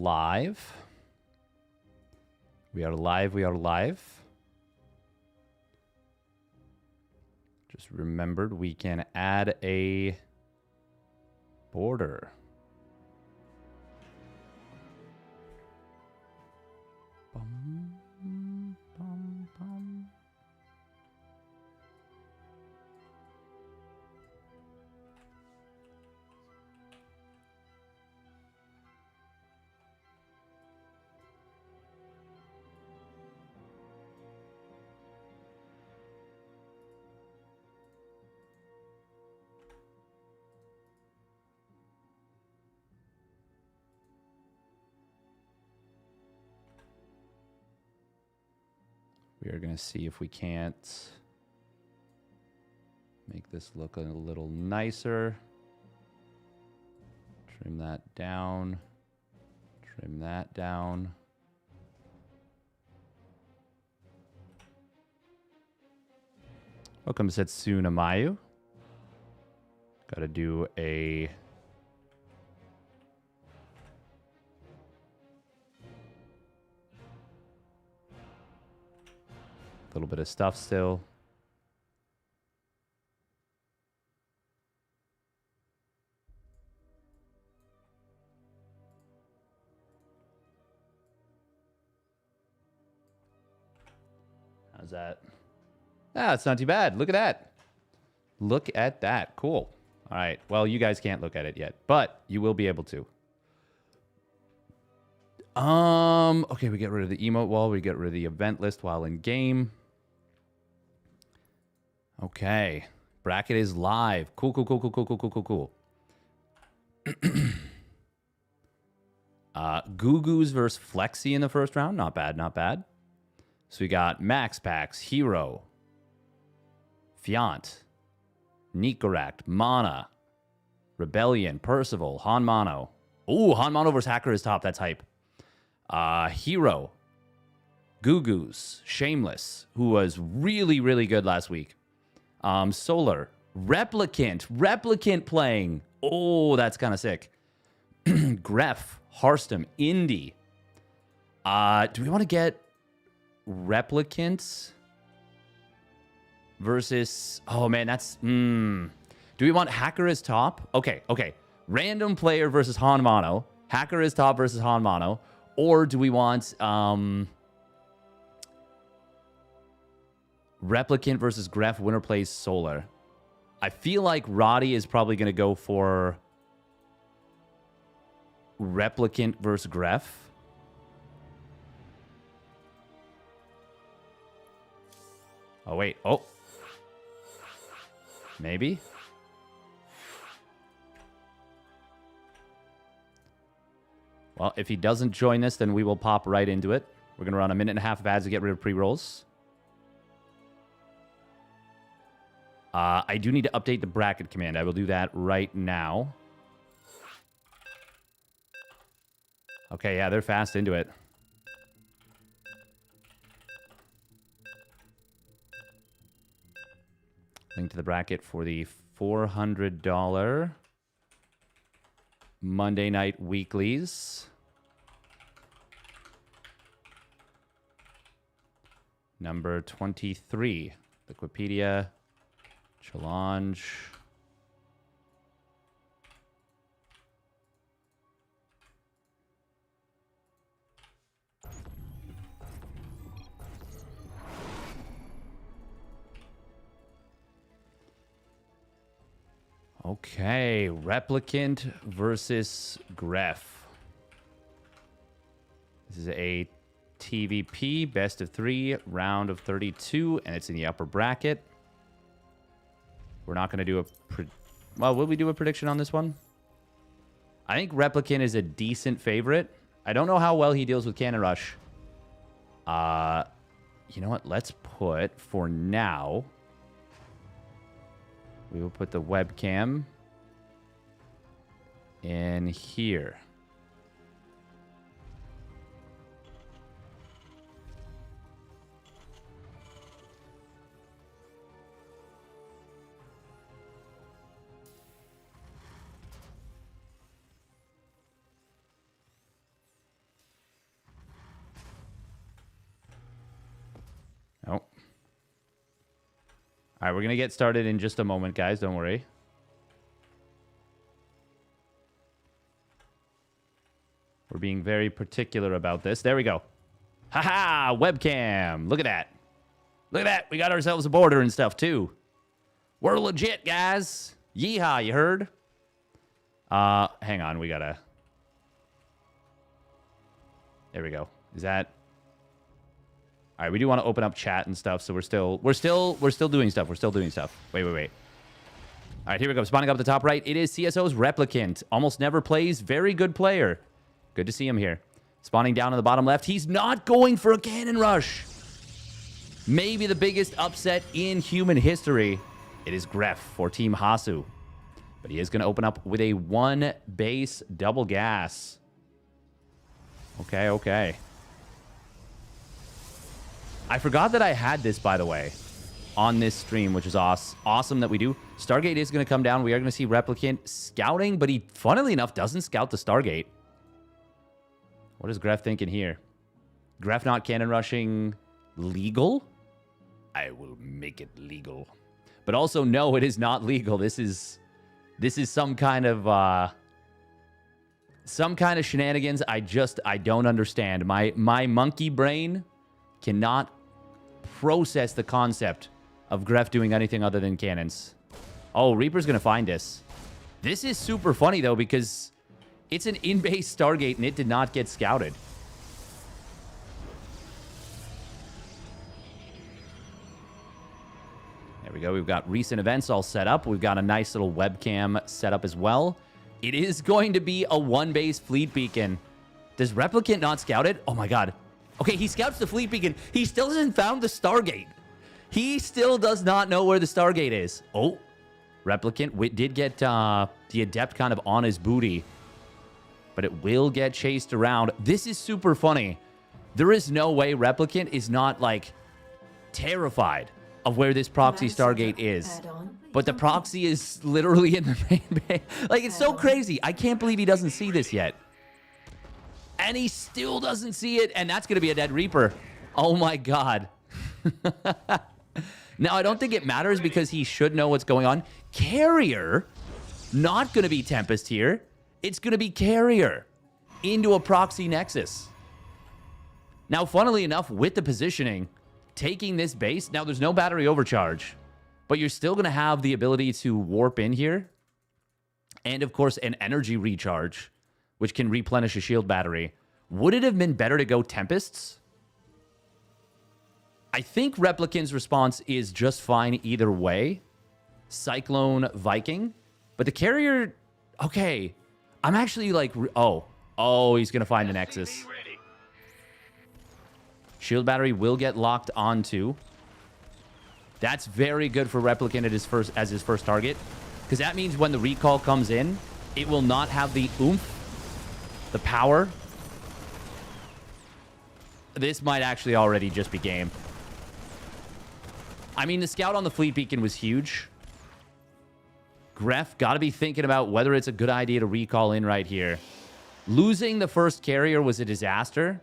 live. We are live. We are live. Just remembered we can add a border. Bum, bum, bum. We are going to see if we can't make this look a little nicer. Trim that down. Trim that down. Welcome, Setsuna Mayu. Got to do a... little bit of stuff still. How's that? Ah, it's not too bad. Look at that. Look at that. Cool. All right. Well, you guys can't look at it yet, but you will be able to. Okay, we get rid of the emote wall. We get rid of the event list while in game. Okay. Bracket is live. Cool, cool, cool, cool, cool, cool, cool, cool, cool. Gugu's versus Flexi in the first round. Not bad, not bad. So we got Maxpax, Hero, Fant, Nikoract, Mana, Rebellion, Percival, Hanmano. Ooh, Hanmano versus Hacker is top. That's hype. Hero, Gugu's, Shameless, who was really, really good last week. Solar, Replicant playing. Oh, that's kind of sick. Greff, Harstem, Indie. Do we want to get Replicants versus... Oh, man, that's... Do we want Hacker as top? Okay. Random player versus Hanmano. Hacker is top versus Hanmano. Or do we want... Replicant versus Greff, winner plays Solar. I feel like Roddy is probably going to go for Replicant versus Greff. Oh, wait. Oh. Maybe. Well, if he doesn't join this, then we will pop right into it. We're going to run a minute and a half of ads to get rid of pre-rolls. I do need to update the bracket command. I will do that right now. Okay, yeah, they're fast into it. Link to the bracket for the $400 Monday night weeklies. Number 23, Wikipedia. Challenge. Okay, Replicant versus Greff. This is a TVP, best of 3, round of 32, and it's in the upper bracket. We're not going to do a... Well, will we do a prediction on this one? I think Replicant is a decent favorite. I don't know how well he deals with Cannon Rush. You know what? Let's put, for now... We will put the webcam in here. All right, we're going to get started in just a moment, guys. Don't worry. We're being very particular about this. There we go. Haha, webcam. Look at that. Look at that. We got ourselves a border and stuff, too. We're legit, guys. Yeehaw, you heard? Hang on. We got to... There we go. Is that... All right, we do want to open up chat and stuff, so we're still doing stuff. We're still doing stuff. Wait. All right, here we go. Spawning up at the top right. It is CSO's Replicant. Almost never plays. Very good player. Good to see him here. Spawning down on the bottom left. He's not going for a cannon rush. Maybe the biggest upset in human history. It is Greff for Team Hasu. But he is going to open up with a 1 base double gas. Okay. I forgot that I had this, by the way, on this stream, which is awesome that we do. Stargate is going to come down. We are going to see Replicant scouting, but he, funnily enough, doesn't scout the Stargate. What is Greff thinking here? Greff not cannon rushing legal? I will make it legal. But also, no, it is not legal. This is some kind of shenanigans I don't understand. My monkey brain cannot process the concept of Greff doing anything other than cannons. Oh, Reaper's going to find this. This is super funny, though, because it's an in-base Stargate, and it did not get scouted. There we go. We've got recent events all set up. We've got a nice little webcam set up as well. It is going to be a 1-base fleet beacon. Does Replicant not scout it? Oh, my God. Okay, he scouts the fleet beacon. He still hasn't found the Stargate. He still does not know where the Stargate is. Oh, Replicant did get the Adept kind of on his booty. But it will get chased around. This is super funny. There is no way Replicant is not, like, terrified of where this proxy Stargate is. But the proxy is literally in the main bay. Like, it's so crazy. I can't believe he doesn't see this yet. And he still doesn't see it. And that's going to be a dead Reaper. Oh, my God. Now, I don't think it matters because he should know what's going on. Carrier, not going to be Tempest here. It's going to be Carrier into a proxy Nexus. Now, funnily enough, with the positioning, taking this base, now there's no battery overcharge, but you're still going to have the ability to warp in here. And, of course, an energy recharge, which can replenish a shield battery. Would it have been better to go Tempests? I think Replicant's response is just fine either way. Cyclone, Viking. But the Carrier, okay. I'm actually like, oh, he's going to find the Nexus. Shield battery will get locked onto. That's very good for Replicant as his first target. Because that means when the recall comes in, it will not have the oomph, the power. This might actually already just be game. I mean, the scout on the fleet beacon was huge. Greff got to be thinking about whether it's a good idea to recall in right here. Losing the first carrier was a disaster.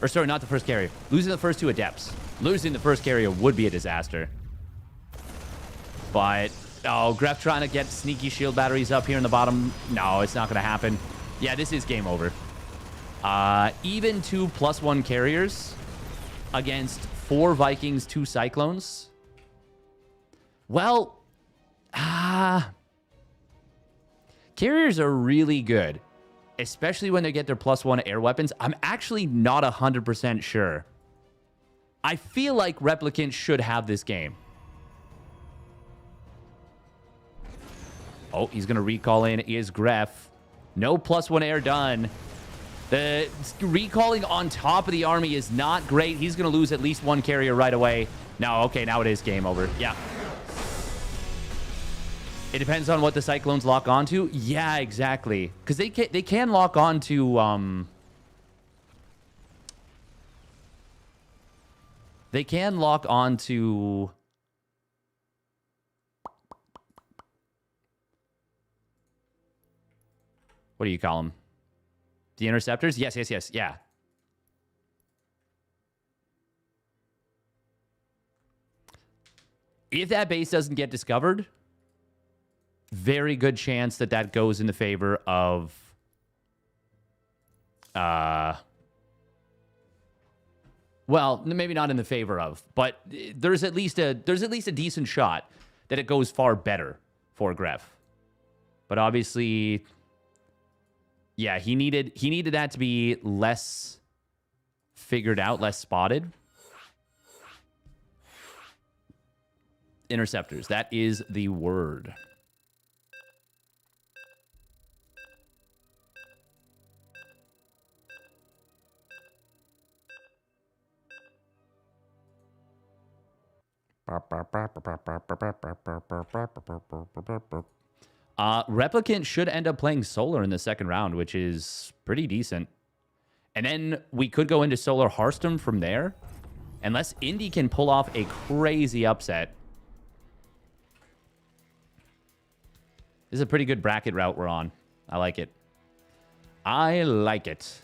Or sorry, not the first carrier. Losing the first 2 Adepts. Losing the first carrier would be a disaster. But, oh, Greff trying to get sneaky shield batteries up here in the bottom. No, it's not going to happen. Yeah, this is game over. Even 2 +1 carriers against 4 Vikings, 2 Cyclones. Well, carriers are really good, especially when they get their +1 air weapons. I'm actually not 100% sure. I feel like Replicant should have this game. Oh, he's going to recall in is Greff. No +1 air done. The recalling on top of the army is not great. He's going to lose at least 1 carrier right away. No, okay, now it is game over. Yeah. It depends on what the Cyclones lock onto. Yeah, exactly. Because they can lock onto... They can lock onto... What do you call them? The interceptors? Yes. Yeah. If that base doesn't get discovered, very good chance that that goes in the favor of... well, maybe not in the favor of, but there's at least a decent shot that it goes far better for Greff. But obviously, yeah, he needed that to be less figured out, less spotted. Interceptors, that is the word. Replicant should end up playing Solar in the second round, which is pretty decent. And then we could go into Solar Harstem from there. Unless Indy can pull off a crazy upset. This is a pretty good bracket route we're on. I like it. I like it.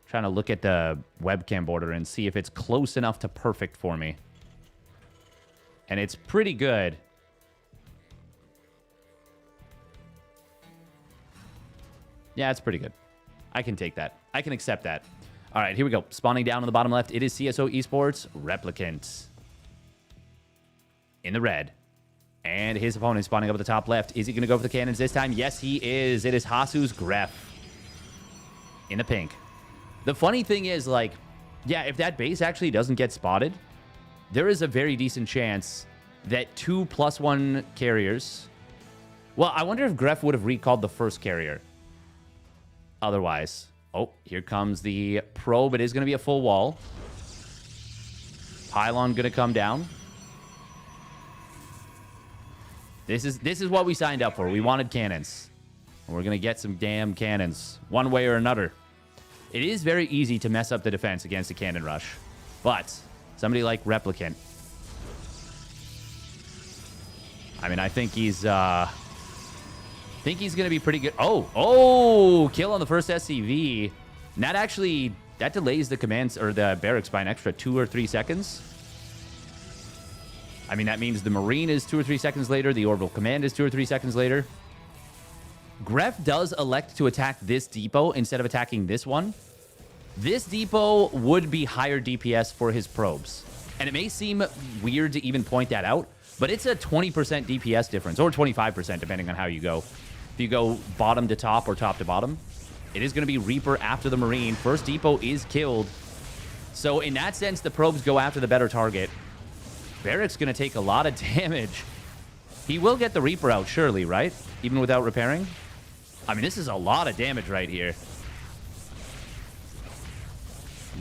Trying to look at the webcam border and see if it's close enough to perfect for me. And it's pretty good. Yeah, it's pretty good. I can take that. I can accept that. All right, here we go. Spawning down on the bottom left, it is CSO Esports Replicant. In the red. And his opponent spawning up at the top left. Is he going to go for the cannons this time? Yes, he is. It is Hasu's Greff. In the pink. The funny thing is, like, yeah, if that base actually doesn't get spotted, there is a very decent chance that 2 +1 carriers... Well, I wonder if Greff would have recalled the first carrier. Otherwise. Oh, here comes the probe. It is going to be a full wall. Pylon going to come down. This is what we signed up for. We wanted cannons. And we're going to get some damn cannons. One way or another. It is very easy to mess up the defense against a cannon rush. But somebody like Replicant. I mean, I think he's going to be pretty good. Oh, kill on the first SCV. And that delays the commands or the barracks by an extra 2 or 3 seconds. I mean, that means the Marine is 2 or 3 seconds later. The Orbital Command is 2 or 3 seconds later. Greff does elect to attack this depot instead of attacking this one. This depot would be higher DPS for his probes. And it may seem weird to even point that out, but it's a 20% DPS difference, or 25% depending on how you go. If you go bottom to top or top to bottom, it is going to be Reaper after the Marine. First depot is killed. So in that sense, the probes go after the better target. Barrack's going to take a lot of damage. He will get the Reaper out, surely, right? Even without repairing? I mean, this is a lot of damage right here.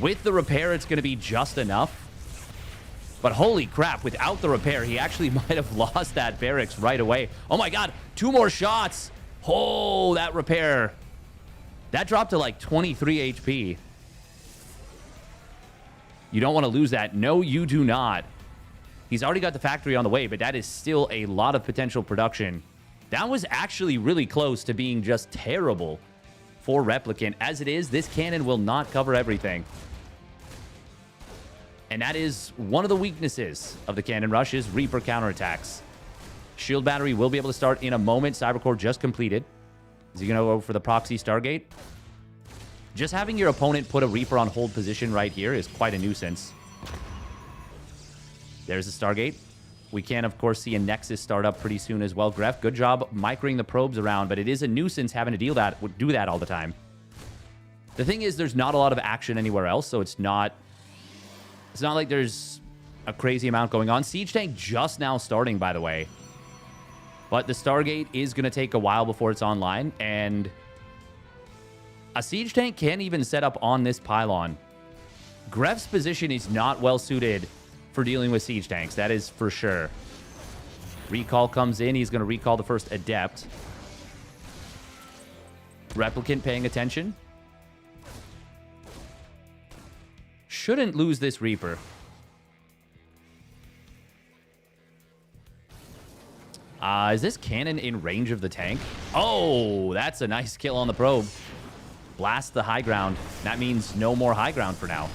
With the repair, it's going to be just enough. But holy crap, without the repair, he actually might have lost that barracks right away. Oh my god, 2 more shots. Oh, that repair. That dropped to like 23 HP. You don't want to lose that. No, you do not. He's already got the factory on the way, but that is still a lot of potential production. That was actually really close to being just terrible for Replicant. As it is, this cannon will not cover everything. And that is one of the weaknesses of the cannon rush is Reaper counterattacks. Shield battery will be able to start in a moment. Cybercore just completed. Is he going to go for the proxy Stargate? Just having your opponent put a Reaper on hold position right here is quite a nuisance. There's the Stargate. We can, of course, see a Nexus start up pretty soon as well. Greff, good job microing the probes around, but it is a nuisance having to do that all the time. The thing is, there's not a lot of action anywhere else, so it's not like there's a crazy amount going on. Siege Tank just now starting, by the way. But the Stargate is going to take a while before it's online, and a Siege Tank can't even set up on this pylon. Greff's position is not well suited for dealing with Siege Tanks, that is for sure. Recall comes in, he's going to recall the first Adept. Replicant paying attention. Shouldn't lose this Reaper. Is this cannon in range of the tank? Oh, that's a nice kill on the probe. Blast the high ground. That means no more high ground for now.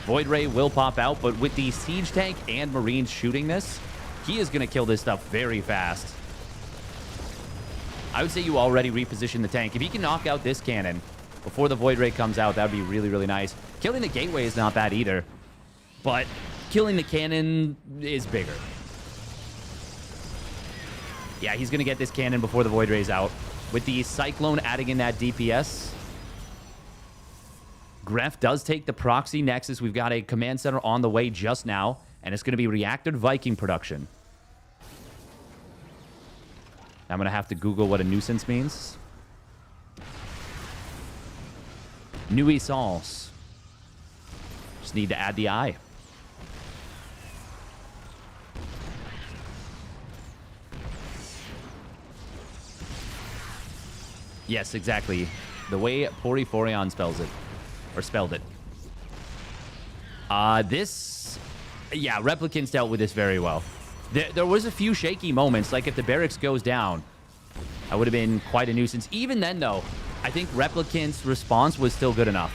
Void Ray will pop out, but with the Siege Tank and Marines shooting this, he is going to kill this stuff very fast. I would say you already reposition the tank. If he can knock out this cannon before the Void Ray comes out, that would be really, really nice. Killing the Gateway is not bad either, but killing the cannon is bigger. Yeah, he's going to get this cannon before the Void Ray's out. With the Cyclone adding in that DPS, Greff does take the proxy Nexus. We've got a command center on the way just now, and it's going to be reactored Viking production. I'm going to have to Google what a nuisance means. Nuisance. Just need to add the I. Yes, exactly. The way Poriforion spells it. Or spelled it. Yeah, Replicants dealt with this very well. There was a few shaky moments, like if the barracks goes down, I would have been quite a nuisance. Even then, though, I think Replicant's response was still good enough.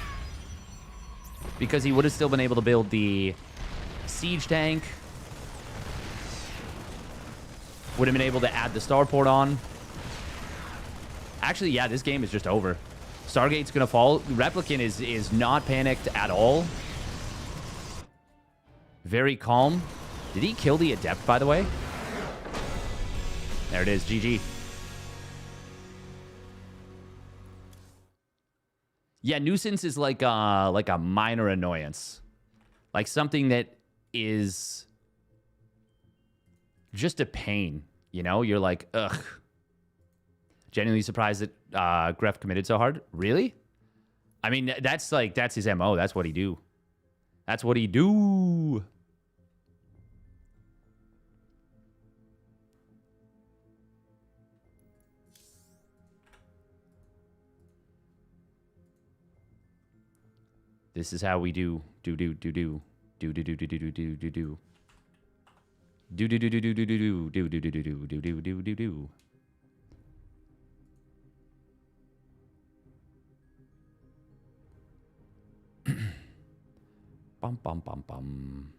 Because he would have still been able to build the siege tank. Would have been able to add the starport on. Actually, yeah, this game is just over. Stargate's going to fall. Replicant is not panicked at all. Very calm. Did he kill the Adept, by the way? There it is. GG. Yeah, nuisance is like a minor annoyance. Like something that is just a pain. You know? You're like, ugh. Genuinely surprised that Greff committed so hard. Really? I mean, that's his MO. That's what he do. That's what he do. This is how we do. Do. Do. Bum bum bum bum.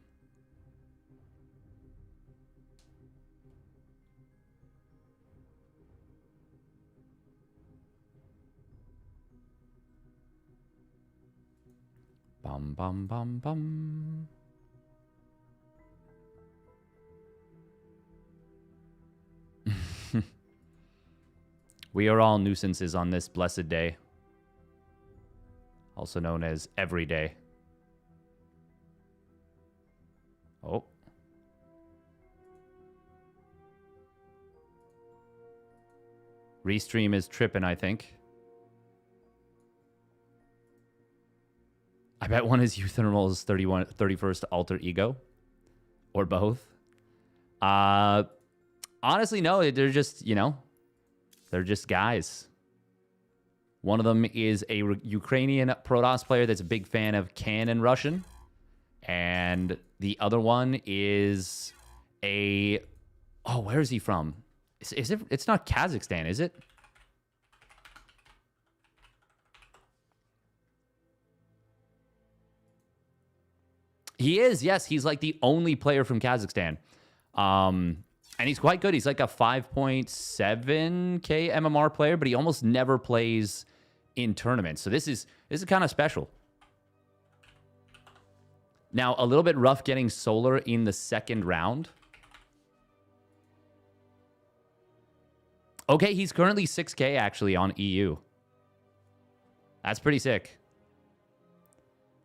Bum bum bum bum. We are all nuisances on this blessed day, also known as every day. Oh. Restream is tripping, I think. I bet one is Euthermal's 31st alter ego. Or both. Honestly, no. They're just, you know, they're just guys. One of them is a Ukrainian Protoss player that's a big fan of Can and Russian. And the other one is a... Oh, where is he from? Is it? It's not Kazakhstan, is it? He is, yes. He's like the only player from Kazakhstan. And he's quite good. He's like a 5.7k MMR player, but he almost never plays in tournaments. So this is kind of special. Now, a little bit rough getting Solar in the second round. Okay, he's currently 6k actually on EU. That's pretty sick.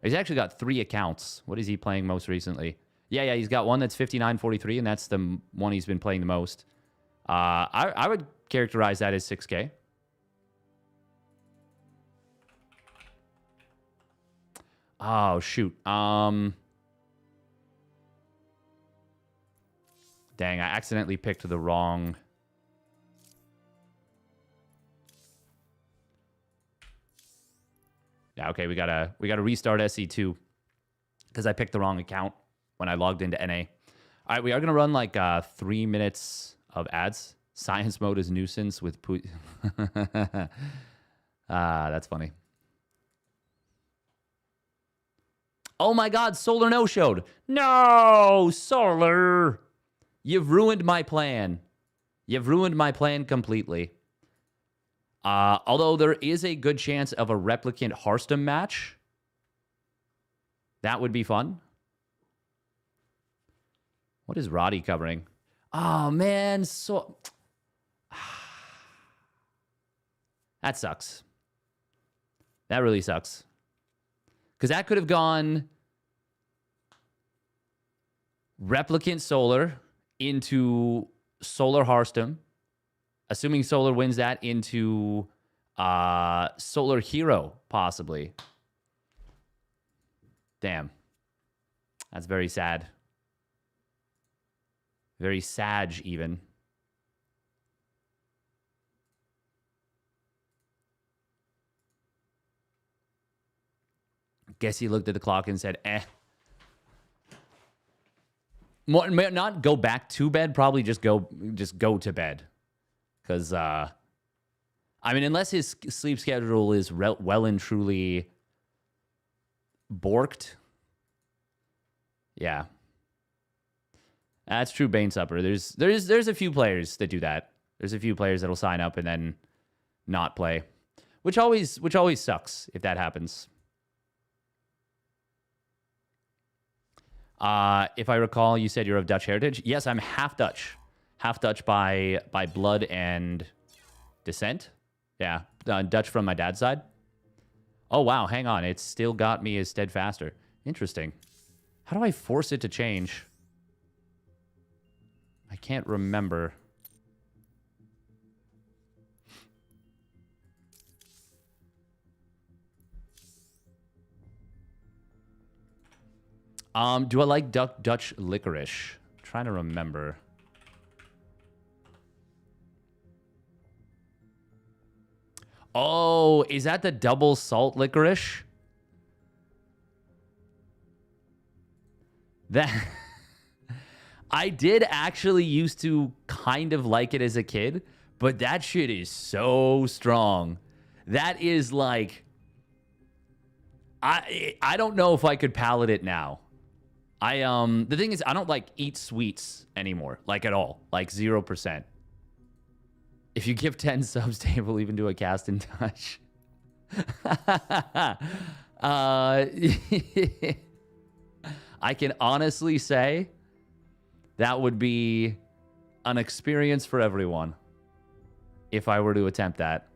He's actually got 3 accounts. What is he playing most recently? Yeah, he's got one that's 59.43, and that's the one he's been playing the most. I would characterize that as 6k. Oh, shoot. Dang, I accidentally picked the wrong... Yeah, okay, we gotta restart SC2 because I picked the wrong account when I logged into NA. All right, we are gonna run like 3 minutes of ads. Science mode is nuisance with that's funny. Oh my God, Solar no-showed. No, Solar. You've ruined my plan. You've ruined my plan completely. Although there is a good chance of a Replicant Harstem match. That would be fun. What is Roddy covering? Oh, man. So that sucks. That really sucks. Because that could have gone Replicant Solar into Solar Harstem. Assuming Solar wins that, into Solar Hero, possibly. Damn. That's very sad. Very sag, even. Guess he looked at the clock and said, eh. Not go back to bed, probably just go to bed. Because, I mean, unless his sleep schedule is well and truly borked. Yeah. That's true, Bane Supper. There's a few players that do that. There's a few players that'll sign up and then not play. Which always sucks if that happens. If I recall, you said you're of Dutch heritage. Yes, I'm half Dutch. Half Dutch by blood and descent. Yeah, Dutch from my dad's side. Oh, wow, hang on. It's still got me as Steadfaster. Interesting. How do I force it to change? I can't remember. Do I like Dutch licorice? I'm trying to remember. Oh, is that the double salt licorice? That I did actually used to kind of like it as a kid, but that shit is so strong. That is like I don't know if I could palate it now. The thing is I don't like eat sweets anymore, like at all, like 0%. If you give 10 subs, Dave will even do a cast in touch. I can honestly say that would be an experience for everyone if I were to attempt that.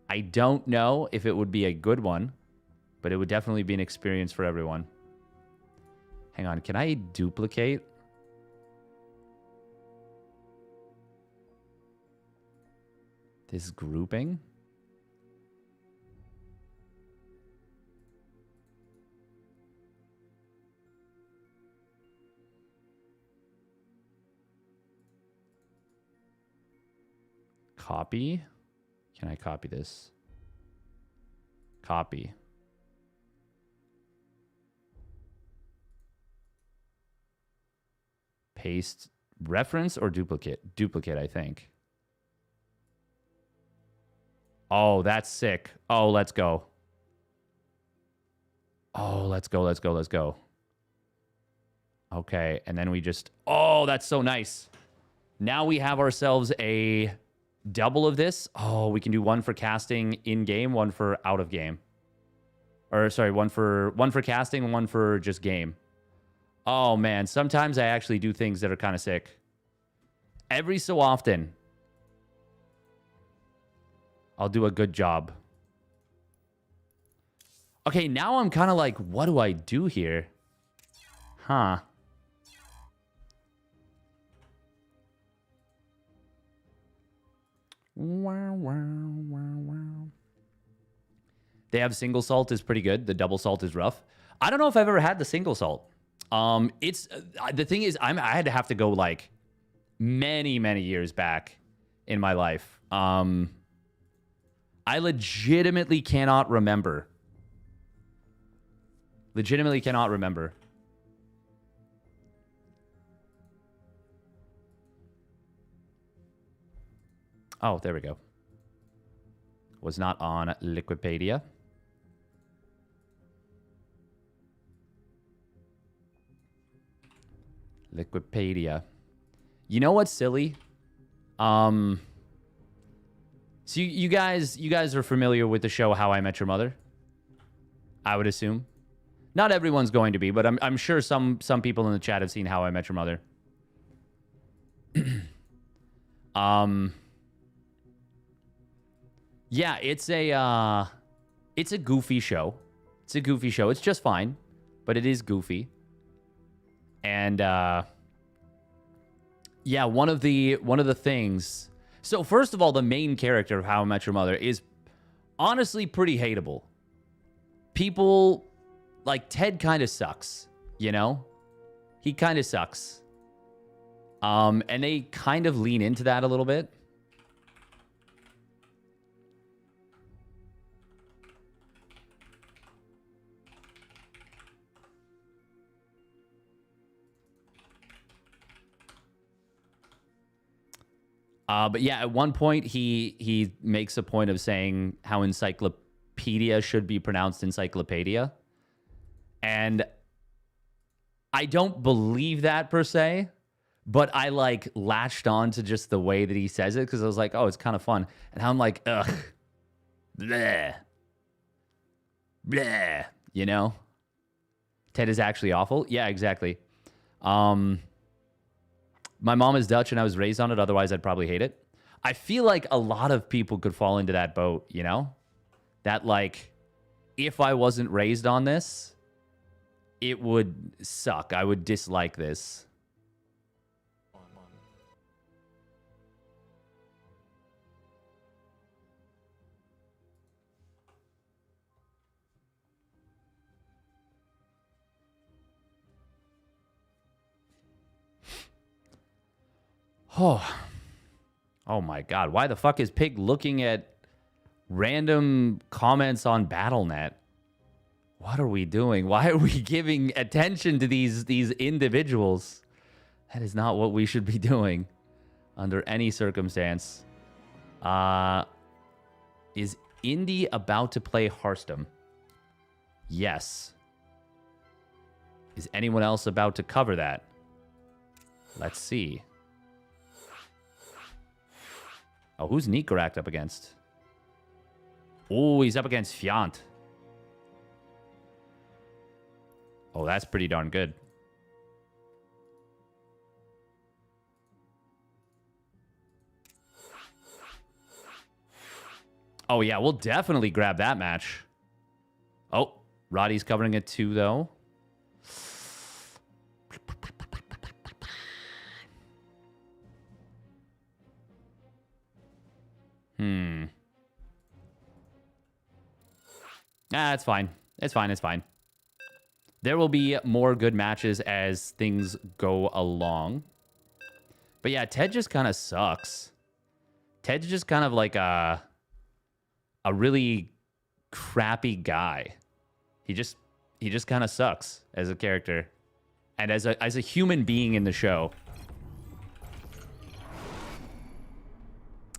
I don't know if it would be a good one, but it would definitely be an experience for everyone. Hang on, can I duplicate? This grouping? Copy? Can I copy this? Copy. Paste. Reference or duplicate? Duplicate, I think. Oh, that's sick. Oh, let's go. Oh, let's go, let's go, let's go. Okay, and then we just... Oh, that's so nice. Now we have ourselves a double of this. Oh, we can do one for casting in-game, one for out-of-game. Or, sorry, one for casting and one for just game. Oh, man. Sometimes I actually do things that are kind of sick. Every so often, I'll do a good job. Okay, now I'm kind of like, what do I do here? Huh. Wow, wow, wow, wow. They have single salt is pretty good. The double salt is rough. I don't know if I've ever had the single salt. It's the thing is, I had to have to go like many years back in my life. I legitimately cannot remember. Legitimately cannot remember. Oh, there we go. Was not on Liquipedia. Liquipedia. You know what's silly? So you guys are familiar with the show How I Met Your Mother? I would assume. Not everyone's going to be, but I'm sure some people in the chat have seen How I Met Your Mother. Yeah, it's a goofy show. It's a goofy show. It's just fine, but it is goofy. And yeah, one of the things. So first of all, the main character of How I Met Your Mother is honestly pretty hateable. People like Ted kind of sucks, you know? He kind of sucks. And they kind of lean into that a little bit. But yeah, at one point he makes a point of saying how encyclopedia should be pronounced encyclopedia. And I don't believe that per se, but I like latched on to just the way that he says it because I was like, oh, it's kind of fun. And I'm like, ugh, bleh, bleh, you know? Ted is actually awful. Yeah, exactly. My mom is Dutch and I was raised on it. Otherwise, I'd probably hate it. I feel like a lot of people could fall into that boat, you know? That, like, if I wasn't raised on this, it would suck. I would dislike this. Oh my god. Why the fuck is Pig looking at random comments on BattleNet? What are we doing? Why are we giving attention to these individuals? That is not what we should be doing under any circumstance. Is Indy about to play Harstem? Yes. Is anyone else about to cover that? Let's see. Oh, who's Nikoract up against? Oh, he's up against Fant. Oh, that's pretty darn good. Oh, yeah, we'll definitely grab that match. Oh, Roddy's covering it too, though. Nah, it's fine. It's fine. It's fine. There will be more good matches as things go along. But yeah, Ted just kind of sucks. Ted's just kind of like a really crappy guy. He just kind of sucks as a character and as a human being in the show.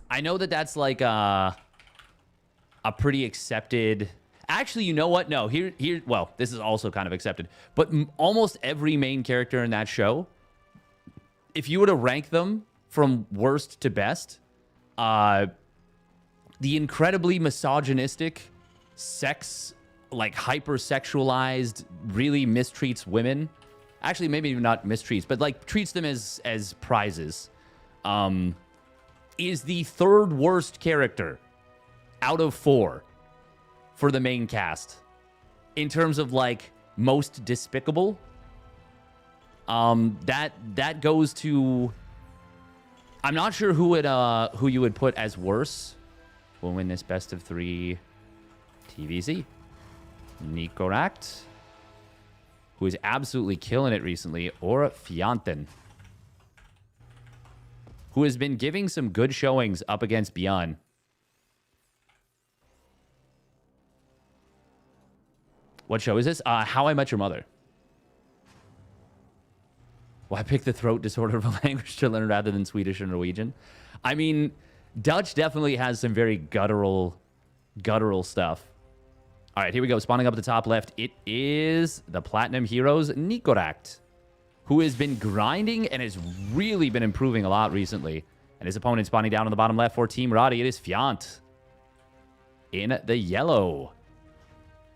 I know that that's like a pretty accepted. Actually, you know what? No, here. Well, this is also kind of accepted, but almost every main character in that show, if you were to rank them from worst to best, the incredibly misogynistic, like hypersexualized, really mistreats women. Actually, maybe not mistreats, but like treats them as prizes. Is the third worst character out of 4 for the main cast in terms of like most despicable. That goes to. I'm not sure who you would put as worse. We'll win this best of 3 TVZ. Nikoract, who is absolutely killing it recently, or Fianten, who has been giving some good showings up against Beyond. What show is this? How I Met Your Mother. Why pick the throat disorder of a language to learn rather than Swedish or Norwegian? I mean, Dutch definitely has some very guttural stuff. All right, here we go. Spawning up at the top left, it is the Platinum Heroes Nikoract, who has been grinding and has really been improving a lot recently. And his opponent spawning down on the bottom left for Team Roddy. It is Fant in the yellow.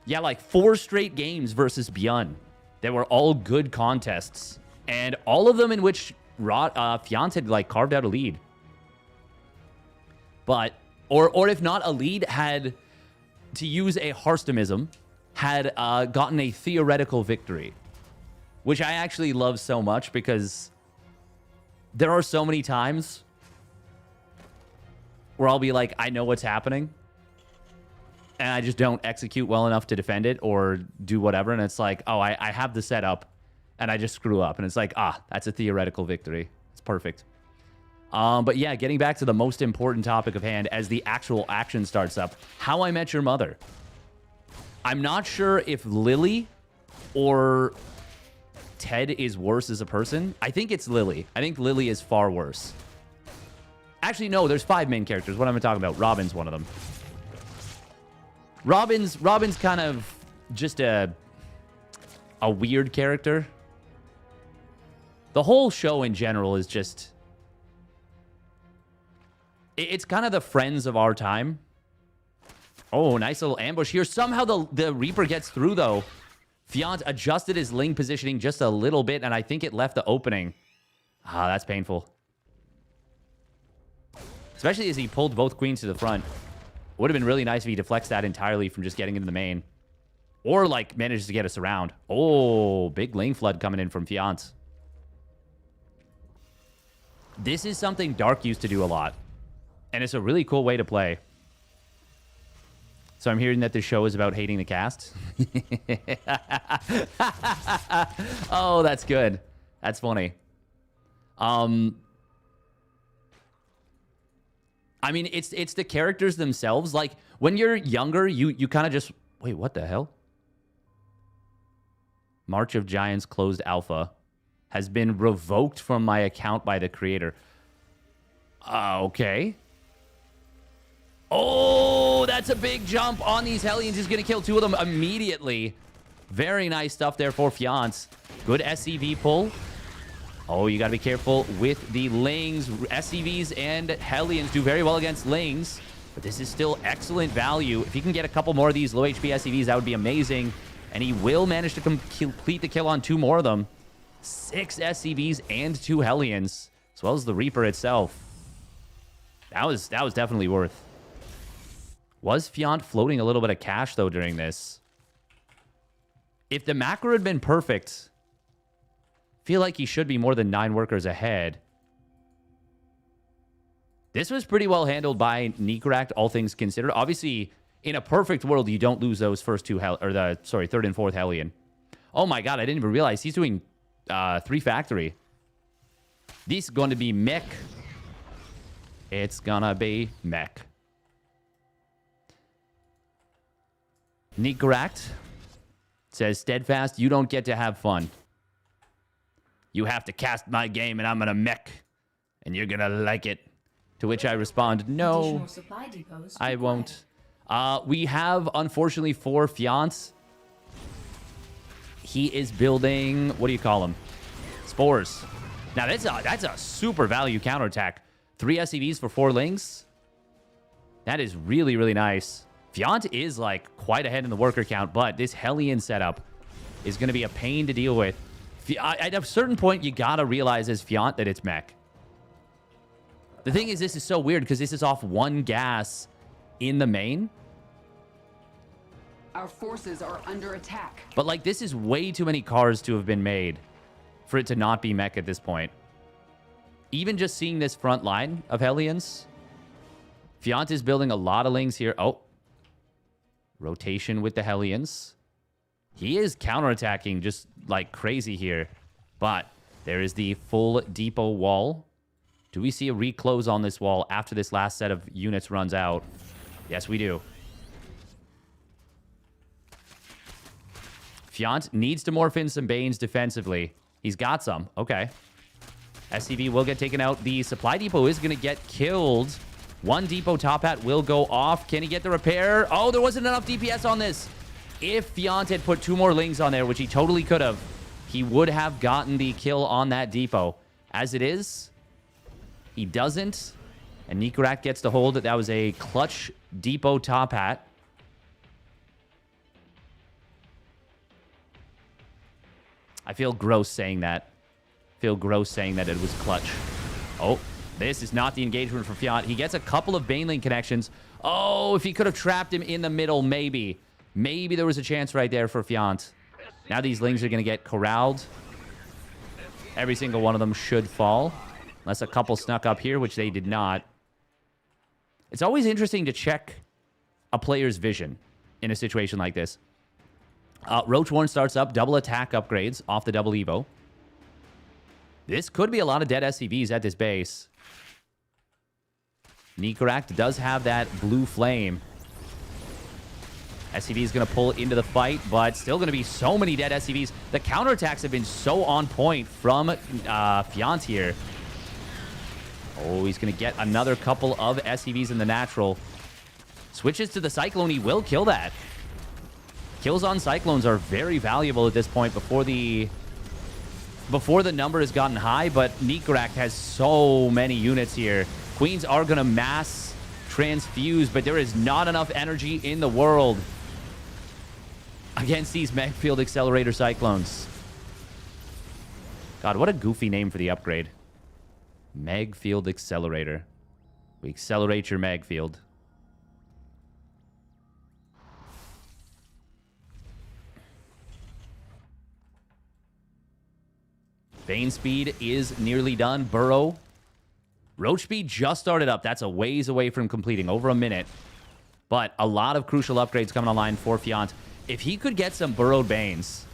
Yeah, like 4 straight games versus Bjorn. They were all good contests. And all of them in which Fant had like carved out a lead. But, or if not a lead, had, to use a Harstemism, had gotten a theoretical victory. Which I actually love so much because there are so many times where I'll be like, I know what's happening. And I just don't execute well enough to defend it or do whatever. And it's like, oh, I have the setup and I just screw up. And it's like, that's a theoretical victory. It's perfect. But yeah, getting back to the most important topic of hand as the actual action starts up. How I Met Your Mother. I'm not sure if Lily or Ted is worse as a person. I think it's Lily. I think Lily is far worse. Actually, no, there's 5 main characters. What am I talking about? Robin's one of them. Robin's kind of just a weird character. The whole show in general is just... It's kind of the Friends of our time. Oh, nice little ambush here. Somehow the Reaper gets through, though. Fant adjusted his Ling positioning just a little bit, and I think it left the opening. That's painful. Especially as he pulled both queens to the front. Would have been really nice if he deflects that entirely from just getting into the main. Or, like, manages to get us around. Oh, big Ling flood coming in from Fant. This is something Dark used to do a lot. And it's a really cool way to play. So I'm hearing that this show is about hating the cast. Oh, that's good. That's funny. I mean, it's the characters themselves. Like, when you're younger, you kind of just... Wait, what the hell? March of Giants closed alpha has been revoked from my account by the creator. Okay. Oh, that's a big jump on these Hellions. He's going to kill 2 of them immediately. Very nice stuff there for Fant. Good SCV pull. Oh, you got to be careful with the Lings. SCVs and Hellions do very well against Lings. But this is still excellent value. If he can get a couple more of these low HP SCVs, that would be amazing. And he will manage to complete the kill on 2 more of them. 6 SCVs and 2 Hellions, as well as the Reaper itself. That was definitely worth. Was Fant floating a little bit of cash, though, during this? If the macro had been perfect... feel like he should be more than 9 workers ahead. This was pretty well handled by Nikoract, all things considered. Obviously, in a perfect world, you don't lose those first 2 third and fourth Hellion. Oh my god, I didn't even realize he's doing 3 factory. This is going to be mech. It's gonna be mech. Nikoract says, Steadfast, you don't get to have fun. You have to cast my game and I'm gonna mech. And you're gonna like it. To which I respond, no, I won't. We have, unfortunately, for Fant, he is building, what do you call them? Spores. Now, that's a super value counterattack. 3 SCVs for 4 Lings. That is really, really nice. Fant is, like, quite ahead in the worker count, but this Hellion setup is going to be a pain to deal with. At a certain point, you got to realize as Fant that it's mech. The thing is, this is so weird because this is off 1 gas in the main. Our forces are under attack. But, like, this is way too many cars to have been made for it to not be mech at this point. Even just seeing this front line of Hellions, Fant is building a lot of Lings here. Oh. Rotation with the Hellions. He is counterattacking just like crazy here. But there is the full depot wall. Do we see a reclose on this wall after this last set of units runs out? Yes, we do. Fant needs to morph in some Banes defensively. He's got some. Okay. SCV will get taken out. The supply depot is going to get killed. 1 depot top hat will go off. Can he get the repair? Oh, there wasn't enough DPS on this. If Fant had put 2 more Lings on there, which he totally could have, he would have gotten the kill on that depot. As it is, he doesn't. And Nikoract gets to hold it. That was a clutch depot top hat. I feel gross saying that. Feel gross saying that it was clutch. Oh, this is not the engagement for Fant. He gets a couple of Banelane connections. Oh, if he could have trapped him in the middle, maybe. Maybe there was a chance right there for Fant. Now these Lings are going to get corralled. Every single one of them should fall. Unless a couple snuck up here, which they did not. It's always interesting to check a player's vision in a situation like this. Roach Warren starts up. Double attack upgrades off the double Evo. This could be a lot of dead SCVs at this base. Nikoract does have that blue flame. SCV is going to pull into the fight, but still going to be so many dead SCVs. The counterattacks have been so on point from Fant here. Oh, he's going to get another couple of SCVs in the natural. Switches to the Cyclone. He will kill that. Kills on Cyclones are very valuable at this point before the number has gotten high, but Nikoract has so many units here. Queens are going to mass transfuse, but there is not enough energy in the world against these Megfield Accelerator Cyclones. God, what a goofy name for the upgrade. Megfield Accelerator. We accelerate your Megfield. Bane speed is nearly done. Burrow. Roach speed just started up. That's a ways away from completing. Over a minute. But a lot of crucial upgrades coming online for Fant. If he could get some burrowed Banes.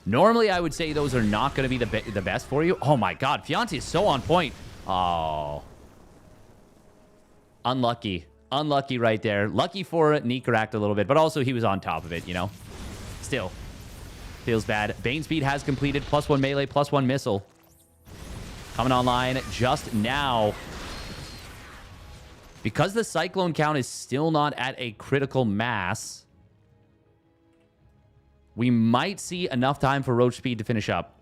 Normally, I would say those are not going to be the best for you. Oh my god. Fant is so on point. Oh. Unlucky. Unlucky right there. Lucky for Nikoract a little bit. But also, he was on top of it, you know. Still. Feels bad. Bane speed has completed. +1 melee, +1 missile. Coming online just now. Because the Cyclone count is still not at a critical mass, we might see enough time for Roach speed to finish up.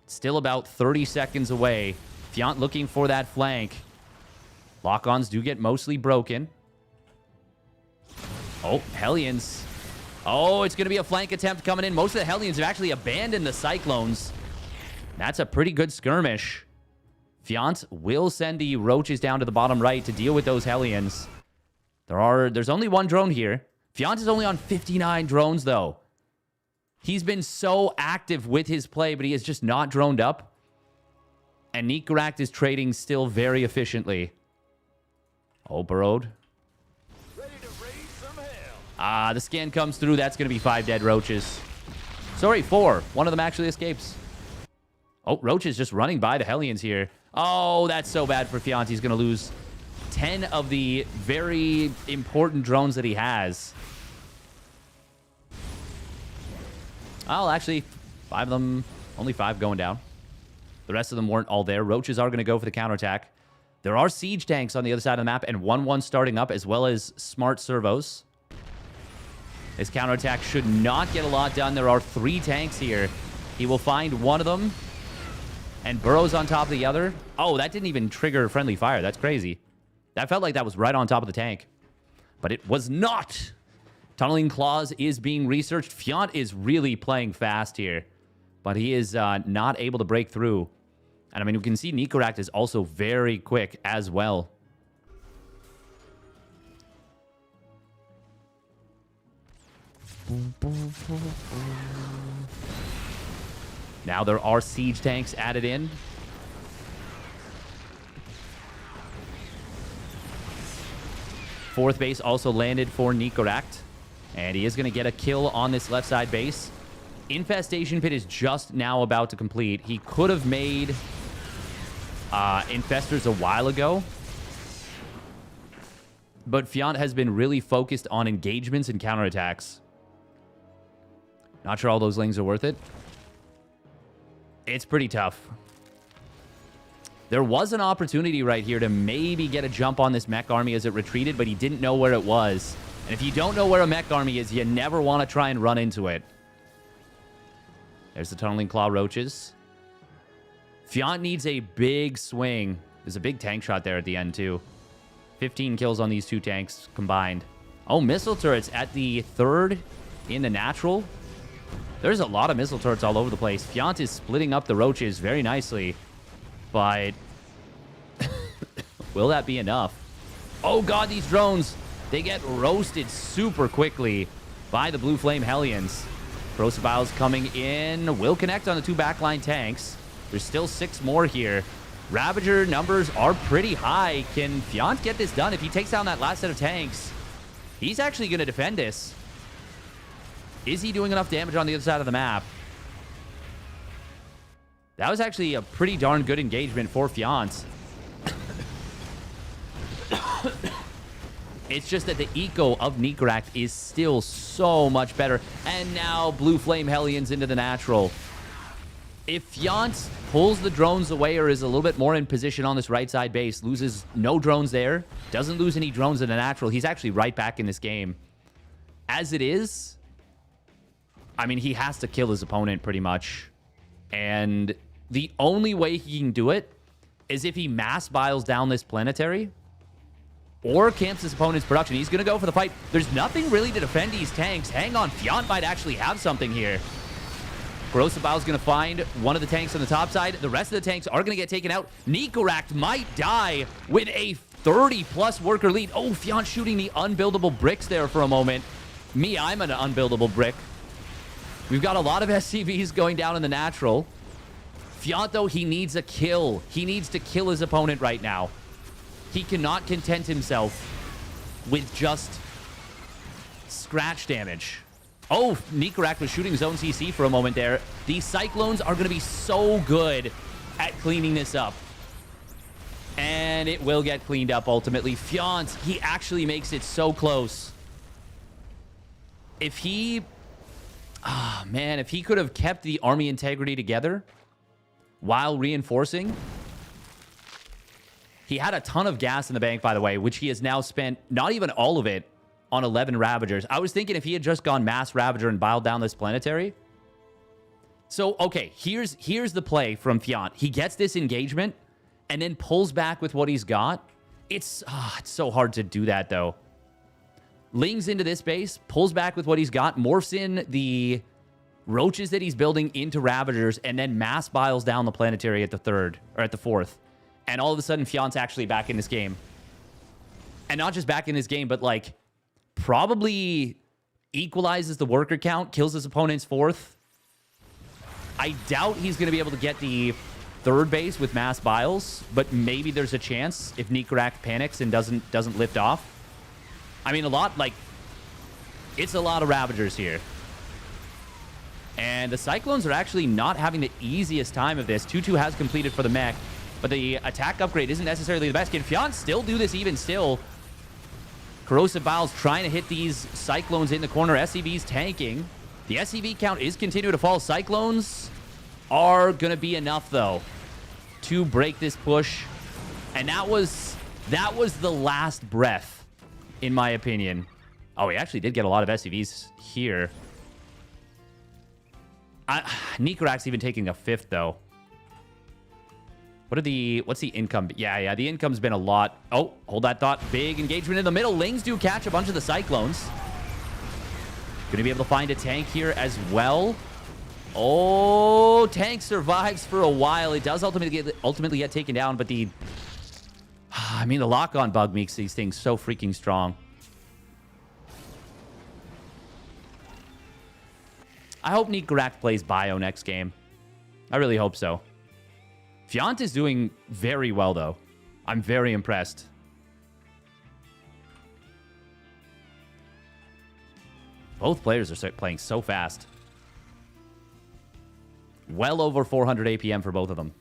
Still about 30 seconds away. Fant looking for that flank. Lock-ons do get mostly broken. Oh, Hellions. Oh, it's going to be a flank attempt coming in. Most of the Hellions have actually abandoned the Cyclones. That's a pretty good skirmish. Fant will send the Roaches down to the bottom right to deal with those Hellions. There's only one drone here. Fant is only on 59 drones, though. He's been so active with his play, but he is just not droned up. And Nikoract is trading still very efficiently. Oh, burrowed. The scan comes through. That's going to be 5 dead Roaches. Sorry, 4. One of them actually escapes. Oh, Roach is just running by the Hellions here. Oh, that's so bad for Fant. He's going to lose 10 of the very important drones that he has. Oh, actually, 5 of them, only 5 going down. The rest of them weren't all there. Roaches are going to go for the counterattack. There are siege tanks on the other side of the map and 1-1 starting up, as well as smart servos. His counterattack should not get a lot done. There are 3 tanks here. He will find one of them. And burrows on top of the other. Oh, that didn't even trigger friendly fire. That's crazy. That felt like that was right on top of the tank. But it was not. Tunneling Claws is being researched. Fant is really playing fast here. But he is not able to break through. And I mean, we can see Nikoract is also very quick as well. Now there are siege tanks added in. Fourth base also landed for Nikoract. And he is going to get a kill on this left side base. Infestation Pit is just now about to complete. He could have made Infestors a while ago. But Fant has been really focused on engagements and counterattacks. Not sure all those Lings are worth it. It's pretty tough. There was an opportunity right here to maybe get a jump on this mech army as it retreated, but he didn't know where it was. And if you don't know where a mech army is, you never want to try and run into it. There's the Tunneling Claw Roaches. Fant needs a big swing. There's a big tank shot there at the end, too. 15 kills on these 2 tanks combined. Oh, missile turrets at the 3rd in the natural. There's a lot of missile turrets all over the place. Fant is splitting up the roaches very nicely. But will that be enough? Oh, God, these drones. They get roasted super quickly by the Blue Flame Hellions. Crucibles coming in. Will connect on the 2 backline tanks. There's still 6 more here. Ravager numbers are pretty high. Can Fant get this done? If he takes down that last set of tanks, he's actually going to defend this. Is he doing enough damage on the other side of the map? That was actually a pretty darn good engagement for Fant. It's just that the eco of Nikoract is still so much better. And now Blue Flame Hellions into the natural. If Fant pulls the drones away or is a little bit more in position on this right side base, loses no drones there, doesn't lose any drones in the natural, he's actually right back in this game. As it is, I mean, he has to kill his opponent pretty much. And the only way he can do it is if he mass biles down this planetary or camps his opponent's production. He's going to go for the fight. There's nothing really to defend these tanks. Hang on, Fant might actually have something here. Crucible's going to find one of the tanks on the top side. The rest of the tanks are going to get taken out. Nikoract might die with a 30-plus worker lead. Oh, Fant shooting the unbuildable bricks there for a moment. Me, I'm an unbuildable brick. We've got a lot of SCVs going down in the natural. Fant, though, he needs a kill. He needs to kill his opponent right now. He cannot content himself with just scratch damage. Oh, Nikoract was shooting zone CC for a moment there. These Cyclones are going to be so good at cleaning this up. And it will get cleaned up ultimately. Fant, he actually makes it so close. If he... Ah, man, if he could have kept the army integrity together while reinforcing... He had a ton of gas in the bank, by the way, which he has now spent not even all of it on 11 Ravagers. I was thinking if he had just gone mass Ravager and biled down this planetary. So, okay, here's the play from Fant. He gets this engagement and then pulls back with what he's got. It's so hard to do that, though. Lings into this base, pulls back with what he's got, morphs in the roaches that he's building into Ravagers, and then mass biles down the planetary at the 3rd, or at the 4th. And all of a sudden, Fant's actually back in this game. And not just back in this game, but, like, probably equalizes the worker count, kills his opponent's 4th. I doubt he's going to be able to get the 3rd base with mass biles, but maybe there's a chance if Nikoract panics and doesn't lift off. I mean, it's a lot of Ravagers here. And the Cyclones are actually not having the easiest time of this. 2-2 has completed for the mech. But the attack upgrade isn't necessarily the best. Can Fant still do this even still? Corrosive Biles trying to hit these Cyclones in the corner. SCV's tanking. The SCV count is continuing to fall. Cyclones are going to be enough, though, to break this push. And that was the last breath, in my opinion. Oh, he actually did get a lot of SCVs here. Nikoract's even taking a 5th, though. What's the income? Yeah, the income's been a lot. Oh, hold that thought. Big engagement in the middle. Lings do catch a bunch of the Cyclones. Going to be able to find a tank here as well. Oh, tank survives for a while. It does ultimately get taken down, but the lock-on bug makes these things so freaking strong. I hope Nikoract plays Bio next game. I really hope so. Fant is doing very well, though. I'm very impressed. Both players are playing so fast. Well over 400 APM for both of them.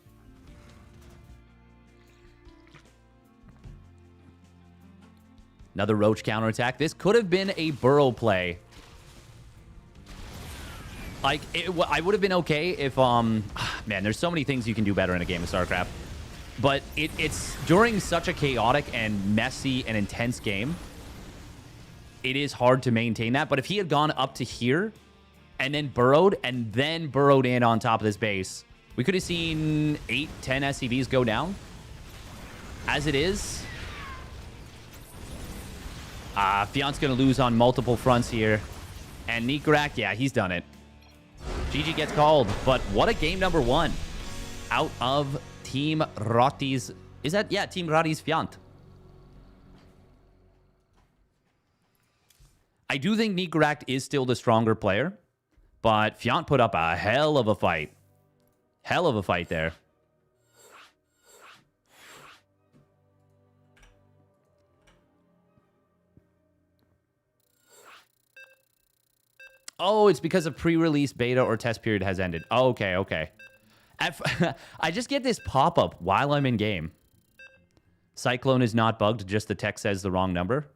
Another Roach counterattack. This could have been a Burrow play. Like, I would have been okay if, man, there's so many things you can do better in a game of StarCraft. But it's during such a chaotic and messy and intense game, it is hard to maintain that. But if he had gone up to here and then burrowed in on top of this base. We could have seen 8, 10 SCVs go down. As it is, Fant's going to lose on multiple fronts here. And Nikoract, yeah, he's done it. GG gets called. But what a game number 1 out of Team Rotti's. Is that? Yeah, Team Rotti's Fant. I do think Nikoract is still the stronger player. But Fant put up a hell of a fight. Hell of a fight there. Oh, it's because a pre-release beta or test period has ended. Oh, okay, okay. I just get this pop-up while I'm in game. Cyclone is not bugged, just the text says the wrong number.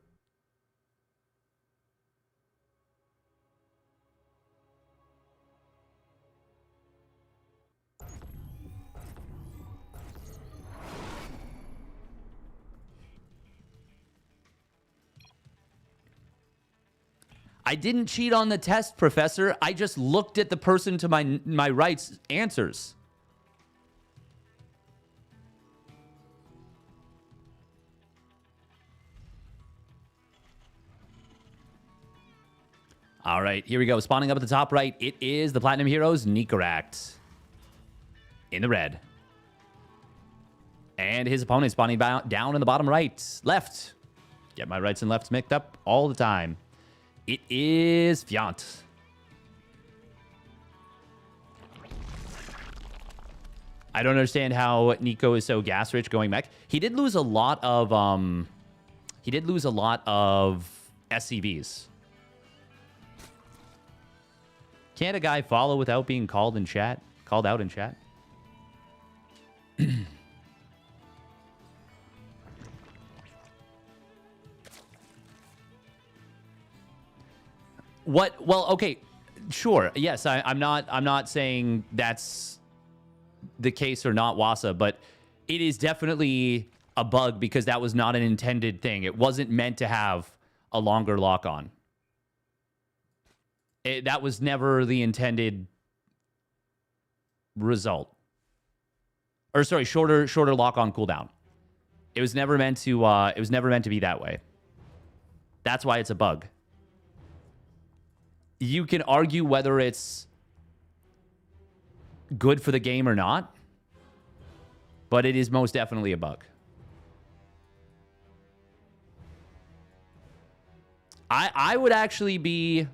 I didn't cheat on the test, Professor. I just looked at the person to my right's answers. All right, here we go. Spawning up at the top right, it is the Platinum Heroes, Nikoract. In the red. And his opponent spawning down in the bottom right. Left. Get my rights and lefts mixed up all the time. It is Fant. I don't understand how Nico is so gas rich going mech. He did lose a lot of SCVs. Can't a guy follow without being called in chat? Called out in chat? What? Well, okay, sure. Yes, I'm not saying that's the case or not, Wasa, but it is definitely a bug because that was not an intended thing. It wasn't meant to have a longer lock-on. That was never the intended result. Or sorry, shorter lock-on cooldown. It was never meant to. It was never meant to be that way. That's why it's a bug. You can argue whether it's good for the game or not, but it is most definitely a bug. I would actually be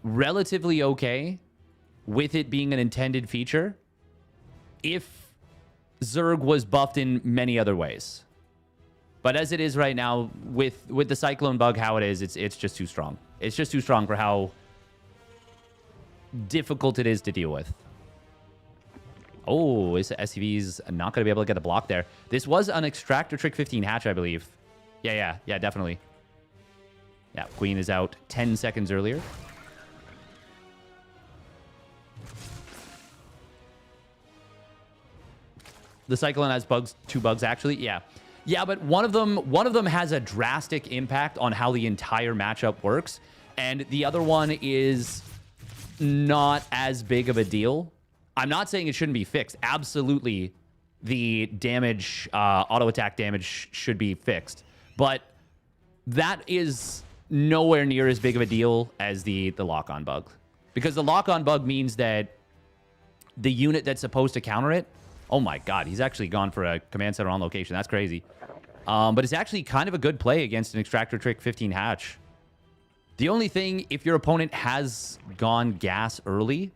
relatively okay with it being an intended feature if Zerg was buffed in many other ways. But as it is right now, with the Cyclone bug, how it is, it's just too strong. It's just too strong for how difficult it is to deal with. Oh, this SCV's not going to be able to get the block there. This was an Extractor Trick 15 hatch, I believe. Yeah, definitely. Yeah, Queen is out 10 seconds earlier. The Cyclone has bugs, 2 bugs actually. Yeah, but one of them has a drastic impact on how the entire matchup works, and the other one is not as big of a deal. I'm not saying it shouldn't be fixed. Absolutely, the damage, auto attack damage should be fixed, but that is nowhere near as big of a deal as the lock-on bug, because the lock-on bug means that the unit that's supposed to counter it. Oh my God, he's actually gone for a command center on location. That's crazy. But it's actually kind of a good play against an Extractor Trick 15 hatch. The only thing, if your opponent has gone gas early,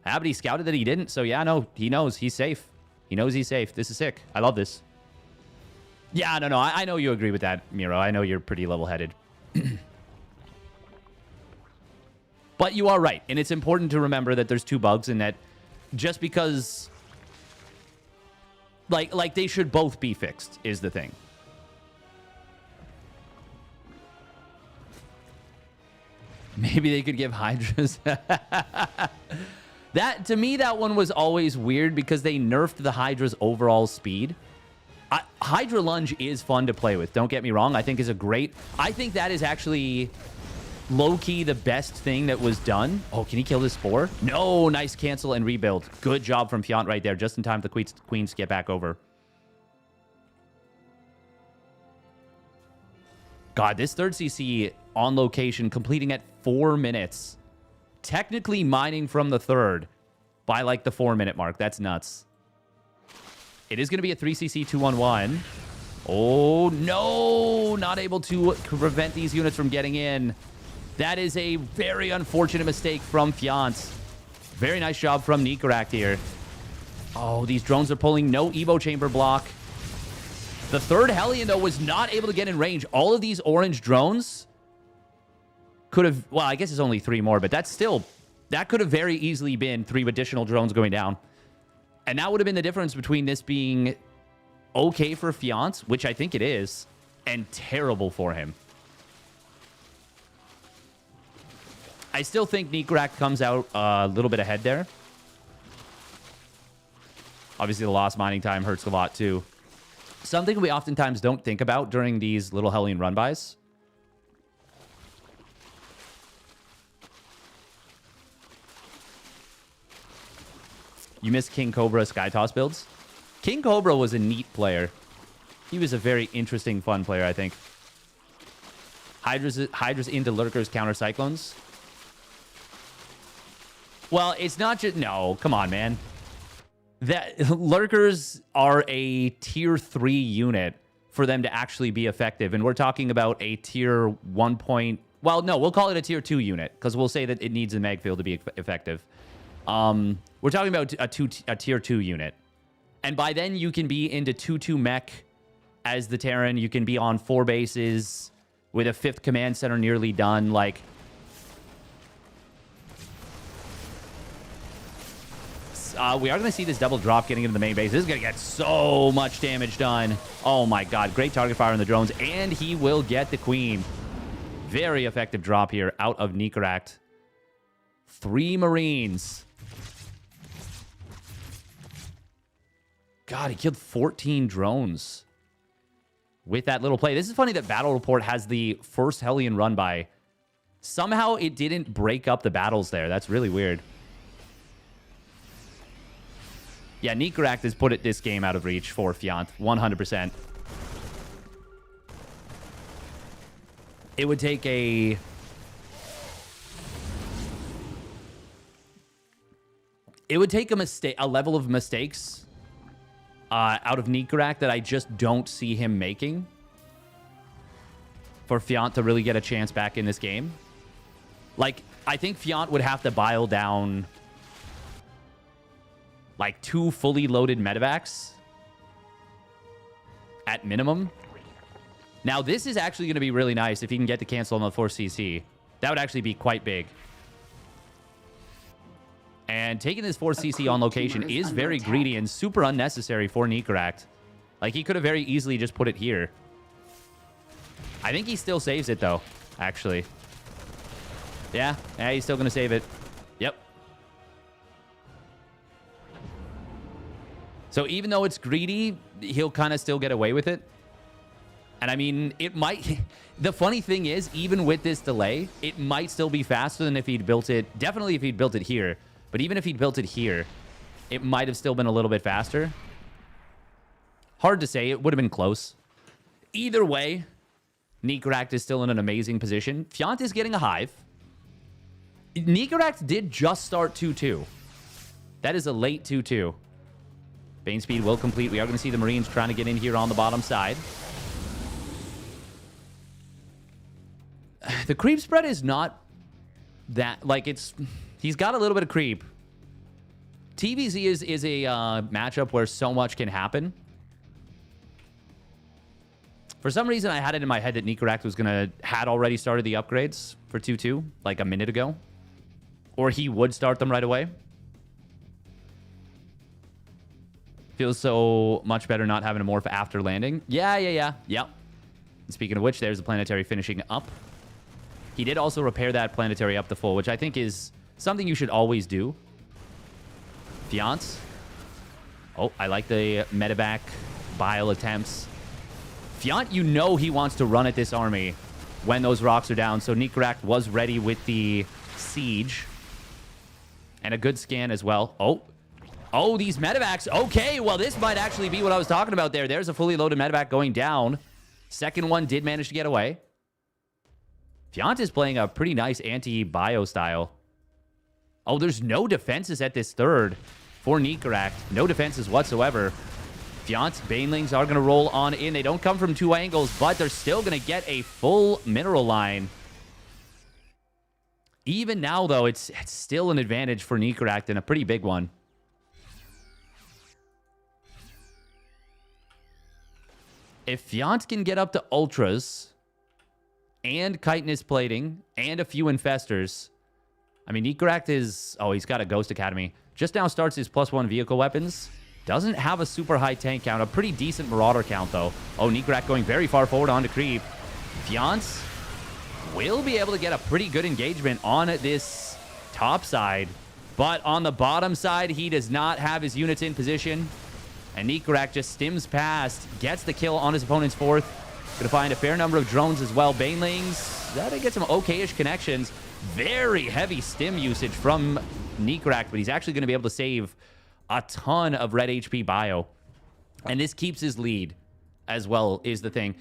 but he scouted that he didn't. So yeah, no, he knows he's safe. He knows he's safe. This is sick. I love this. Yeah, no, I know you agree with that, Miro. I know you're pretty level-headed. But you are right. And it's important to remember that there's 2 bugs and that just because... Like they should both be fixed is the thing. Maybe they could give Hydras. That, to me, that one was always weird because they nerfed the Hydra's overall speed. Hydra Lunge is fun to play with. Don't get me wrong. I think is a great... I think that is actually low-key the best thing that was done. Oh, can he kill this Spore? No, nice cancel and rebuild. Good job from Fant right there, just in time for the Queens to get back over. God, this third CC on location, completing at 4 minutes. Technically mining from the third by like the 4-minute mark. That's nuts. It is going to be a 3CC 2-on-1. Oh, no! Not able to prevent these units from getting in. That is a very unfortunate mistake from Fant. Very nice job from Nikoract here. Oh, these drones are pulling no Evo chamber block. The third Hellion, though, was not able to get in range. All of these orange drones could have... Well, I guess it's only 3 more, but that's still... That could have very easily been 3 additional drones going down. And that would have been the difference between this being okay for Fant, which I think it is, and terrible for him. I still think Nikoract comes out a little bit ahead there. Obviously, the lost mining time hurts a lot, too. Something we oftentimes don't think about during these little Hellion run-bys. You missed King Cobra Sky Toss builds? King Cobra was a neat player. He was a very interesting, fun player, I think. Hydra's into Lurkers, counter Cyclones. Well, it's not just... No, come on, man. That Lurkers are a tier 3 unit for them to actually be effective. And we're talking about a tier 1 point... Well, no, we'll call it a tier 2 unit because we'll say that it needs a mag field to be effective. We're talking about a tier 2 unit. And by then, you can be into 2-2 mech as the Terran. You can be on 4 bases with a 5th command center nearly done. Like... we are going to see this double drop getting into the main base. This is going to get so much damage done. Oh my god. Great target fire on the drones. And he will get the queen. Very effective drop here out of Nikoract. 3 Marines. God, he killed 14 drones with that little play. This is funny that Battle Report has the first Hellion run by. Somehow it didn't break up the battles there. That's really weird. Yeah, Nikoract has put this game out of reach for Fant, 100%. It would take a... It would take a level of mistakes out of Nikoract that I just don't see him making for Fant to really get a chance back in this game. Like, I think Fant would have to bile down... like 2 fully loaded medevacs at minimum. Now, this is actually going to be really nice if he can get the cancel on the 4CC. That would actually be quite big. And taking this 4CC on location is very greedy and super unnecessary for Nikoract. Like, he could have very easily just put it here. I think he still saves it, though, actually. Yeah, he's still going to save it. Yep. So even though it's greedy, he'll kind of still get away with it. And I mean, it might... The funny thing is, even with this delay, it might still be faster than if he'd built it... Definitely if he'd built it here. But even if he'd built it here, it might have still been a little bit faster. Hard to say. It would have been close. Either way, Nikoract is still in an amazing position. Fant is getting a hive. Nikoract did just start 2-2. That is a late 2-2. Bane speed will complete. We are going to see the Marines trying to get in here on the bottom side. The creep spread is not that... Like, it's... He's got a little bit of creep. TVZ is a matchup where so much can happen. For some reason, I had it in my head that Nikoract was had already started the upgrades for 2-2, like a minute ago. Or he would start them right away. Feels so much better not having to morph after landing. Yeah. Yep. Speaking of which, there's the planetary finishing up. He did also repair that planetary up to full, which I think is something you should always do. Fant. Oh, I like the medevac bile attempts. Fant, you know he wants to run at this army when those rocks are down. So Nikoract was ready with the siege. And a good scan as well. Oh, these medevacs. Okay, well, this might actually be what I was talking about there. There's a fully loaded medevac going down. Second one did manage to get away. Fant is playing a pretty nice anti-bio style. Oh, there's no defenses at this third for Nikoract. No defenses whatsoever. Fant's Banelings are going to roll on in. They don't come from two angles, but they're still going to get a full mineral line. Even now, though, it's still an advantage for Nikoract and a pretty big one. If Fant can get up to Ultras and chitinous plating and a few infestors, I mean, Nikoract is... Oh, he's got a Ghost Academy. Just now starts his +1 vehicle weapons. Doesn't have a super high tank count. A pretty decent Marauder count, though. Oh, Nikoract going very far forward onto creep. Fant will be able to get a pretty good engagement on this top side. But on the bottom side, he does not have his units in position. And Nikoract just stims past, gets the kill on his opponent's fourth. Going to find a fair number of drones as well. Banelings, that'll get some okay-ish connections. Very heavy stim usage from Nikoract, but he's actually going to be able to save a ton of red HP bio. And this keeps his lead as well, is the thing.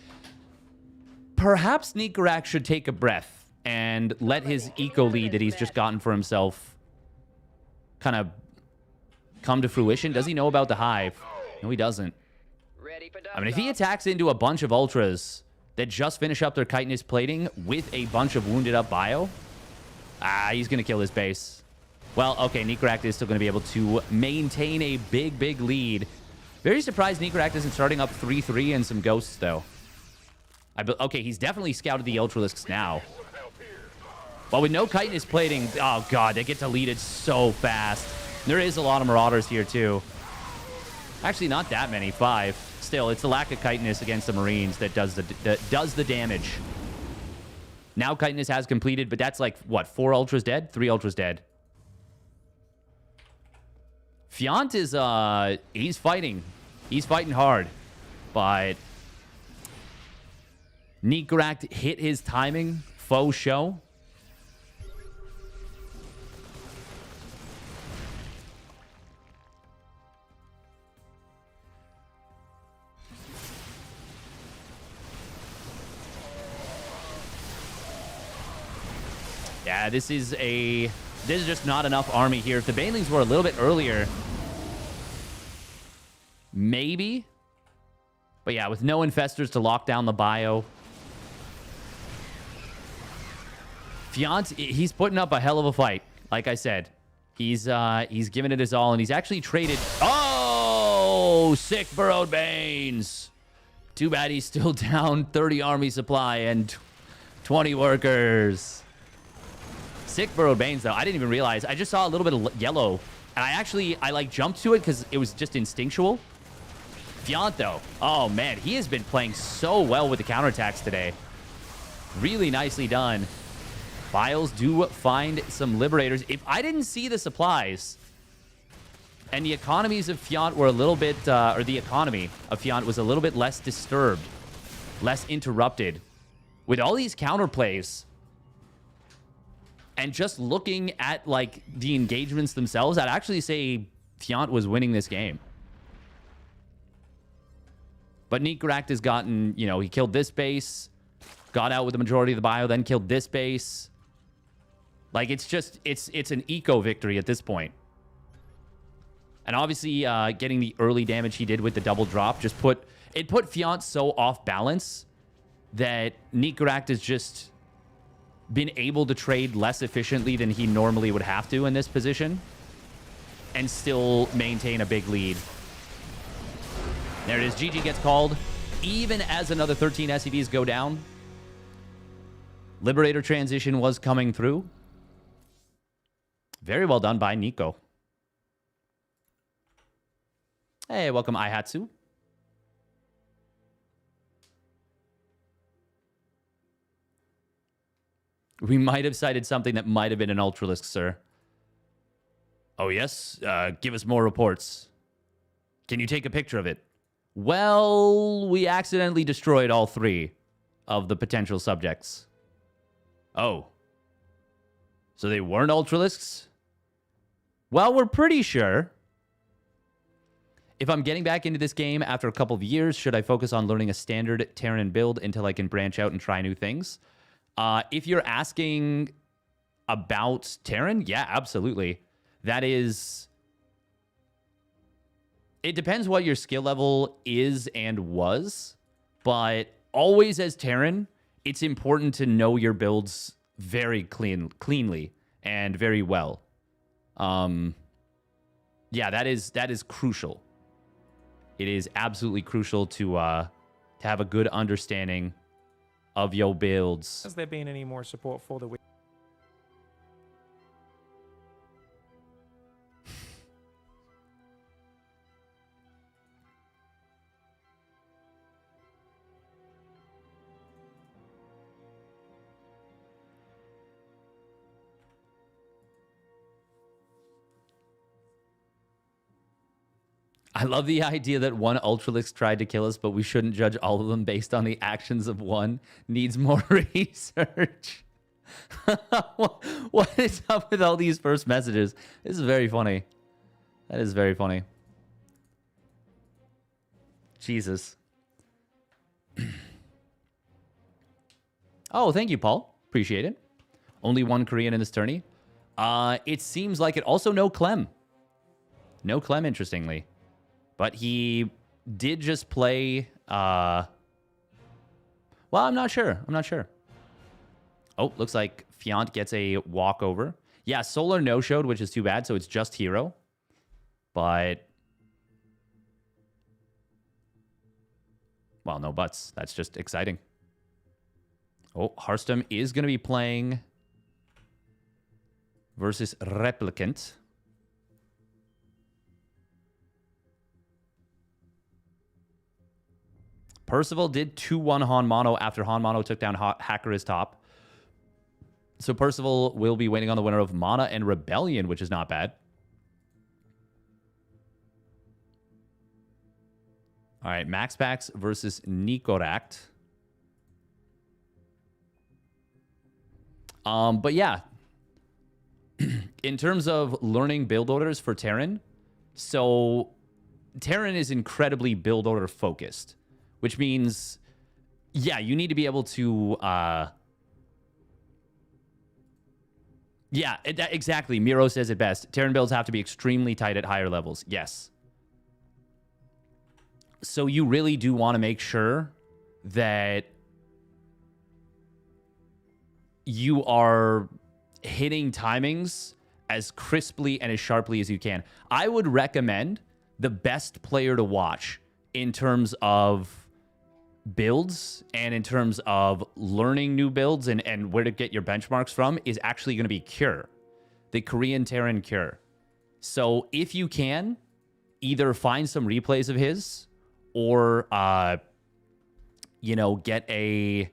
Perhaps Nikoract should take a breath and let his eco lead that he's just gotten for himself kind of come to fruition. Does he know about the hive? No, he doesn't. I mean, if he attacks into a bunch of ultras that just finish up their chitinous plating with a bunch of wounded up bio, he's going to kill his base. Well, okay, Nikoract is still going to be able to maintain a big, big lead. Very surprised Nikoract isn't starting up 3-3 and some ghosts, though. Okay, he's definitely scouted the Ultralisks now. But with no chitinous plating, oh god, they get deleted so fast. There is a lot of Marauders here, too. Actually, not that many, 5. Still, it's the lack of chitinous against the Marines that does the damage. Now chitinous has completed, but that's like, what, 4 Ultras dead? 3 Ultras dead. Fant is, he's fighting. He's fighting hard. But Nikoract hit his timing. Faux show. Yeah, this is just not enough army here. If the Banelings were a little bit earlier, maybe. But yeah, with no infestors to lock down the bio. Fant, he's putting up a hell of a fight. Like I said, he's giving it his all, and he's actually traded. Oh, sick burrowed Banes. Too bad he's still down 30 army supply and 20 workers. Sick burrowed Banes, though. I didn't even realize. I just saw a little bit of yellow. And I like jumped to it because it was just instinctual. Fant, though. Oh, man. He has been playing so well with the counterattacks today. Really nicely done. Files do find some Liberators. If I didn't see the supplies and the economies of Fant were a little bit, or the economy of Fant was a little bit less disturbed, less interrupted, with all these counterplays, and just looking at, like, the engagements themselves, I'd actually say Fant was winning this game. But Nikoract has gotten, you know, he killed this base, got out with the majority of the bio, then killed this base. Like, it's just, it's an eco victory at this point. And obviously, getting the early damage he did with the double drop just put Fant so off balance that Nikoract has just been able to trade less efficiently than he normally would have to in this position and still maintain a big lead. There it is. GG gets called even as another 13 SCVs go down. Liberator transition was coming through. Very well done by Nico. Hey, welcome Aihatsu. We might have cited something that might have been an Ultralisk, sir. Oh, yes? Give us more reports. Can you take a picture of it? Well, we accidentally destroyed all 3 of the potential subjects. Oh. So they weren't Ultralisks? Well, we're pretty sure. If I'm getting back into this game after a couple of years, should I focus on learning a standard Terran build until I can branch out and try new things? If you're asking about Terran, yeah, absolutely. That is... It depends what your skill level is and was, but always as Terran, it's important to know your builds very cleanly and very well. Yeah, that is crucial. It is absolutely crucial to have a good understanding of your builds. Has there been any more support for the week? I love the idea that one Ultralisk tried to kill us, but we shouldn't judge all of them based on the actions of one. Needs more research. What is up with all these first messages? This is very funny. That is very funny. Jesus. Oh, thank you, Paul. Appreciate it. Only one Korean in this tourney. It seems like it. Also, no Clem. No Clem, interestingly. But he did just play... Well, I'm not sure. I'm not sure. Oh, looks like Fant gets a walkover. Yeah, Solar no-showed, which is too bad, so it's just Hero. But... Well, no buts. That's just exciting. Oh, Harstem is going to be playing versus Replicant. Percival did 2-1 Han Mono after Han Mono took down Hacker is top. So Percival will be waiting on the winner of Mana and Rebellion, which is not bad. All right, Maxpax versus Nikoract. But yeah, in terms of learning build orders for Terran, so Terran is incredibly build order focused, which means, yeah, you need to be able to, yeah, exactly. Miro says it best. Terran builds have to be extremely tight at higher levels. Yes. So you really do want to make sure that you are hitting timings as crisply and as sharply as you can. I would recommend the best player to watch in terms of builds and in terms of learning new builds and where to get your benchmarks from is actually going to be Cure, the Korean Terran Cure. So if you can, either find some replays of his or, you know, get a...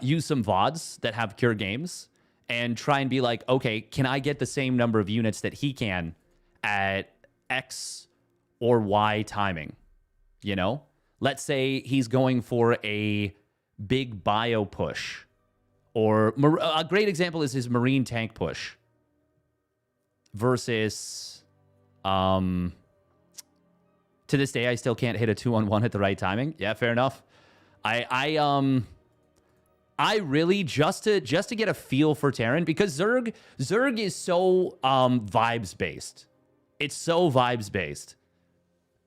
use some VODs that have Cure games and try and be like, okay, can I get the same number of units that he can at X or Y timing? You know, let's say he's going for a big bio push, or a great example is his marine tank push versus, to this day, I still can't hit a 2-on-1 at the right timing. Yeah, fair enough. I really just to get a feel for Terran, because Zerg is so vibes based. It's so vibes based,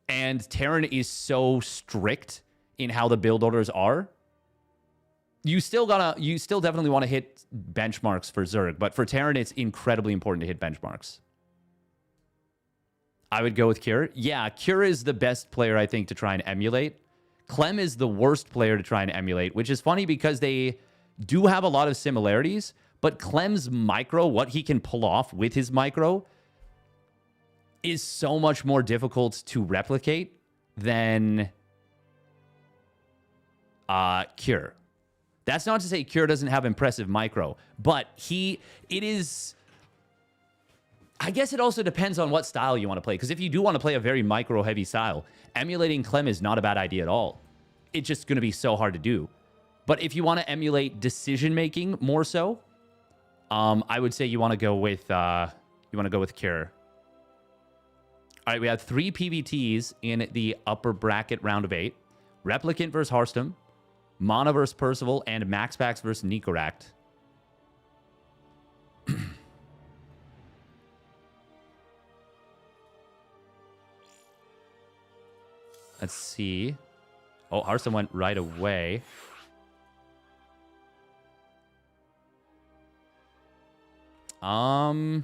and Terran is so strict in how the build orders are. You still definitely want to hit benchmarks for Zerg, but for Terran, it's incredibly important to hit benchmarks. I would go with Cure. Yeah, Cure is the best player, I think, to try and emulate. Clem is the worst player to try and emulate, which is funny because they do have a lot of similarities, but Clem's micro, what he can pull off with his micro, is so much more difficult to replicate than Cure. That's not to say Cure doesn't have impressive micro, but it is... I guess it also depends on what style you want to play, because if you do want to play a very micro-heavy style, emulating Clem is not a bad idea at all. it's just going to be so hard to do. But if you want to emulate decision making more so, I would say you want to go with Cure. All right, we have 3 PVTs in the upper bracket round of 8. Replicant versus Harstem, Mana versus Percival, and Maxpax versus Nikoract. Let's see. Oh, Harstem went right away. Oh.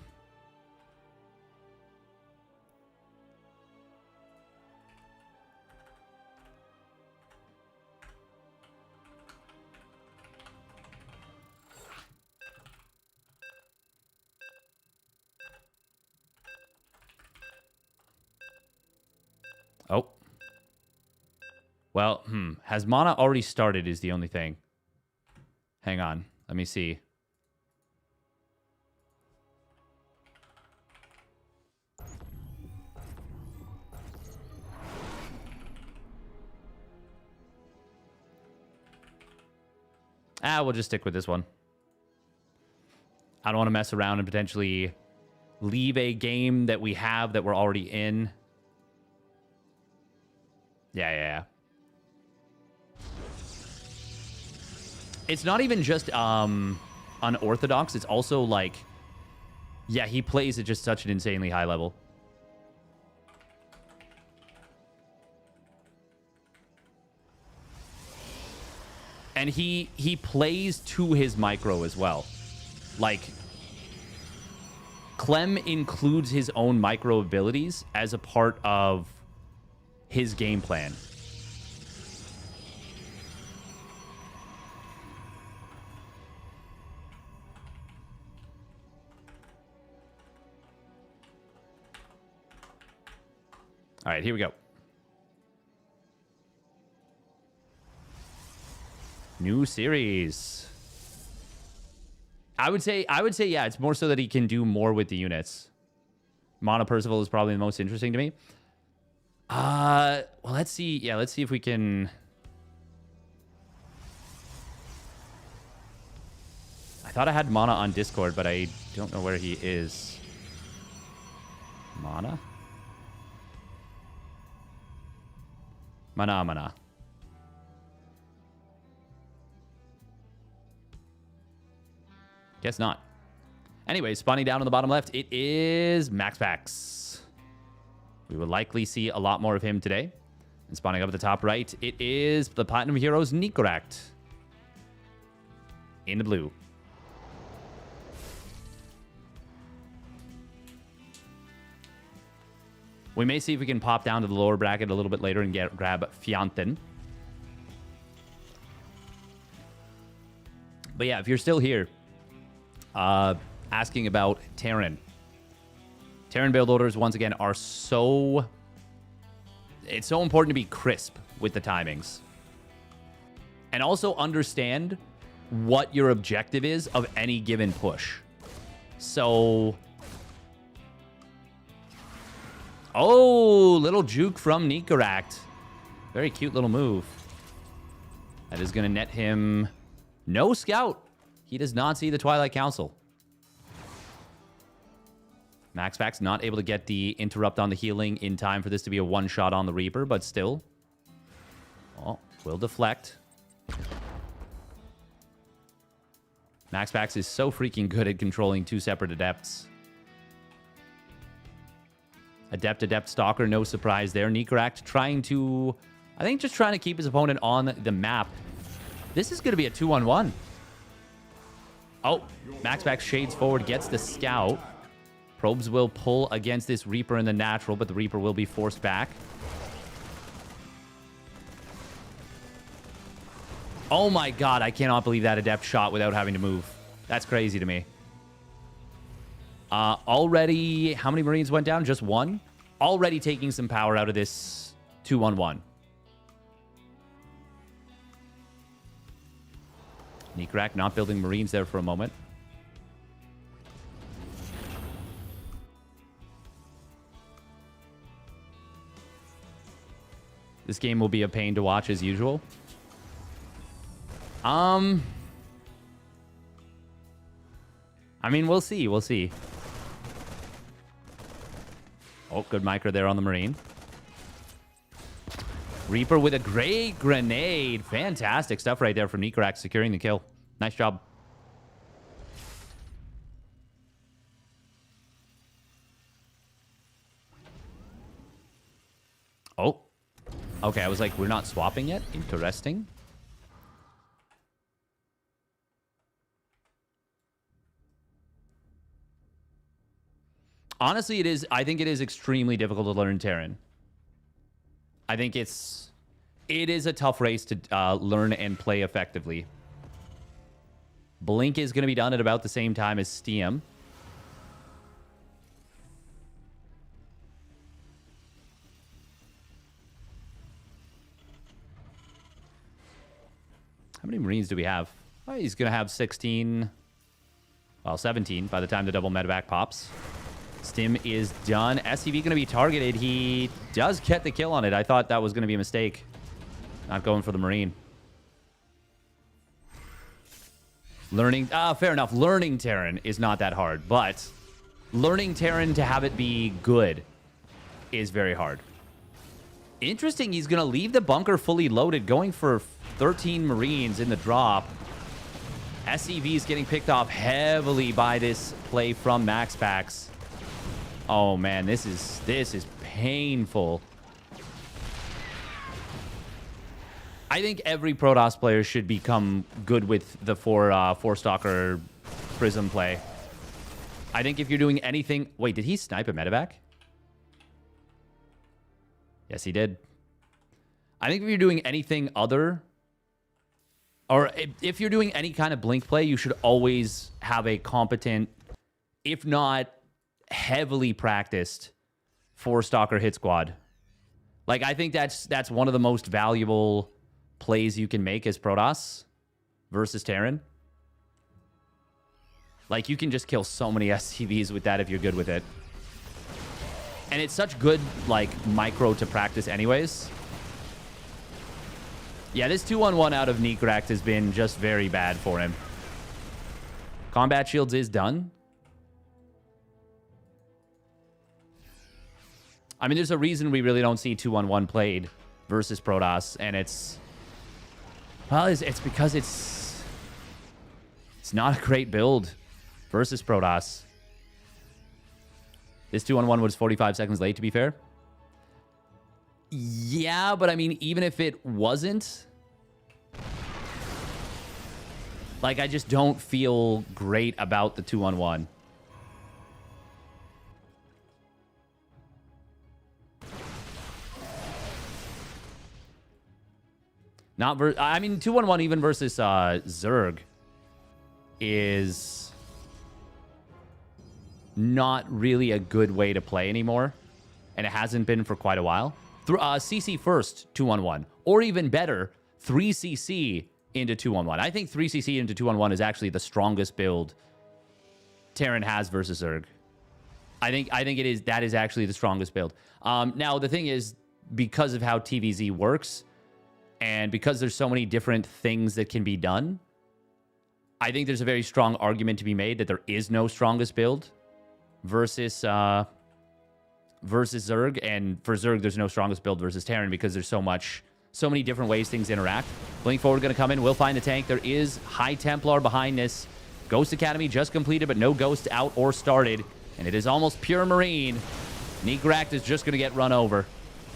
Well, has Mana already started is the only thing. Hang on. Let me see. We'll just stick with this one. I don't want to mess around and potentially leave a game that we have that we're already in. Yeah. It's not even just unorthodox. It's also like, yeah, he plays at just such an insanely high level. And he plays to his micro as well. Like, Clem includes his own micro abilities as a part of his game plan. All right, here we go. New series. I would say, yeah, it's more so that he can do more with the units. Mana Percival is probably the most interesting to me. Well, let's see. Yeah, let's see if we can. I thought I had Mana on Discord, but I don't know where he is. Mana? Mana. Guess not. Anyway, spawning down on the bottom left, it is Maxpax. We will likely see a lot more of him today. And spawning up at the top right, it is the Platinum Heroes Nikoract. In the blue. We may see if we can pop down to the lower bracket a little bit later and grab Fant. But yeah, if you're still here, asking about Terran. Terran build orders, once again, are so... It's so important to be crisp with the timings. And also understand what your objective is of any given push. So... Oh, little juke from Nikoract. Very cute little move. That is going to net him no scout. He does not see the Twilight Council. Maxpax not able to get the interrupt on the healing in time for this to be a one-shot on the Reaper, but still. Oh, will deflect. Maxpax is so freaking good at controlling 2 separate adepts. Adept, Stalker, no surprise there. Nikoract trying to, I think just trying to keep his opponent on the map. This is going to be a 2-on-1. Oh, Maxpax shades forward, gets the scout. Probes will pull against this Reaper in the natural, but the Reaper will be forced back. Oh my god, I cannot believe that Adept shot without having to move. That's crazy to me. Already, how many Marines went down? Just 1? Already taking some power out of this 2-on-1. Nikoract not building Marines there for a moment. This game will be a pain to watch as usual. I mean, we'll see. We'll see. Oh, good micro there on the Marine. Reaper with a great grenade. Fantastic stuff right there from Nikoract, securing the kill. Nice job. Oh. Okay, I was like, we're not swapping yet? Interesting. Honestly, it is. I think it is extremely difficult to learn Terran. I think it is a tough race to learn and play effectively. Blink is going to be done at about the same time as Steam. How many Marines do we have? Oh, he's going to have 16. Well, 17 by the time the double medevac pops. Stim is done. SCV going to be targeted. He does get the kill on it. I thought that was going to be a mistake. Not going for the Marine. Learning... fair enough. Learning Terran is not that hard. But learning Terran to have it be good is very hard. Interesting. He's going to leave the bunker fully loaded. Going for 13 Marines in the drop. SCV is getting picked off heavily by this play from Maxpax. Oh man, this is painful. I think every Protoss player should become good with the four stalker prism play. I think if you're doing anything... Wait, did he snipe a medevac? Yes, he did. I think if you're doing anything other... Or if you're doing any kind of blink play, you should always have a competent, if not heavily practiced, four-stalker hit squad. Like, I think that's one of the most valuable plays you can make as Protoss versus Terran. Like, you can just kill so many SCVs with that if you're good with it. And it's such good, like, micro to practice anyways. Yeah, this 2-on-1 out of Nikoract has been just very bad for him. Combat shields is done. I mean, there's a reason we really don't see 2-on-1 played versus Protoss, and it's... Well, it's because it's not a great build versus Protoss. This 2-on-1 was 45 seconds late, to be fair. Yeah, but I mean, even if it wasn't... Like, I just don't feel great about the 2-on-1. I mean, 2-on-1 even versus Zerg is not really a good way to play anymore. And it hasn't been for quite a while. CC first, 2-on-1. Or even better, 3CC into 2-on-1. I think 3CC into 2-on-1 is actually the strongest build Terran has versus Zerg. I think that is actually the strongest build. Now, the thing is, because of how TVZ works, and because there's so many different things that can be done, I think there's a very strong argument to be made that there is no strongest build versus Zerg. And for Zerg, there's no strongest build versus Terran because there's so many different ways things interact. Blink forward going to come in. We'll find the tank. There is High Templar behind this. Ghost Academy just completed, but no Ghost out or started. And it is almost pure Marine. Nikoract is just going to get run over.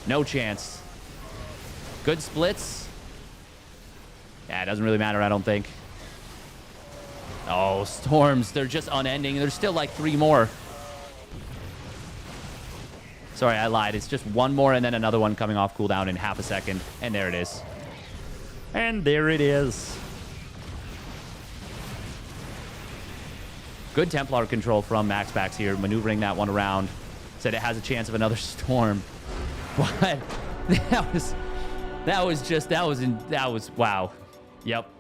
No chance. Good splits. Yeah, it doesn't really matter, I don't think. Oh, storms. They're just unending. There's still like 3 more. Sorry, I lied. It's just 1 more and then another one coming off cooldown in half a second. And there it is. And there it is. Good Templar control from Maxpax here, maneuvering that one around. Said it has a chance of another storm. But that was wow. Yep.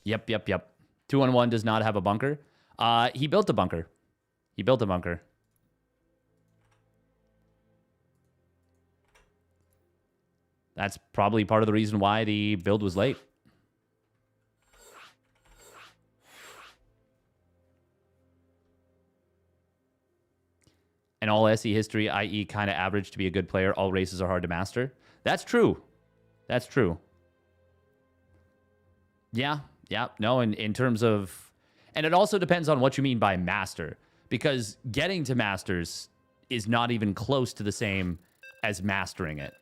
Yep. 2-on-1 does not have a bunker. He built a bunker. He built a bunker. That's probably part of the reason why the build was late. And all SE history, i.e. kind of average to be a good player. All races are hard to master. That's true. That's true. Yeah. No, in terms of... And it also depends on what you mean by master. Because getting to masters is not even close to the same as mastering it.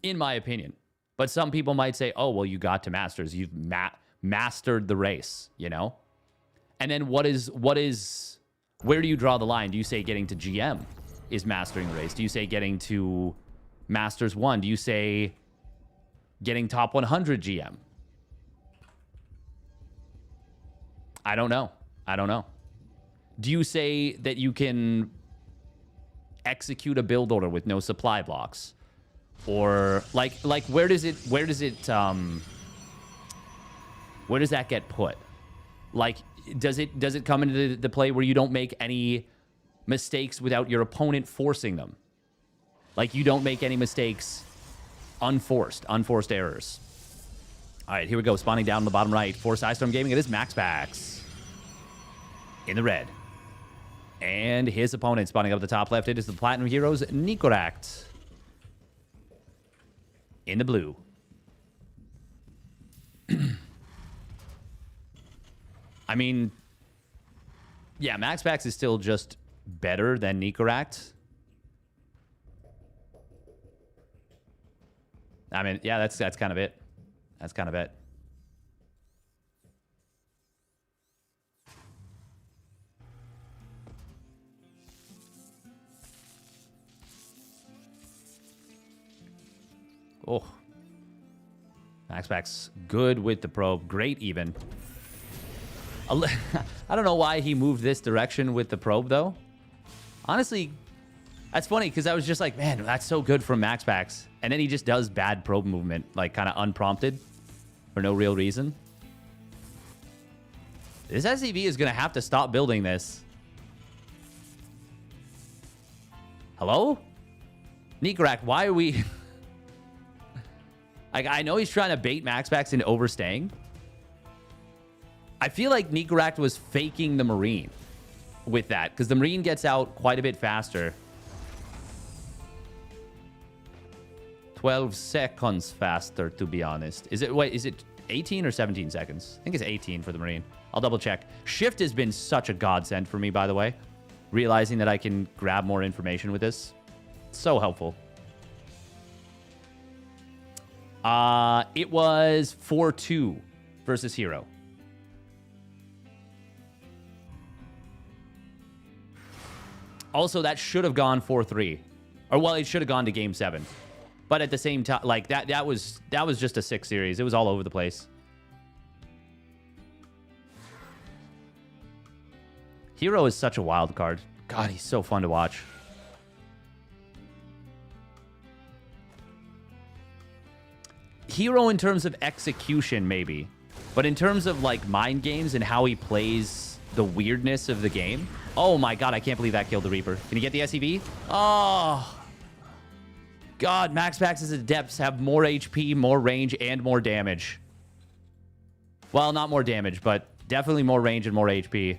In my opinion. But some people might say, oh, well, you got to masters. You've mastered the race, you know? And then where do you draw the line? Do you say getting to GM is mastering the race? Do you say getting to Masters 1? Do you say getting top 100 GM? I don't know. Do you say that you can execute a build order with no supply blocks? Or like where does that get put? Like does it come into the play where you don't make any mistakes without your opponent forcing them? Like you don't make any mistakes unforced errors. All right, here we go. Spawning down in the bottom right for Harstem Gaming. It is Maxpax in the red. And his opponent spawning up at the top left. It is the Platinum Heroes Nikoract in the blue. I mean, yeah, Maxpax is still just better than Nikoract. I mean, yeah, that's kind of it. That's kind of it. Oh. Maxpax good with the probe. Great even. I don't know why he moved this direction with the probe, though. Honestly, that's funny, because I was just like, man, that's so good from Maxpax. And then he just does bad probe movement, like kind of unprompted for no real reason. This SCV is going to have to stop building this. Hello? Nikoract, why are we... I know he's trying to bait Maxpax into overstaying. I feel like Nikoract was faking the Marine with that, because the Marine gets out quite a bit faster. 12 seconds faster, to be honest. Is it 18 or 17 seconds? I think it's 18 for the Marine. I'll double check. Shift has been such a godsend for me, by the way. Realizing that I can grab more information with this. So helpful. It was 4-2 versus Hero. Also, that should have gone 4-3. Or, well, it should have gone to Game 7. But at the same time, like, that was just a 6 series. It was all over the place. Hero is such a wild card. God, he's so fun to watch. Hero in terms of execution, maybe. But in terms of, like, mind games and how he plays the weirdness of the game. Oh, my God, I can't believe that killed the Reaper. Can you get the SCV? Oh. God, Maxpax's Adepts have more HP, more range, and more damage. Well, not more damage, but definitely more range and more HP.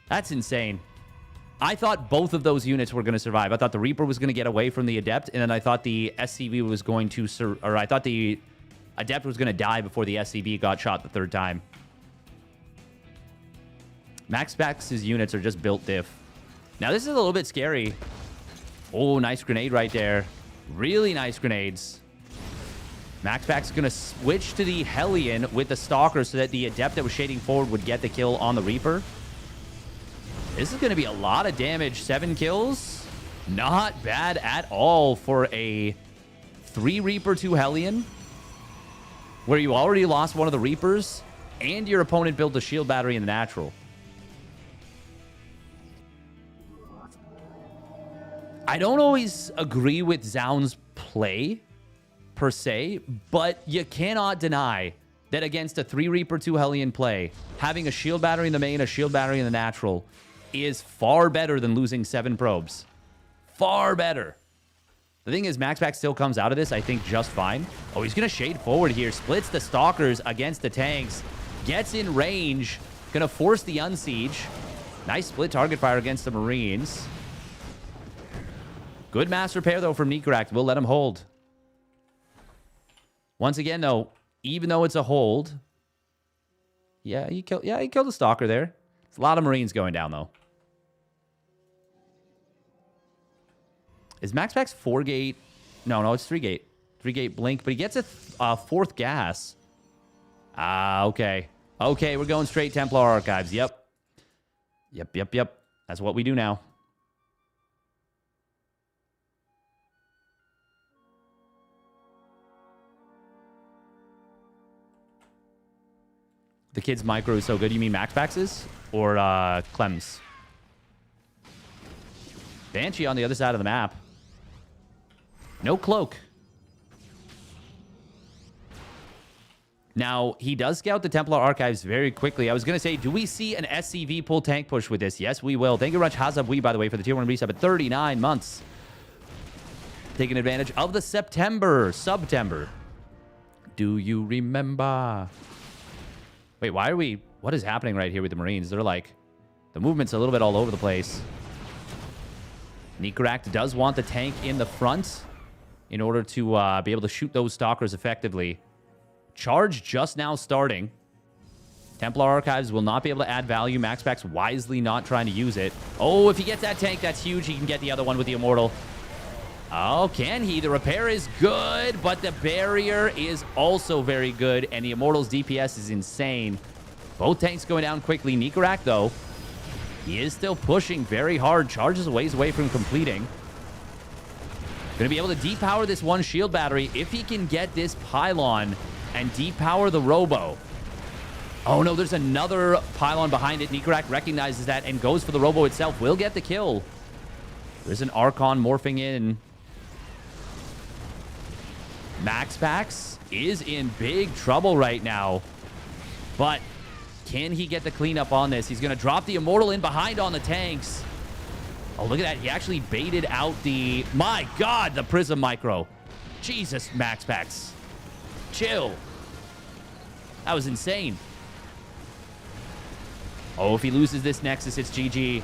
That's insane. I thought both of those units were going to survive. I thought the Reaper was going to get away from the Adept, and then I thought the SCV was going to... Or I thought the Adept was going to die before the SCV got shot the third time. Maxpax's units are just built diff. Now, this is a little bit scary. Oh, nice grenade right there. Really nice grenades. Maxpax is going to switch to the Hellion with the Stalker so that the Adept that was shading forward would get the kill on the Reaper. This is going to be a lot of damage. 7 kills. Not bad at all for a 3 Reaper, 2 Hellion, where you already lost one of the Reapers and your opponent built a shield battery in the natural. I don't always agree with Zaun's play, per se, but you cannot deny that against a 3 Reaper, 2 Hellion play, having a shield battery in the main, a shield battery in the natural, is far better than losing 7 probes. Far better. The thing is, Maxpax still comes out of this, I think, just fine. Oh, he's going to shade forward here. Splits the Stalkers against the tanks. Gets in range. Going to force the Unsiege. Nice split target fire against the Marines. Good mass repair, though, from Nikoract. We'll let him hold. Once again, though, even though it's a hold... Yeah, he killed the Stalker there. It's a lot of Marines going down, though. Is Maxpax 4-gate? No, it's 3-gate. 3-gate blink, but he gets a 4th gas. Okay. Okay, we're going straight Templar Archives. Yep. That's what we do now. The kid's micro is so good. You mean Maxpax's? Or Clem's? Banshee on the other side of the map. No cloak. Now, he does scout the Templar Archives very quickly. I was going to say, do we see an SCV pull tank push with this? Yes, we will. Thank you very much, Hazabwi, by the way, for the tier 1 resub at 39 months. Taking advantage of the September. Do you remember? Wait, why are we... What is happening right here with the Marines? They're like... The movement's a little bit all over the place. Nikoract does want the tank in the front in order to be able to shoot those Stalkers effectively. Charge just now starting. Templar Archives will not be able to add value. Maxpax wisely not trying to use it. Oh, if he gets that tank, that's huge. He can get the other one with the Immortal. Oh, can he? The repair is good, but the barrier is also very good, and the Immortal's DPS is insane. Both tanks going down quickly. Nikoract, though, he is still pushing very hard. Charge is a ways away from completing. Going to be able to depower this one shield battery if he can get this pylon and depower the Robo. Oh, no, there's another pylon behind it. Nikoract recognizes that and goes for the Robo itself. Will get the kill. There's an Archon morphing in. Maxpax is in big trouble right now. But can he get the cleanup on this? He's going to drop the Immortal in behind on the tanks. Oh, look at that. He actually baited out the... My God, the Prism Micro. Jesus, Maxpax. Chill. That was insane. Oh, if he loses this Nexus, it's GG.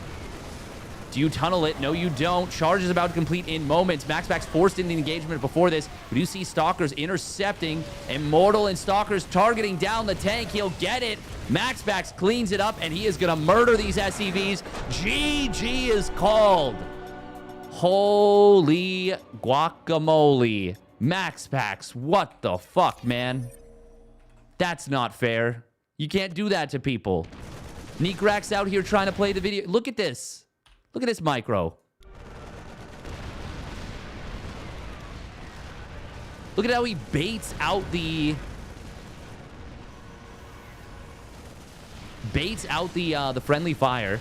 Do you tunnel it? No, you don't. Charge is about to complete in moments. Maxpax forced in the engagement before this. We do see Stalkers intercepting. Immortal and Stalkers targeting down the tank. He'll get it. Maxpax cleans it up, and he is going to murder these SCVs. GG is called. Holy guacamole. Maxpax, what the fuck, man? That's not fair. You can't do that to people. Nikoract's out here trying to play the video. Look at this. Look at this micro. Look at how he baits out the... the friendly fire.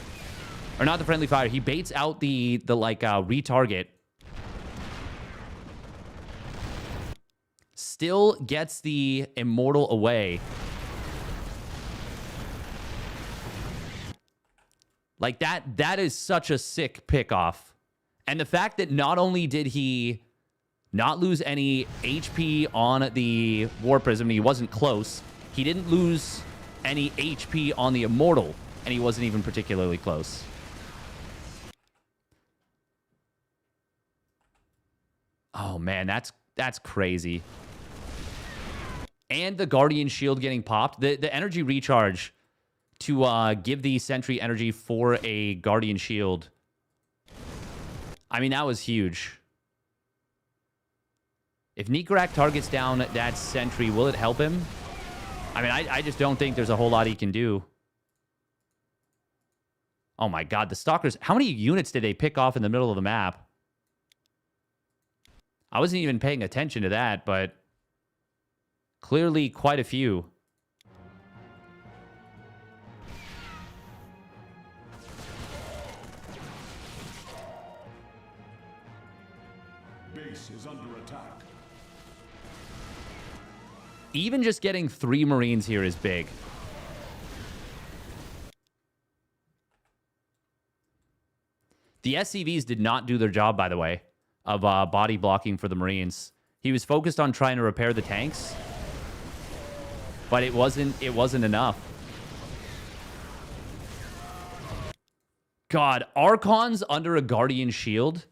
Or not the friendly fire. He baits out the retarget. Still gets the Immortal away. Like, that is such a sick pickoff. And the fact that not only did he not lose any HP on the War Prism, he wasn't close. He didn't lose any HP on the Immortal, and he wasn't even particularly close. Oh, man, that's crazy. And the Guardian Shield getting popped. The energy recharge to give the Sentry energy for a Guardian Shield. I mean, that was huge. If Nikoract targets down that Sentry, will it help him? I mean, I just don't think there's a whole lot he can do. Oh my God, the Stalkers. How many units did they pick off in the middle of the map? I wasn't even paying attention to that, but clearly quite a few. even just getting 3 Marines here is big. The SCVs did not do their job, by the way, of body blocking for the Marines. He was focused on trying to repair the tanks, but it wasn't enough. God, Archons under a Guardian Shield,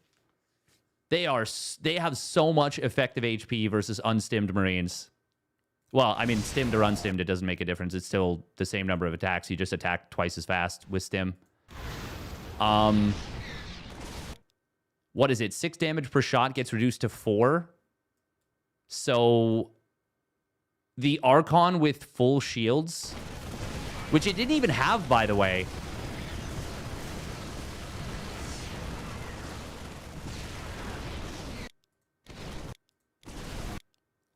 they have so much effective HP versus unstimmed Marines. Well, I mean, stimmed or unstimmed, it doesn't make a difference. It's still the same number of attacks. You just attack twice as fast with stim. What is it? 6 damage per shot gets reduced to 4. So the Archon with full shields, which it didn't even have, by the way.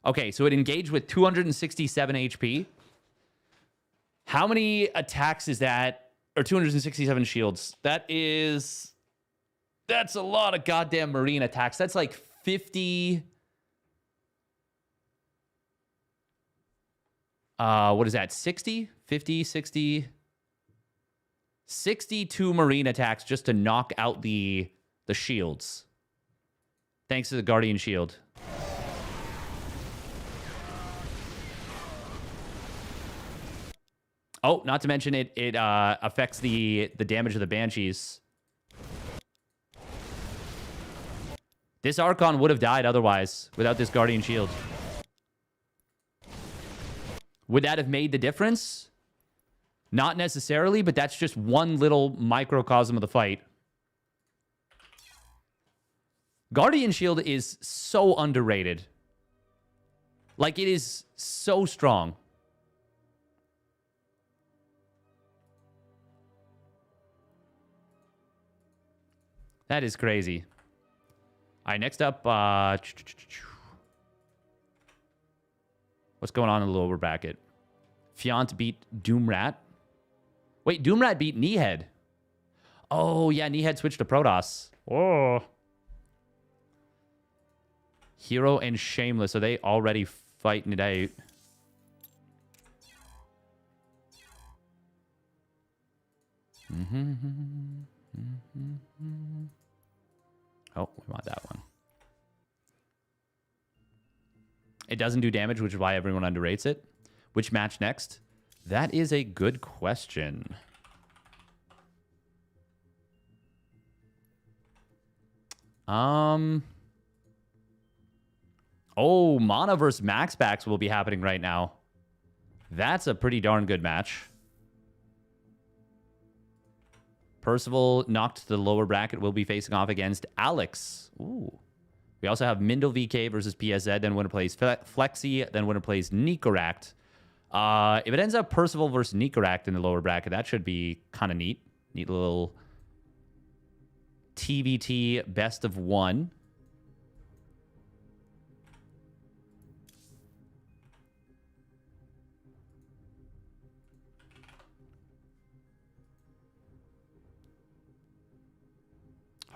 Okay, so it engaged with 267 HP. How many attacks is that? Or 267 shields. That's a lot of goddamn Marine attacks. That's like 50... what is that? 60? 50, 60... 62 Marine attacks just to knock out the shields. Thanks to the Guardian Shield. Oh, not to mention it affects the damage of the Banshees. This Archon would have died otherwise without this Guardian Shield. Would that have made the difference? Not necessarily, but that's just one little microcosm of the fight. Guardian Shield is so underrated. Like, it is so strong. That is crazy. All right, next up, what's going on in the lower bracket? Fant beat Doomrat. Wait, Doomrat beat Kneehead. Oh, yeah, Kneehead switched to Protoss. Oh. Hero and Shameless, are they already fighting it out? Oh, we want that one. It doesn't do damage, which is why everyone underrates it. Which match next? That is a good question. Oh, Mana versus Maxpax will be happening right now. That's a pretty darn good match. Percival knocked to the lower bracket will be facing off against Alex. Ooh. We also have Mindle VK versus PSZ. Then winner plays Flexi. Then winner plays Nikoract. If it ends up Percival versus Nikoract in the lower bracket, that should be kind of neat. Neat little TVT best of 1.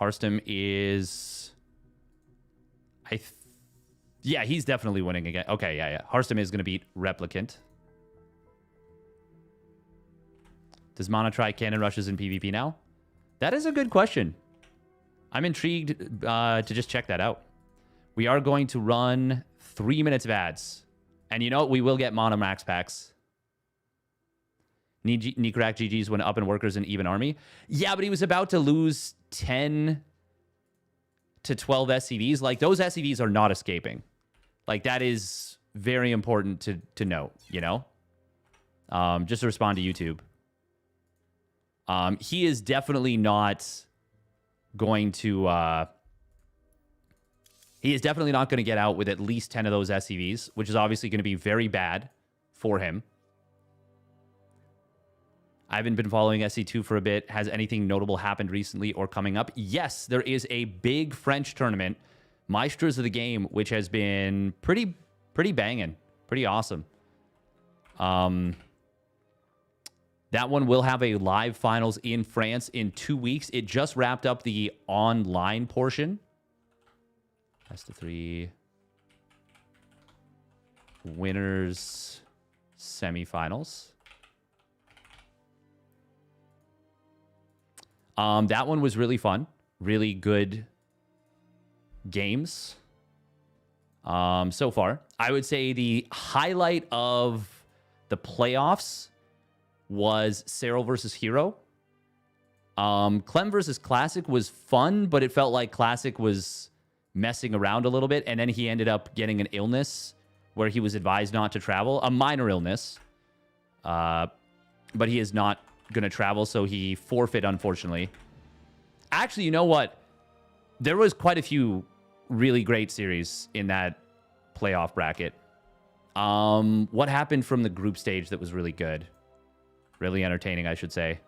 Harstem is... yeah, he's definitely winning again. Okay, yeah. Harstem is going to beat Replicant. Does Mana try cannon rushes in PvP now? That is a good question. I'm intrigued to just check that out. We are going to run 3 minutes of ads. And you know what? We will get Mana Maxpax. Nikoract GG's when up in workers and even army. Yeah, but he was about to lose 10 to 12 SCVs. Like, those SCVs are not escaping. Like, that is very important to note, you know? Just to respond to YouTube. He is definitely not going to... he is definitely not going to get out with at least 10 of those SCVs, which is obviously going to be very bad for him. I haven't been following SC2 for a bit. Has anything notable happened recently or coming up? Yes, there is a big French tournament, Maestros of the Game, which has been pretty banging, pretty awesome. That one will have a live finals in France in 2 weeks. It just wrapped up the online portion. Best of 3. Winners semifinals. That one was really fun. Really good games so far. I would say the highlight of the playoffs was Serral versus Hero. Clem versus Classic was fun, but it felt like Classic was messing around a little bit, and then he ended up getting an illness where he was advised not to travel. A minor illness. But he is not going to travel, so he forfeit, unfortunately. Actually, you know what? There was quite a few really great series in that playoff bracket. What happened from the group stage that was really good? Really entertaining, I should say.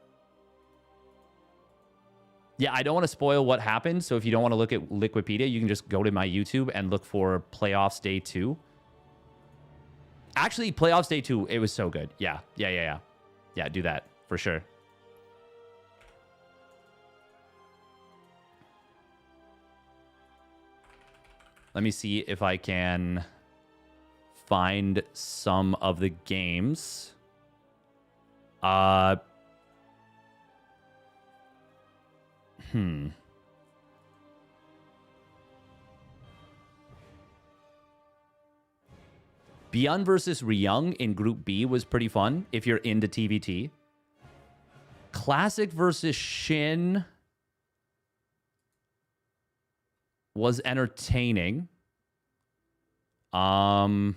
Yeah, I don't want to spoil what happened, so if you don't want to look at Liquipedia, you can just go to my YouTube and look for Playoffs Day 2. Actually, Playoffs Day 2, it was so good. Yeah, do that, for sure. Let me see if I can find some of the games. Beyond versus Ryung in Group B was pretty fun if you're into TVT. Classic versus Shin was entertaining. Showtime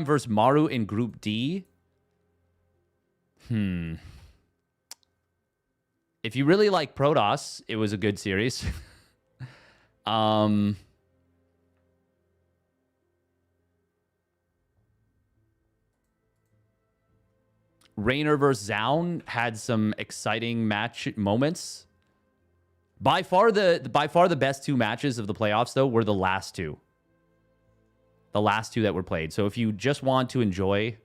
versus Maru in Group D. If you really like Protoss, it was a good series. Raynor versus Zaun had some exciting match moments. By far the best two matches of the playoffs, though, were the last two. The last two that were played. So if you just want to enjoy...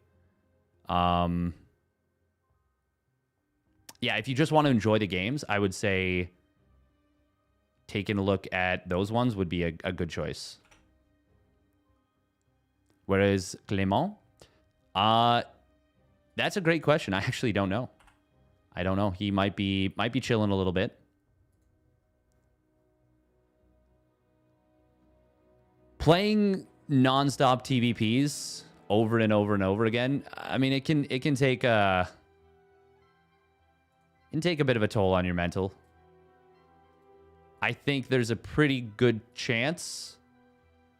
if you just want to enjoy the games, I would say taking a look at those ones would be a good choice. Whereas Clément... that's a great question. I actually don't know. I don't know. He might be chilling a little bit. Playing nonstop TVPs over and over and over again. I mean, it can take a bit of a toll on your mental. I think there's a pretty good chance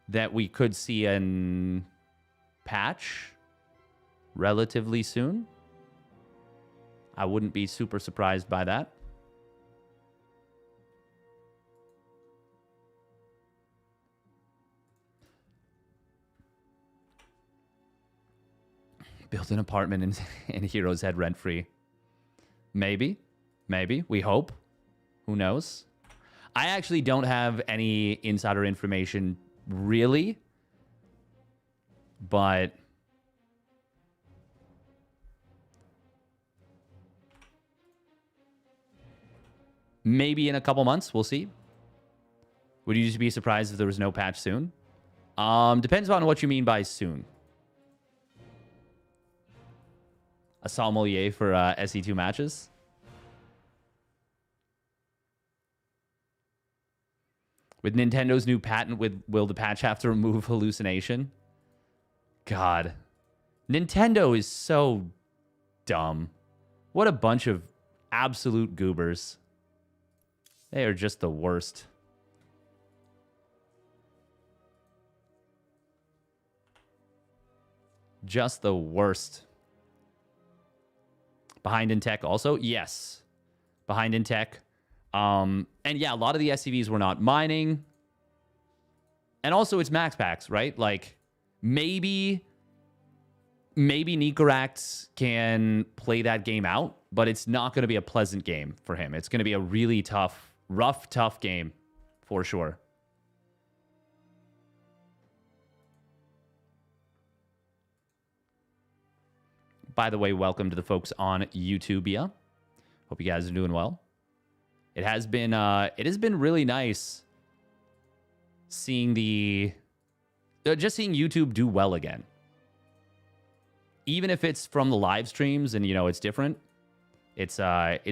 that we could see an patch relatively soon. I wouldn't be super surprised by that. Build an apartment in Heroes Head rent-free. Maybe. We hope. Who knows? I actually don't have any insider information, really. But... maybe in a couple months, we'll see. Would you just be surprised if there was no patch soon? Depends on what you mean by soon. A sommelier for SE2 matches? With Nintendo's new patent, will the patch have to remove hallucination? God. Nintendo is so dumb. What a bunch of absolute goobers. They are just the worst. Just the worst. Behind in tech also? Yes. Behind in tech. And yeah, a lot of the SCVs were not mining. And also it's Maxpax, right? Like, maybe Nikoract can play that game out, but it's not going to be a pleasant game for him. It's going to be a really tough, rough, tough game for sure. By the way, welcome to the folks on YouTubia. Hope you guys are doing well. It has been really nice seeing the just seeing YouTube do well again. Even if it's from the live streams and, you know, it's different. It's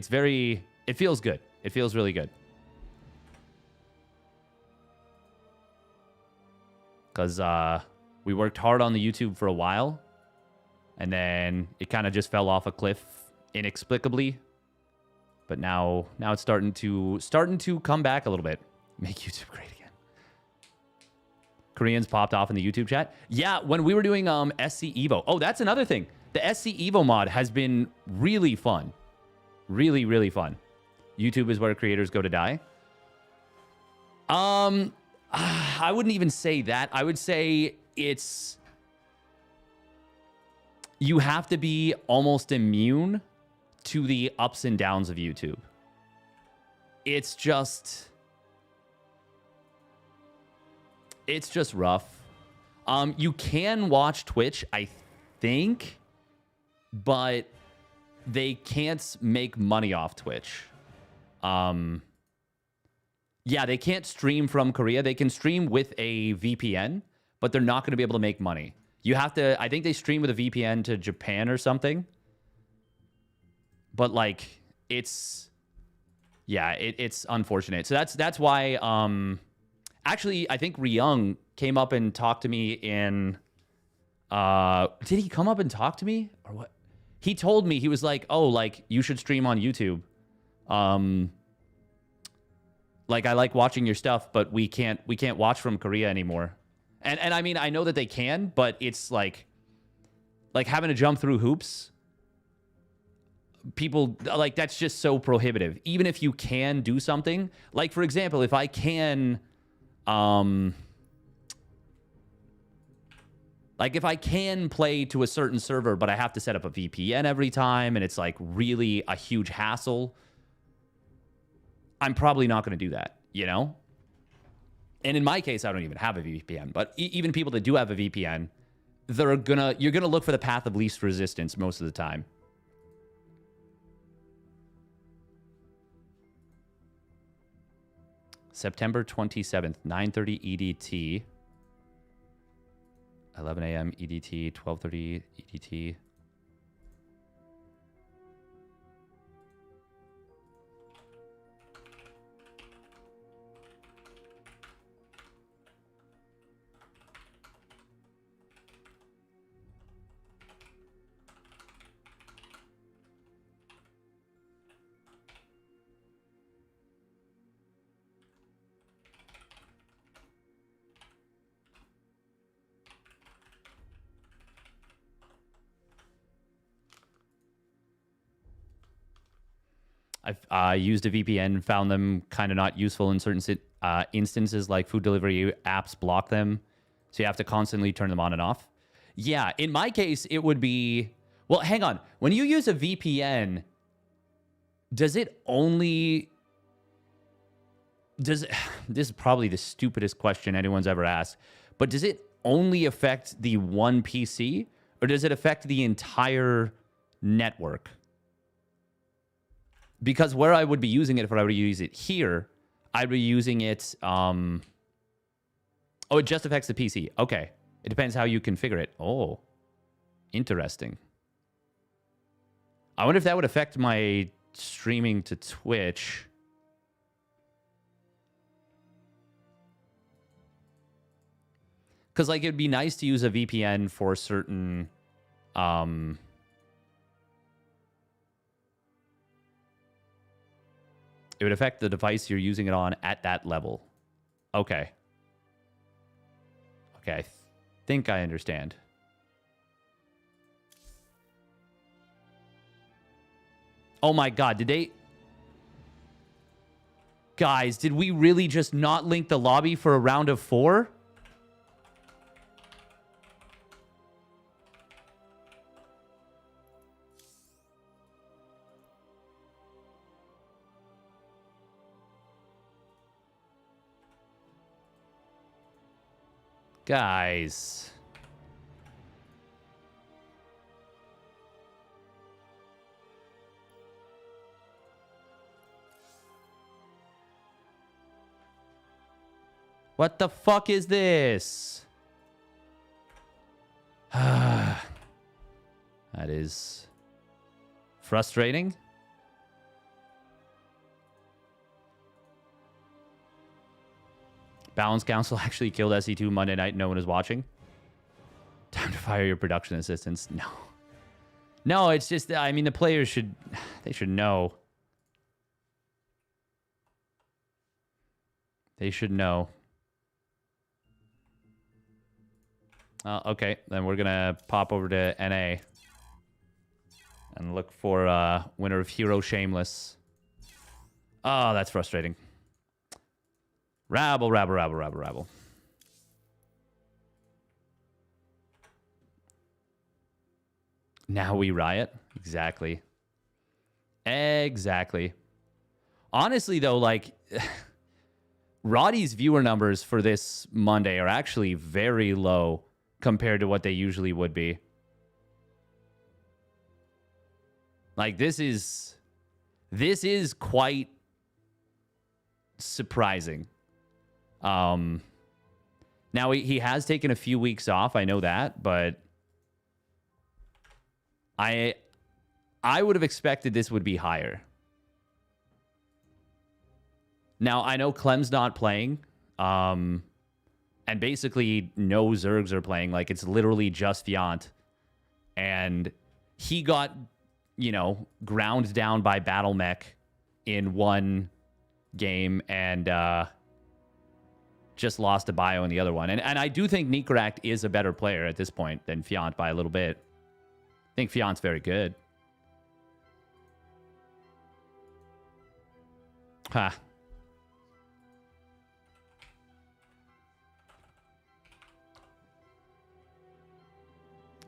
very, it feels good. It feels really good. Because we worked hard on the YouTube for a while. And then it kind of just fell off a cliff inexplicably. But now it's starting to come back a little bit. Make YouTube great again. Koreans popped off in the YouTube chat. Yeah, when we were doing SC Evo. Oh, that's another thing. The SC Evo mod has been really fun. Really, really fun. YouTube is where creators go to die. I wouldn't even say that. I would say it's... You have to be almost immune to the ups and downs of YouTube. It's just rough. You can watch Twitch, I think, but they can't make money off Twitch. Yeah, they can't stream from Korea. They can stream with a VPN, but they're not going to be able to make money. You have to, I think they stream with a VPN to Japan or something. But like, it's, yeah, it's unfortunate. So that's why, actually, I think Ryung came up and talked to me in, did he come up and talk to me or what? He told me, he was like, oh, like you should stream on YouTube. Like I like watching your stuff, but we can't watch from Korea anymore. And I mean, I know that they can, but it's like having to jump through hoops. People, like, that's just so prohibitive. Even if you can do something, like, for example, if I can, like, if I can play to a certain server, but I have to set up a VPN every time, and it's, like, really a huge hassle, I'm probably not going to do that, you know? And in my case, I don't even have a VPN. But even people that do have a VPN, you're gonna look for the path of least resistance most of the time. September 27th, 9:30 EDT, 11 a.m. EDT, 12:30 EDT. I've used a VPN, found them kind of not useful in certain instances, like food delivery apps block them. So you have to constantly turn them on and off. Yeah, in my case, it would be... Well, hang on. When you use a VPN, does it only... This is probably the stupidest question anyone's ever asked. But does it only affect the one PC? Or does it affect the entire network? Because where I would be using it, if I were to use it here, I'd be using it... Oh, it just affects the PC. Okay. It depends how you configure it. Oh, interesting. I wonder if that would affect my streaming to Twitch. Because, like, it'd be nice to use a VPN for certain... It would affect the device you're using it on at that level. Okay. Okay, I think I understand. Oh my god, did they... Guys, did we really just not link the lobby for a round of 4? Guys. What the fuck is this? That is frustrating. Balance Council actually killed SE2 Monday night. No one is watching. Time to fire your production assistants. No. No, it's just, I mean, the players should, they should know. They should know. Okay, then we're going to pop over to NA and look for winner of Hero Shameless. Oh, that's frustrating. Rabble, rabble, rabble, rabble, rabble. Now we riot. Exactly. Exactly. Honestly, though, like, Roddy's viewer numbers for this Monday are actually very low compared to what they usually would be. Like, this is quite surprising. Now he has taken a few weeks off, I know that, but I would have expected this would be higher. Now, I know Clem's not playing, and basically no Zergs are playing. Like, it's literally just Fant. And he got, you know, ground down by Battle Mech in one game and just lost to Bio in the other one. And I do think Nikoract is a better player at this point than Fant by a little bit. I think Fiant's very good. Ha.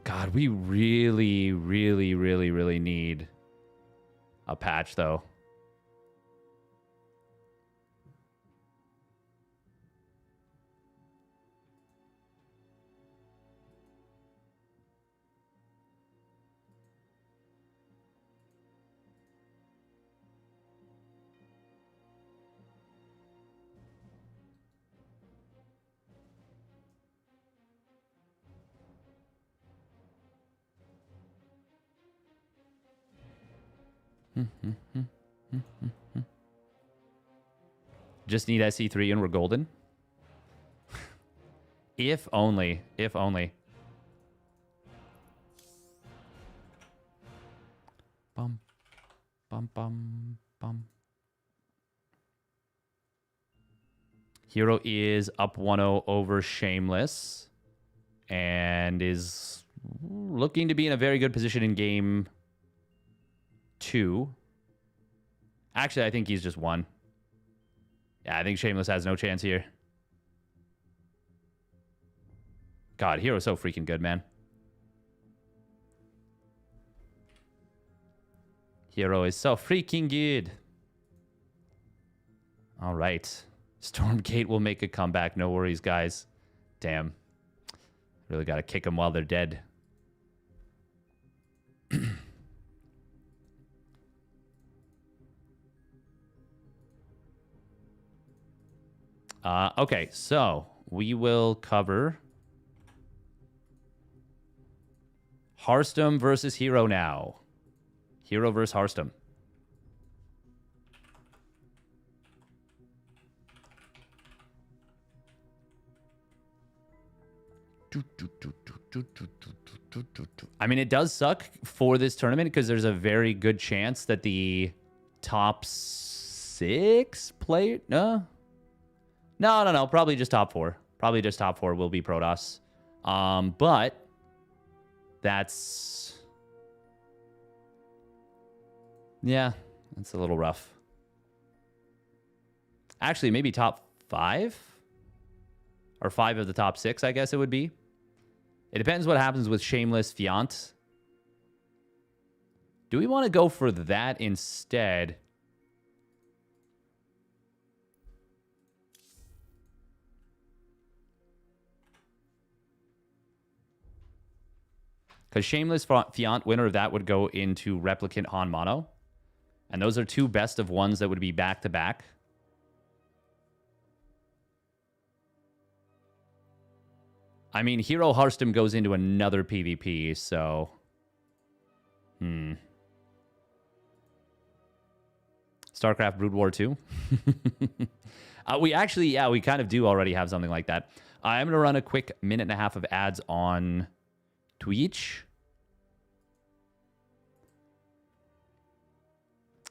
God, we really, really, really, really need a patch, though. Just need SE3 and we're golden. If only. If only. Bum. Bum, bum, bum. Hero is up 1-0 over Shameless. And is looking to be in a very good position in game 2. Actually, I think he's just won. Yeah, I think Shameless has no chance here. God, Hero's so freaking good, man. Hero is so freaking good. All right. Stormgate will make a comeback. No worries, guys. Damn. Really got to kick them while they're dead. Okay, so we will cover Harstem versus Hero now. Hero versus Harstem. I mean, it does suck for this tournament because there's a very good chance that the top 6 player... No, probably just top 4. Probably just top 4 will be Protoss. But that's... Yeah, that's a little rough. Actually, maybe top 5? Or 5 of the top 6, I guess it would be. It depends what happens with Shameless Fant. Do we want to go for that instead? Because Shameless Fant, winner of that, would go into Replicant Han Mono. And those are 2 best of 1s that would be back-to-back. I mean, Hero Harstem goes into another PvP, so... StarCraft Brood War 2? We actually, yeah, we kind of do already have something like that. I'm going to run a quick minute and a half of ads on Twitch.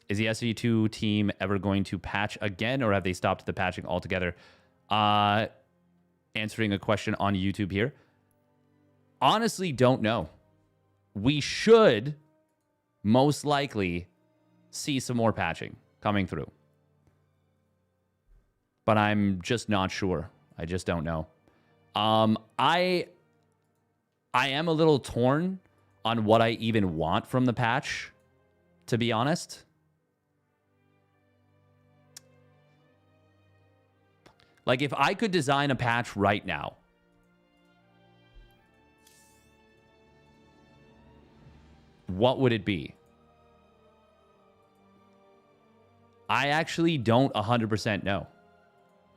Is the SE2 team ever going to patch again, or have they stopped the patching altogether? Answering a question on YouTube here. Honestly, don't know. We should most likely see some more patching coming through. But I'm just not sure. I just don't know. I am a little torn on what I even want from the patch, to be honest. Like, if I could design a patch right now, what would it be? I actually don't 100% know.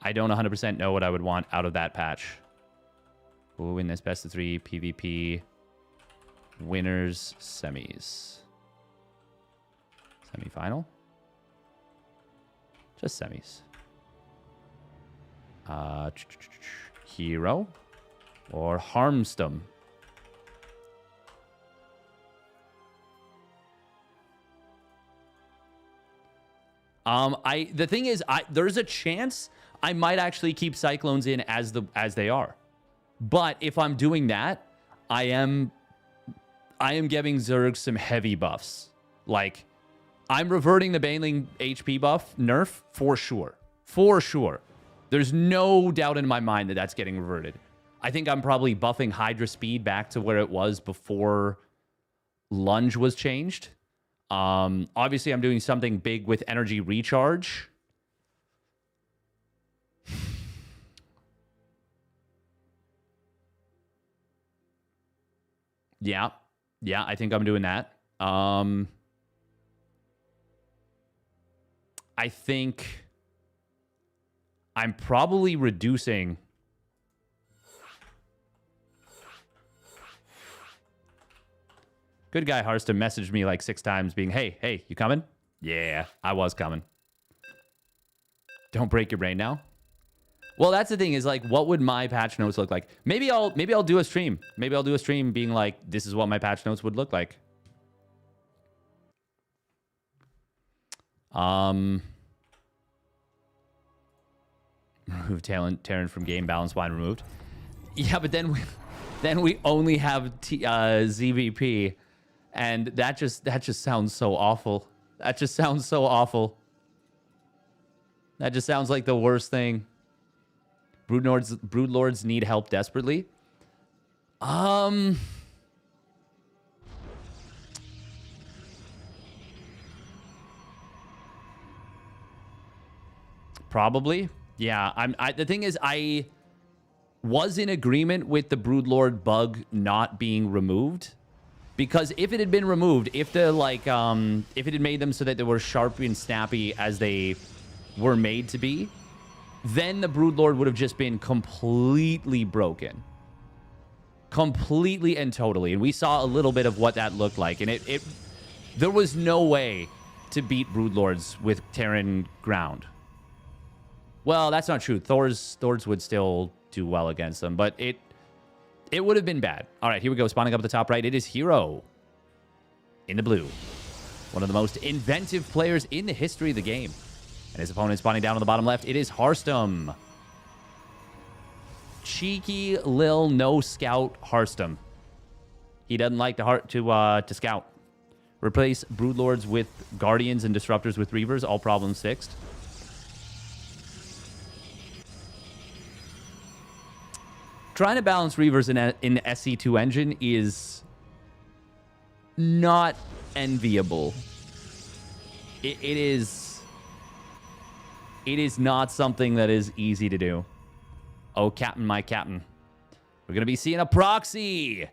I don't 100% know what I would want out of that patch. We'll win this best of 3 PvP winners semis. Semi-final? Just semis. Hero or Harstem? The thing is, there's a chance I might actually keep Cyclones in as they are. But if I'm doing that, I am giving Zerg some heavy buffs. Like, I'm reverting the Baneling HP buff nerf for sure. For sure. There's no doubt in my mind that that's getting reverted. I think I'm probably buffing Hydra speed back to where it was before Lunge was changed. Obviously, I'm doing something big with energy recharge. Yeah, I think I'm doing that. I think I'm probably reducing... Good guy Harstem messaged me like 6 times being, hey, you coming? Yeah, I was coming. Don't break your brain now. Well, that's the thing is, like, what would my patch notes look like? Maybe I'll do a stream. Maybe I'll do a stream being like, this is what my patch notes would look like. Remove Terran from game balance line removed. Yeah, but then we only have ZVP, and that just sounds so awful. That just sounds so awful. That just sounds like the worst thing. Broodlords need help desperately. Probably. Yeah, the thing is, I was in agreement with the Broodlord bug not being removed, because if it had been removed, if it had made them so that they were sharp and snappy as they were made to be, then the Broodlord would have just been completely broken. Completely and totally. And we saw a little bit of what that looked like, and there was no way to beat Broodlords with Terran ground. Well, that's not true. Thors would still do well against them, but it would have been bad. All right, here we go. Spawning up at the top right. It is Hero in the blue. One of the most inventive players in the history of the game. And his opponent spawning down on the bottom left. It is Harstem. Cheeky lil no scout Harstem. He doesn't like to scout. Replace Broodlords with Guardians and Disruptors with Reavers. All problems fixed. Trying to balance Reavers in the SC2 engine is not enviable. It is not something that is easy to do. Oh, Captain, my Captain. We're going to be seeing a proxy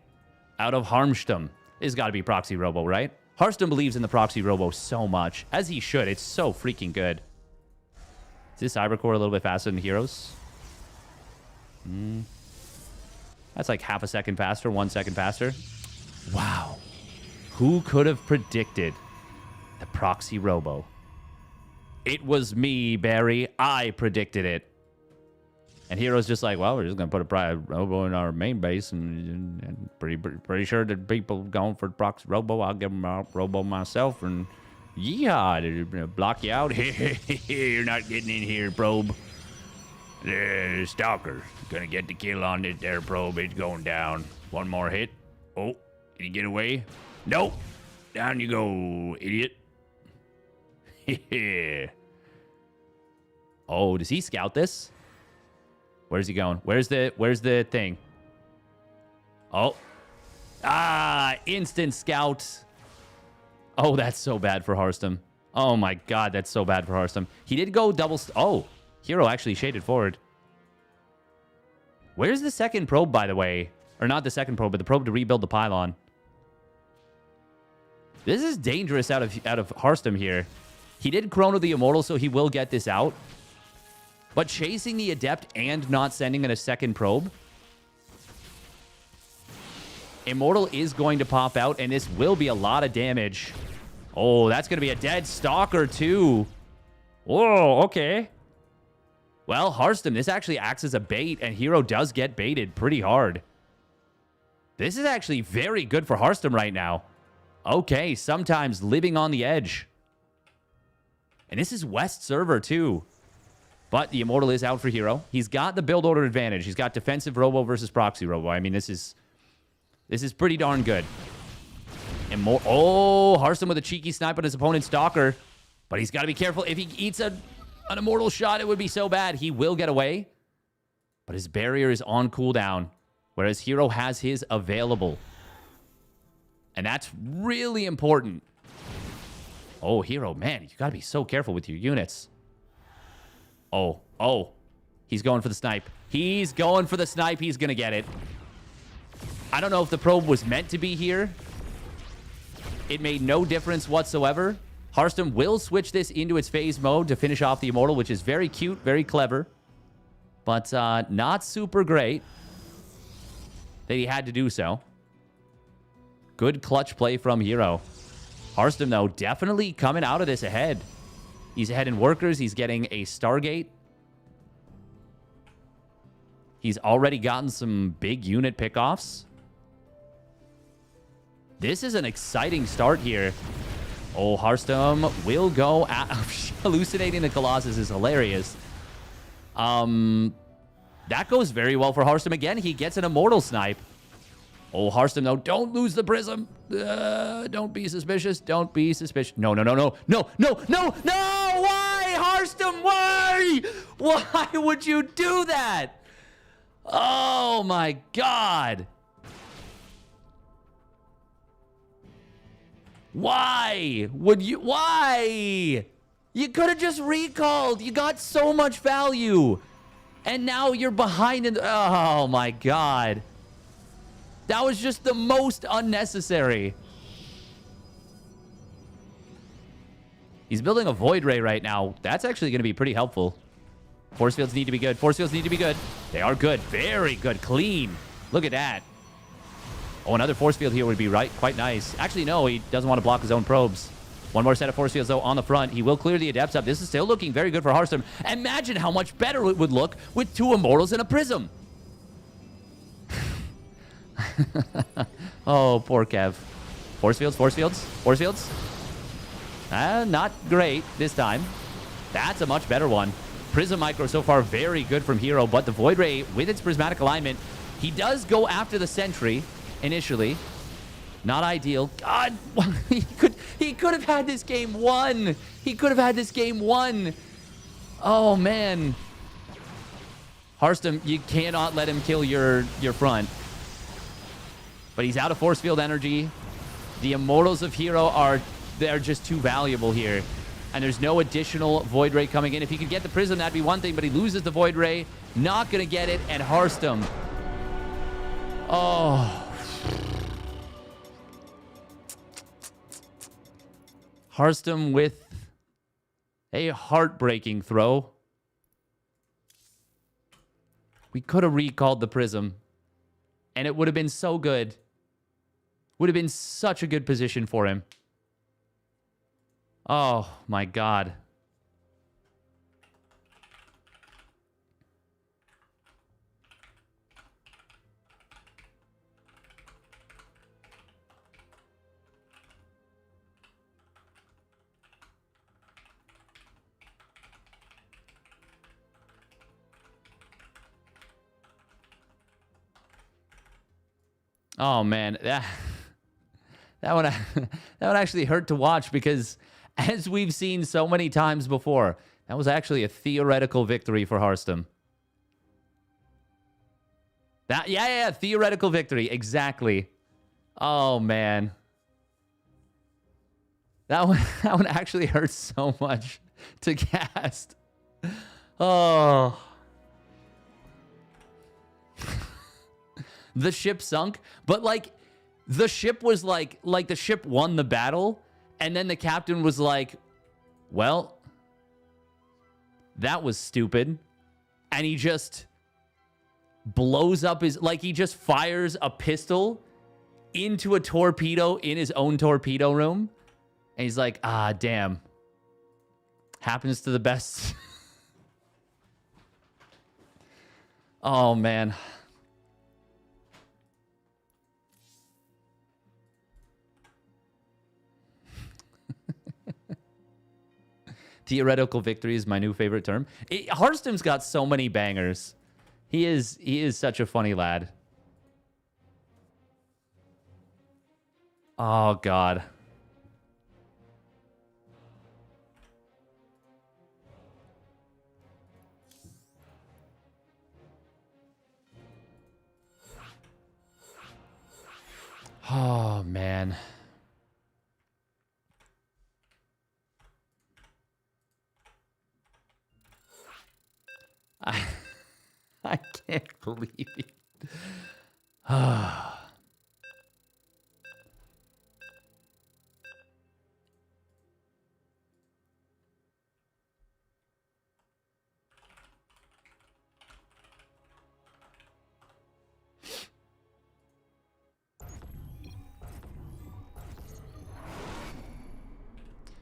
out of Harstem. This has got to be proxy robo, right? Harstem believes in the proxy robo so much, as he should. It's so freaking good. Is this Cybercore a little bit faster than Heroes? That's like half a second faster, 1 second faster. Wow. Who could have predicted the proxy robo? It was me, Barry. I predicted it. And Hero's just like, well, we're just going to put a robo in our main base. And pretty sure that people going for proxy robo, I'll give them a robo myself. And yeehaw, block you out. You're not getting in here, probe. The Stalker gonna get the kill on this there probe. It's going down. One more hit. Oh, can you get away? Nope. Down you go, idiot. Oh, does he scout this? Where's he going? Where's the thing? Oh. Ah, instant scout. Oh, that's so bad for Harstem. Oh my god, that's so bad for Harstem. He did go double... Oh, Hero actually shaded forward. Where's the second probe, by the way? Or not the second probe, but the probe to rebuild the pylon. This is dangerous out of Harstem here. He did Chrono the Immortal, so he will get this out. But chasing the Adept and not sending in a second probe... Immortal is going to pop out, and this will be a lot of damage. Oh, that's going to be a dead Stalker, too. Whoa, okay. Well, Harstem, this actually acts as a bait, and Hero does get baited pretty hard. This is actually very good for Harstem right now. Okay, sometimes living on the edge. And this is West server, too. But the Immortal is out for Hero. He's got the build order advantage. He's got defensive robo versus proxy robo. I mean, this is pretty darn good. Oh, Harstem with a cheeky snipe on his opponent's Stalker. But he's got to be careful. If he eats an Immortal shot, it would be so bad. He will get away. But his barrier is on cooldown. Whereas Hero has his available. And that's really important. Oh, Hero, man, you got to be so careful with your units. Oh. He's going for the snipe. He's going for the snipe. He's going to get it. I don't know if the probe was meant to be here. It made no difference whatsoever. Harstem will switch this into its phase mode to finish off the Immortal, which is very cute, very clever. But not super great that he had to do so. Good clutch play from Hero. Harstem, though, definitely coming out of this ahead. He's ahead in workers. He's getting a Stargate. He's already gotten some big unit pickoffs. This is an exciting start here. Oh, Harstem will go... Hallucinating the Colossus is hilarious. That goes very well for Harstem. Again, he gets an Immortal snipe. Oh, Harstem, though, don't lose the Prism. Don't be suspicious. Don't be suspicious. No. Why, Harstem? Why? Why would you do that? Oh, my God. Why would you? Why? You could have just recalled. You got so much value. And now you're behind in... Oh, my God. That was just the most unnecessary. He's building a Void Ray right now. That's actually going to be pretty helpful. Force fields need to be good. Force fields need to be good. They are good. Very good. Clean. Look at that. Oh, another force field here would be quite nice. Actually, no, he doesn't want to block his own probes. One more set of force fields, though, on the front. He will clear the Adepts up. This is still looking very good for Harstem. Imagine how much better it would look with 2 Immortals and a Prism. Oh, poor Kev. Force fields, force fields, force fields. Not great this time. That's a much better one. Prism Micro so far very good from Hero, but the Void Ray with its prismatic alignment, he does go after the Sentry initially. Not ideal. God, he could have had this game won. He could have had this game won. Oh, man. Harstem, you cannot let him kill your front. But he's out of force field energy. The Immortals of Hero they're just too valuable here. And there's no additional Void Ray coming in. If he could get the Prism, that'd be one thing, but he loses the Void Ray. Not going to get it, and Harstem. Oh. Harstem with a heartbreaking throw. We could have recalled the Prism. And it would have been so good. Would have been such a good position for him. Oh, my God. Oh, man. That one actually hurt to watch because, as we've seen so many times before, that was actually a theoretical victory for Harstem. Yeah, theoretical victory. Exactly. Oh, man. That one actually hurts so much to cast. Oh. The ship sunk, but like the ship was like the ship won the battle, and then the captain was like, well, that was stupid. And he just blows up he just fires a pistol into a torpedo in his own torpedo room. And he's like, ah, damn. Happens to the best. Oh, man. Theoretical victory is my new favorite term. Harstem's got so many bangers. He is such a funny lad. Oh, God. Oh, man. I can't believe it.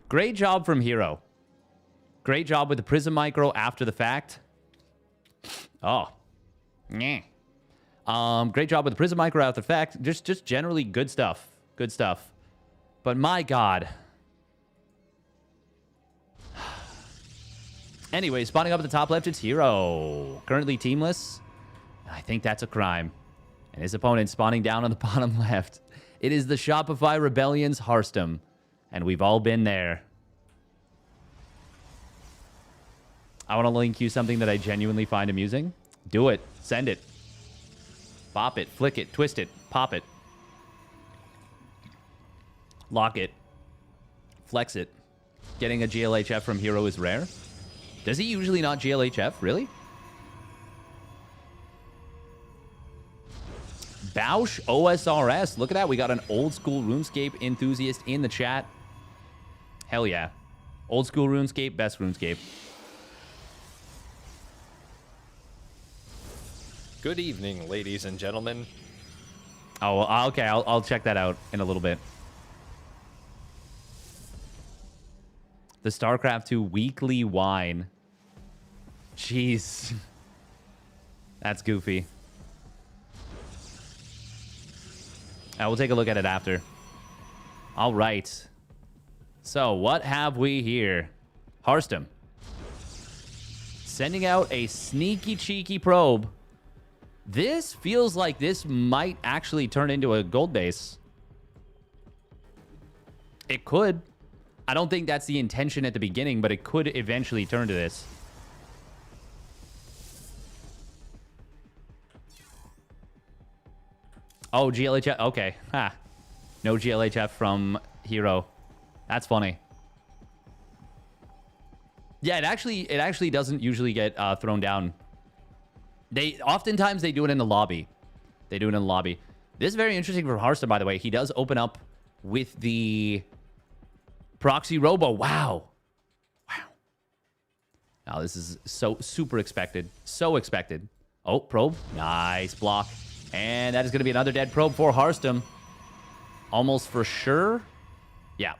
Great job from Hero. Great job with the Prism Micro after the fact. Oh. Yeah. Great job with the Prism Micro after the fact. Just generally good stuff. Good stuff. But my God. Anyway, spawning up at the top left, it's Hero. Currently teamless. I think that's a crime. And his opponent spawning down on the bottom left. It is the Shopify Rebellion's Harstem. And we've all been there. I want to link you something that I genuinely find amusing. Do it. Send it. Bop it. Flick it. Twist it. Pop it. Lock it. Flex it. Getting a GLHF from Hero is rare. Does he usually not GLHF? Really? Bausch OSRS. Look at that. We got an old school RuneScape enthusiast in the chat. Hell yeah. Old school RuneScape, best RuneScape. Good evening, ladies and gentlemen. Oh, okay. I'll check that out in a little bit. The StarCraft 2 weekly wine. Jeez. That's goofy. We'll take a look at it after. All right. So, what have we here? Harstem. Sending out a sneaky, cheeky probe. This feels like this might actually turn into a gold base. It could. I don't think that's the intention at the beginning, but it could eventually turn to this. Oh, GLHF. Okay. Ha. No GLHF from Hero. That's funny. Yeah, it actually doesn't usually get thrown down. Oftentimes they do it in the lobby. They do it in the lobby. This is very interesting for Harstem, by the way. He does open up with the Proxy Robo. Wow. Wow. Now this is so super expected. So expected. Oh, probe. Nice block. And that is going to be another dead probe for Harstem. Almost for sure. Yeah.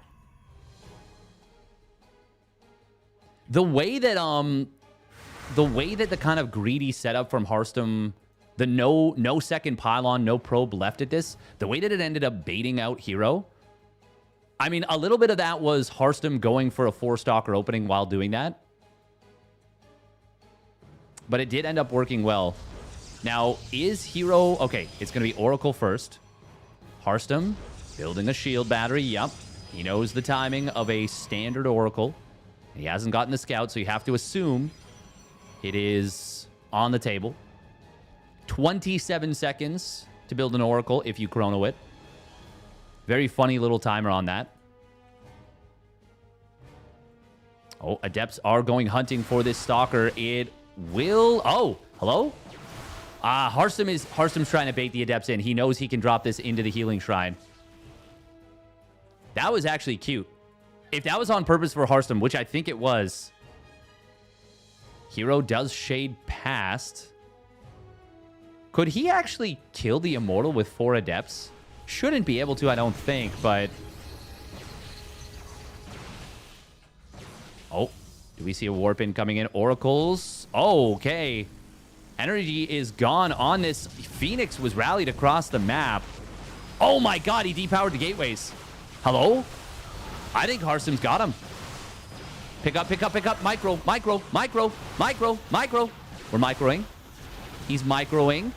The way that the kind of greedy setup from Harstem, the no second pylon, no probe left at this, the way that it ended up baiting out Hero. I mean, a little bit of that was Harstem going for a 4-stalker opening while doing that. But it did end up working well. Now, is Hero... Okay, it's going to be Oracle first. Harstem building a shield battery. Yep. He knows the timing of a standard Oracle. He hasn't gotten the scout, so you have to assume it is on the table. 27 seconds to build an Oracle if you chrono it. Very funny little timer on that. Oh, Adepts are going hunting for this Stalker. It will... Oh, hello? Harstem's trying to bait the Adepts in. He knows he can drop this into the Healing Shrine. That was actually cute. If that was on purpose for Harstem, which I think it was, Hero does shade past. Could he actually kill the Immortal with 4 Adepts? Shouldn't be able to, I don't think, but... Oh, do we see a Warp in coming in? Oracles. Oh, okay. Energy is gone on this. Phoenix was rallied across the map. Oh my god, he depowered the gateways. Hello? I think Harstem's got him. Pick up, pick up, pick up. Micro, micro, micro, micro, micro. We're microing. He's microing.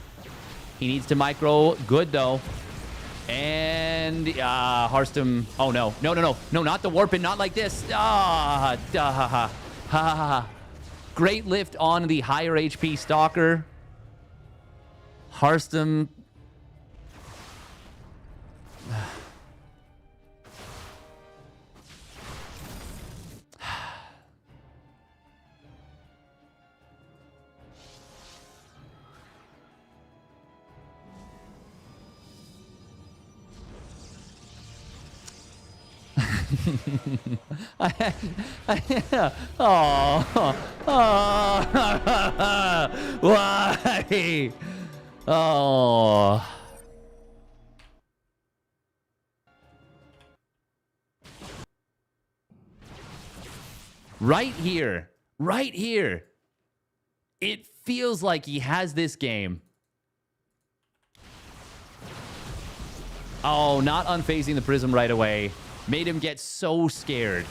He needs to micro. Good, though. And Harstem. Oh, no. No, no, no. No, not the warping. Not like this. Ah, ha, ha, ha, ha, ha. Great lift on the higher HP Stalker. Harstem. Why? Oh. Right here. Right here. It feels like he has this game. Oh, not unfazing the Prism right away. Made him get so scared.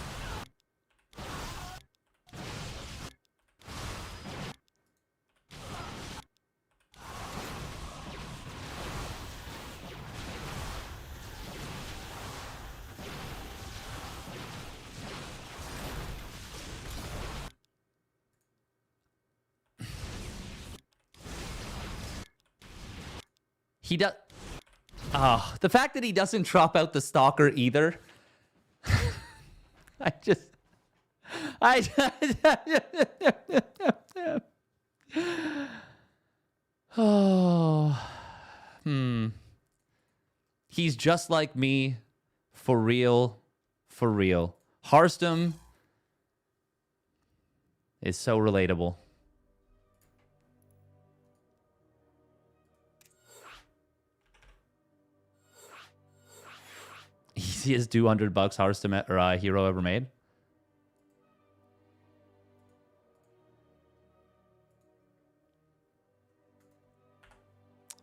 He does... Oh, the fact that he doesn't drop out the Stalker either... Oh. He's just like me. For real. For real. Harstem is so relatable. Easiest $200 Harstem or Hero ever made.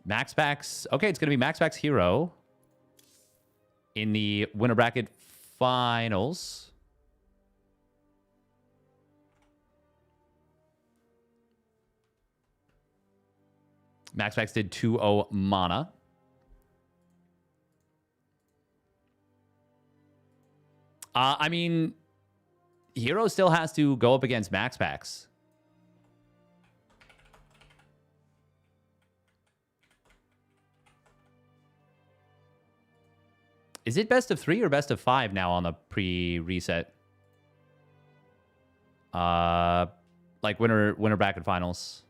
Maxpax. Okay, it's going to be Maxpax Hero in the winner bracket finals. Maxpax did 2-0 mana. I mean, Hero still has to go up against Maxpax. Is it best of 3 or best of 5 now on the pre-reset? Like winner bracket finals.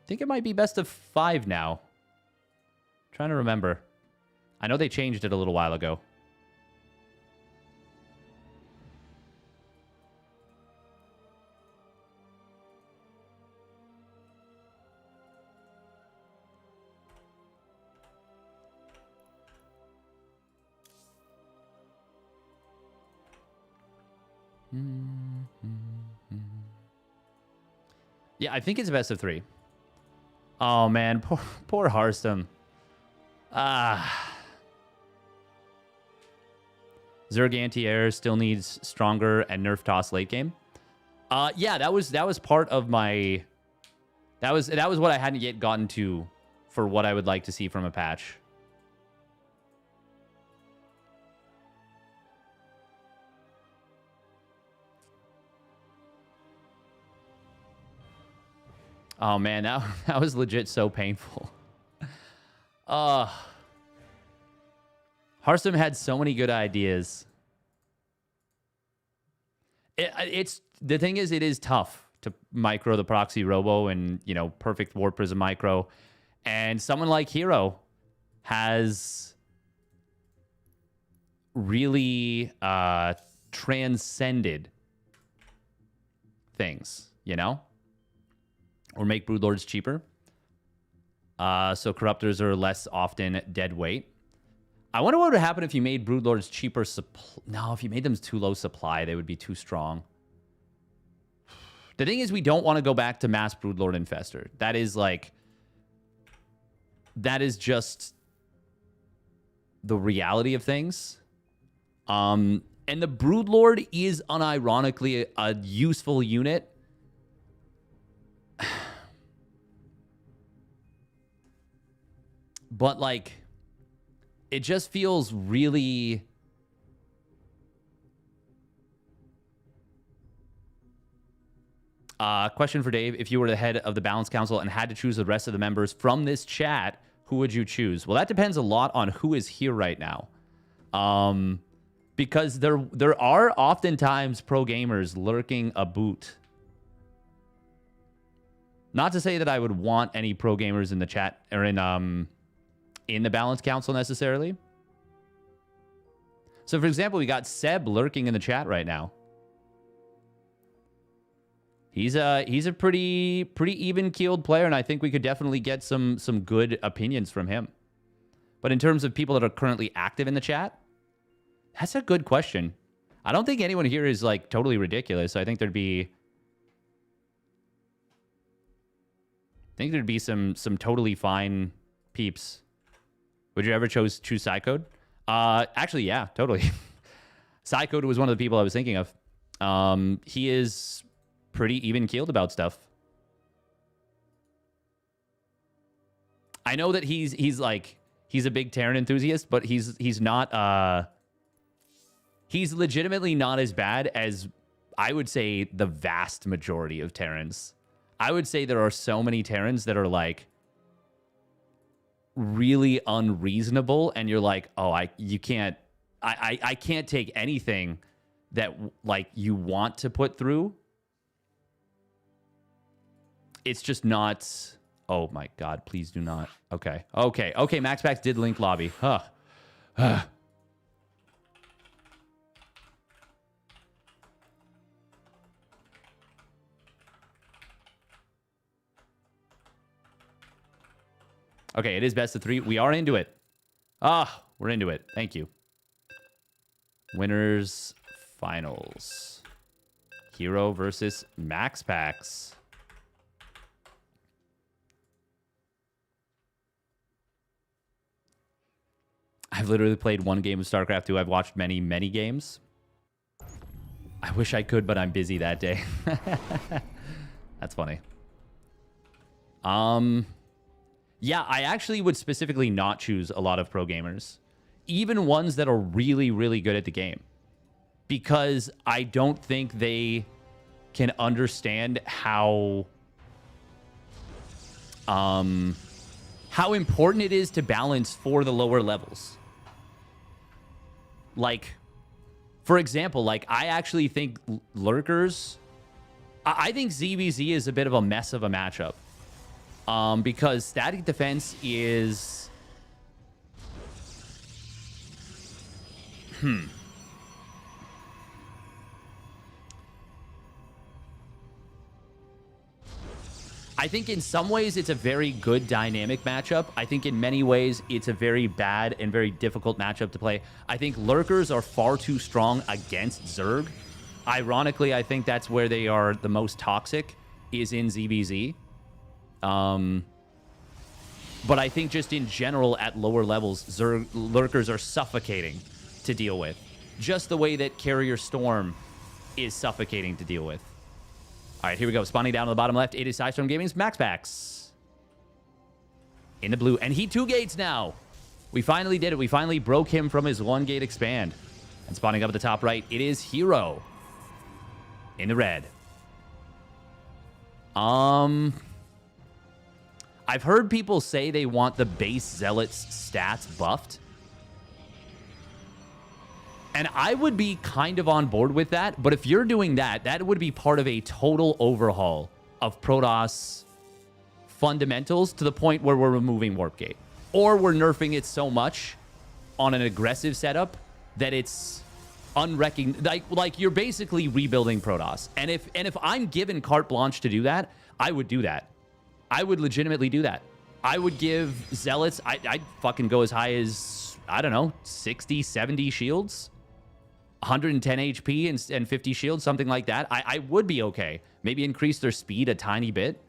I think it might be best of 5 now. Trying to remember. I know they changed it a little while ago. Yeah, I think it's a best of 3. Oh, man. Poor Harstem. Zerg anti-air still needs stronger and nerf toss late game. Yeah, that was part of my... That was what I hadn't yet gotten to for what I would like to see from a patch. Oh, man, that was legit so painful. Harstem had so many good ideas. It's the thing is, it is tough to micro the proxy robo and, you know, perfect War Prism micro. And someone like Hero has really transcended things, you know? Or make Broodlords cheaper. So Corruptors are less often dead weight. I wonder what would happen if you made Broodlords cheaper No, if you made them too low supply, they would be too strong. The thing is, we don't want to go back to mass Broodlord Infestor. That is like... That is just the reality of things. And the Broodlord is unironically a useful unit. But, like, it just feels really... Question for Dave. If you were the head of the Balance Council and had to choose the rest of the members from this chat, who would you choose? Well, that depends a lot on who is here right now. Because there are oftentimes pro gamers lurking a boot. Not to say that I would want any pro gamers in the chat or in the Balance Council necessarily. So, for example, we got Seb lurking in the chat right now. He's a pretty even-keeled player, and I think we could definitely get some good opinions from him. But in terms of people that are currently active in the chat, that's a good question. I don't think anyone here is like totally ridiculous. I think there'd be some totally fine peeps. Would you ever choose Psycode? Actually, yeah, totally. Psycode was one of the people I was thinking of. He is pretty even-keeled about stuff. I know that he's a big Terran enthusiast, but he's not he's legitimately not as bad as I would say the vast majority of Terrans. I would say there are so many Terrans that are like really unreasonable, and you're like, oh, I can't take anything that like you want to put through. It's just not. Oh my God, please do not. Okay. Maxpax did link lobby. Huh. Okay, it is best of 3. We are into it. We're into it. Thank you. Winners finals. Hero versus Maxpax. I've literally played one game of StarCraft 2. I've watched many, many games. I wish I could, but I'm busy that day. That's funny. Yeah, I actually would specifically not choose a lot of pro gamers. Even ones that are really, really good at the game. Because I don't think they can understand how important it is to balance for the lower levels. Like, for example, like, I actually think Lurkers... I think ZVZ is a bit of a mess of a matchup. Because static defense is... I think in some ways it's a very good dynamic matchup. I think in many ways it's a very bad and very difficult matchup to play. I think Lurkers are far too strong against Zerg. Ironically, I think that's where they are the most toxic, is in ZBZ. But I think just in general at lower levels, Zerg lurkers are suffocating to deal with. Just the way that Carrier Storm is suffocating to deal with. All right, here we go. Spawning down to the bottom left, it is Sidestorm Gaming's Maxpax. In the blue. And he 2-gates now. We finally did it. We finally broke him from his 1-gate expand. And spawning up at the top right, it is Hero. In the red. I've heard people say they want the base Zealot's stats buffed. And I would be kind of on board with that. But if you're doing that, that would be part of a total overhaul of Protoss fundamentals to the point where we're removing Warp Gate. Or we're nerfing it so much on an aggressive setup that it's unrecognized. Like you're basically rebuilding Protoss. And if I'm given carte blanche to do that, I would do that. I would legitimately do that. I would give Zealots, I'd fucking go as high as, I don't know, 60, 70 shields, 110 HP and 50 shields, something like that. I would be okay. Maybe increase their speed a tiny bit.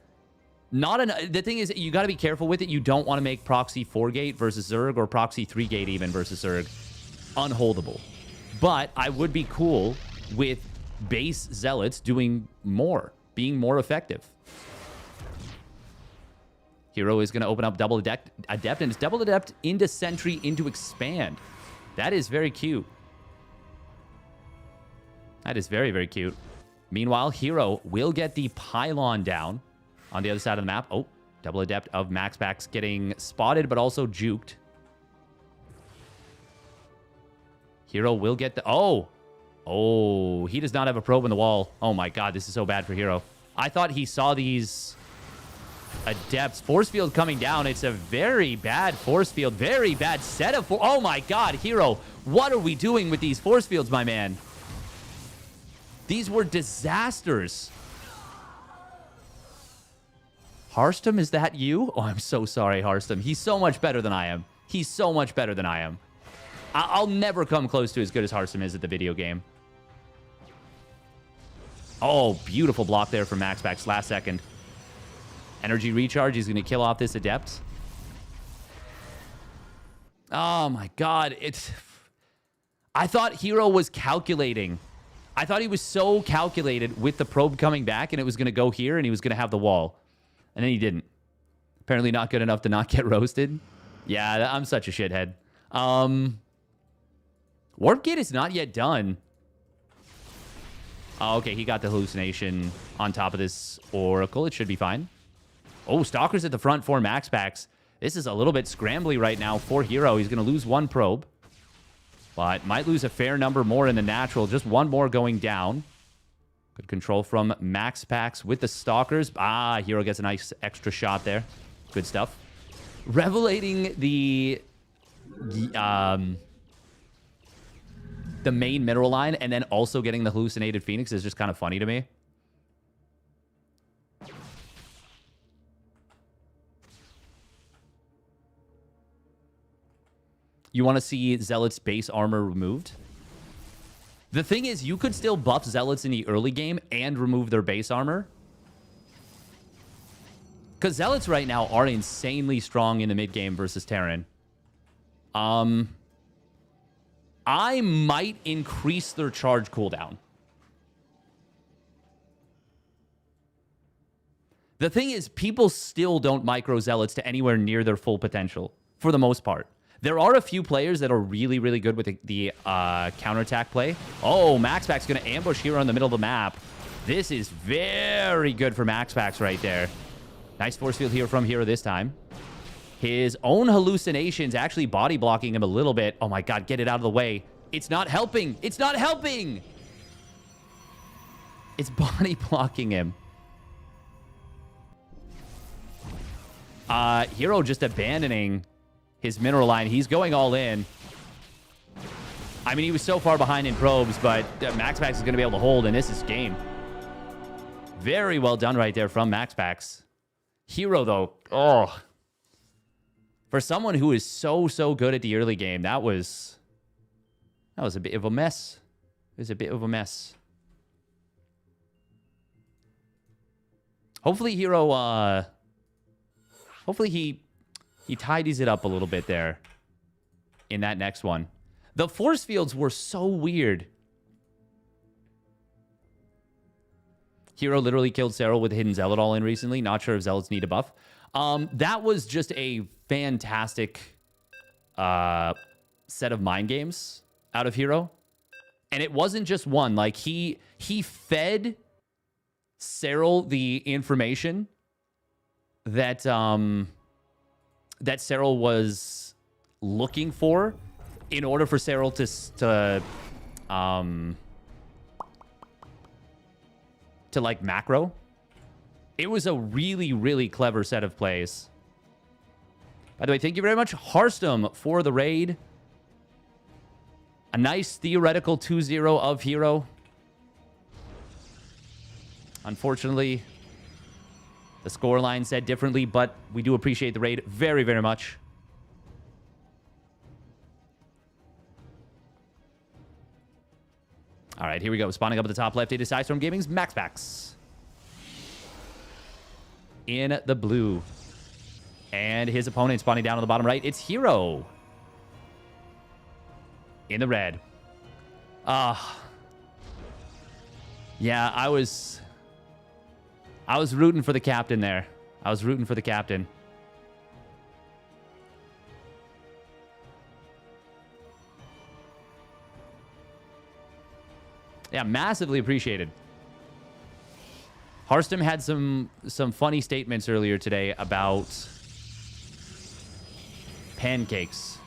The thing is, you got to be careful with it. You don't want to make proxy 4-gate versus Zerg or proxy 3-gate even versus Zerg unholdable. But I would be cool with base Zealots doing more, being more effective. Hero is going to open up Double Adept, and it's Double Adept into Sentry into Expand. That is very cute. That is very, very cute. Meanwhile, Hero will get the Pylon down on the other side of the map. Oh, Double Adept of Maxpax getting spotted, but also juked. Hero will get the... Oh, he does not have a probe in the wall. Oh my god, this is so bad for Hero. I thought he saw these... Adepts. Force field coming down. It's a very bad force field. Very bad set of... Oh my god, Hero. What are we doing with these force fields, my man? These were disasters. Harstem, is that you? Oh, I'm so sorry, Harstem. He's so much better than I am. He's so much better than I am. I'll never come close to as good as Harstem is at the video game. Oh, beautiful block there from Maxpax last second. Energy recharge. He's going to kill off this Adept. Oh, my God. I thought Hero was calculating. I thought he was so calculated with the probe coming back, and it was going to go here, and he was going to have the wall. And then he didn't. Apparently not good enough to not get roasted. Yeah, I'm such a shithead. Warp Gate is not yet done. Oh, okay. He got the hallucination on top of this Oracle. It should be fine. Oh, Stalker's at the front for Maxpax. This is a little bit scrambly right now for Hero. He's going to lose one probe, but might lose a fair number more in the natural. Just one more going down. Good control from Maxpax with the Stalkers. Ah, Hero gets a nice extra shot there. Good stuff. Revelating the main mineral line and then also getting the hallucinated Phoenix is just kind of funny to me. You want to see Zealot's base armor removed? The thing is, you could still buff Zealots in the early game and remove their base armor. Because Zealots right now are insanely strong in the mid game versus Terran. I might increase their charge cooldown. The thing is, people still don't micro Zealots to anywhere near their full potential, for the most part. There are a few players that are really, really good with the counterattack play. Oh, Maxpax going to ambush Hero in the middle of the map. This is very good for Maxpax right there. Nice force field here from Hero this time. His own hallucinations actually body blocking him a little bit. Oh my god, get it out of the way. It's not helping. It's not helping. It's body blocking him. Hero just abandoning his mineral line. He's going all in. I mean, he was so far behind in probes, but Maxpax is going to be able to hold, and this is game. Very well done right there from Maxpax. Hero, though, oh. For someone who is so good at the early game, that was a bit of a mess. It was a bit of a mess. Hopefully Hero, hopefully he tidies it up a little bit there in that next one. The force fields were so weird. Hero literally killed Serral with Hidden Zealot all in recently. Not sure if Zealots need a buff. That was just a fantastic set of mind games out of Hero. And it wasn't just one. Like, he fed Serral the information that that Serral was looking for in order for Serral to like macro. It was a really, really clever set of plays. By the way, thank you very much, Harstem, for the raid. A nice theoretical 2-0 of Hero. Unfortunately, the scoreline said differently, but we do appreciate the raid very, very much. All right, here we go. Spawning up at the top left, it is Storm Gaming's Maxpax. In the blue. And his opponent spawning down on the bottom right, it's Hero. In the red. Yeah, I was rooting for the captain there. I was rooting for the captain. Yeah, massively appreciated. Harstem had some funny statements earlier today about pancakes.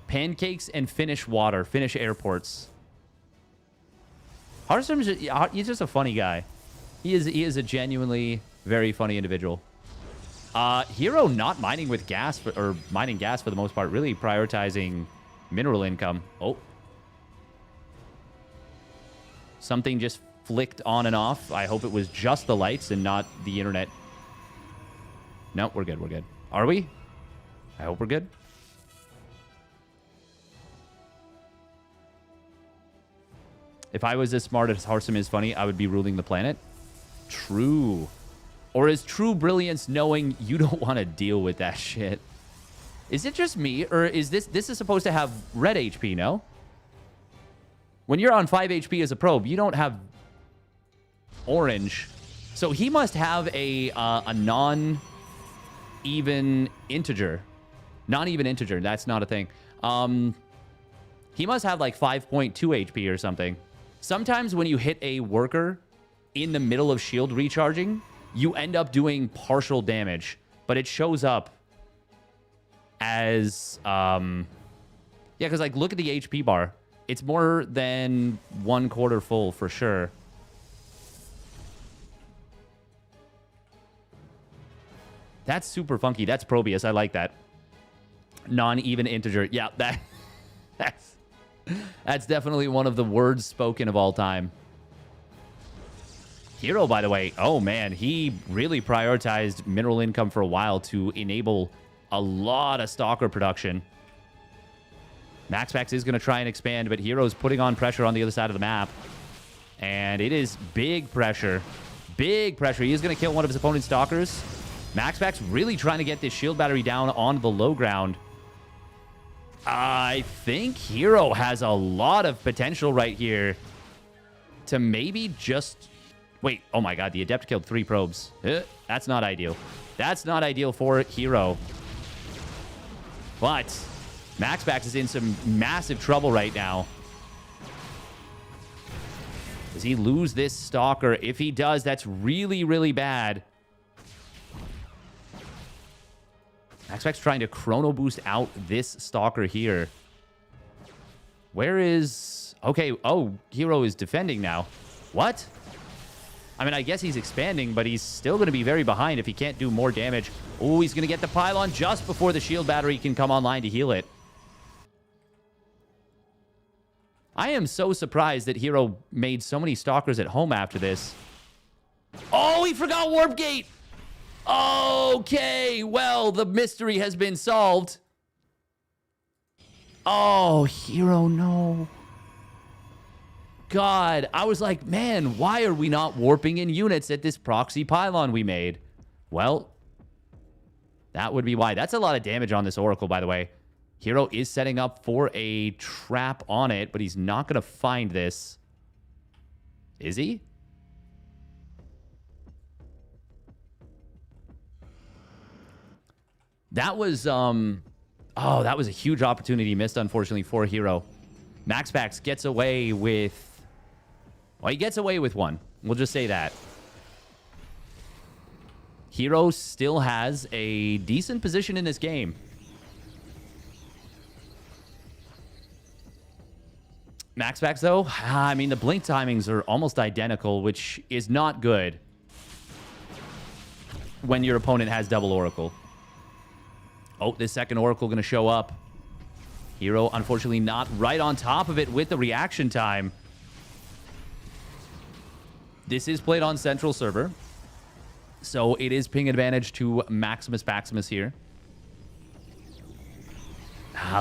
Pancakes and Finnish water, Finnish airports. Harstem's he's just a funny guy. He is a genuinely very funny individual. Hero not mining with gas or mining gas for the most part, really prioritizing mineral income. Oh. Something just flicked on and off. I hope it was just the lights and not the internet. No, we're good. We're good. Are we? I hope we're good. If I was as smart as Harstem is funny, I would be ruling the planet. True. Or is true brilliance knowing you don't want to deal with that shit? Is it just me? Or is this is supposed to have red HP, no? When you're on 5 HP as a probe, you don't have orange. So he must have a non-even integer. Non-even integer. That's not a thing. He must have like 5.2 HP or something. Sometimes when you hit a worker in the middle of shield recharging, you end up doing partial damage. But it shows up as... yeah, because like look at the HP bar. It's more than 1/4 full for sure. That's super funky. That's Probius. I like that. Non-even integer. Yeah, that's definitely one of the words spoken of all time. Hero, by the way, oh man, he really prioritized mineral income for a while to enable a lot of stalker production. Maxpax is going to try and expand, but Hero's putting on pressure on the other side of the map. And it is big pressure. Big pressure. He is going to kill one of his opponent's stalkers. Maxpax really trying to get this shield battery down on the low ground. I think Hero has a lot of potential right here to maybe just... Wait, oh my god, the Adept killed 3 probes. That's not ideal. That's not ideal for Hero. But... Maxpax is in some massive trouble right now. Does he lose this stalker? If he does, that's really, really bad. Maxpax trying to chrono boost out this stalker here. Where is... Okay, oh, Hero is defending now. What? I mean, I guess he's expanding, but he's still going to be very behind if he can't do more damage. Oh, he's going to get the pylon just before the shield battery can come online to heal it. I am so surprised that Hero made so many stalkers at home after this. Oh, he forgot Warp Gate! Okay, well, the mystery has been solved. Oh, Hero, no. God. I was like, man, why are we not warping in units at this proxy pylon we made? Well, that would be why. That's a lot of damage on this Oracle, by the way. Hero is setting up for a trap on it, but he's not going to find this. Is he? That was, oh, that was a huge opportunity missed, unfortunately, for Hero. Maxpax gets away with... Well, he gets away with one. We'll just say that. Hero still has a decent position in this game. Maxpax, though, I mean, the blink timings are almost identical, which is not good when your opponent has double Oracle. Oh, this second Oracle going to show up. Hero, unfortunately, not right on top of it with the reaction time. This is played on Central Server, so it is ping advantage to Maximus here.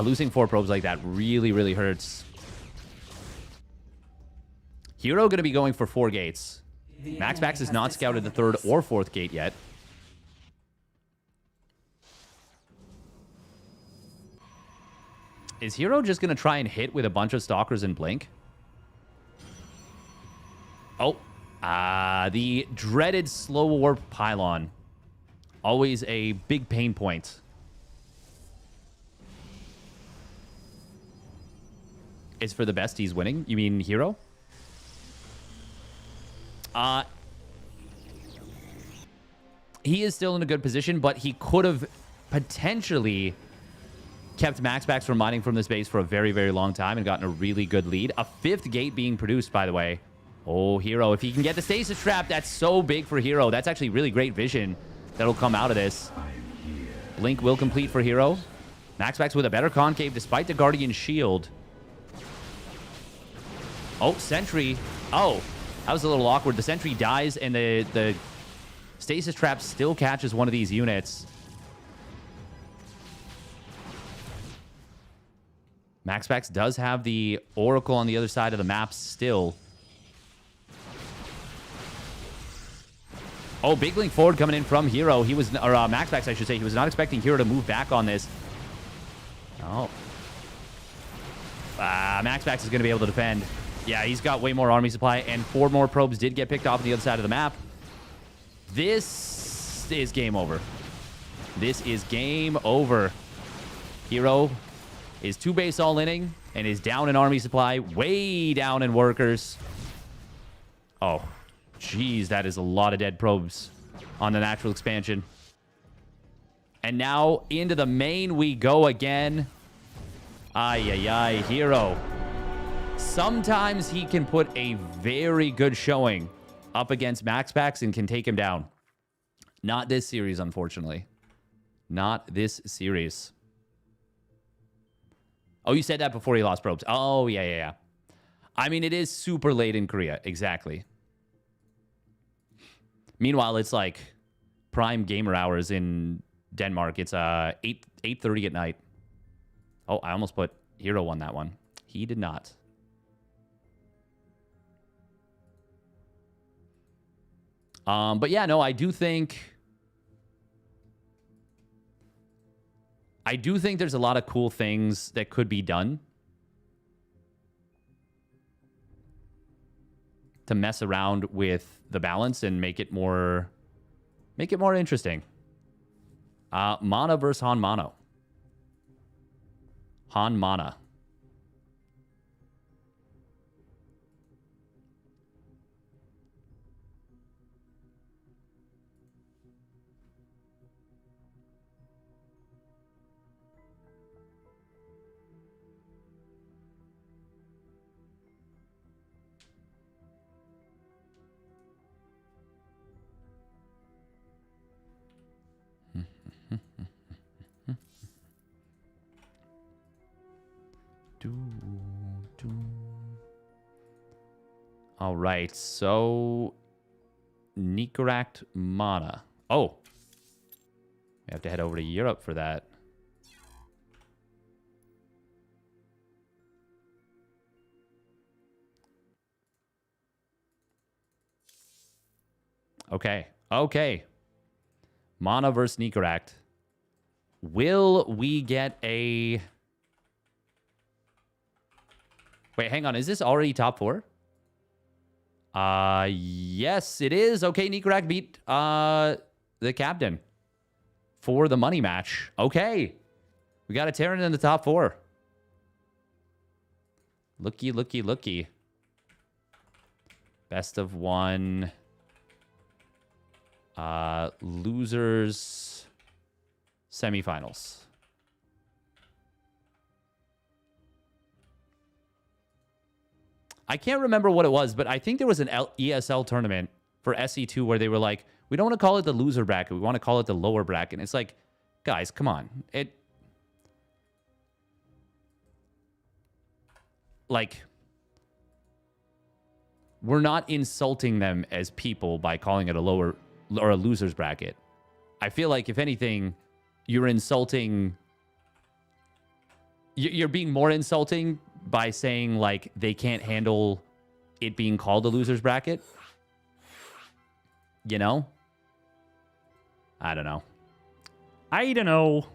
Losing 4 probes like that really, really hurts. Hero going to be going for 4 gates. Maxpax has not scouted the 3rd or 4th gate yet. Is Hero just going to try and hit with a bunch of Stalkers and Blink? Oh, the dreaded slow warp pylon. Always a big pain point. It's for the best he's winning? You mean Hero? He is still in a good position, but he could have potentially kept Maxpax from mining from this base for a very, very long time and gotten a really good lead. A 5th gate being produced, by the way. Oh, Hero, if he can get the stasis trap, that's so big for Hero. That's actually really great vision that'll come out of this. Blink will complete for Hero. Maxpax with a better concave despite the Guardian Shield. Oh, Sentry. Oh, that was a little awkward. The Sentry dies, and the stasis trap still catches one of these units. Maxpax does have the Oracle on the other side of the map still. Oh, big link forward coming in from Hero. He was, or Maxpax, I should say. He was not expecting Hero to move back on this. Oh. Maxpax is going to be able to defend. Yeah, he's got way more army supply, and 4 more probes did get picked off on the other side of the map. This is game over. This is game over. Hero is 2 base all-inning and is down in army supply, way down in workers. Oh, jeez, that is a lot of dead probes on the natural expansion. And now into the main we go again. Ay, Hero. Sometimes he can put a very good showing up against Maxpax and can take him down. Not this series, unfortunately. Not this series. Oh, you said that before he lost probes. Oh, yeah. I mean, it is super late in Korea. Exactly. Meanwhile, it's like prime gamer hours in Denmark. It's 8:30 at night. Oh, I almost put Hero on that one. He did not. But yeah, no, I do think there's a lot of cool things that could be done to mess around with the balance and make it more interesting. Mana versus Han Mono. Han Mana. All right, so Nikoract Mana. Oh, we have to head over to Europe for that. Okay. Okay. Mana versus Nikoract. Will we get a... Wait, hang on. Is this already top 4? Yes, it is. Okay, Nikoract beat the captain for the money match. Okay. We got a Terran in the top 4. Looky, looky, looky. Best of 1. Losers semifinals. I can't remember what it was, but I think there was an ESL tournament for SE2 where they were like, we don't want to call it the loser bracket. We want to call it the lower bracket. And it's like, guys, come on. We're not insulting them as people by calling it a lower or a loser's bracket. I feel like, if anything, you're insulting... You're being more insulting by saying, like, they can't handle it being called a loser's bracket. You know? I don't know. I don't know.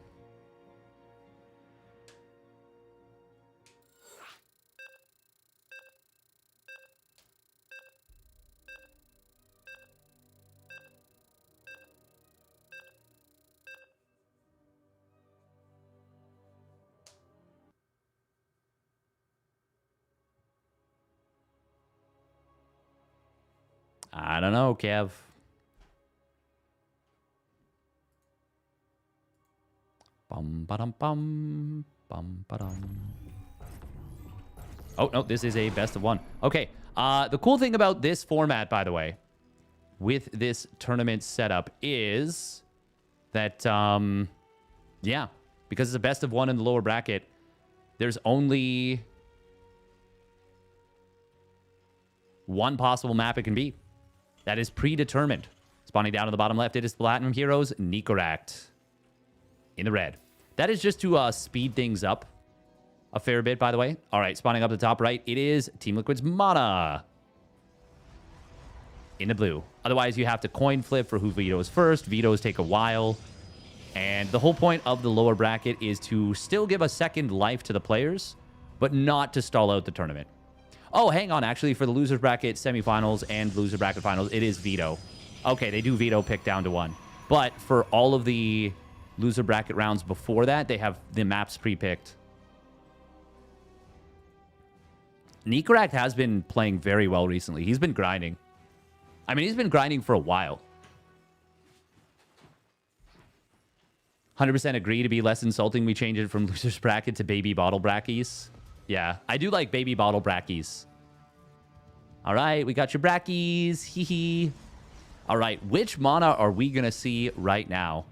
I don't know, Kev. Bum ba-dum bum bum ba-dum. Oh no, this is a best of 1. Okay. The cool thing about this format, by the way, with this tournament setup is that yeah, because it's a best of 1 in the lower bracket, there's only one possible map it can be. That is predetermined. Spawning down to the bottom left, it is Platinum Heroes, Nikoract. In the red. That is just to speed things up a fair bit, by the way. All right, spawning up the top right, it is Team Liquid's Mana. In the blue. Otherwise, you have to coin flip for who vetoes first. Vetoes take a while. And the whole point of the lower bracket is to still give a second life to the players, but not to stall out the tournament. Oh, hang on. Actually, for the loser bracket semifinals and loser bracket finals, it is veto. Okay, they do veto pick down to 1. But for all of the loser bracket rounds before that, they have the maps pre-picked. Nikoract has been playing very well recently. He's been grinding. I mean, he's been grinding for a while. 100% agree. To be less insulting, we change it from loser's bracket to baby bottle brackies. Yeah, I do like baby bottle brackies. All right, we got your brackies. Hee hee. All right, which mana are we going to see right now?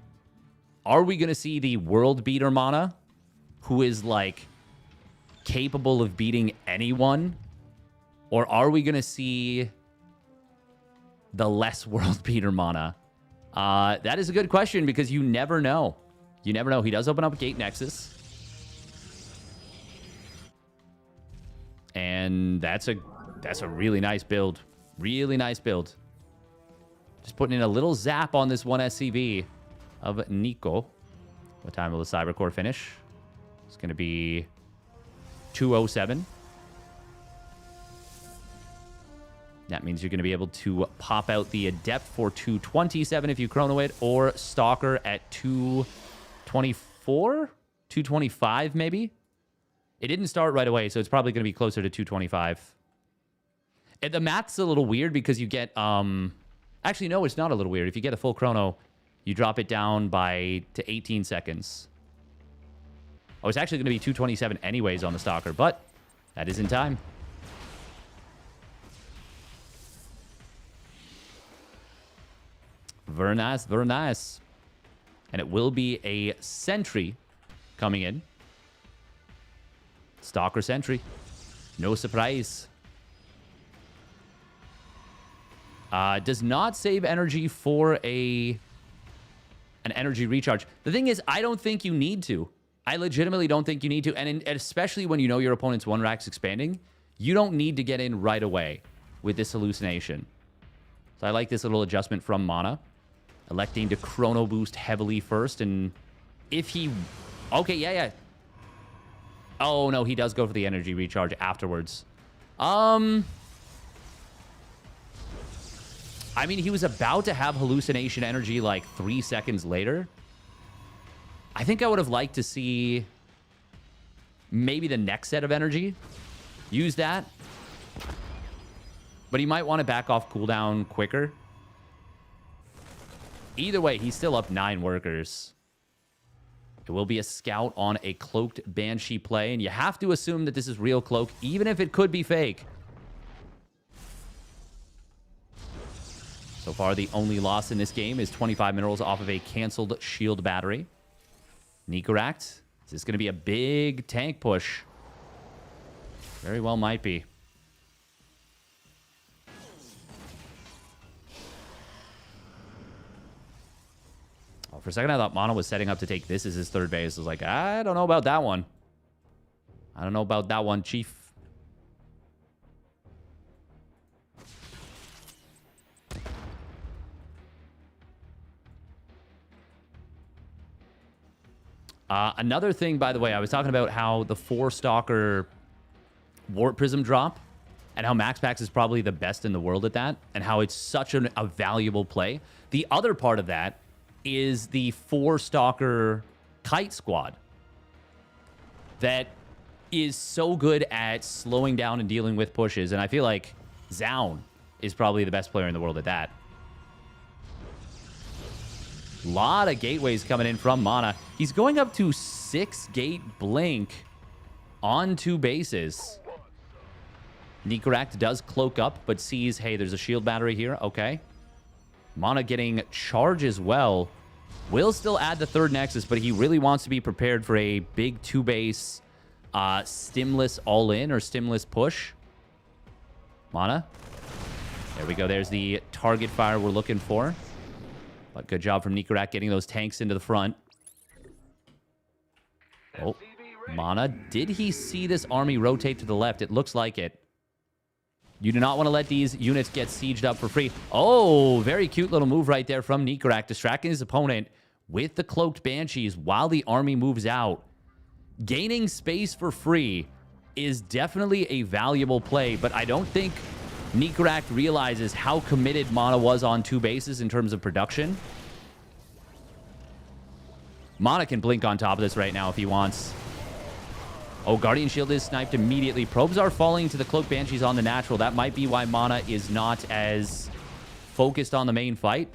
Are we going to see the world beater mana, who is, like, capable of beating anyone? Or are we going to see the less world beater mana? That is a good question, because you never know. You never know. He does open up Gate Nexus. And that's a really nice build. Really nice build. Just putting in a little zap on this one SCV of Nico. What time will the Cybercore finish? It's going to be 2:07. That means you're going to be able to pop out the Adept for 2:27 if you chrono it, or Stalker at 2:24? 2:25 maybe? It didn't start right away, so it's probably going to be closer to 2:25. And the math's a little weird because you get... Actually, no, it's not a little weird. If you get a full chrono, you drop it down to 18 seconds. Oh, it's actually going to be 2:27 anyways on the Stalker, but that is in time. Very nice, very nice. And it will be a Sentry coming in. Stalker Sentry. No surprise. Does not save energy for an energy recharge. The thing is, I don't think you need to. I legitimately don't think you need to. And especially when you know your opponent's 1-rack's expanding, you don't need to get in right away with this hallucination. So I like this little adjustment from Mana. Electing to chrono boost heavily first, and if he... Okay, yeah. Oh, no, he does go for the energy recharge afterwards. I mean, he was about to have hallucination energy like 3 seconds later. I think I would have liked to see maybe the next set of energy. Use that. But he might want to back off cooldown quicker. Either way, he's still up 9 workers. It will be a scout on a cloaked Banshee play, and you have to assume that this is real cloak, even if it could be fake. So far, the only loss in this game is 25 minerals off of a canceled shield battery. Nikoract, is this going to be a big tank push? Very well might be. Oh, for a second, I thought Mana was setting up to take this as his third base. I was like, I don't know about that one. I don't know about that one, Chief. Another thing, by the way, I was talking about how the 4-Stalker Warp Prism drop and how Maxpax is probably the best in the world at that and how it's such a valuable play. The other part of that is the 4-Stalker Kite Squad that is so good at slowing down and dealing with pushes, and I feel like Zaun is probably the best player in the world at that. Lot of gateways coming in from Mana. He's going up to 6-gate blink on 2 bases. Nikoract does cloak up, but sees, hey, there's a shield battery here. Okay. Mana getting charge as well. Will still add the 3rd Nexus, but he really wants to be prepared for a big 2-base stimless all-in or stimless push. Mana. There we go. There's the target fire we're looking for. But good job from Nikoract getting those tanks into the front. Oh, Mana. Did he see this army rotate to the left? It looks like it. You do not want to let these units get sieged up for free. Oh, very cute little move right there from Nikoract, distracting his opponent with the cloaked Banshees while the army moves out. Gaining space for free is definitely a valuable play, but I don't think Nikoract realizes how committed Mana was on 2 bases in terms of production. Mana can blink on top of this right now if he wants. Oh, Guardian Shield is sniped immediately. Probes are falling to the Cloak Banshees on the natural. That might be why Mana is not as focused on the main fight.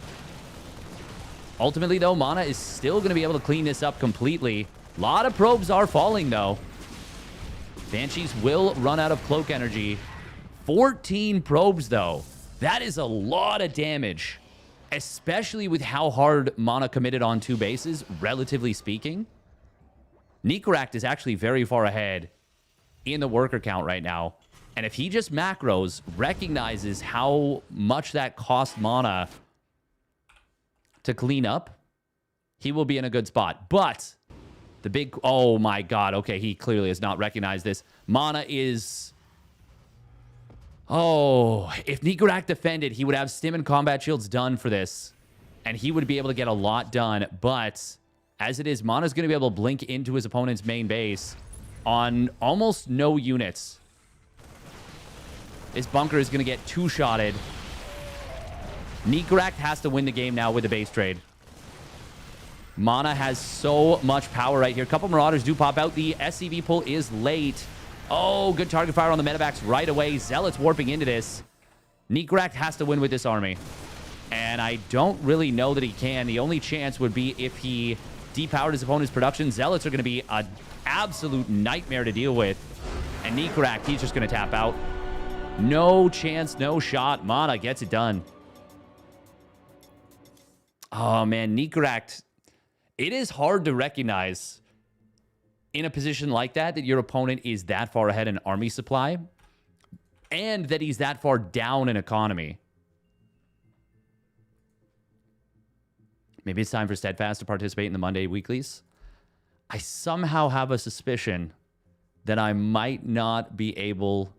Ultimately, though, Mana is still going to be able to clean this up completely. A lot of probes are falling, though. Banshees will run out of cloak energy. 14 probes, though. That is a lot of damage, especially with how hard Mana committed on 2 bases, relatively speaking. Nikoract is actually very far ahead in the worker count right now. And if he just macros, recognizes how much that cost Mana to clean up, he will be in a good spot. But the big... Oh, my God. Okay, he clearly has not recognized this. Mana is... Oh, if Nikoract defended, he would have stim and combat shields done for this. And he would be able to get a lot done. But as it is, Mana's going to be able to blink into his opponent's main base on almost no units. This bunker is going to get 2-shotted. Nikoract has to win the game now with the base trade. Mana has so much power right here. A couple Marauders do pop out. The SCV pull is late. Oh, good target fire on the medevacs right away. Zealots warping into this. Nikoract has to win with this army. And I don't really know that he can. The only chance would be if he depowered his opponent's production. Zealots are going to be an absolute nightmare to deal with. And Nikoract, he's just going to tap out. No chance, no shot. Mana gets it done. Oh, man, Nikoract. It is hard to recognize in a position like that your opponent is that far ahead in army supply and that he's that far down in economy. Maybe it's time for Steadfast to participate in the Monday weeklies. I somehow have a suspicion that I might not be able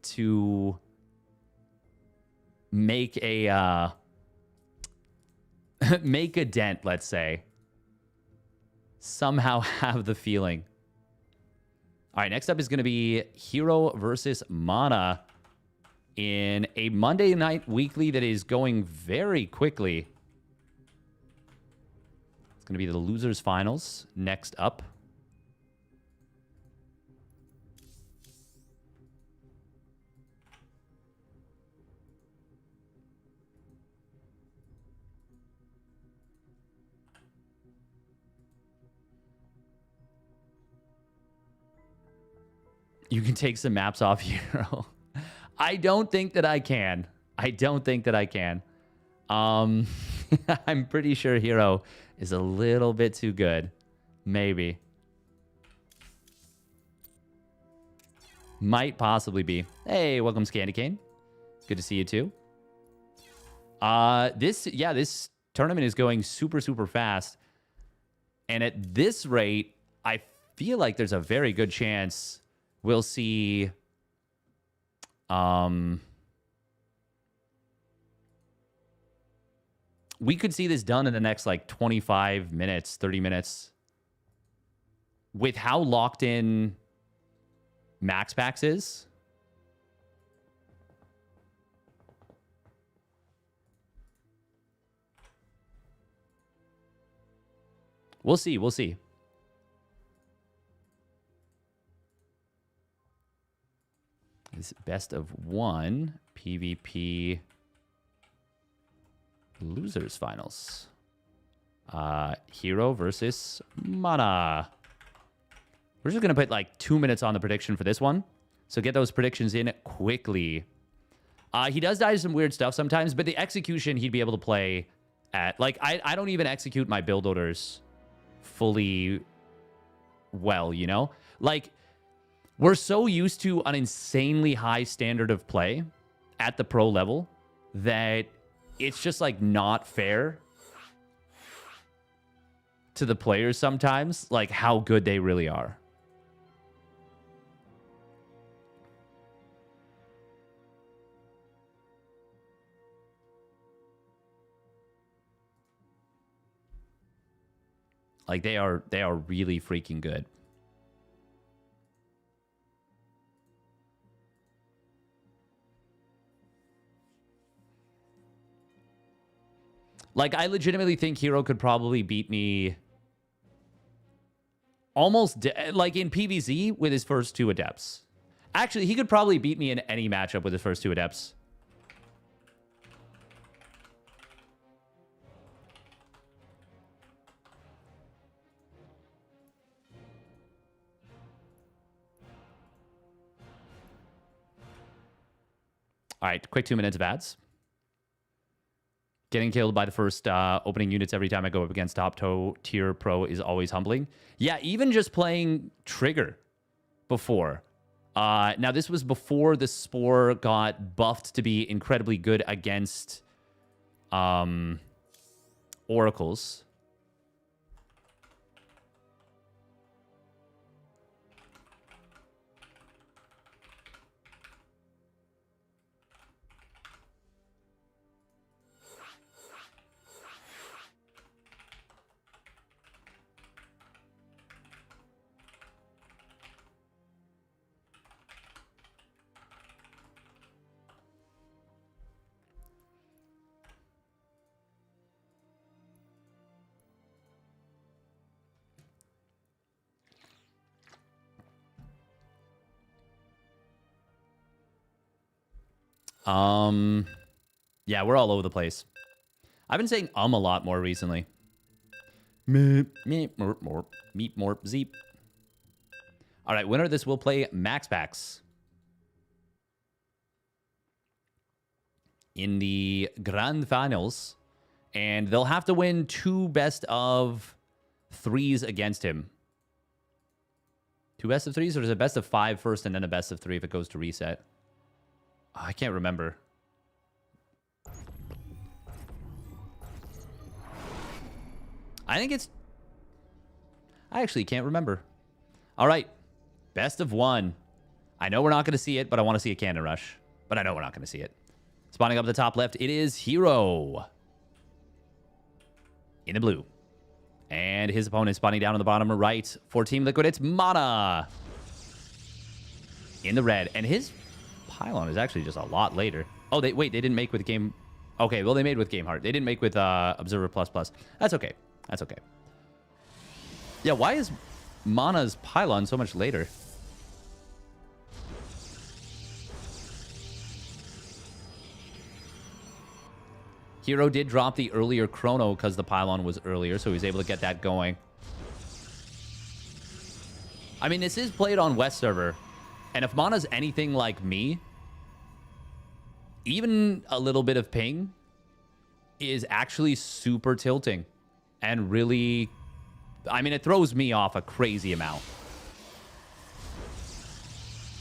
to make a make a dent, let's say. Somehow have the feeling. All right, next up is going to be Hero versus Mana in a Monday night weekly that is going very quickly. It's going to be the losers finals next up. You can take some maps off Hero. I don't think that I can. I don't think that I can. I'm pretty sure Hero is a little bit too good. Maybe. Might possibly be. Hey, welcome Scandy Cane. Good to see you too. This tournament is going super, super fast. And at this rate, I feel like there's a very good chance we'll see we could see this done in the next like 25 minutes, 30 minutes. With how locked in Maxpax is. We'll see, we'll see. This best of one PvP losers finals. Hero versus Mana. We're just going to put like 2 minutes on the prediction for this one. So get those predictions in quickly. He does die to some weird stuff sometimes, but the execution he'd be able to play at... Like, I don't even execute my build orders fully well, you know? Like... We're so used to an insanely high standard of play at the pro level that it's just like not fair to the players sometimes, like how good they really are. Like they are really freaking good. Like, I legitimately think Hero could probably beat me almost, like, in PvZ with his first 2 Adepts. Actually, he could probably beat me in any matchup with his first 2 Adepts. All right, quick 2 minutes of ads. Getting killed by the first opening units every time I go up against top tier pro is always humbling. Yeah, even just playing Trigger before. Now, this was before the Spore got buffed to be incredibly good against Oracles. Yeah, we're all over the place. I've been saying a lot more recently. Meep, more, zeep. All right, winner of this will play Maxpax in the Grand Finals, and they'll have to win 2 best of 3s against him. 2 best of 3s, or is it best of 5 first and then a best of 3 if it goes to reset? Oh, I can't remember. I think it's... I actually can't remember. All right. Best of 1. I know we're not going to see it, but I want to see a Cannon Rush. But I know we're not going to see it. Spawning up the top left, it is Hero. In the blue. And his opponent spawning down on the bottom right. For Team Liquid, it's Mana. In the red. And his pylon is actually just a lot later. Oh, they didn't make with Game... Okay, well, they made with Game Heart. They didn't make with Observer++. That's okay. That's okay. Yeah, why is Mana's pylon so much later? Hero did drop the earlier chrono because the pylon was earlier, so he was able to get that going. I mean, this is played on West server, and if Mana's anything like me, even a little bit of ping is actually super tilting and really... I mean, it throws me off a crazy amount.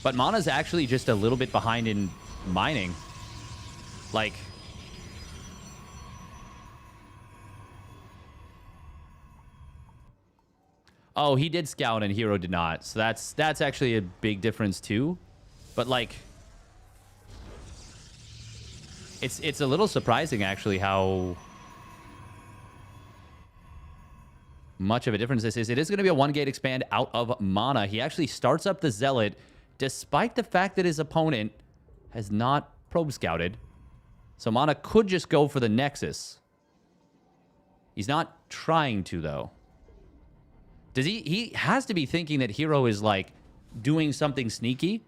But Mana's actually just a little bit behind in mining. Like... Oh, he did scout and Hero did not. So that's actually a big difference too. But like it's a little surprising actually how much of a difference this is. It is going to be a 1-gate expand out of Mana. He actually starts up the Zealot despite the fact that his opponent has not probe scouted. So Mana could just go for the Nexus. He's not trying to though. Does he has to be thinking that Hero is, like, doing something sneaky?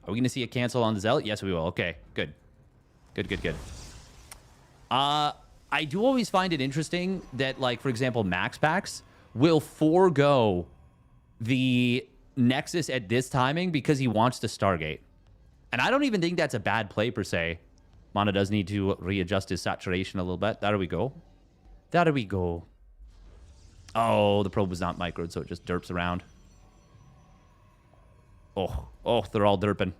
Are we going to see a cancel on the Zealot? Yes, we will. Okay, good. Good. I do always find it interesting that, like, for example, Maxpax will forego the Nexus at this timing because he wants to Stargate. And I don't even think that's a bad play, per se. Mana does need to readjust his saturation a little bit. There we go. There we go. Oh, the probe was not microed, so it just derps around. Oh, they're all derping.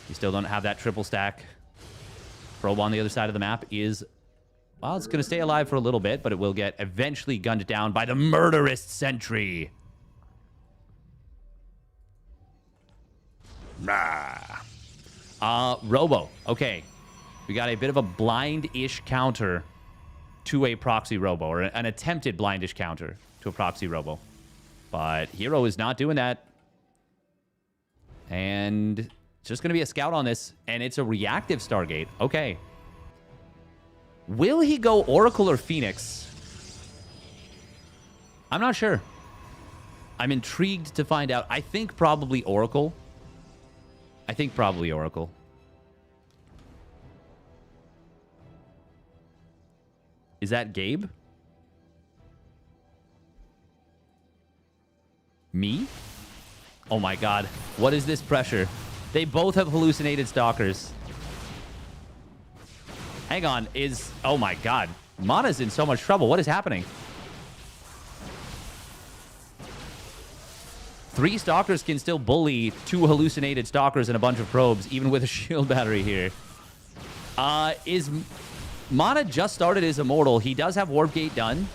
You still don't have that triple stack. Probe on the other side of the map is... Well, it's going to stay alive for a little bit, but it will get eventually gunned down by the murderous sentry. Robo. Okay. We got a bit of a blind-ish counter to a proxy robo, or an attempted blindish counter to a proxy robo. But Hero is not doing that. And it's just going to be a scout on this, and it's a reactive Stargate. Okay. Will he go Oracle or Phoenix? I'm not sure. I'm intrigued to find out. I think probably Oracle. Is that Gabe? Me? Oh my god. What is this pressure? They both have hallucinated stalkers. Hang on. Oh my god. Mana's in so much trouble. What is happening? 3 stalkers can still bully 2 hallucinated stalkers and a bunch of probes, even with a shield battery here. Mana just started his Immortal. He does have Warp Gate done.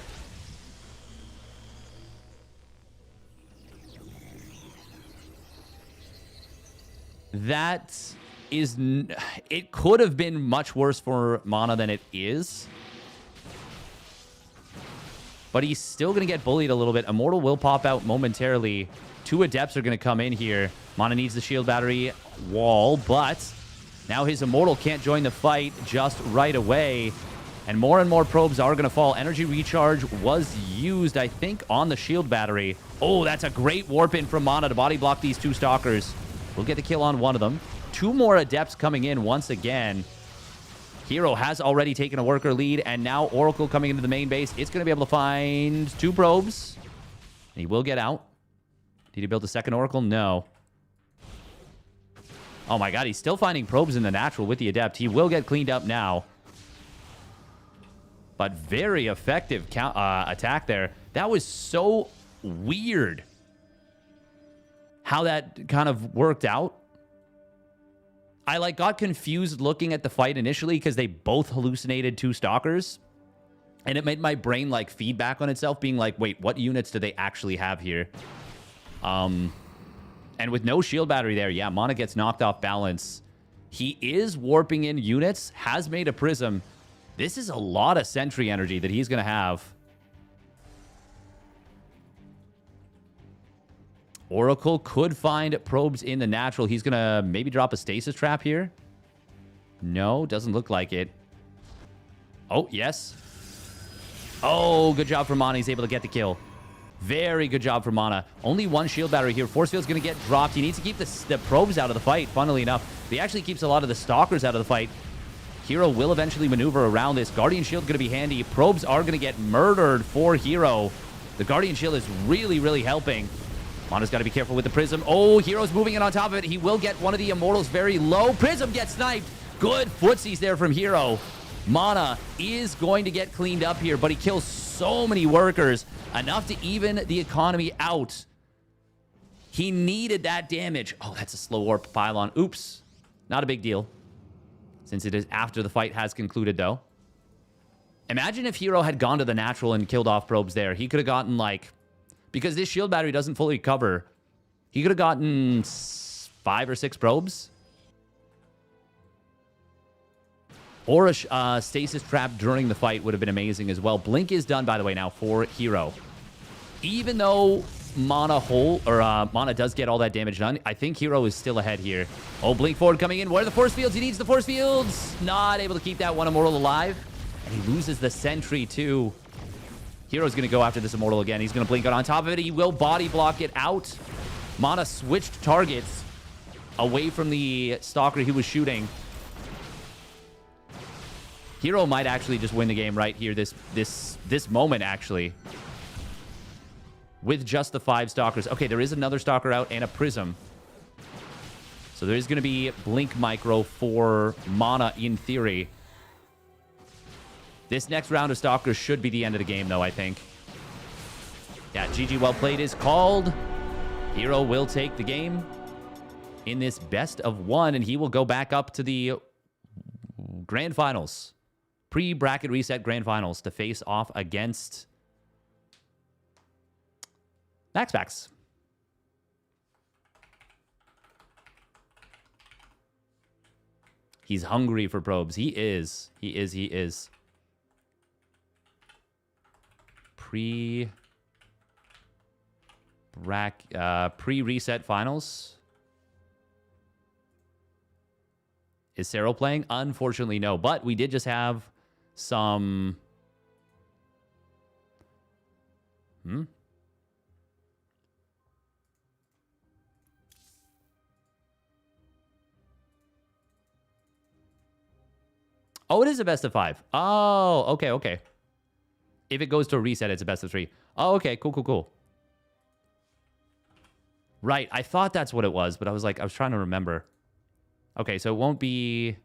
That is... It could have been much worse for Mana than it is. But he's still going to get bullied a little bit. Immortal will pop out momentarily. 2 Adepts are going to come in here. Mana needs the shield battery wall, but... Now his Immortal can't join the fight just right away. And more probes are going to fall. Energy recharge was used, I think, on the shield battery. Oh, that's a great warp in from Mana to body block these 2 stalkers. We'll get the kill on one of them. 2 more Adepts coming in once again. Hero has already taken a worker lead, and now Oracle coming into the main base. It's going to be able to find 2 probes. And he will get out. Did he build a second Oracle? No. Oh my god, he's still finding probes in the natural with the Adept. He will get cleaned up now. But very effective attack there. That was so weird how that kind of worked out. I got confused looking at the fight initially because they both hallucinated 2 stalkers. And it made my brain feedback on itself, being like, wait, what units do they actually have here? And with no shield battery there, yeah, Mana gets knocked off balance. He is warping in units, has made a prism. This is a lot of sentry energy that he's going to have. Oracle could find probes in the natural. He's going to maybe drop a stasis trap here. No, doesn't look like it. Oh, yes. Oh, good job for Mana. He's able to get the kill. Very good job for Mana. Only one shield battery here. Force field's going to get dropped. He needs to keep the probes out of the fight, funnily enough. He actually keeps a lot of the stalkers out of the fight. Hero will eventually maneuver around this. Guardian shield going to be handy. Probes are going to get murdered for Hero. The Guardian shield is really, really helping. Mana's got to be careful with the Prism. Oh, Hero's moving in on top of it. He will get one of the Immortals very low. Prism gets sniped. Good footsies there from Hero. Mana is going to get cleaned up here, but he kills so many workers. Enough to even the economy out. He needed that damage. Oh, that's a slow warp pylon. Oops. Not a big deal. Since it is after the fight has concluded, though. Imagine if Hero had gone to the natural and killed off probes there. He could have gotten, like... Because this shield battery doesn't fully cover. He could have gotten 5 or 6 probes. Or a stasis trap during the fight would have been amazing as well. Blink is done, by the way, now for Hero. Even though Mana does get all that damage done, I think Hero is still ahead here. Oh, Blink forward coming in. Where are the force fields? He needs the force fields. Not able to keep that one Immortal alive. And he loses the sentry, too. Hero's going to go after this Immortal again. He's going to blink on top of it. He will body block it out. Mana switched targets away from the Stalker he was shooting. Hero might actually just win the game right here, this moment, actually. With just the 5 Stalkers. Okay, there is another Stalker out and a Prism. So there is going to be Blink Micro for Mana in theory. This next round of Stalkers should be the end of the game, though, I think. Yeah, GG well played is called. Hero will take the game in this best of 1, and he will go back up to the Grand Finals. Pre-bracket reset Grand Finals to face off against Maxpax. He's hungry for probes. He is. Pre-reset finals. Is Cero playing? Unfortunately, no. But we did just have some... Oh, it is a best of 5. Oh, okay. If it goes to a reset, it's a best of 3. Oh, okay. Cool. Right. I thought that's what it was, but I was trying to remember. Okay, so it won't be...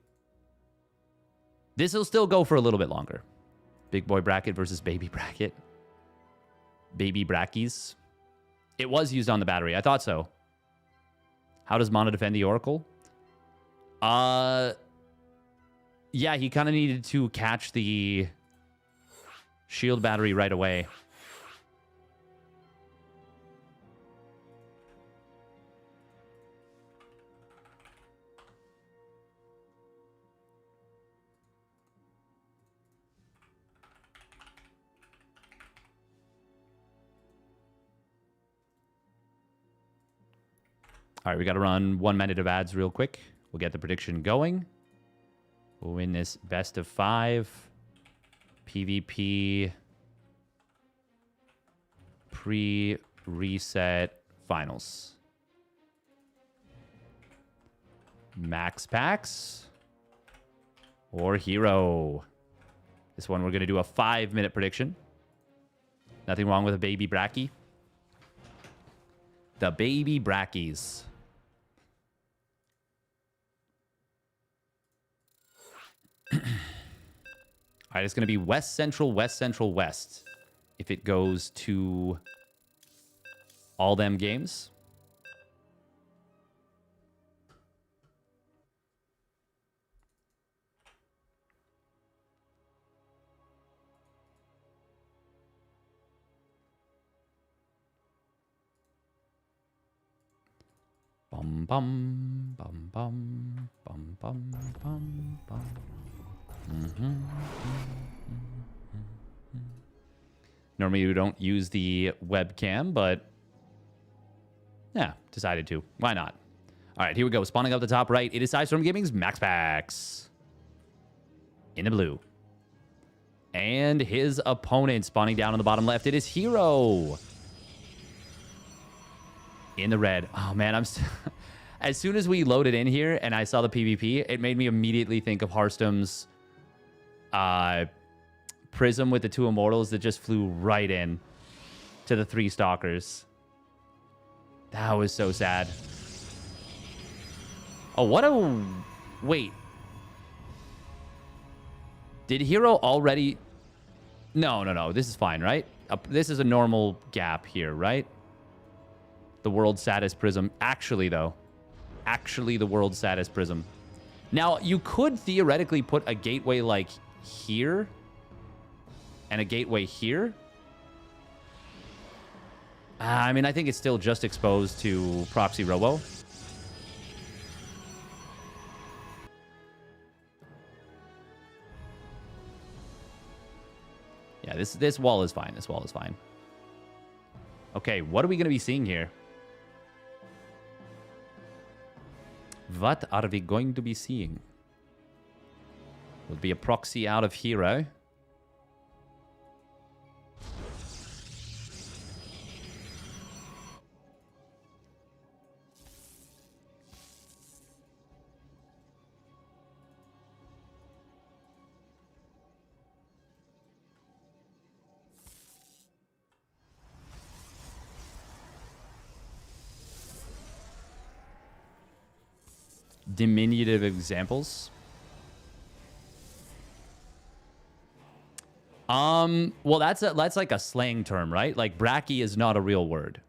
This will still go for a little bit longer. Big boy bracket versus baby bracket. Baby brackies. It was used on the battery. I thought so. How does Mana defend the Oracle? Yeah, he kind of needed to catch the shield battery right away. All right, we got to run 1 minute of ads real quick. We'll get the prediction going. We'll win this best of 5 PvP pre-reset finals. Maxpax or Hero. This one we're going to do a 5-minute prediction. Nothing wrong with a baby bracky. The baby brackies. All right, it's going to be West Central, West Central, West. If it goes to all them games. Bum, bum, bum, bum, bum, bum, bum, bum. Mm-hmm. Normally you don't use the webcam, but yeah, decided to. Why not? All right, here we go. Spawning up the top right. It is Storm Gaming's Maxpax. In the blue. And his opponent spawning down on the bottom left. It is Hero. In the red. Oh, man. As soon as we loaded in here and I saw the PvP, it made me immediately think of Harstem's Prism with the 2 Immortals that just flew right in to the 3 Stalkers. That was so sad. Oh, what a... Wait. Did Hero already... No. This is fine, right? This is a normal gap here, right? The world's saddest prism. Actually, though. Actually, the world's saddest prism. Now, you could theoretically put a gateway like here. And a gateway here. I mean, I think it's still just exposed to Proxy Robo. Yeah, this wall is fine. This wall is fine. Okay, what are we going to be seeing here? What are we going to be seeing? Will be a proxy out of Hero. Diminutive examples. Well, that's like a slang term, right? Like bracky is not a real word.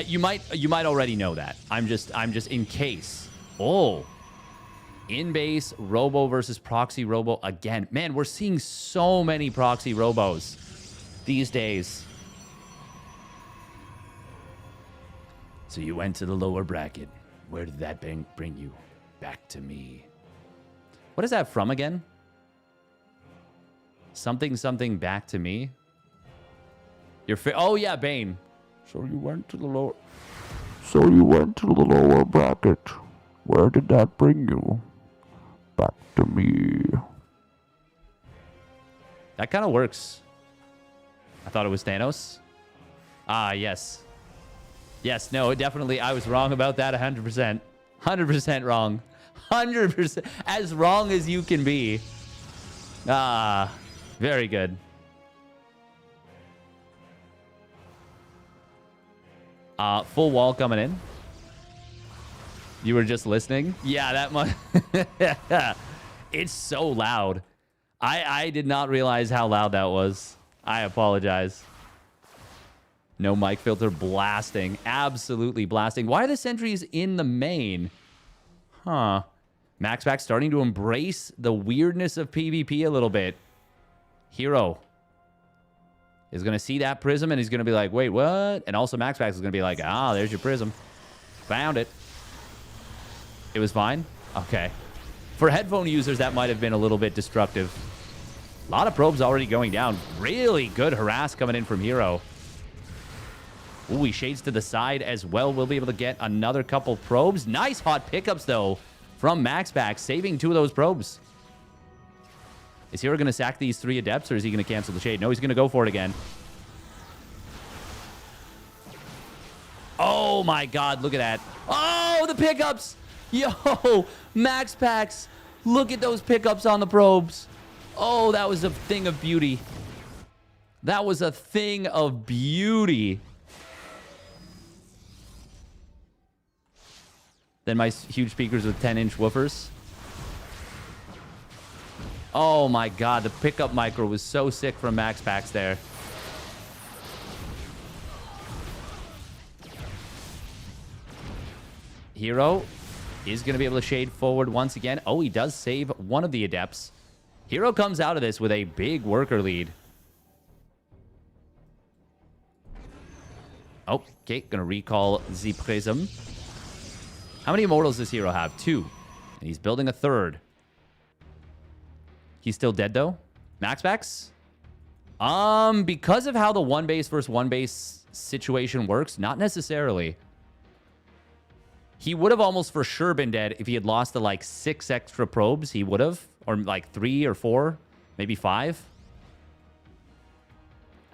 You might already know that. I'm just in case. Oh, in base Robo versus Proxy Robo again. Man, we're seeing so many Proxy Robos these days. So you went to the lower bracket. Where did that bring you? Back to me. What is that from again? Something back to me? Oh yeah, Bane. So you went to the lower bracket. Where did that bring you? Back to me. That kind of works. I thought it was Thanos. Ah, yes. Yes, no, definitely. I was wrong about that 100%. 100% wrong. 100%. As wrong as you can be. Ah, very good. Full wall coming in. You were just listening? Yeah, that much. It's so loud. I did not realize how loud that was. I apologize. No mic filter blasting. Absolutely blasting. Why are the sentries in the main? Huh. Maxpax starting to embrace the weirdness of PvP a little bit. Hero is going to see that prism and he's going to be like, wait, what? And also Maxpax is going to be like, ah, there's your prism. Found it. It was fine? Okay. For headphone users, that might have been a little bit destructive. A lot of probes already going down. Really good harass coming in from Hero. Ooh, he shades to the side as well. We'll be able to get another couple probes. Nice hot pickups, though, from Maxpax, saving 2 of those probes. Is Hero going to sack these 3 adepts, or is he going to cancel the shade? No, he's going to go for it again. Oh, my God. Look at that. Oh, the pickups. Yo, Maxpax. Look at those pickups on the probes. Oh, that was a thing of beauty. That was a thing of beauty. Then my huge speakers with 10-inch woofers. Oh my God, the pickup micro was so sick from Maxpax there. Hero is going to be able to shade forward once again. Oh, he does save one of the adepts. Hero comes out of this with a big worker lead. Okay, going to recall the prism. How many immortals does Hero have? 2. And he's building a 3rd. He's still dead, though. Maxpax? Because of how the 1 base versus 1 base situation works, not necessarily. He would have almost for sure been dead if he had lost the, like, 6 extra probes. He would have. Or, like, 3 or 4. Maybe 5.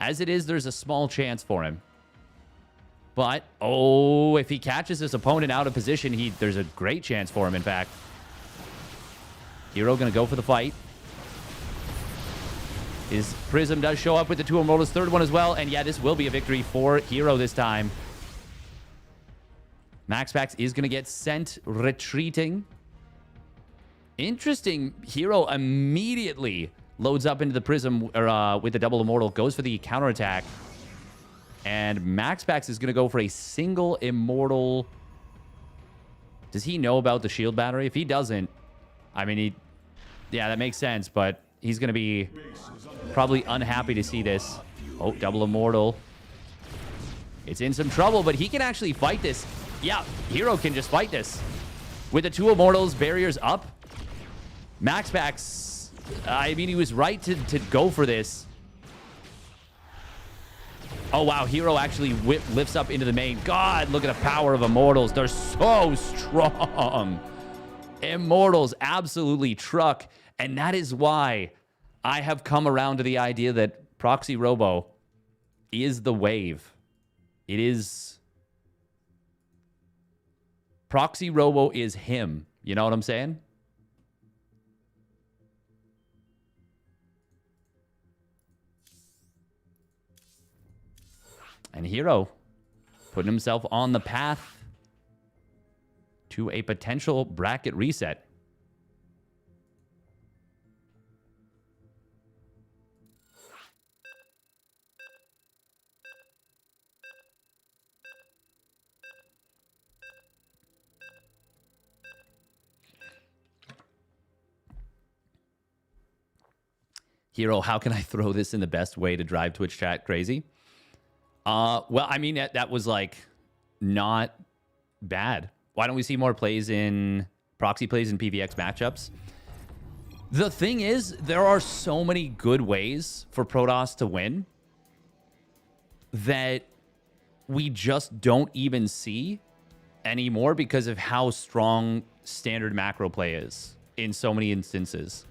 As it is, there's a small chance for him. But, oh, if he catches his opponent out of position, there's a great chance for him, in fact. Hero going to go for the fight. His Prism does show up with the 2 immortals, 3rd one as well. And yeah, this will be a victory for Hero this time. Maxpax is going to get sent retreating. Interesting. Hero immediately loads up into the Prism with the double immortal, goes for the counterattack. And Maxpax is going to go for a single immortal. Does he know about the shield battery? If he doesn't, I mean, yeah, that makes sense, but he's going to be probably unhappy to see this. Oh, double immortal. It's in some trouble, but he can actually fight this. Yeah, Hero can just fight this. With the 2 immortals, barriers up. Maxpax, I mean, he was right to go for this. Oh, wow. Hero actually lifts up into the main. God, look at the power of Immortals. They're so strong. Immortals absolutely truck. And that is why I have come around to the idea that Proxy Robo is the wave. It is... Proxy Robo is him. You know what I'm saying? And Hero putting himself on the path to a potential bracket reset. Hero, how can I throw this in the best way to drive Twitch chat crazy? Well, I mean, that was, like, not bad. Why don't we see more plays in proxy plays in PVX matchups? The thing is, there are so many good ways for Protoss to win that we just don't even see anymore because of how strong standard macro play is in so many instances.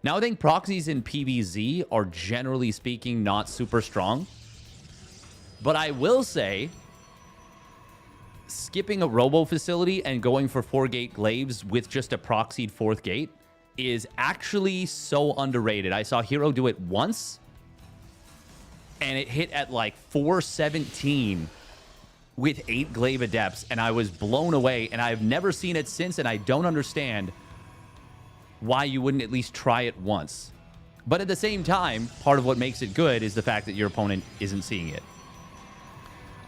Now, I think proxies in PvZ are generally speaking not super strong. But I will say, skipping a robo facility and going for 4-gate glaives with just a proxied 4th gate is actually so underrated. I saw Hero do it once, and it hit at like 417 with 8 glaive adepts, and I was blown away, and I've never seen it since, and I don't understand why you wouldn't at least try it once. But at the same time, part of what makes it good is the fact that your opponent isn't seeing it.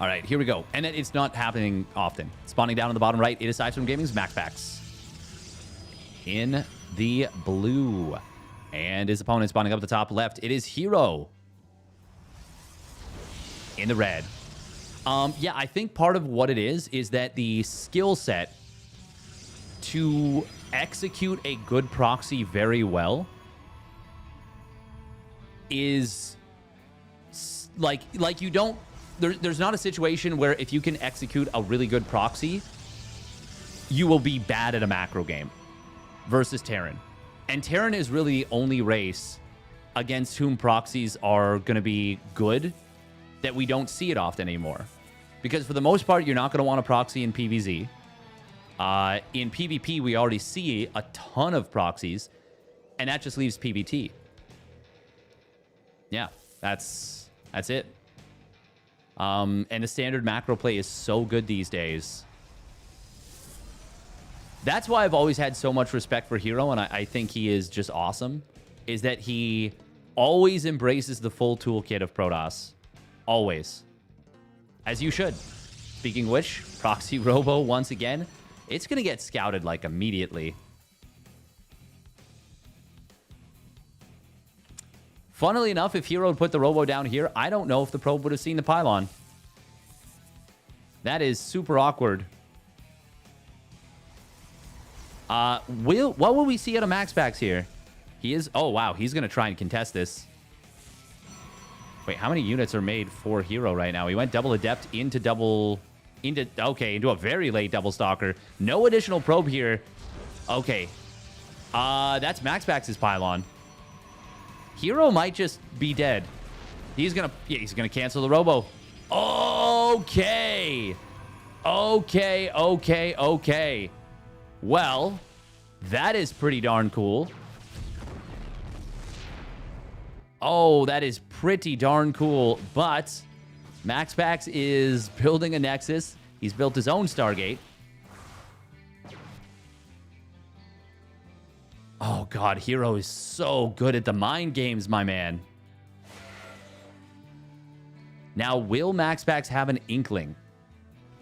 All right, here we go. And it's not happening often. Spawning down on the bottom right, it is Harstem Gaming's Maxpax. In the blue. And his opponent spawning up the top left, it is Hero. In the red. Yeah, I think part of what it is that the skill set to execute a good proxy very well is like you don't... There's not a situation where if you can execute a really good proxy, you will be bad at a macro game versus Terran. And Terran is really the only race against whom proxies are going to be good that we don't see it often anymore. Because for the most part, you're not going to want a proxy in PvZ. In PvP, we already see a ton of proxies, and that just leaves PvT. Yeah, that's it. And the standard macro play is so good these days. That's why I've always had so much respect for Hero, and I think he is just awesome, is that he always embraces the full toolkit of Protoss. Always. As you should. Speaking of which, Proxy Robo, once again, it's going to get scouted, like, immediately. Funnily enough, if Hero had put the Robo down here, I don't know if the probe would have seen the pylon. That is super awkward. What will we see out of Maxpax here? He is... Oh, wow. He's going to try and contest this. Wait, how many units are made for Hero right now? He went double Adept into double... into a very late double Stalker. No additional probe here. Okay. That's Maxpax's pylon. Hero might just be dead. He's gonna cancel the Robo. Okay. Okay. Well, that is pretty darn cool. Oh, that is pretty darn cool. But Maxpax is building a Nexus. He's built his own Stargate. Oh, God. Hero is so good at the mind games, my man. Now, will Maxpax have an inkling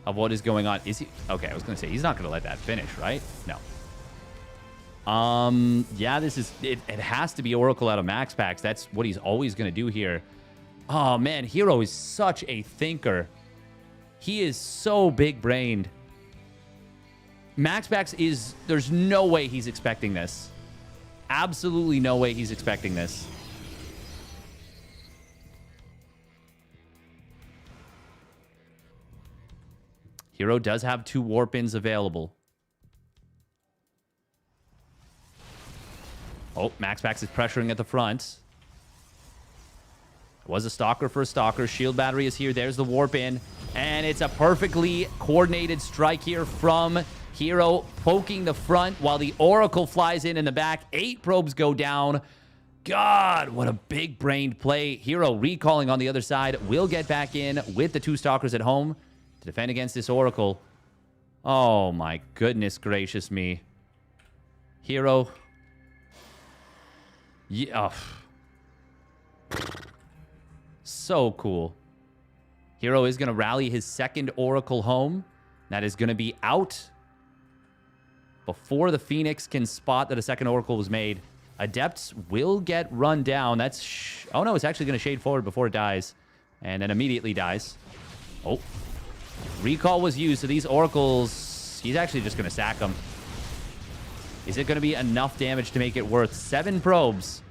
of what is going on? Is he... Okay, I was going to say, he's not going to let that finish, right? No. Yeah, this is... It has to be Oracle out of Maxpax. That's what he's always going to do here. Oh, man. Hero is such a thinker. He is so big-brained. Maxpax is... There's no way he's expecting this. Absolutely no way he's expecting this. Hero does have 2 warp-ins available. Oh, Maxpax is pressuring at the front. It was a Stalker for a Stalker. Shield battery is here. There's the warp-in. And it's a perfectly coordinated strike here from Hero, poking the front while the Oracle flies in the back. 8 probes go down. God, what a big-brained play. Hero recalling on the other side. Will get back in with the 2 Stalkers at home to defend against this Oracle. Oh, my goodness gracious me. Hero. Yeah. So cool. Hero is going to rally his 2nd Oracle home. That is going to be out before the Phoenix can spot that a 2nd Oracle was made. Adepts will get run down. That's... Oh, no, it's actually going to shade forward before it dies. And then immediately dies. Oh. Recall was used, so these Oracles... He's actually just going to sack them. Is it going to be enough damage to make it worth 7 probes?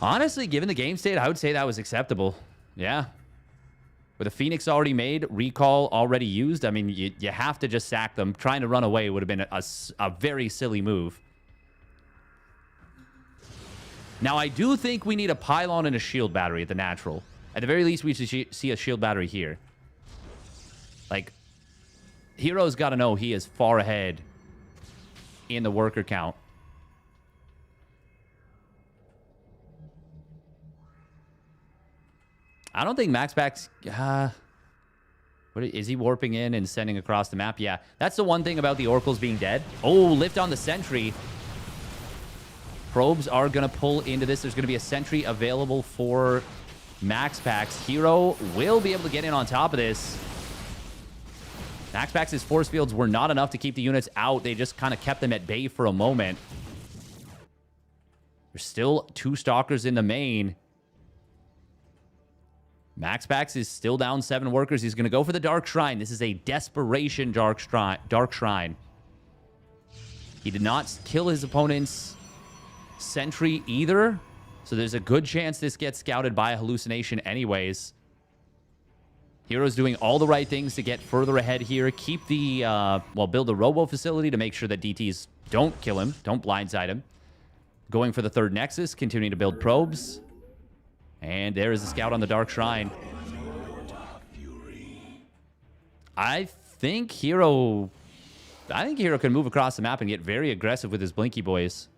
Honestly, given the game state, I would say that was acceptable. Yeah. With a Phoenix already made, Recall already used, I mean, you have to just sack them. Trying to run away would have been a very silly move. Now, I do think we need a pylon and a shield battery at the natural. At the very least, we should see a shield battery here. Like, Hero's got to know he is far ahead in the worker count. I don't think Maxpax... what is he warping in and sending across the map? Yeah, that's the one thing about the Oracles being dead. Oh, lift on the sentry. Probes are going to pull into this. There's going to be a sentry available for Maxpax. Hero will be able to get in on top of this. Maxpax's force fields were not enough to keep the units out. They just kind of kept them at bay for a moment. There's still 2 Stalkers in the main. Maxpax is still down 7 workers. He's going to go for the Dark Shrine. This is a desperation Dark Shrine. He did not kill his opponent's sentry either. So there's a good chance this gets scouted by a hallucination anyways. Hero's doing all the right things to get further ahead here. Keep the, build a robo facility to make sure that DTs don't kill him, don't blindside him. Going for the 3rd Nexus, continuing to build probes. And there is a scout on the Dark Shrine. I think Hero can move across the map and get very aggressive with his Blinky Boys.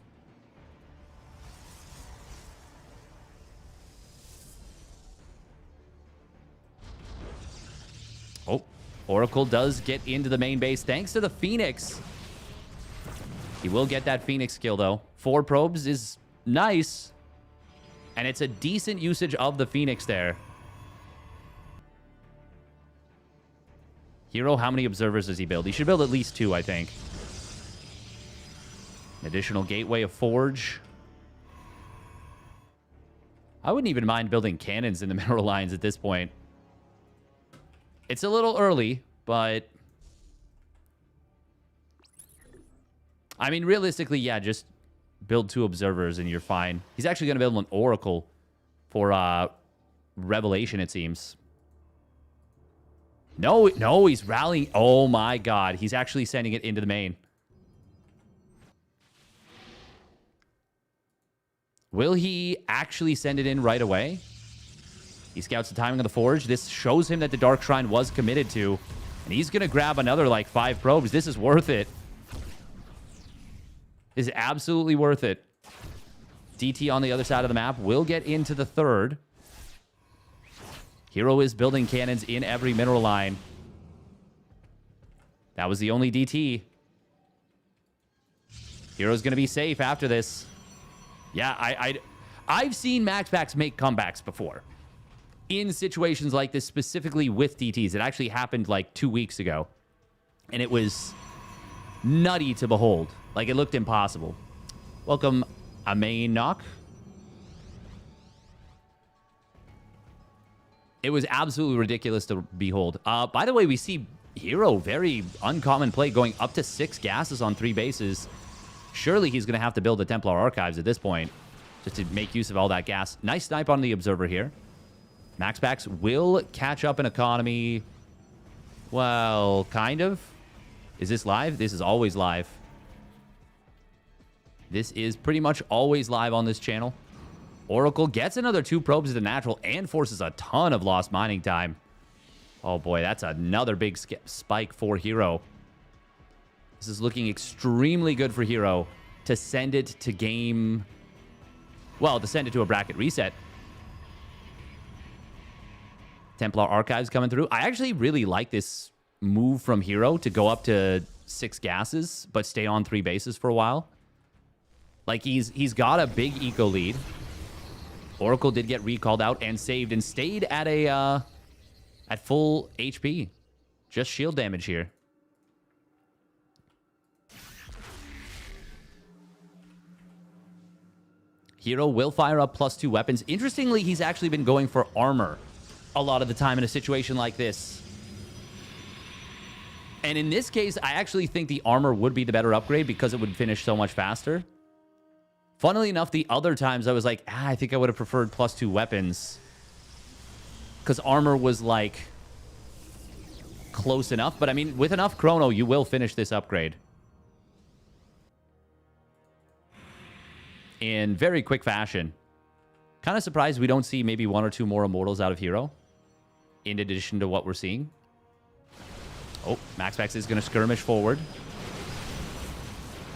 Oh, Oracle does get into the main base thanks to the Phoenix. He will get that Phoenix kill, though. 4 probes is nice. And it's a decent usage of the Phoenix there. Hero, how many observers does he build? He should build at least 2, I think. An additional gateway of Forge. I wouldn't even mind building cannons in the mineral lines at this point. It's a little early, but I mean, realistically, yeah, just build 2 observers and you're fine. He's actually going to build an oracle for Revelation, it seems. No, no, he's rallying. Oh my god, he's actually sending it into the main. Will he actually send it in right away? He scouts the timing of the forge. This shows him that the Dark Shrine was committed to. And he's going to grab another, like, 5 probes. This is worth it. This is absolutely worth it. DT on the other side of the map will get into the 3rd. Hero is building cannons in every mineral line. That was the only DT. Hero's going to be safe after this. Yeah, I've seen Maxpax make comebacks before. In situations like this, specifically with DTs. It actually happened like 2 weeks ago. And it was nutty to behold. Like, it looked impossible. Welcome, Amain Knock. It was absolutely ridiculous to behold. By the way, we see Hero, very uncommon play, going up to 6 gases on 3 bases. Surely he's going to have to build the Templar Archives at this point, just to make use of all that gas. Nice snipe on the Observer here. Maxpax will catch up in economy. Well, kind of. Is this live? This is always live. This is pretty much always live on this channel. Oracle gets another 2 probes to the natural and forces a ton of lost mining time. Oh boy, that's another big spike for Hero. This is looking extremely good for Hero to send it to game... Well, to send it to a bracket reset. Templar Archives coming through. I actually really like this move from Hero to go up to 6 gases, but stay on 3 bases for a while. Like, he's got a big eco lead. Oracle did get recalled out and saved and stayed at a at full HP. Just shield damage here. Hero will fire up +2 weapons. Interestingly, he's actually been going for armor a lot of the time in a situation like this. And in this case, I actually think the armor would be the better upgrade because it would finish so much faster. Funnily enough, the other times I was like, I think I would have preferred +2 weapons. Because armor was, like, close enough. But, I mean, with enough chrono, you will finish this upgrade. In very quick fashion. Kind of surprised we don't see maybe 1 or 2 more Immortals out of Hero. In addition to what we're seeing. Oh, Maxpax is going to skirmish forward.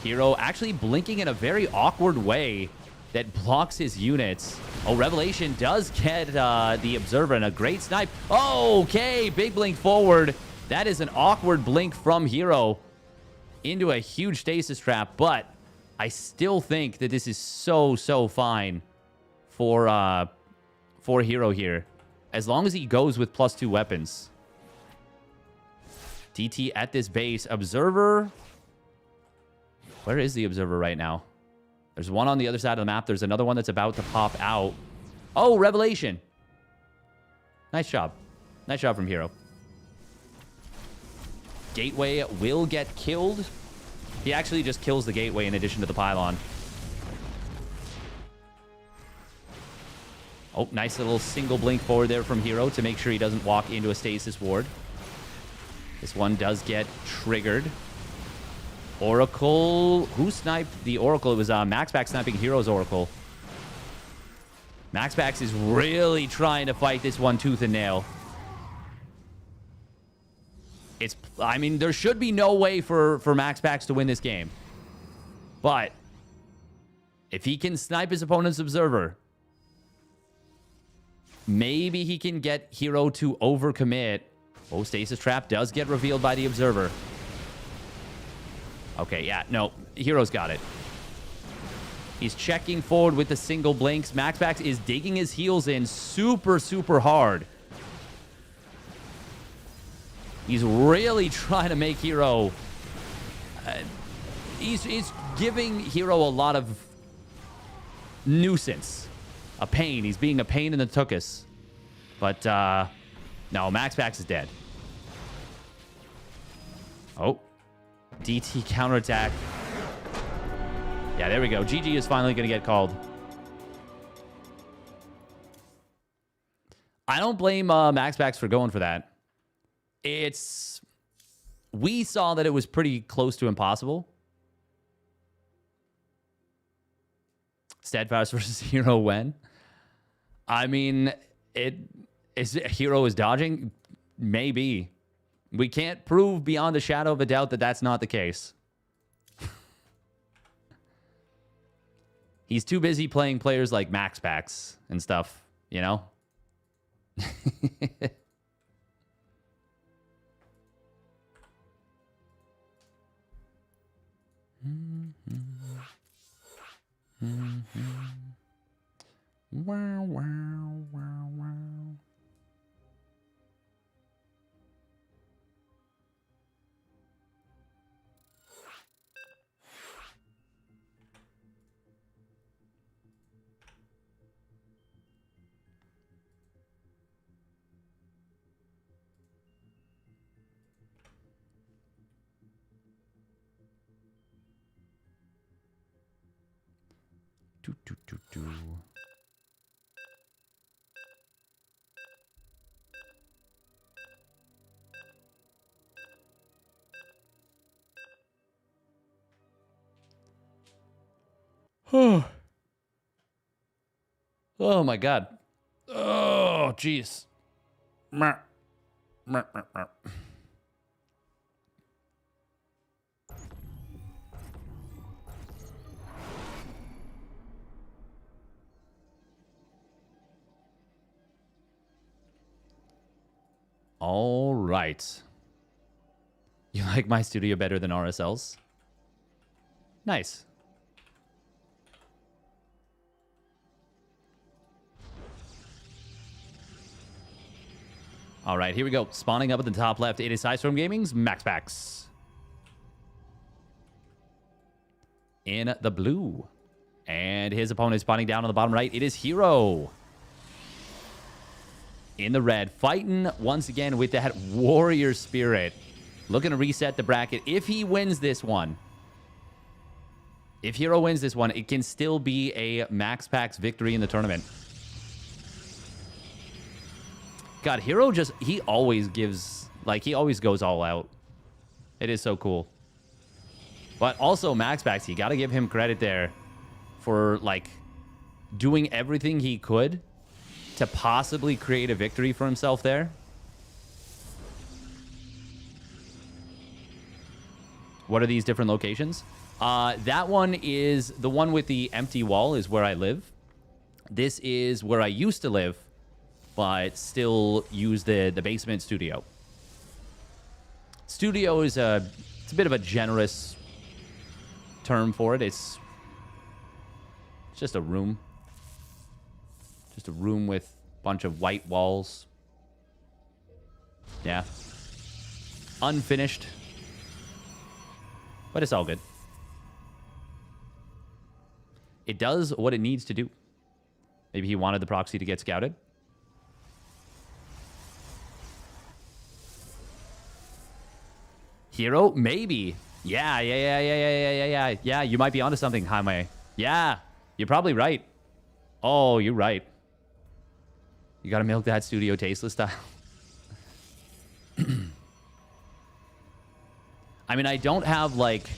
Hero actually blinking in a very awkward way that blocks his units. Oh, Revelation does get the Observer and a great snipe. Oh, okay, big blink forward. That is an awkward blink from Hero into a huge stasis trap, but I still think that this is so fine for Hero here. As long as he goes with +2 weapons. DT at this base. Observer. Where is the Observer right now? There's one on the other side of the map. There's another one that's about to pop out. Oh, Revelation. Nice job. Nice job from Hero. Gateway will get killed. He actually just kills the gateway in addition to the pylon. Oh, nice little single blink forward there from Hero to make sure he doesn't walk into a stasis ward. This one does get triggered. Oracle. Who sniped the Oracle? It was Maxpax sniping Hero's Oracle. Maxpax is really trying to fight this one tooth and nail. I mean, there should be no way for Maxpax to win this game. But if he can snipe his opponent's Observer, maybe he can get Hero to overcommit. Oh, Stasis Trap does get revealed by the Observer. Okay, yeah, no, Hero's got it. He's checking forward with the single blinks. Maxpax is digging his heels in super hard. He's really trying to make Hero... He's giving Hero a lot of nuisance. A pain. He's being a pain in the tuchus. But, no, Maxpax is dead. Oh. DT counterattack. Yeah, there we go. GG is finally going to get called. I don't blame Maxpax for going for that. We saw that it was pretty close to impossible. Steadfast versus Hero when? I mean, Hero is dodging? Maybe. We can't prove beyond a shadow of a doubt that that's not the case. He's too busy playing players like Maxpax and stuff, you know? Wow, wow, wow, wow. Do, do, do, do. Oh my god. Oh, jeez. Mer. Mer, mer, mer. All right. You like my studio better than RSL's? Nice. All right, here we go. Spawning up at the top left, it is Sidestorm Gaming's Maxpax. In the blue. And his opponent is spawning down on the bottom right. It is Hero. In the red, fighting once again with that warrior spirit. Looking to reset the bracket. If he wins this one, if Hero wins this one, it can still be a Maxpax victory in the tournament. God, Hero just, he always gives, like, he always goes all out. It is so cool. But also Maxpax, you got to give him credit there for, like, doing everything he could to possibly create a victory for himself there. What are these different locations? That one is the one with the empty wall is where I live. This is where I used to live, but still use the basement studio. Studio is it's a bit of a generous term for it. It's just a room. Just a room with a bunch of white walls. Yeah. Unfinished. But it's all good. It does what it needs to do. Maybe he wanted the proxy to get scouted. Hero? Maybe. Yeah. Yeah, you might be onto something, Jaime. Yeah, you're probably right. Oh, you're right. You gotta milk that studio tasteless style. I mean, I don't have like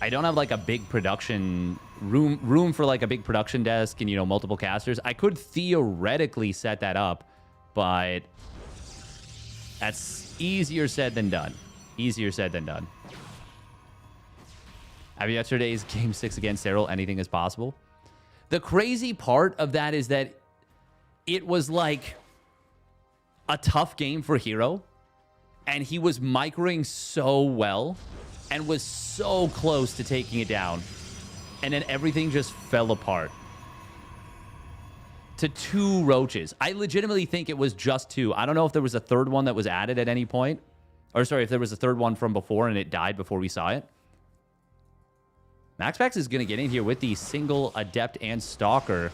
a big production room for like a big production desk and, you know, multiple casters. I could theoretically set that up, but that's easier said than done. Easier said than done. Have yesterday's Game 6 against Cyril, anything is possible. The crazy part of that is that it was like a tough game for Hero, and he was microing so well and was so close to taking it down, and then everything just fell apart to 2 roaches. I legitimately think it was just 2. I don't know if there was a third one that was added at any point, or sorry, if there was a third one from before and it died before we saw it. Maxpax is going to get in here with the single Adept and Stalker.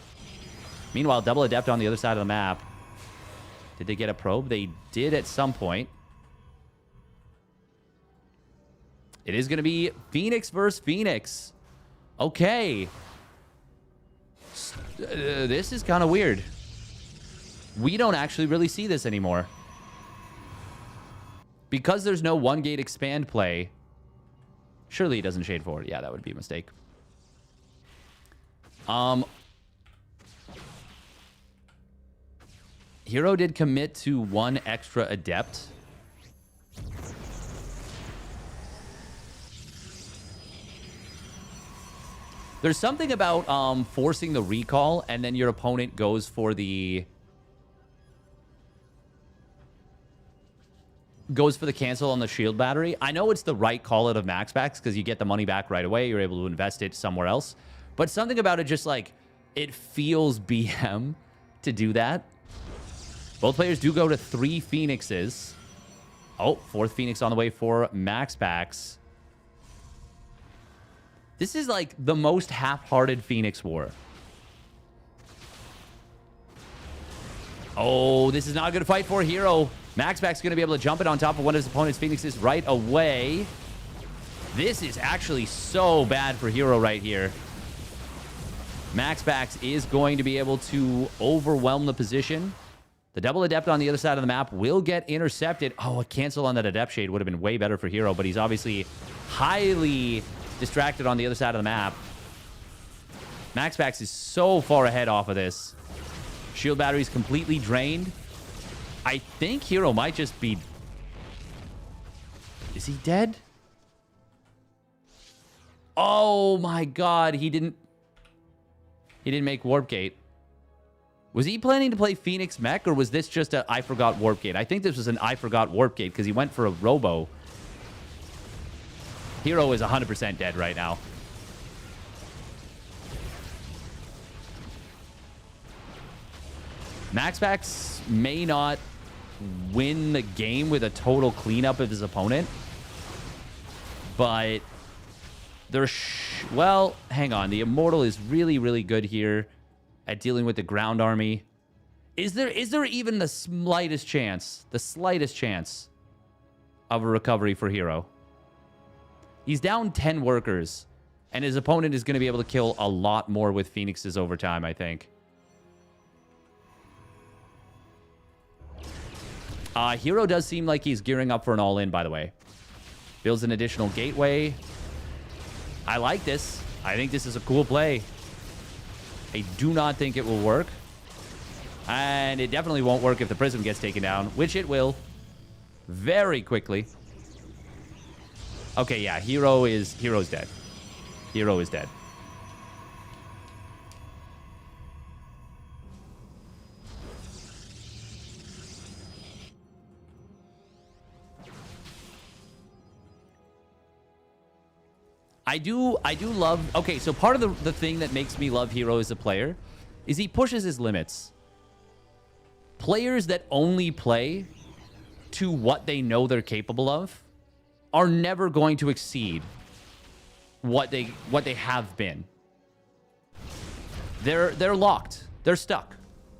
Meanwhile, double Adept on the other side of the map. Did they get a probe? They did at some point. It is going to be Phoenix versus Phoenix. Okay. This is kind of weird. We don't actually really see this anymore. Because there's no one gate expand play, surely he doesn't shade forward. Yeah, that would be a mistake. Hero did commit to one extra adept. There's something about forcing the recall and then your opponent goes for the cancel on the shield battery. I know it's the right call out of Maxpax because you get the money back right away. You're able to invest it somewhere else. But something about it just like, it feels BM to do that. Both players do go to 3 Phoenixes. Oh, 4th Phoenix on the way for Maxpax. This is like the most half-hearted Phoenix war. Oh, this is not a good fight for Hero. Maxpax is going to be able to jump it on top of one of his opponent's Phoenixes right away. This is actually so bad for Hero right here. Maxpax is going to be able to overwhelm the position. The double adept on the other side of the map will get intercepted. Oh, a cancel on that adept shade would have been way better for Hero, but he's obviously highly distracted on the other side of the map. Maxpax is so far ahead off of this. Shield battery's completely drained. I think Hero might just be... Is he dead? Oh my god, he didn't make Warp Gate. Was he planning to play Phoenix Mech, or was this just a I forgot Warp Gate? I think this was an I forgot Warp Gate because he went for a Robo. Hero is 100% dead right now. Maxpax may not win the game with a total cleanup of his opponent, but well, hang on. The Immortal is really, really good here at dealing with the ground army. Is there even the slightest chance of a recovery for Hero? He's down 10 workers, and his opponent is going to be able to kill a lot more with Phoenixes over time, I think. Hero does seem like he's gearing up for an all-in, by the way. Builds an additional gateway. I like this. I think this is a cool play. I do not think it will work. And it definitely won't work if the Prism gets taken down, which it will very quickly. Okay, yeah, Hero's dead. Hero is dead. I do love... Okay, so part of the thing that makes me love Hero as a player is he pushes his limits. Players that only play to what they know they're capable of are never going to exceed what they have been. They're locked. They're stuck.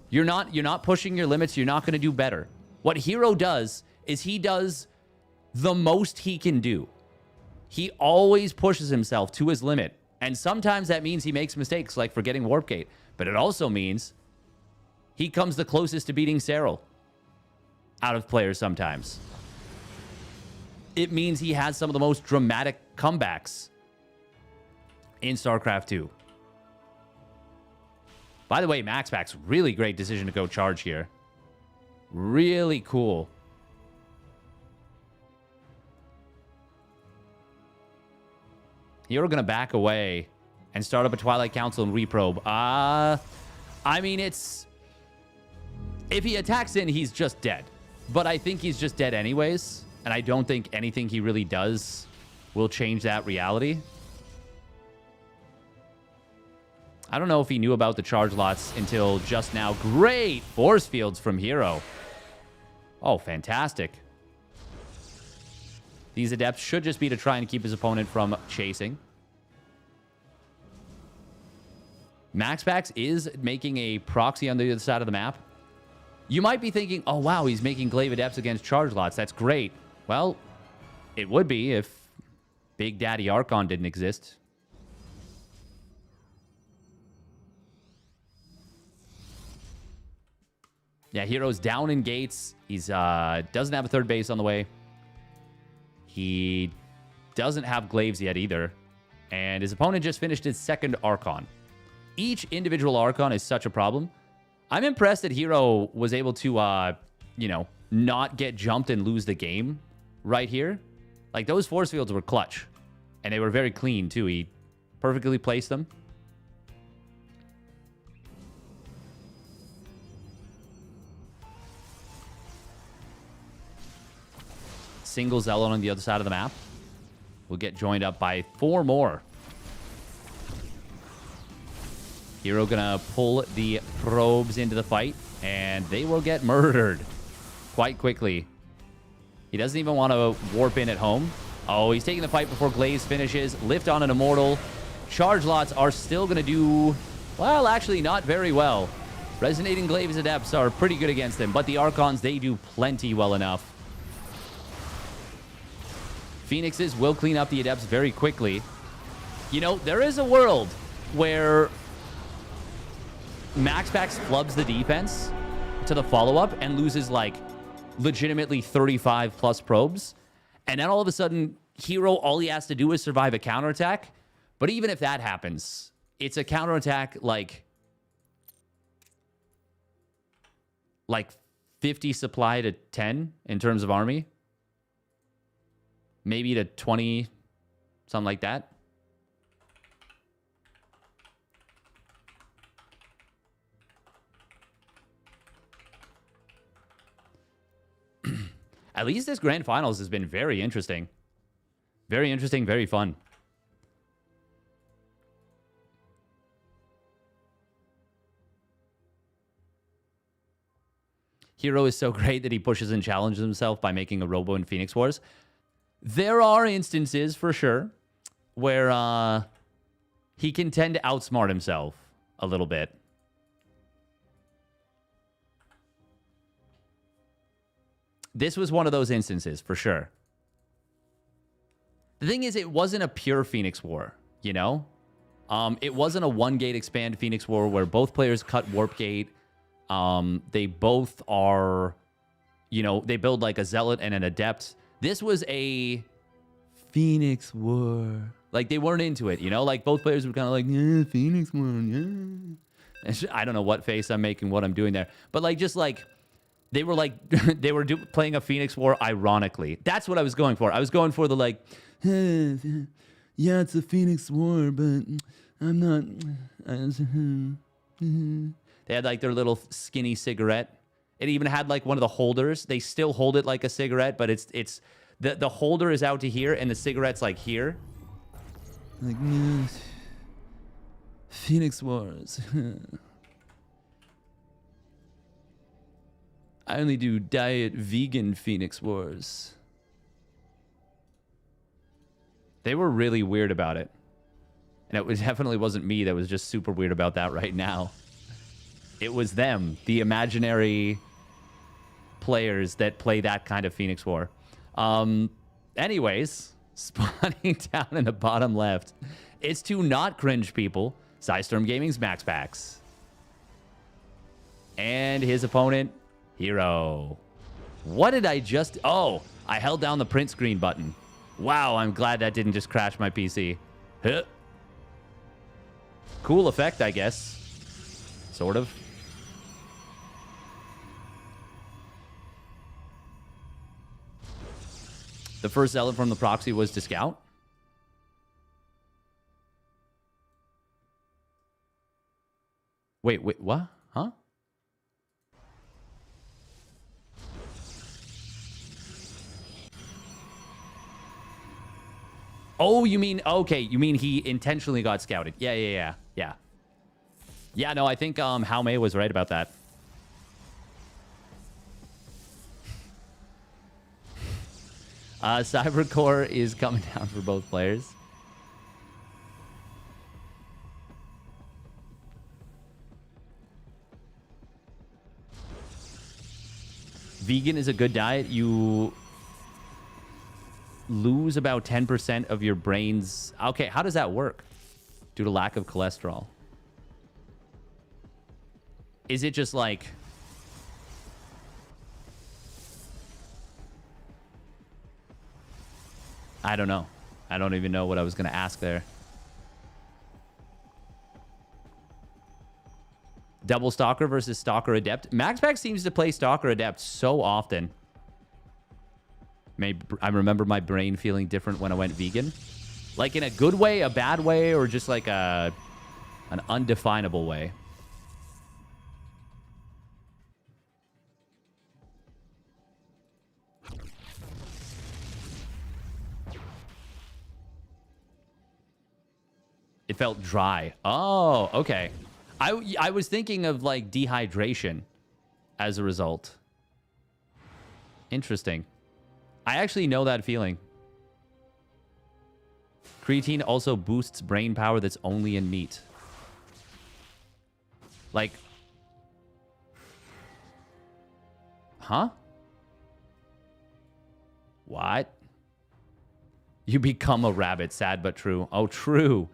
You're not pushing your limits. You're not going to do better. What Hero does is he does the most he can do. He always pushes himself to his limit. And sometimes that means he makes mistakes, like forgetting Warp Gate. But it also means he comes the closest to beating Cyril out of players sometimes. It means he has some of the most dramatic comebacks in StarCraft 2. By the way, Maxpax, really great decision to go charge here. Really cool. You're going to back away and start up a Twilight Council and reprobe. I mean, it's... If he attacks in, he's just dead. But I think he's just dead anyways. And I don't think anything he really does will change that reality. I don't know if he knew about the charge lots until just now. Great force fields from Hero. Oh, fantastic. These adepts should just be to try and keep his opponent from chasing. Maxpax is making a proxy on the other side of the map. You might be thinking, oh, wow, he's making Glaive Adepts against charge lots. That's great. Well, it would be if Big Daddy Archon didn't exist. Yeah, Hero's down in gates. He's doesn't have a third base on the way. He doesn't have glaives yet either. And his opponent just finished his second Archon. Each individual Archon is such a problem. I'm impressed that Hero was able to, you know, not get jumped and lose the game right here. Like, those force fields were clutch. And they were very clean, too. He perfectly placed them. Single Zealot on the other side of the map. We'll get joined up by 4 more. Hero gonna pull the probes into the fight, and they will get murdered quite quickly. He doesn't even want to warp in at home. Oh, he's taking the fight before Glaze finishes. Lift on an Immortal. Charge lots are still gonna do, well, actually not very well. Resonating Glaze Adepts are pretty good against him, but the Archons, they do plenty well enough. Phoenixes will clean up the Adepts very quickly. You know, there is a world where Maxpax flubs the defense to the follow-up and loses, like, legitimately 35 plus probes. And then all of a sudden, Hero, all he has to do is survive a counterattack. But even if that happens, it's a counterattack like 50 supply to 10 in terms of army. Maybe to 20, something like that. At least this grand finals has been very interesting. Very interesting, very fun. Hero is so great that he pushes and challenges himself by making a Robo in Phoenix Wars. There are instances, for sure, where he can tend to outsmart himself a little bit. This was one of those instances, for sure. The thing is, it wasn't a pure Phoenix War, you know? It wasn't a one-gate expand Phoenix War where both players cut Warp Gate. They both are, you know, they build like a Zealot and an Adept. This was a Phoenix War. Like, they weren't into it, you know? Like, both players were kind of like, yeah, Phoenix War, yeah. I don't know what face I'm making, what I'm doing there. But, like, just like... They were like, they were playing a Phoenix War ironically. That's what I was going for. I was going for the like, hey, yeah, it's a Phoenix War, but I'm not. They had like their little skinny cigarette. It even had like one of the holders. They still hold it like a cigarette, but it's the holder is out to here and the cigarette's like here. Like, Phoenix Wars. I only do diet vegan Phoenix Wars. They were really weird about it. And it definitely wasn't me that was just super weird about that right now. It was them, the imaginary players that play that kind of Phoenix War. Anyways, spawning down in the bottom left. It's to not cringe people. Psystorm Gaming's Maxpax. And his opponent... Hero. What did I just... Oh, I held down the print screen button. Wow, I'm glad that didn't just crash my PC. Huh. Cool effect, I guess. Sort of. The first zealot from the proxy was to scout. Wait, what? Huh? Oh, you mean, okay, you mean he intentionally got scouted. Yeah. Yeah, no, I think Hao Mei was right about that. Cybercore is coming down for both players. Vegan is a good diet. You lose about 10% of your brain's... Okay, how does that work? Due to lack of cholesterol. Is it just like... I don't know. I don't even know what I was going to ask there. Double Stalker versus Stalker Adept. Maxpax seems to play Stalker Adept so often. Maybe I remember my brain feeling different when I went vegan. Like in a good way, a bad way, or just like an undefinable way. It felt dry. Oh, okay. I was thinking of like dehydration as a result. Interesting. I actually know that feeling. Creatine also boosts brain power that's only in meat. Like... Huh? What? You become a rabbit. Sad but true. Oh, true.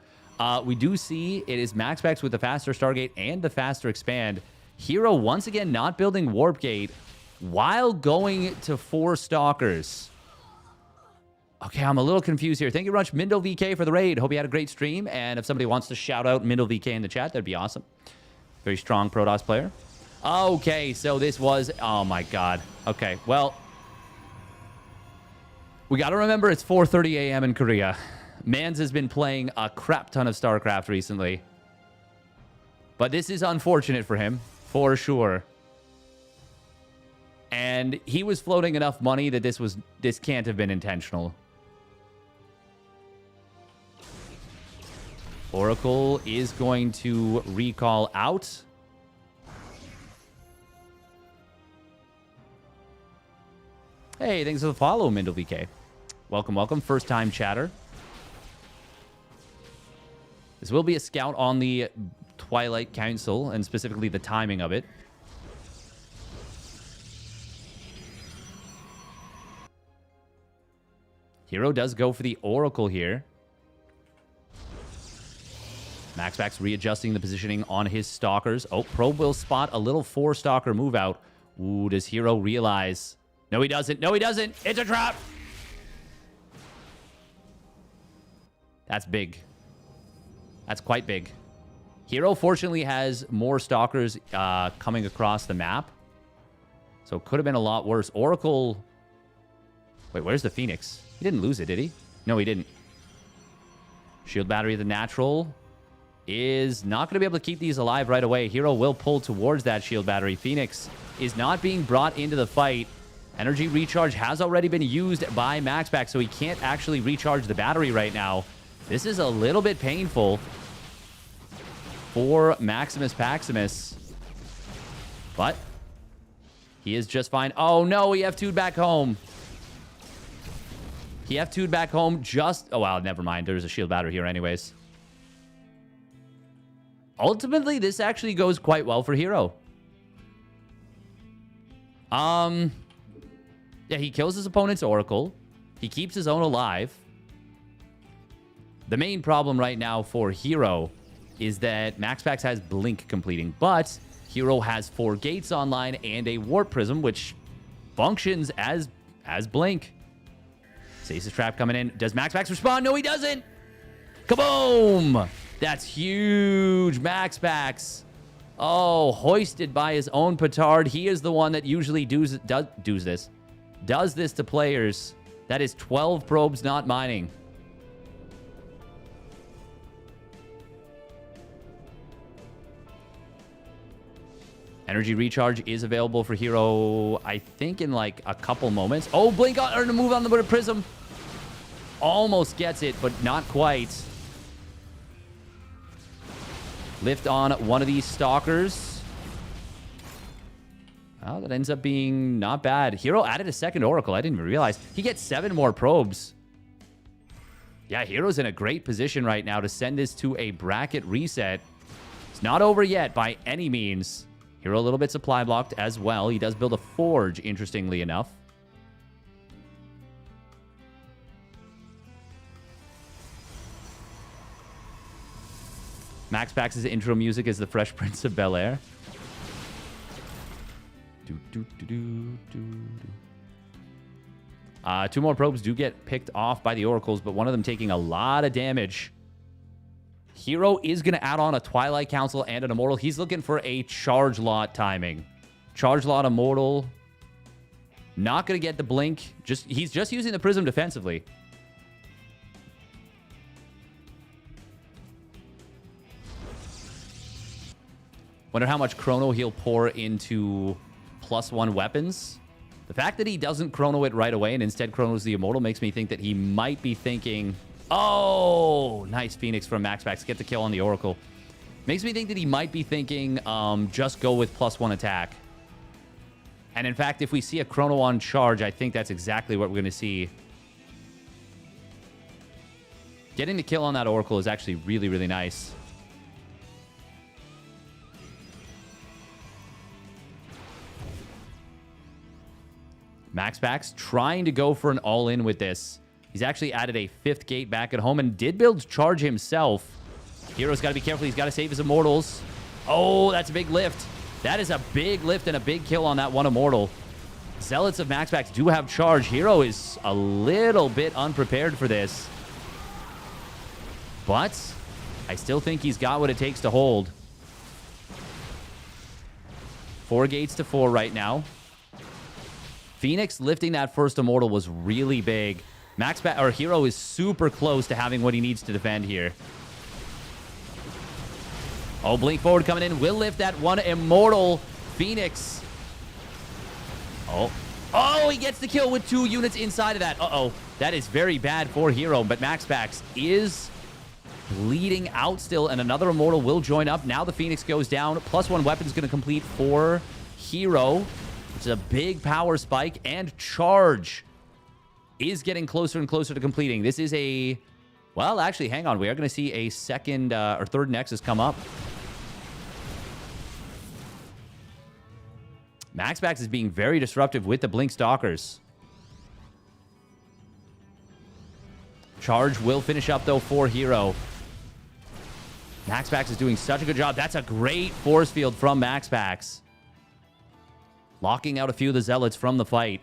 We do see it is Maxpax with the faster Stargate and the faster expand. Hero once again not building Warp Gate while going to 4 Stalkers. Okay, I'm a little confused here. Thank you very much, Mindo VK, for the raid. Hope you had a great stream. And if somebody wants to shout out Mindo VK in the chat, that'd be awesome. Very strong Protoss player. Okay, so this was... Oh, my God. Okay, well... We got to remember it's 4:30 a.m. in Korea. Mans has been playing a crap ton of StarCraft recently. But this is unfortunate for him, for sure. And he was floating enough money that this can't have been intentional. Oracle is going to recall out. Hey, thanks for the follow, Mindle VK. Welcome, welcome. First time chatter. This will be a scout on the Twilight Council, and specifically the timing of it. Hero does go for the Oracle here. Maxpax readjusting the positioning on his Stalkers. Oh, Probe will spot a little 4-Stalker move out. Ooh, does Hero realize? No, he doesn't. No, he doesn't. It's a trap. That's big. That's quite big. Hero, fortunately, has more Stalkers coming across the map. So it could have been a lot worse. Oracle... Wait, where's the Phoenix? He didn't lose it, did he? No, he didn't. Shield Battery of the Natural is not going to be able to keep these alive right away. Hero will pull towards that Shield Battery. Phoenix is not being brought into the fight. Energy Recharge has already been used by Maxpax, so he can't actually recharge the battery right now. This is a little bit painful for Maximus Paximus. But he is just fine. Oh, no, he F2'd back home. He F2'd back home just... Oh, wow, never mind. There's a shield battery here anyways. Ultimately, this actually goes quite well for Hero. Yeah, he kills his opponent's Oracle. He keeps his own alive. The main problem right now for Hero is that Maxpax has Blink completing, but Hero has 4 gates online and a Warp Prism, which functions as Blink. Stasis Trap coming in. Does Maxpax respond? No, he doesn't. Kaboom! That's huge. Maxpax. Oh, hoisted by his own petard. He is the one that usually does this to players. That is 12 probes not mining. Energy Recharge is available for Hero, I think, in like a couple moments. Oh, Blink on, or to move on the Prism. Almost gets it, but not quite. Lift on one of these Stalkers. Oh, that ends up being not bad. Hero added a second Oracle. I didn't even realize. He gets 7 more probes. Yeah, Hero's in a great position right now to send this to a bracket reset. It's not over yet by any means. Hero a little bit supply blocked as well. He does build a Forge, interestingly enough. Maxpax's intro music is the Fresh Prince of Bel-Air. Two more probes do get picked off by the oracles, but one of them taking a lot of damage. Hero is going to add on a Twilight Council and an Immortal. He's looking for a charge lot timing. Charge lot Immortal. Not going to get the blink. He's just using the Prism defensively. Wonder how much Chrono he'll pour into +1 weapons. The fact that he doesn't Chrono it right away and instead Chronos the Immortal makes me think that he might be thinking... Oh, nice Phoenix from Maxpax. Get the kill on the Oracle. Makes me think that he might be thinking just go with +1 attack. And in fact, if we see a Chrono on charge, I think that's exactly what we're going to see. Getting the kill on that Oracle is actually really, really nice. Maxpax trying to go for an all-in with this. He's actually added a 5th gate back at home and did build charge himself. Hero's got to be careful. He's got to save his Immortals. Oh, that's a big lift. That is a big lift and a big kill on that one Immortal. Zealots of Maxpax do have charge. Hero is a little bit unprepared for this. But I still think he's got what it takes to hold. 4 gates to 4 right now. Phoenix lifting that first Immortal was really big. Hero is super close to having what he needs to defend here. Oh, Blink Forward coming in. Will lift that one Immortal. Phoenix. Oh, he gets the kill with 2 units inside of that. Uh-oh. That is very bad for Hero, but Maxpax is bleeding out still, and another Immortal will join up. Now the Phoenix goes down. +1 weapon's going to complete for Hero. It's a big power spike, and charge is getting closer and closer to completing. This is a... Well, actually, hang on. We are going to see a second or third Nexus come up. Maxpax is being very disruptive with the Blink Stalkers. Charge will finish up, though, for Hero. Maxpax is doing such a good job. That's a great force field from Maxpax. Locking out a few of the Zealots from the fight.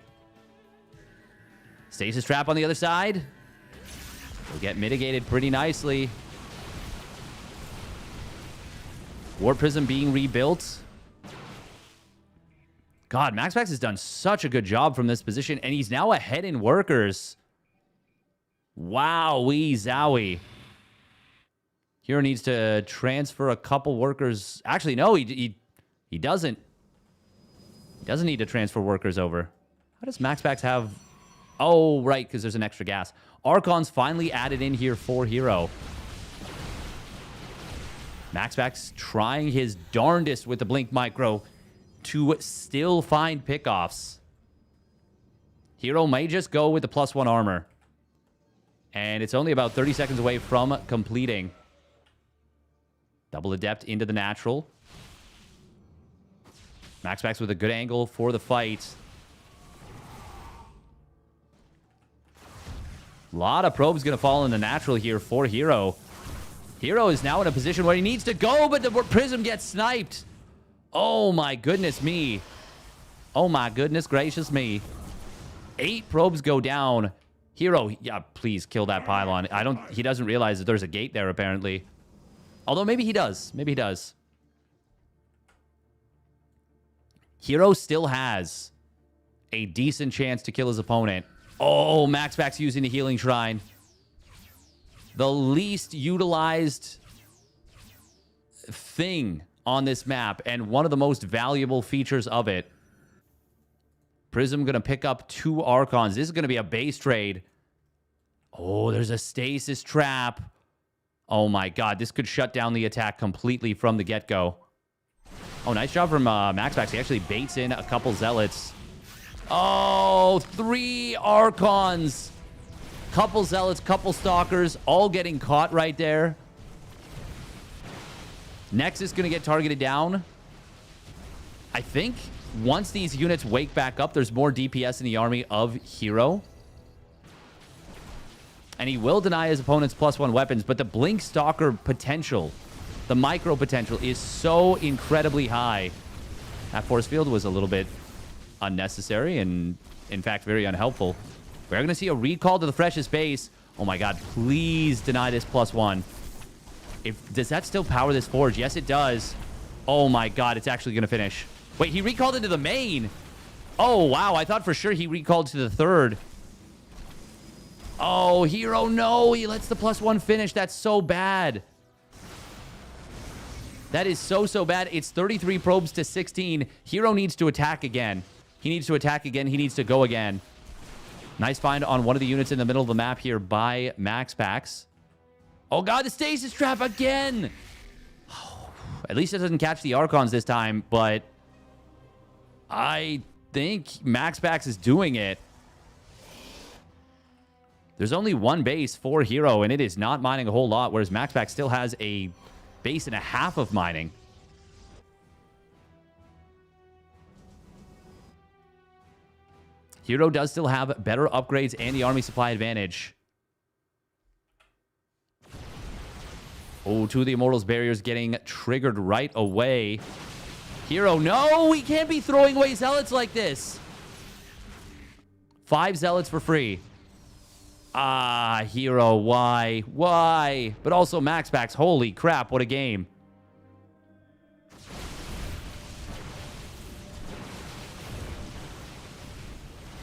Stasis Trap on the other side. Will get mitigated pretty nicely. War Prism being rebuilt. God, Maxpax has done such a good job from this position, and he's now ahead in workers. Wowee zowie. Hero needs to transfer a couple workers. Actually, no, he doesn't. He doesn't need to transfer workers over. How does Maxpax have... Oh, right, because there's an extra gas. Archon's finally added in here for Hero. Maxpax trying his darndest with the Blink Micro to still find pickoffs. Hero may just go with the +1 armor. And it's only about 30 seconds away from completing. Double Adept into the natural. Maxpax with a good angle for the fight. A lot of probes going to fall in the natural here for Hero. Hero is now in a position where he needs to go, but the Prism gets sniped. Oh my goodness me. Oh my goodness gracious me. 8 probes go down. Hero, yeah, please kill that pylon. He doesn't realize that there's a gate there apparently. Although maybe he does. Maybe he does. Hero still has a decent chance to kill his opponent. Oh, Maxpax using the Healing Shrine. The least utilized thing on this map, and one of the most valuable features of it. Prism going to pick up 2 Archons. This is going to be a base trade. Oh, there's a Stasis Trap. Oh my god, this could shut down the attack completely from the get-go. Oh, nice job from Maxpax. He actually baits in a couple Zealots. Oh, 3 Archons. Couple Zealots, couple Stalkers, all getting caught right there. Nexus going to get targeted down. I think once these units wake back up, there's more DPS in the army of Hero. And he will deny his opponent's +1 weapons, but the Blink Stalker potential, the micro potential, is so incredibly high. That force field was a little bit unnecessary and, in fact, very unhelpful. We're going to see a recall to the freshest base. Oh my god, please deny this +1. Does that still power this forge? Yes, it does. Oh my god, it's actually going to finish. Wait, he recalled into the main. Oh, wow. I thought for sure he recalled to the third. Oh, Hero, no. He lets the +1 finish. That's so bad. That is so, so bad. It's 33 probes to 16. Hero needs to attack again. He needs to attack again. He needs to go again. Nice find on one of the units in the middle of the map here by Maxpax. Oh, God, the stasis trap again. At least it doesn't catch the Archons this time, but I think Maxpax is doing it. There's only one base for Hero, and it is not mining a whole lot, whereas Maxpax still has a base and a half of mining. Hero does still have better upgrades and the army supply advantage. Oh, two of the Immortals barriers getting triggered right away. Hero, no! We can't be throwing away Zealots like this! 5 Zealots for free. Ah, Hero, why? Why? But also Maxpax, holy crap, what a game.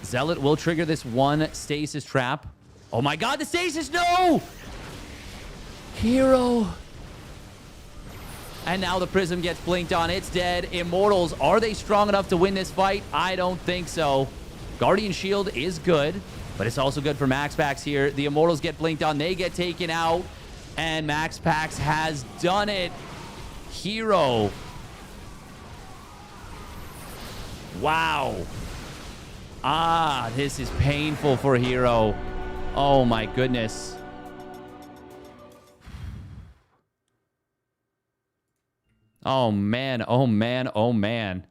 Zealot will trigger this one stasis trap. Oh my god, the stasis, no! Hero. And now the Prism gets blinked on. It's dead. Immortals, are they strong enough to win this fight? I don't think so. Guardian Shield is good, but it's also good for Maxpax here. The Immortals get blinked on. They get taken out. And Maxpax has done it. Hero. Wow. Ah, this is painful for Hero. Oh my goodness. Oh man, oh man, oh man.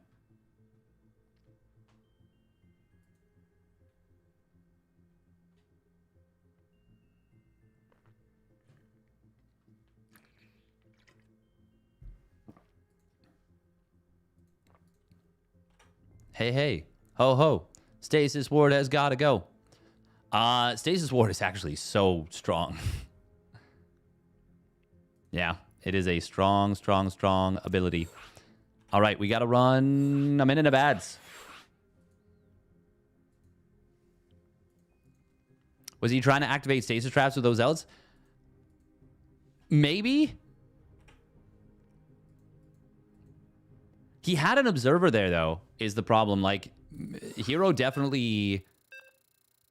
Hey, hey. Ho, ho. Stasis Ward has got to go. Stasis Ward is actually so strong. Yeah, it is a strong, strong, strong ability. All right, we got to run a minute of ads. Was he trying to activate stasis traps with those Zealots? Maybe. He had an observer there, though, is the problem. Like, Hero definitely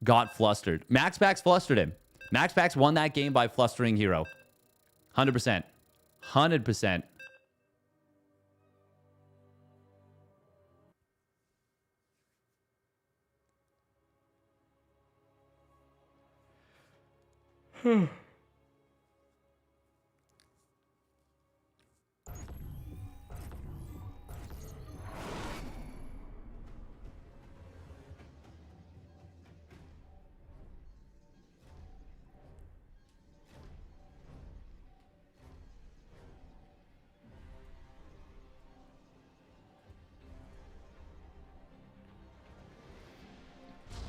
got flustered. Maxpax flustered him. Maxpax won that game by flustering Hero. 100%. 100%.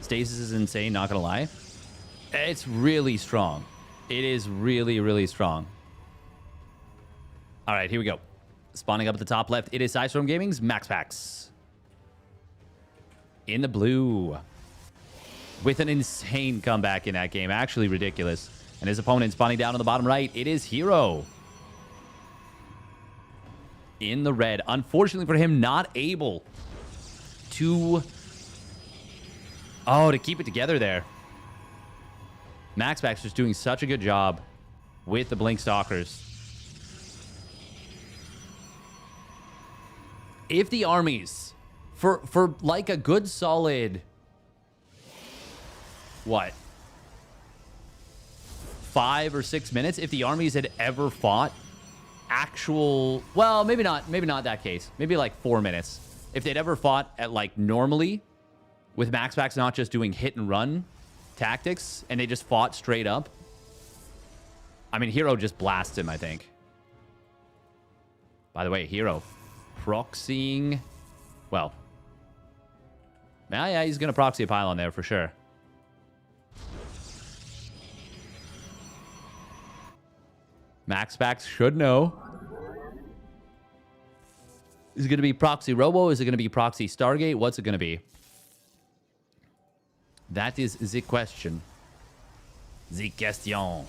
Stasis is insane, not gonna lie. It's really strong. It is really, really strong. All right, here we go. Spawning up at the top left, it is Sidestorm Gaming's Maxpax. In the blue. With an insane comeback in that game. Actually ridiculous. And his opponent spawning down on the bottom right, it is Hero. In the red. Unfortunately for him, not able to... Oh, to keep it together there. Maxpax was doing such a good job with the Blink Stalkers. If the armies, for like a good solid, what, 5 or 6 minutes, if the armies had ever fought actual, well, maybe not that case, maybe like 4 minutes. If they'd ever fought at like normally, with Maxpax not just doing hit and run tactics, and they just fought straight up. I mean, Hero just blasts him, I think. By the way, Hero proxying. Well, yeah, he's going to proxy a pylon there for sure. Maxpax should know. Is it going to be Proxy Robo? Is it going to be Proxy Stargate? What's it going to be? That is the question. The question.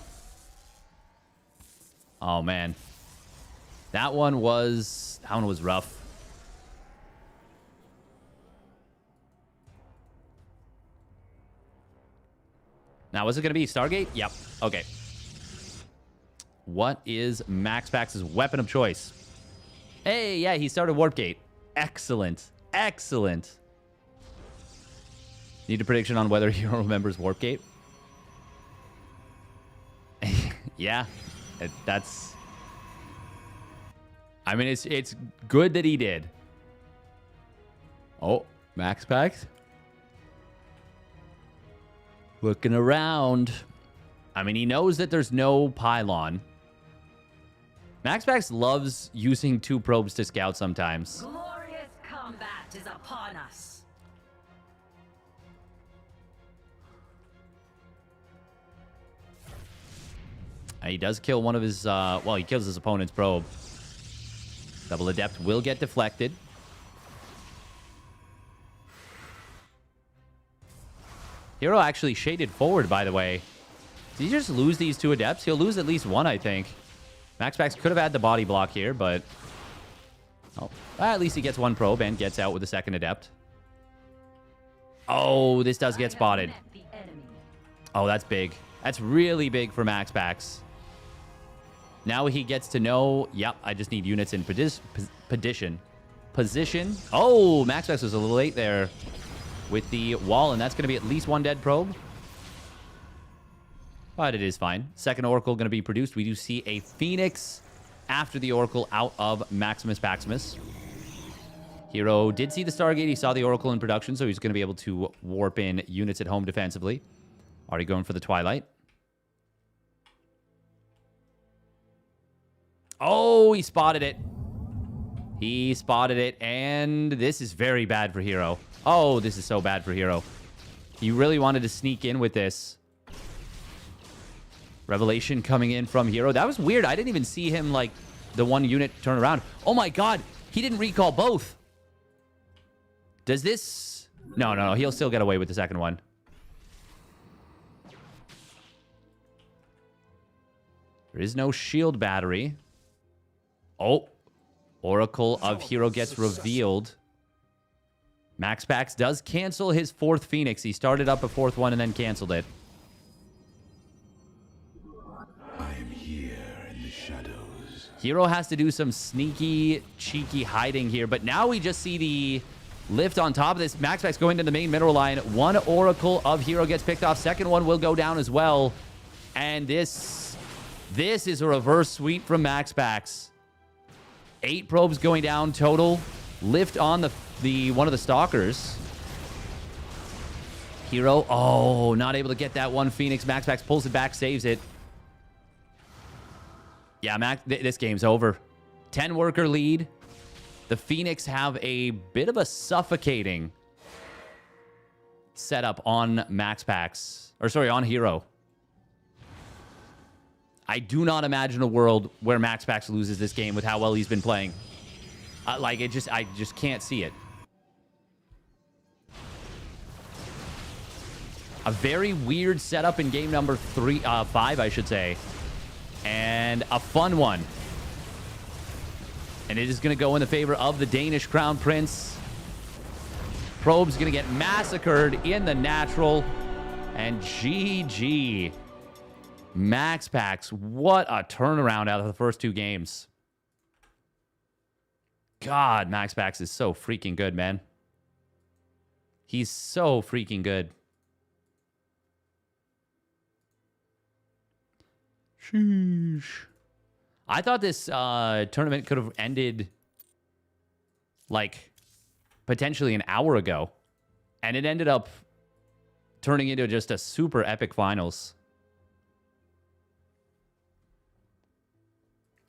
Oh, man. That one was rough. Now, was it going to be Stargate? Yep. Okay. What is Maxpax's weapon of choice? Hey, yeah, he started Warp Gate. Excellent. Excellent. Need a prediction on whether Hero remembers Warp Gate? Yeah. That's... I mean, it's good that he did. Oh, Maxpax. Looking around. I mean, he knows that there's no pylon. Maxpax loves using 2 probes to scout sometimes. Glorious combat is upon us. He does kill one of his... well, he kills his opponent's probe. Double Adept will get deflected. Hero actually shaded forward, by the way. Did he just lose these 2 Adepts? He'll lose at least 1, I think. Maxpax could have had the body block here, but... Oh, at least he gets 1 probe and gets out with the 2nd Adept. Oh, this does get spotted. Oh, that's big. That's really big for Maxpax. Now he gets to know, yep, I just need units in position. Oh, Maxpax was a little late there with the wall, and that's going to be at least 1 dead probe. But it is fine. 2nd Oracle going to be produced. We do see a Phoenix after the Oracle out of Maximus Paximus. Hero did see the Stargate. He saw the Oracle in production, so he's going to be able to warp in units at home defensively. Already going for the Twilight. Oh, he spotted it. He spotted it, and this is very bad for Hero. Oh, this is so bad for Hero. He really wanted to sneak in with this. Revelation coming in from Hero. That was weird. I didn't even see him, like, the 1 unit turn around. Oh, my God. He didn't recall both. Does this... No. He'll still get away with the 2nd one. There is no shield battery. Oh. Oracle of Hero gets revealed. Maxpax does cancel his 4th Phoenix. He started up a 4th one and then canceled it. I am here in the shadows. Hero has to do some sneaky, cheeky hiding here, but now we just see the lift on top of this. Maxpax going to the main mineral line. 1 Oracle of Hero gets picked off. 2nd one will go down as well. And this is a reverse sweep from Maxpax. 8 probes going down total. Lift on the one of the stalkers. Hero, oh, not able to get that 1 Phoenix. Maxpax pulls it back, saves it. Yeah, this game's over. 10 worker lead. The Phoenix have a bit of a suffocating setup on Maxpax. Or sorry, on Hero. I do not imagine a world where Maxpax loses this game with how well he's been playing. I just can't see it. A very weird setup in game number 5, I should say. And a fun one. And it is going to go in the favor of the Danish Crown Prince. Probe's going to get massacred in the natural. And GG. Maxpax, what a turnaround out of the first 2 games. God, Maxpax is so freaking good, man. He's so freaking good. Sheesh. I thought this tournament could have ended, like, potentially an hour ago. And it ended up turning into just a super epic finals.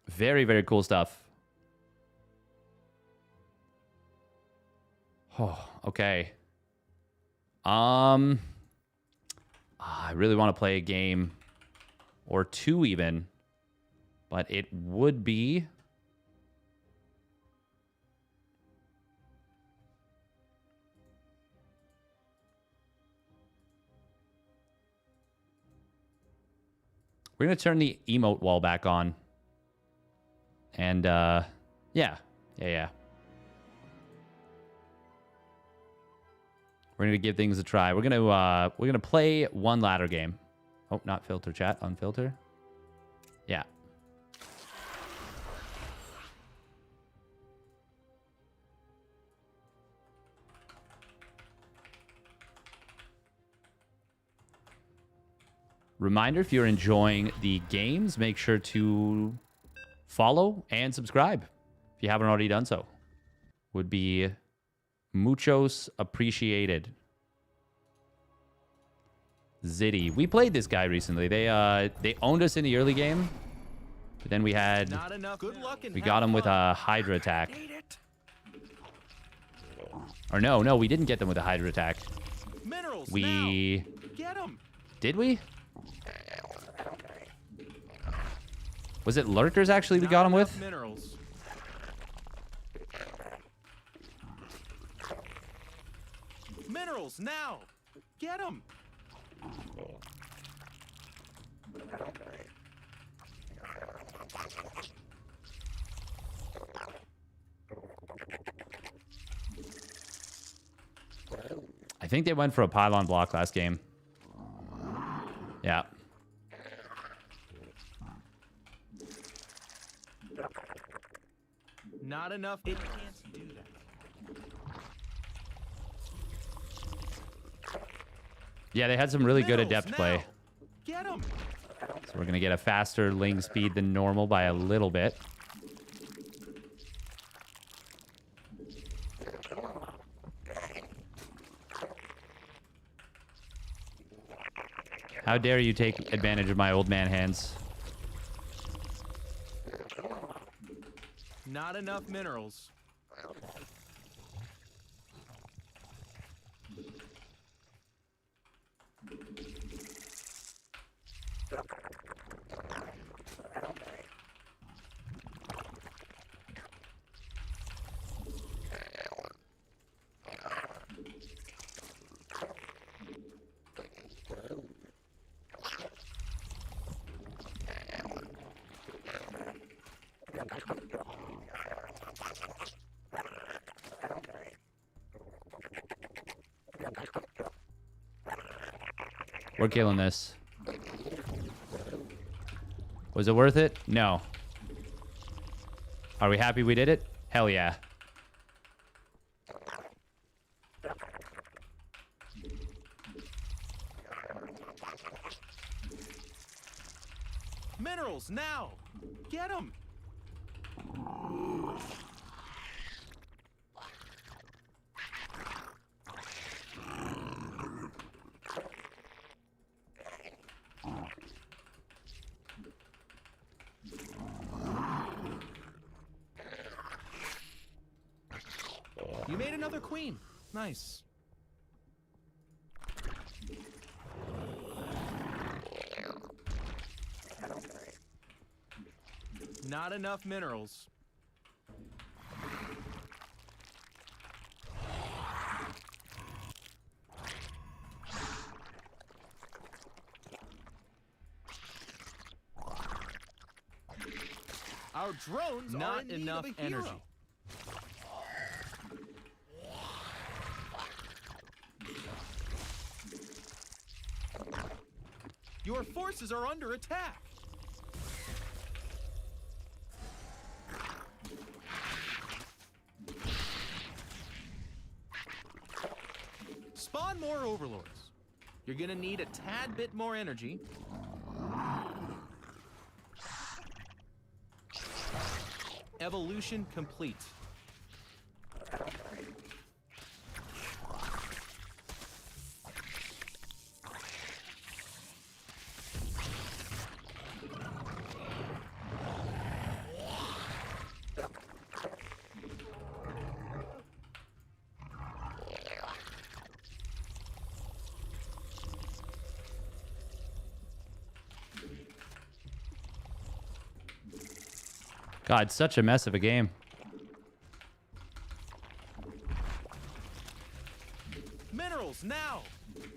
Very, very cool stuff. Oh, okay. I really want to play a game or 2 even. But it would be... We're going to turn the emote wall back on. And, yeah. We're going to give things a try. We're going to play one ladder game. Oh, not filter chat, unfilter. Yeah. Reminder, if you're enjoying the games, make sure to follow and subscribe if you haven't already done so. Would be muchos appreciated. Zitty. We played this guy recently. They owned us in the early game. But then we had... We got him with a Hydra attack. Or no, we didn't get them with a Hydra attack. We... Did we? Was it lurkers actually we got him with? Minerals now. Get them. I think they went for a pylon block last game. Yeah. Not enough. It can't do that. Yeah, they had some really good Minerals adept now. play. Get 'em. So we're going to get a faster ling speed than normal by a little bit. How dare you take advantage of my old man hands? Not enough minerals. We're killing this. Was it worth it? No. Are we happy we did it? Hell yeah. Minerals now. Get 'em. You made another queen. Nice. Not enough minerals. Our drones not are in enough need of a energy. Hero. Your forces are under attack. Spawn more overlords. You're gonna need a tad bit more energy. Evolution complete. God, such a mess of a game. Minerals now!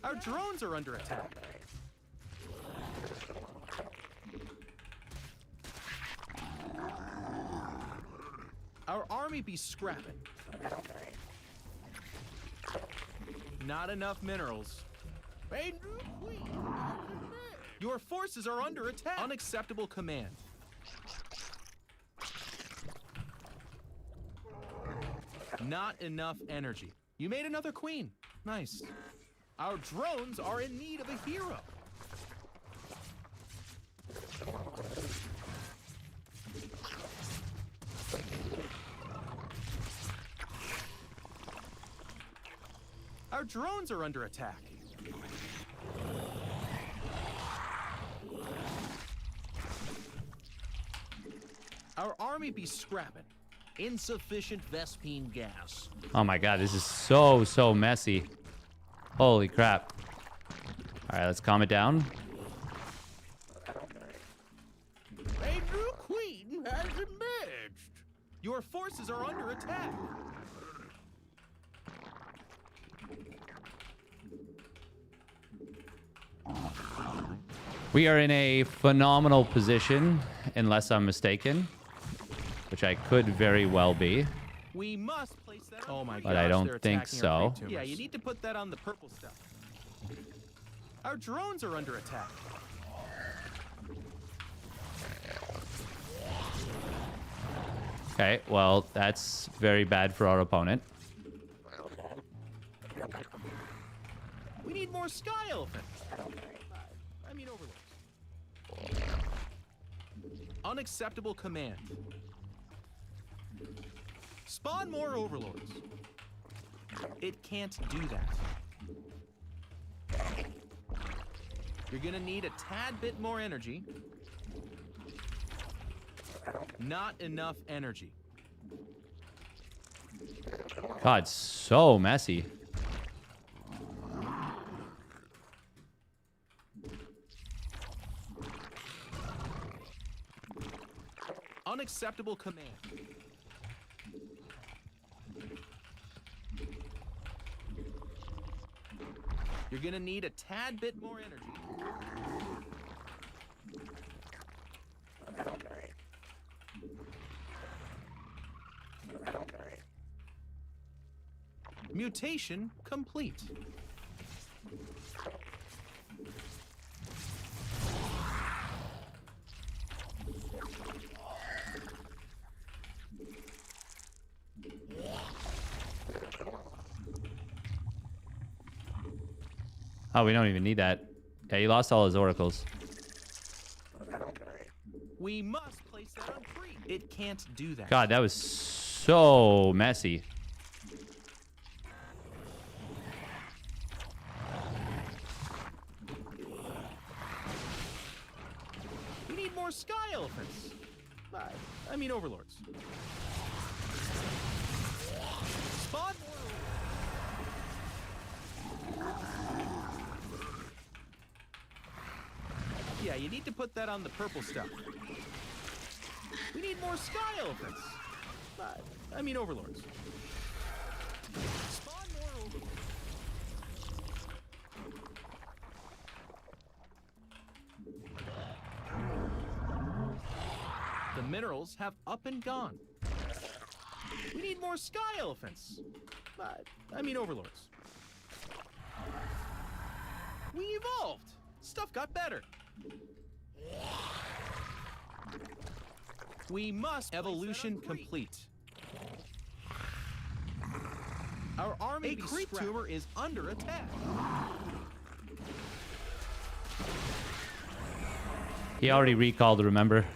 Our drones are under attack. Our army be scrapping. Not enough minerals. Your forces are under attack. Unacceptable command. Not enough energy. You made another queen. Nice. Our drones are in need of a hero. Our drones are under attack. Our army be scrapping. Insufficient Vespine gas. Oh my god, this is so messy. Holy crap. All right, let's calm it down. A new queen has emerged. Your forces are under attack. We are in a phenomenal position, unless I'm mistaken, which I could very well be. We must place that on. Oh my But gosh, I don't they're think attacking our so. free tumors. Yeah, you need to put that on the purple stuff. Our drones are under attack. Okay, well, that's very bad for our opponent. We need more sky elephants. I mean overlords. Unacceptable command. Spawn more overlords. It can't do that. You're gonna need a tad bit more energy. Not enough energy. God, so messy. Unacceptable command. You're gonna need a tad bit more energy. Mutation complete. Oh, we don't even need that. Yeah, he lost all his oracles. We must place that on free. It can't do that. God, that was so messy. We need more sky elephants. I mean overlords. Spawn more. Yeah, you need to put that on the purple stuff. We need more sky elephants. I mean overlords. Spawn more overlords. The minerals have up and gone. We need more sky elephants. I mean overlords. We evolved. Stuff got better. We must evolution complete. Our army tumor is under attack. He already recalled, remember?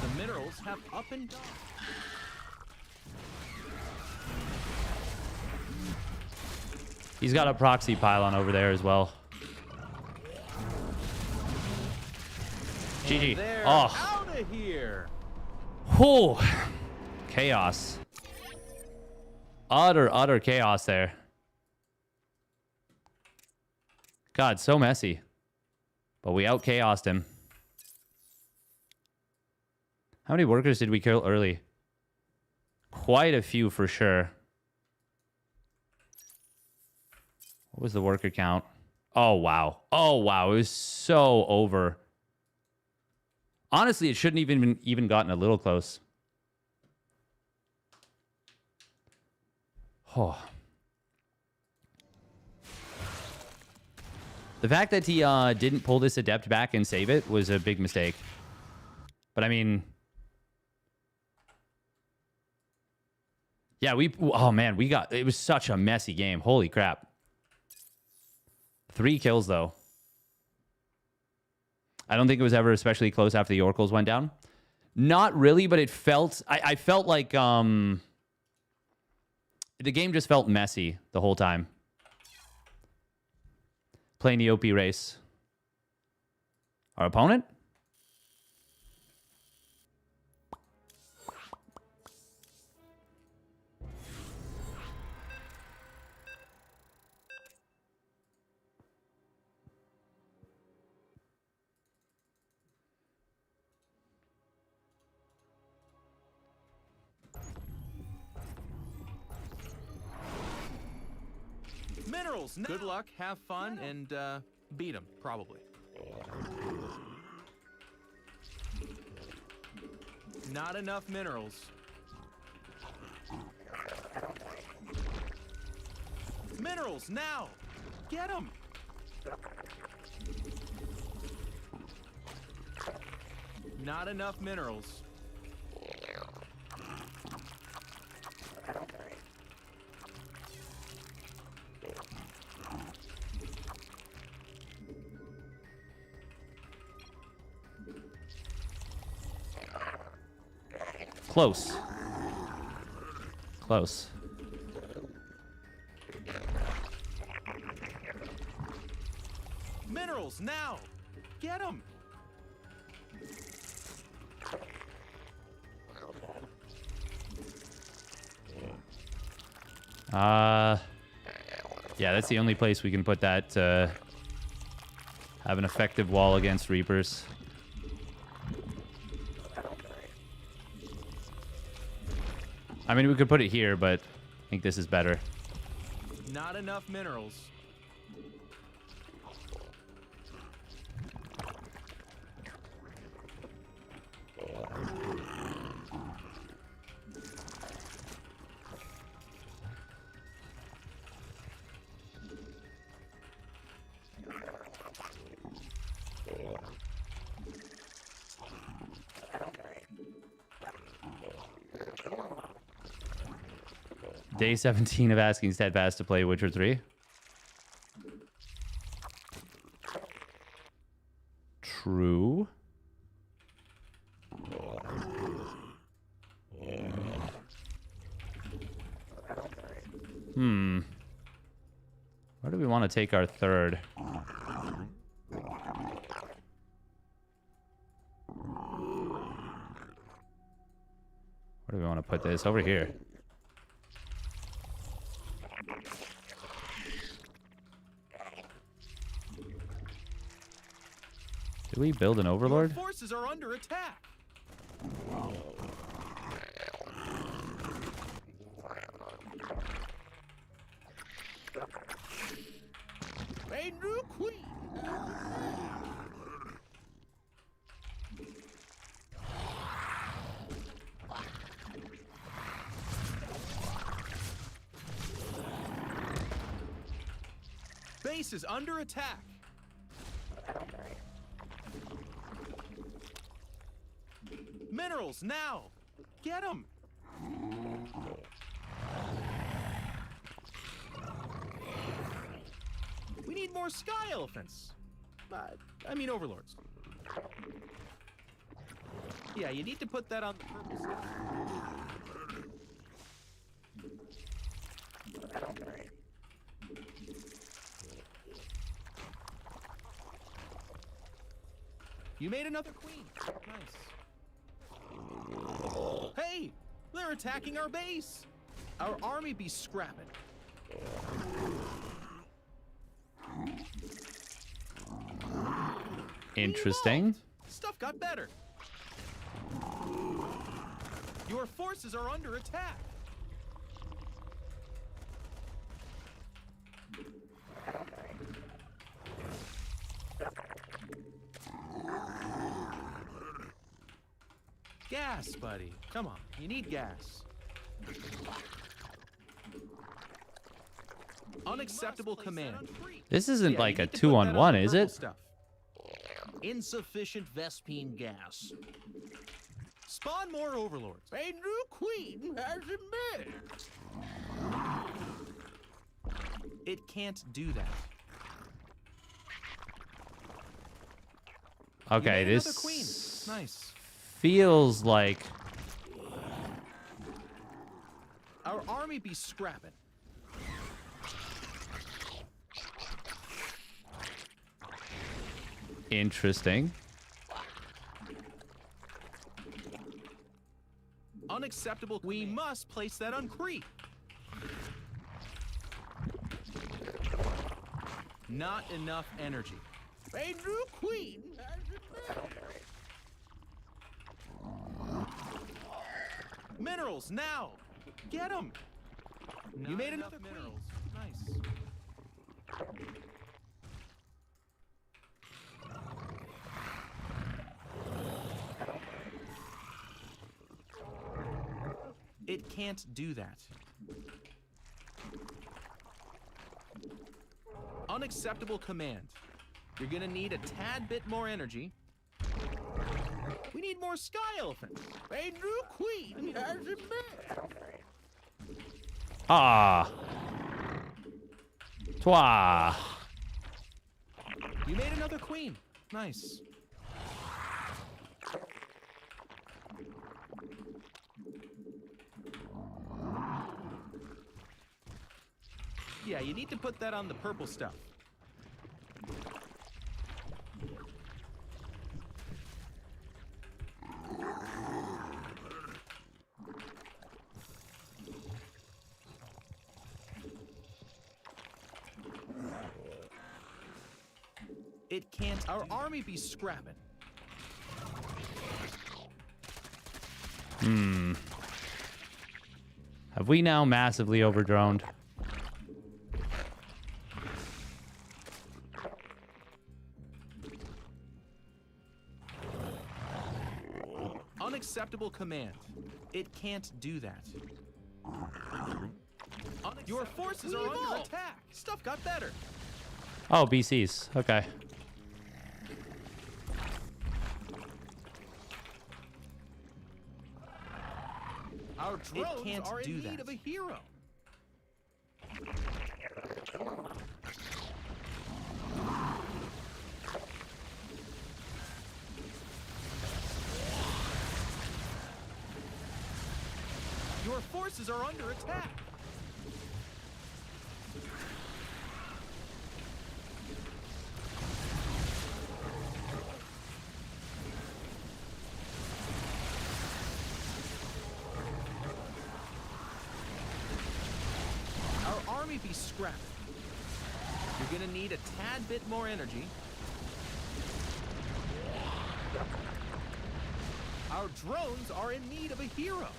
The minerals have up and gone. He's got a proxy pylon over there as well. GG. They're Oh. out of here. Whew. Chaos. Utter chaos there. God, so messy. But we out-chaosed him. How many workers did we kill early? Quite a few for sure. What was the worker count? Oh, wow. Oh, wow. It was so over. Honestly, it shouldn't even gotten a little close. Oh. The fact that he didn't pull this Adept back and save it was a big mistake. But I mean... Yeah, oh man, it was such a messy game. Holy crap. 3 kills though. I don't think it was ever especially close after the Oracles went down. Not really, but it felt, I felt like the game just felt messy the whole time. Playing the OP race. Our opponent? Minerals. Good luck, have fun, and beat them, probably. Not enough minerals. Minerals, now! Get them! Not enough minerals. Close. Close. Minerals, now! Get them! Yeah, that's the only place we can put that have an effective wall against Reapers. I mean, we could put it here, but I think this is better. Not enough minerals. Day 17 of asking Steadfast to play Witcher 3. True. Where do we want to take our third? Where do we want to put this? Over here. Did we build an overlord? Your forces are under attack. A new queen. Base is under attack. Minerals, now! Get them! We need more sky elephants. I mean overlords. Yeah, you need to put that on the purple stuff. You made another queen. Nice. Hey! They're attacking our base! Our army be scrapping. Interesting. evolved. Stuff got better. Your forces are under attack. Gas, buddy. Come on, you need gas. Unacceptable command. This isn't Yeah, like you a need to put that on 2-on-1, the is purple it? Stuff. Insufficient Vespine gas. Spawn more overlords. A new queen has emerged. It can't do that. Okay, You made another this queen. Nice. feels like Our army be scrapping. interesting. Unacceptable. We must place that on creep. Not enough energy. A new queen has emerged. Minerals now. Get them. You made enough minerals. Nice. It can't do that. Unacceptable command. You're gonna need a tad bit more energy. We need more sky elephants. A new queen has emerged. Ah. Twa. You made another queen. Nice. Yeah, you need to put that on the purple stuff. It can't. Our army be scrapping. Have we now massively overdroned? Unacceptable command. It can't do that. Your forces are under attack. Stuff got better. Oh, BCs. Okay. Our drones are in need of a hero. Your forces are under attack. Our army be scrapped. You're gonna need a tad bit more energy. Our drones are in need of a hero.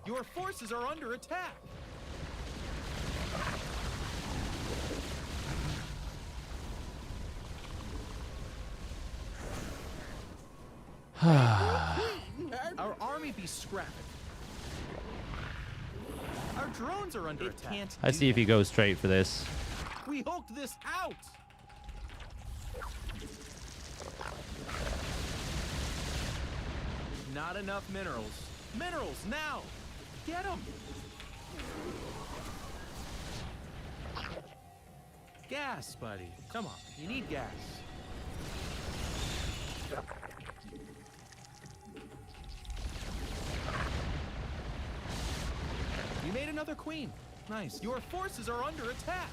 Your forces are under attack. Our army be scrapped. Our drones are under attack. I see if he goes straight for this. We hulked this out. Not enough minerals. Minerals now. Get them. Gas, buddy. Come on. You need gas. You made another queen. Nice. Your forces are under attack.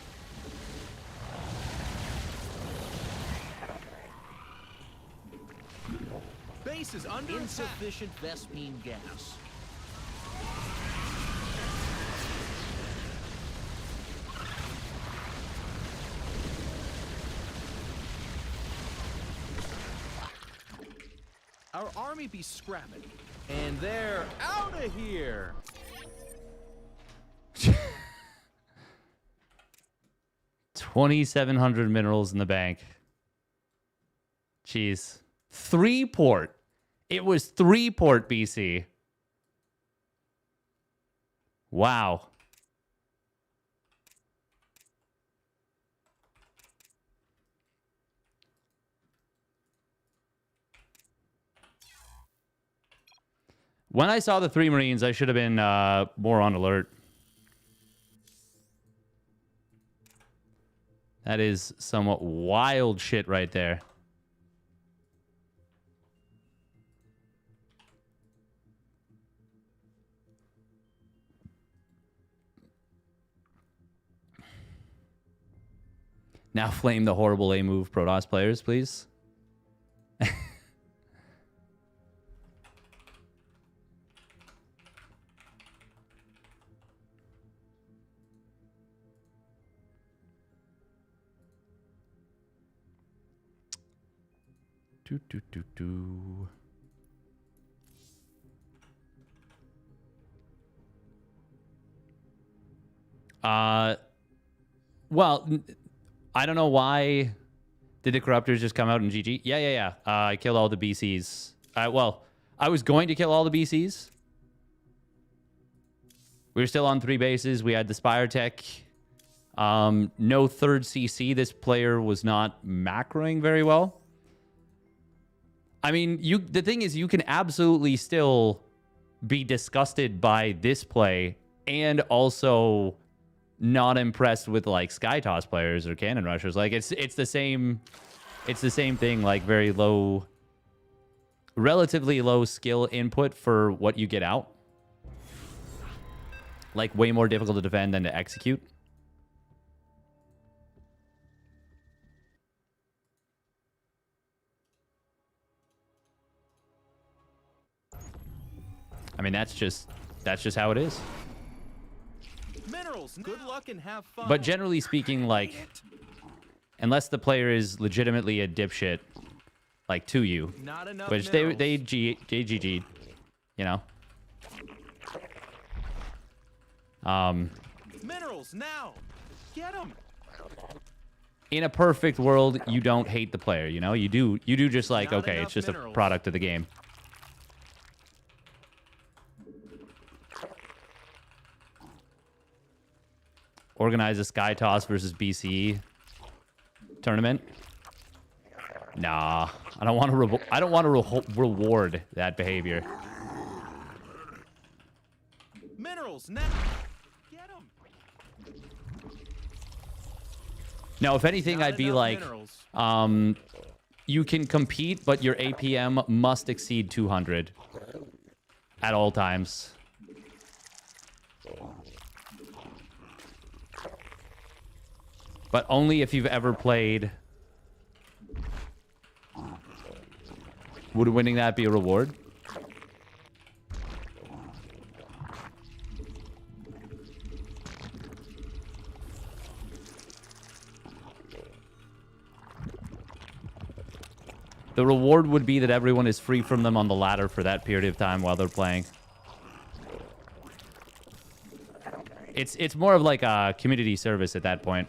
Base is under Insufficient Vespine gas. Our army be scrapping. And they're out of here. 2,700 minerals in the bank. Jeez. 3 port. It was 3 port BC. Wow. When I saw the 3 Marines, I should have been more on alert. That is somewhat wild shit right there. Now flame the horrible A move Protoss players, please. Well, I don't know why. Did the Corruptors just come out in GG? Yeah. I killed all the BCs. Well, I was going to kill all the BCs. We were still on 3 bases. We had the Spire Tech. No third CC. This player was not macroing very well. I mean, the thing is, you can absolutely still be disgusted by this play and also not impressed with like Sky Toss players or Cannon Rushers. Like it's the same thing, like very low, relatively low skill input for what you get out. Like way more difficult to defend than to execute. I mean, that's just how it is. Minerals, good luck and have fun. But generally speaking, like, unless the player is legitimately a dipshit, like to you, not enough which minerals. they GG'd, you know. Minerals now, get them. In a perfect world, you don't hate the player, you know. You do just like, Not okay, enough it's just minerals. a product of the game. Organize a Sky Toss versus BCE tournament. Nah, I don't want to reward that behavior. Minerals now, get them. No, if anything, Not I'd be enough like, minerals. you can compete, but your APM must exceed 200 at all times. But only if you've ever played. Would winning that be a reward? The reward would be that everyone is free from them on the ladder for that period of time while they're playing. It's more of like a community service at that point.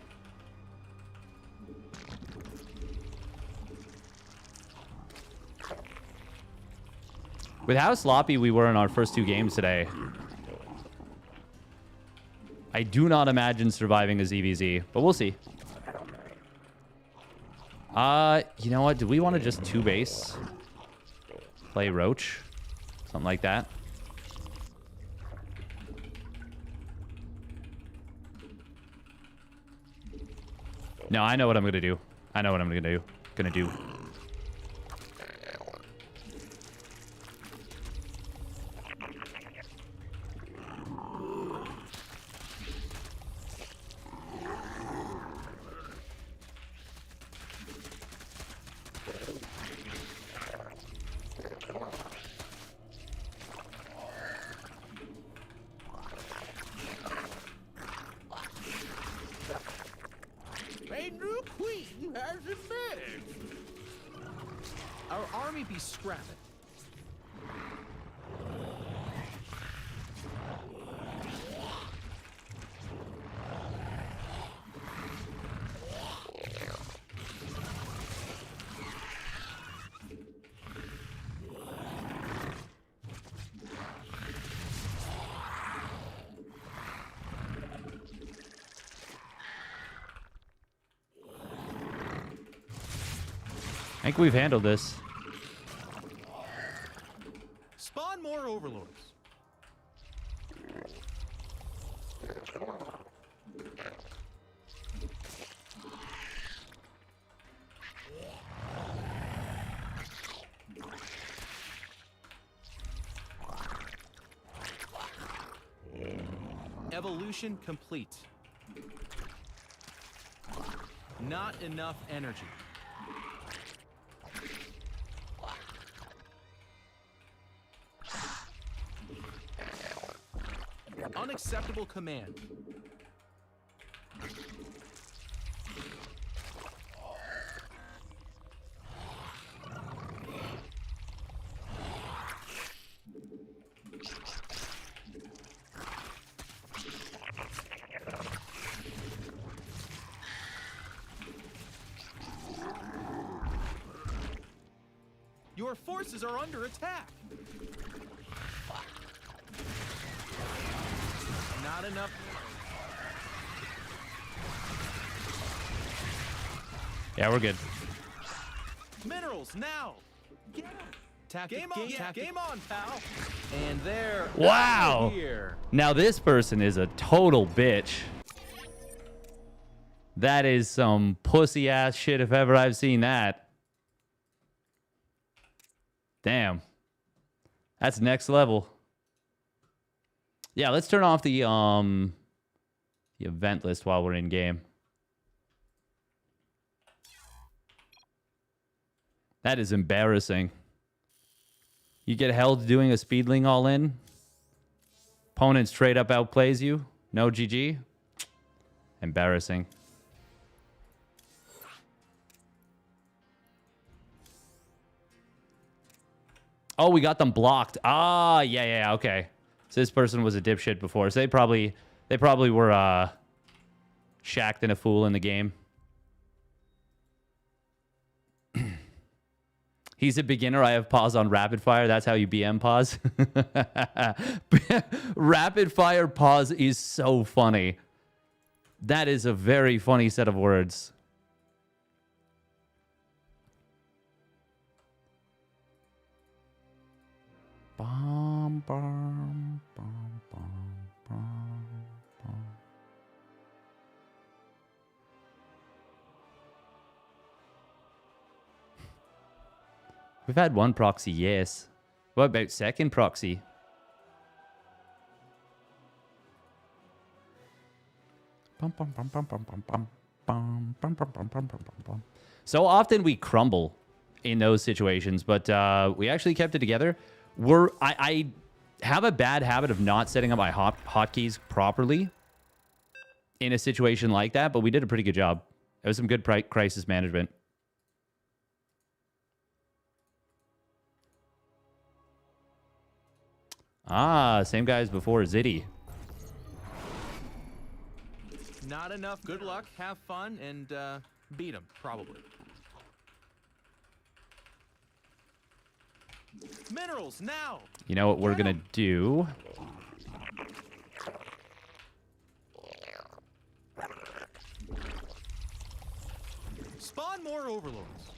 With how sloppy we were in our first 2 games today, I do not imagine surviving a ZVZ, but we'll see. You know what? Do we want to just 2 base? Play Roach? Something like that. No, I know what I'm going to do. I know what I'm going to do. A new queen has emerged. Our army be scrapping. I think we've handled this. Spawn more overlords. Evolution complete. Not enough energy. Unacceptable command. Your forces are under attack. Not enough. Yeah, we're good. Minerals now. Get 'em. Game on, pal. And there. Wow. Here. Now this person is a total bitch. That is some pussy ass shit if ever I've seen that. Damn. That's next level. Yeah, let's turn off the event list while we're in game. That is embarrassing. You get held doing a speedling all in. Opponent straight up outplays you. No GG. Embarrassing. Oh, we got them blocked. Ah, yeah, okay. So this person was a dipshit before. So they probably were shacked and a fool in the game. He's a beginner. I have pause on rapid fire. That's how you BM pause. Rapid fire pause is so funny. That is a very funny set of words. Bum, bum, bum, bum, bum, bum. We've had one proxy, yes. What about second proxy? Bum, bum, bum, bum, bum, bum, bum, bum, bum, bum, bum, bum, bum, bum. So often we crumble in those situations, but we actually kept it together. I have a bad habit of not setting up my hotkeys properly in a situation like that, but we did a pretty good job. It was some good crisis management. Ah, same guy as before, Zitty. Not enough. Good luck. Have fun and beat him, probably. Minerals now. You know what we're gonna do? Spawn more overlords.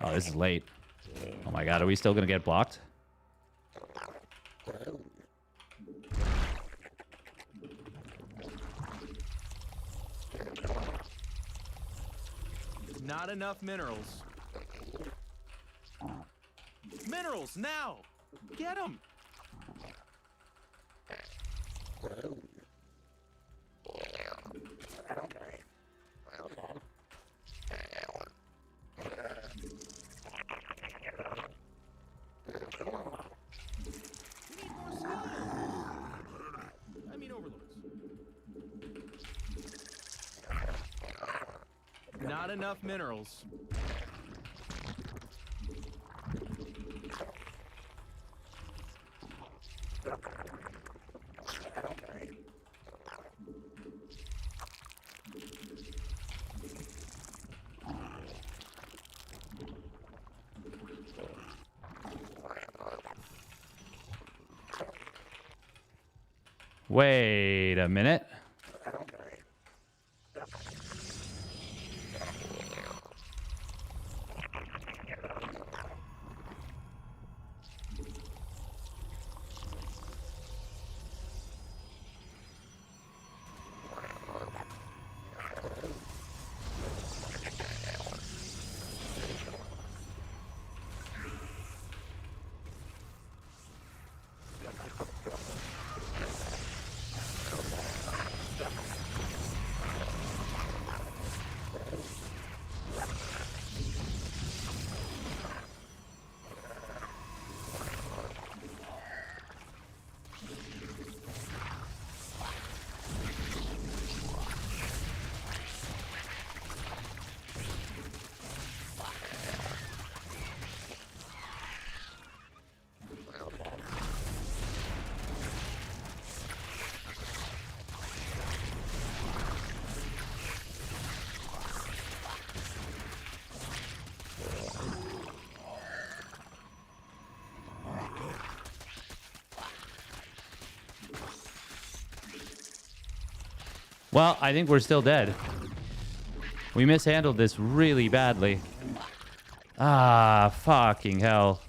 Oh, this is late. Oh my god, are we still gonna get blocked? Not enough minerals. Minerals now. Get them. Not enough minerals. Wait a minute. Well, I think we're still dead. We mishandled this really badly. Ah, fucking hell.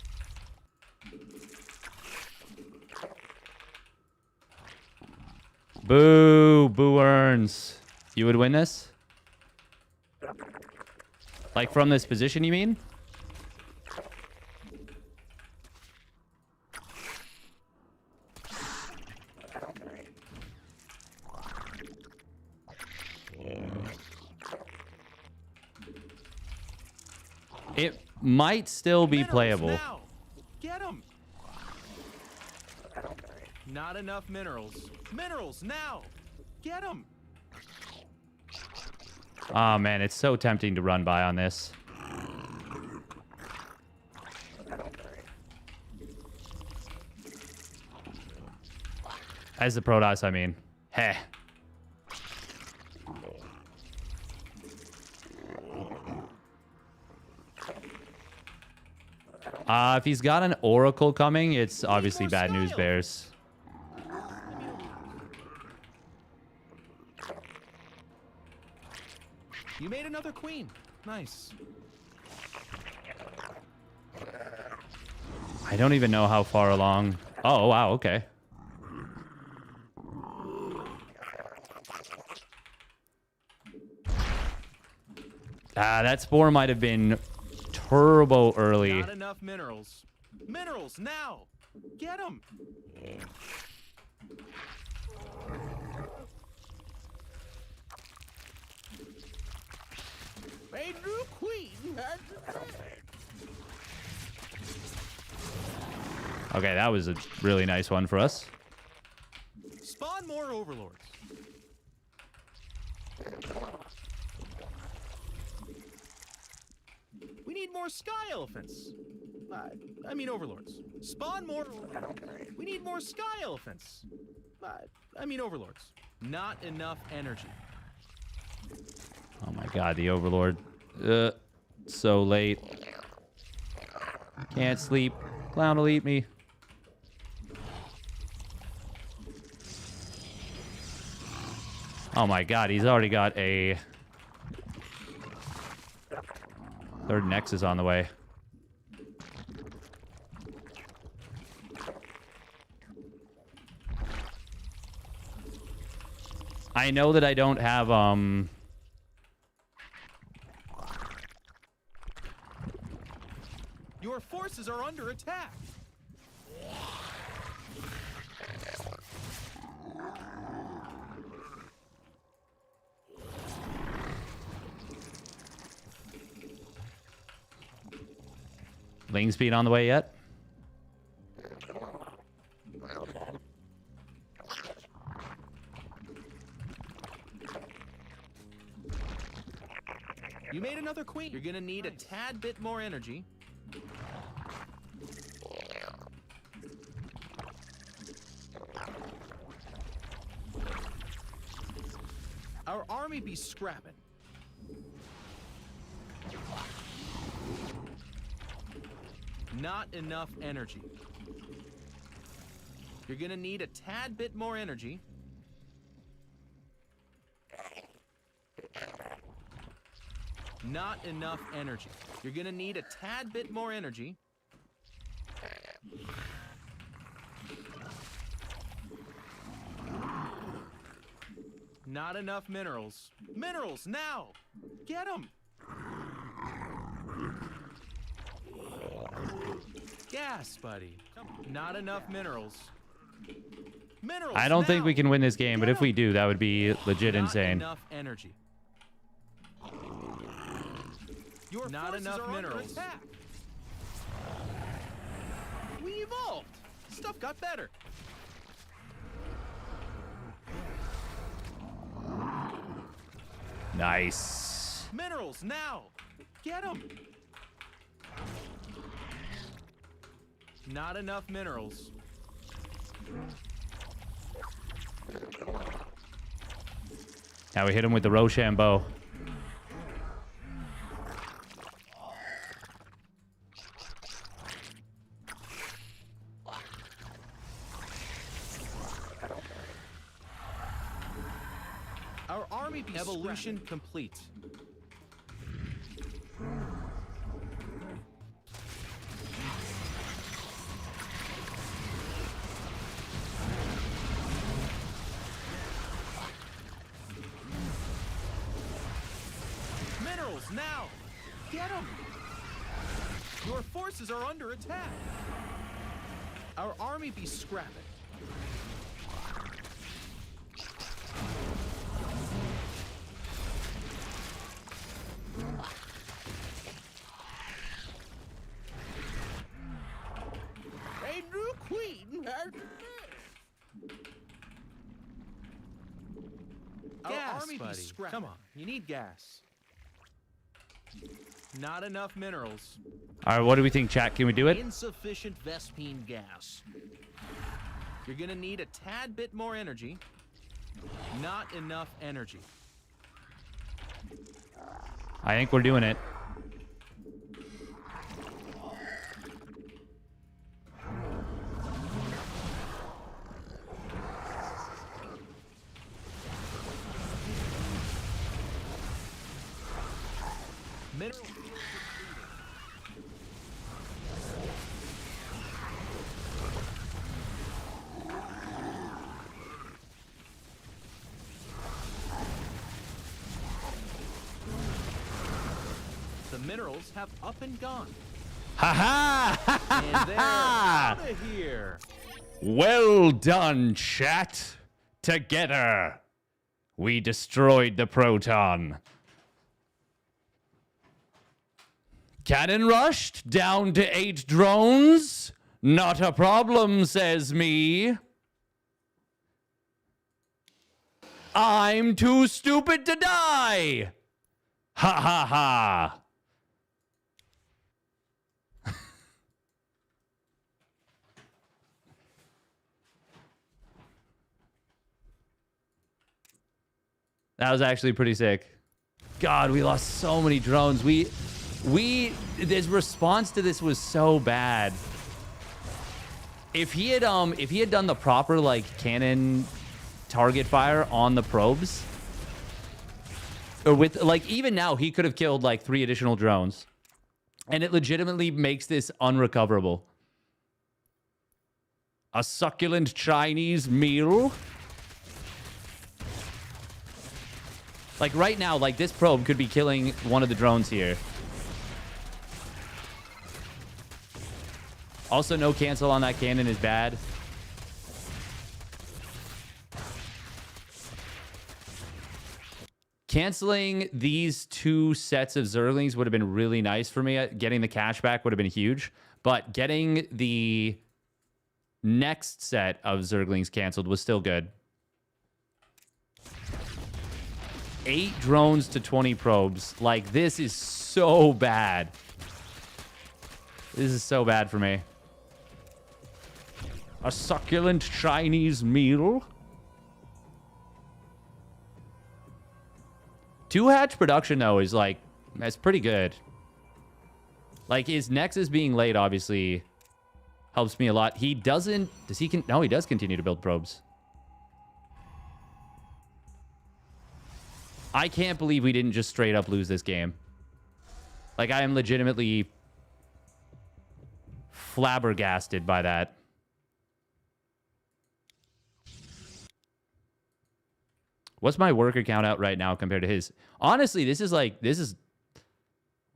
Boo, boo earns. You would win this? Like from this position, you mean? It might still be playable. Now. Get them. Not enough minerals. Minerals now. Get them. Oh man, it's so tempting to run by on this. As the Protoss, I mean. Heh. If he's got an Oracle coming, it's obviously bad news bears. You made another queen. Nice. I don't even know how far along. Oh, wow, okay. That spore might have been turbo early. Not enough minerals. Minerals now. Get them. A new queen has Okay, that was a really nice one for us. spawn more overlords. We need more sky elephants. I mean overlords. Spawn more. We need more sky elephants. I mean overlords. Not enough energy. Oh my god, the Overlord. So late. Can't sleep. Clown will eat me. Oh my god, he's already got a third Nexus on the way. I know that I don't have Your forces are under attack. Ling speed on the way yet? You made another queen. You're gonna need a tad bit more energy. Our army be scrapping. Not enough energy. You're gonna need a tad bit more energy. Not enough energy. You're gonna need a tad bit more energy. Not enough minerals. Minerals, now! Get them! Gas, buddy. Not enough minerals. Minerals, I don't think now! we can win this game, but Get if we 'em! do, that would be legit Not insane. enough energy. Your Not forces enough are under minerals. attack. We evolved. Stuff got better. Nice. Minerals now. Get them. Not enough minerals. Now we hit him with the Rochambeau. Our army evolution complete. Minerals now. Get them. Your forces are under attack. Our army be scrapping. A new queen has Our Gas, army buddy. be scrapping. Come on, you need gas. Not enough minerals. All right, what do we think, chat? Can we do it? Insufficient Vespine gas. You're gonna need a tad bit more energy. Not enough energy. I think we're doing it. Mineral. The minerals have up and gone. Ha And they're ha! out of here. Well done, chat. Together, we destroyed the Proton. Cannon rushed down to 8 drones. Not a problem, says me. I'm too stupid to die. Ha ha ha. That was actually pretty sick. God, we lost so many drones. His response to this was so bad. If he had done the proper like cannon target fire on the probes, or with like even now he could have killed like 3 additional drones, and it legitimately makes this unrecoverable. A succulent Chinese meal. Like right now, like this probe could be killing one of the drones here. Also, no cancel on that cannon is bad. Canceling these 2 sets of Zerglings would have been really nice for me. Getting the cash back would have been huge. But getting the next set of Zerglings canceled was still good. 8 drones to 20 probes. Like, this is so bad. This is so bad for me. A succulent Chinese meal. 2 hatch production, though, is like, that's pretty good. Like, his Nexus being late, obviously, helps me a lot. He doesn't... Does he... No, he does continue to build probes. I can't believe we didn't just straight up lose this game. Like, I am legitimately flabbergasted by that. What's my worker count out right now compared to his? Honestly, we're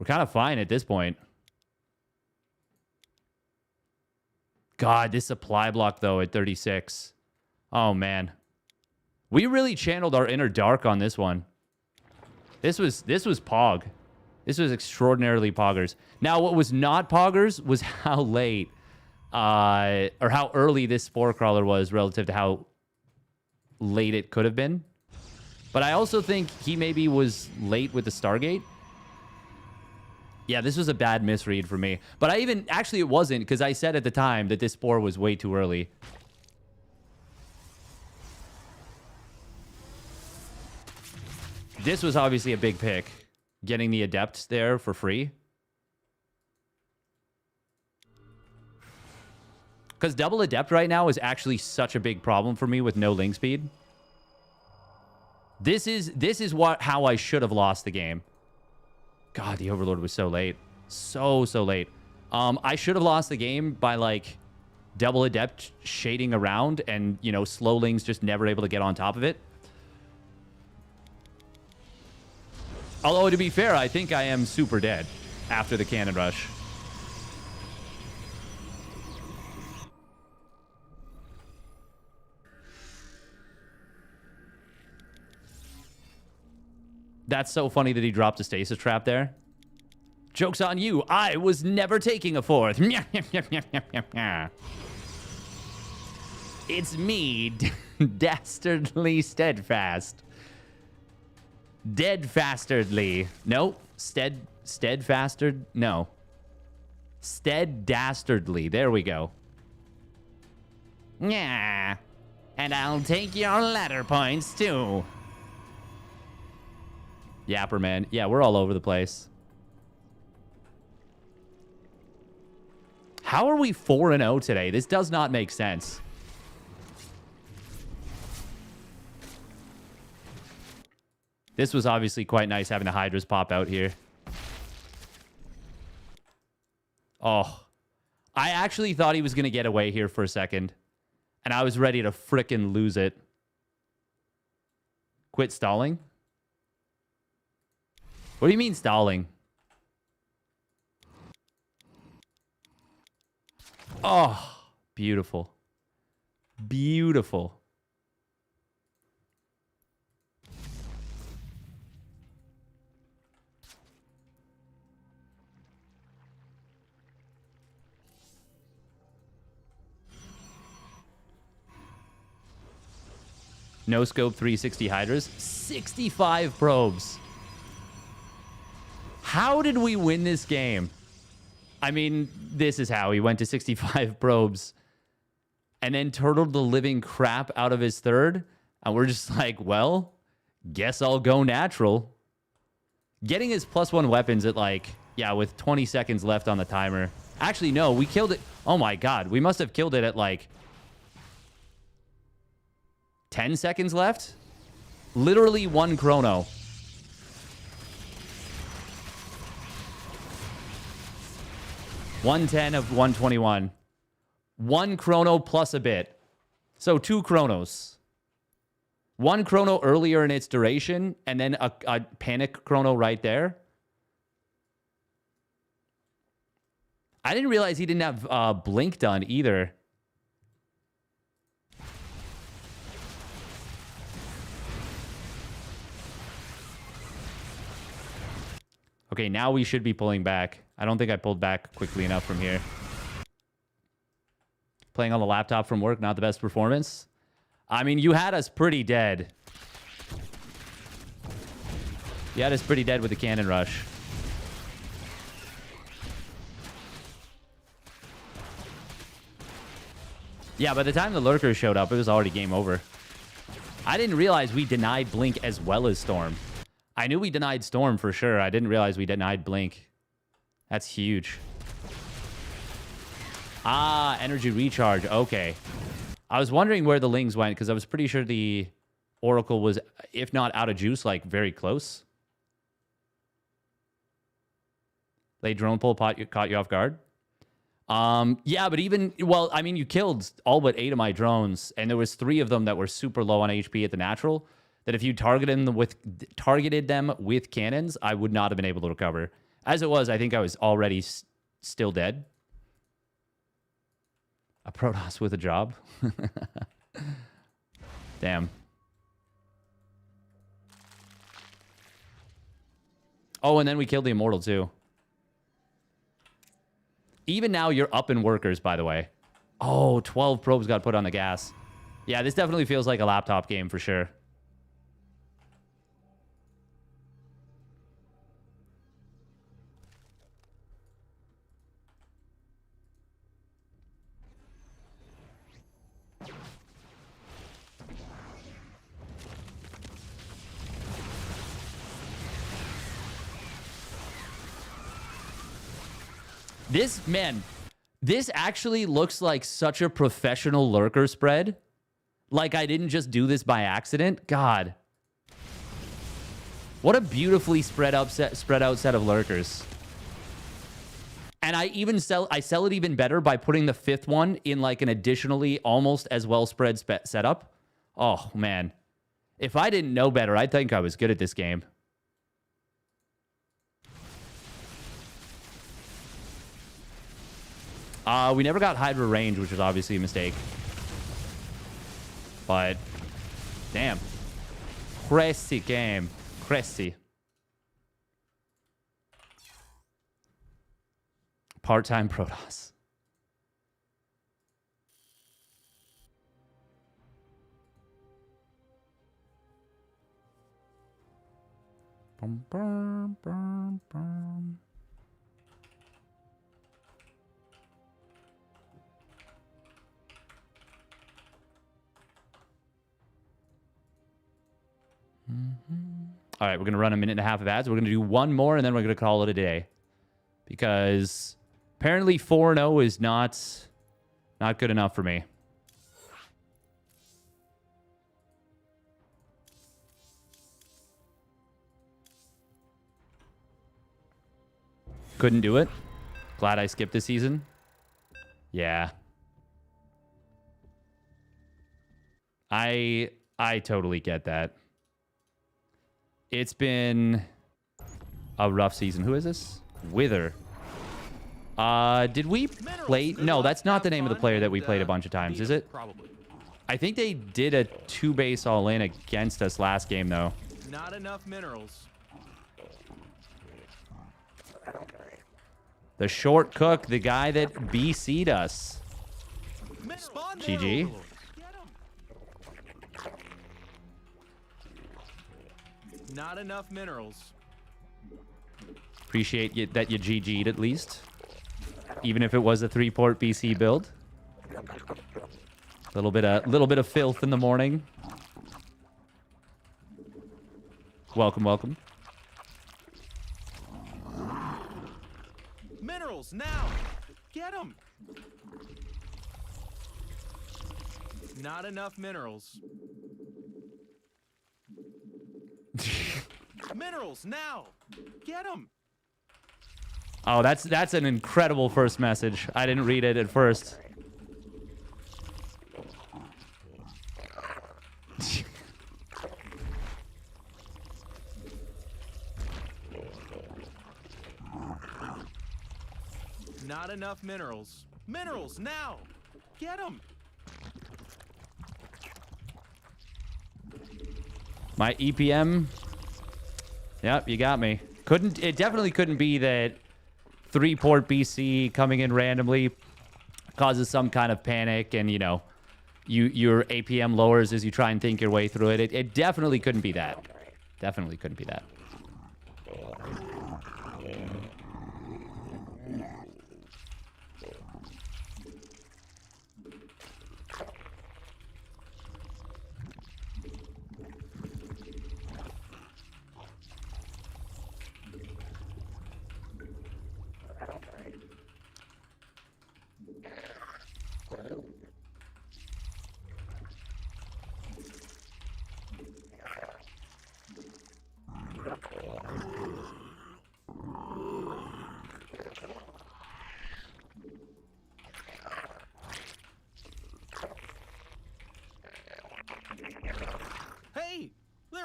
kind of fine at this point. God, this supply block, though, at 36. Oh, man. We really channeled our inner dark on this one. This was Pog. This was extraordinarily Poggers. Now, what was not Poggers was how late, or how early this Spore Crawler was relative to how late it could have been. But I also think he maybe was late with the Stargate. Yeah, this was a bad misread for me. But actually it wasn't, because I said at the time that this Spore was way too early. This was obviously a big pick. Getting the Adept there for free. Because double Adept right now is actually such a big problem for me with no link speed. This is how I should have lost the game. God, the Overlord was so late. So late. I should have lost the game by, like, double Adept shading around and, you know, slowlings just never able to get on top of it. Although, to be fair, I think I am super dead after the Cannon Rush. That's so funny that he dropped a stasis trap there. Joke's on you. I was never taking a fourth. It's me, dastardly Steadfast. Deadfastardly. No. Steadfastard. No. Steaddastardly. There we go. Yeah. And I'll take your ladder points too. Yapper, man. Yeah, we're all over the place. How are we 4-0 today? This does not make sense. This was obviously quite nice having the Hydras pop out here. Oh. I actually thought he was going to get away here for a second. And I was ready to frickin' lose it. Quit stalling? What do you mean stalling? Oh, beautiful. Beautiful. No scope 360 Hydras. 65 probes. How did we win this game? I mean, this is how. He went to 65 probes and then turtled the living crap out of his third. And we're just like, well, guess I'll go natural. Getting his +1 weapons at, like, yeah, with 20 seconds left on the timer. Actually, no, we killed it. Oh my God. We must have killed it at, like, 10 seconds left. Literally one chrono. $110 of 121. One chrono plus a bit. So 2 chronos. 1 chrono earlier in its duration, and then a panic chrono right there. I didn't realize he didn't have blink done either. Okay, now we should be pulling back. I don't think I pulled back quickly enough from here. Playing on the laptop from work, not the best performance. I mean, you had us pretty dead. You had us pretty dead with the Cannon Rush. Yeah, by the time the Lurkers showed up, it was already game over. I didn't realize we denied Blink as well as Storm. I knew we denied Storm for sure. I didn't realize we denied Blink. That's huge. Ah, energy recharge. Okay. I was wondering where the Lings went because I was pretty sure the Oracle was, if not out of juice, like very close. Late drone pull caught you off guard. Yeah, but even, well, I mean, you killed all but 8 of my drones, and there was 3 of them that were super low on HP at the natural, that if you targeted them with cannons, I would not have been able to recover. As it was, I think I was already still dead. A Protoss with a job. Damn. Oh, and then we killed the Immortal, too. Even now, you're up in workers, by the way. Oh, 12 probes got put on the gas. Yeah, this definitely feels like a laptop game for sure. This actually looks like such a professional lurker spread. Like I didn't just do this by accident. God. What a beautifully spread out set of lurkers. And I sell it even better by putting the 5th one in like an additionally almost as well spread setup. Oh, man. If I didn't know better, I'd think I was good at this game. We never got Hydra range, which was obviously a mistake. But, damn. Crazy game. Crazy. Part-time Protoss. Bum, bum, bum, bum. All right, we're going to run a minute and a half of ads. We're going to do one more, and then we're going to call it a day. Because apparently 4-0 is not good enough for me. Couldn't do it. Glad I skipped the season. Yeah. I totally get that. It's been a rough season. Who is this? Wither. Did we play? No, that's not the name of the player that we played a bunch of times, is it? Probably. I think they did a 2-base all-in against us last game, though. Not enough minerals. The short cook, the guy that BC'd us. GG. Not enough minerals. Appreciate that you GG'd at least. Even if it was a 3-port BC build. Little bit of filth in the morning. Welcome, welcome. Minerals now. Get them. Not enough minerals. Minerals now. Get them. Oh, that's an incredible first message. I didn't read it at first. Not enough minerals. Minerals now. Get them. My EPM. Yep, you got me. It definitely couldn't be that 3-port BC coming in randomly causes some kind of panic and, you know, your APM lowers as you try and think your way through it. It definitely couldn't be that. Definitely couldn't be that.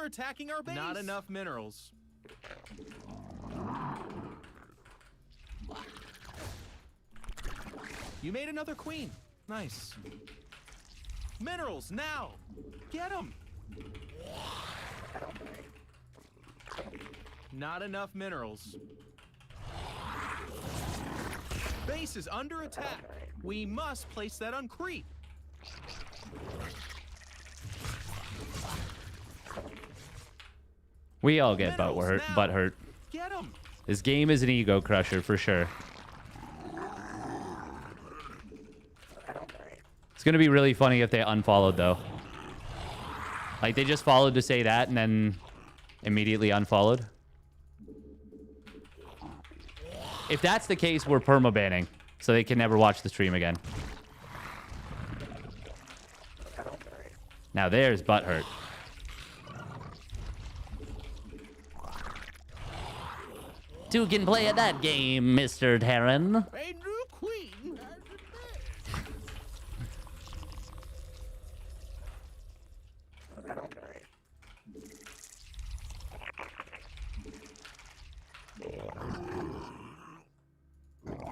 They're attacking our base. Not enough minerals. You made another queen. Nice. Minerals, now! Get them! Not enough minerals. Base is under attack. We must place that on creep. We all get Minerals butt now. hurt. Get them! This game is an ego crusher for sure. It's gonna be really funny if they unfollowed though. Like they just followed to say that and then immediately unfollowed. If that's the case, we're perma-banning, so they can never watch the stream again. Now there's butthurt. Two can play at that game, Mr. Terran. A new queen has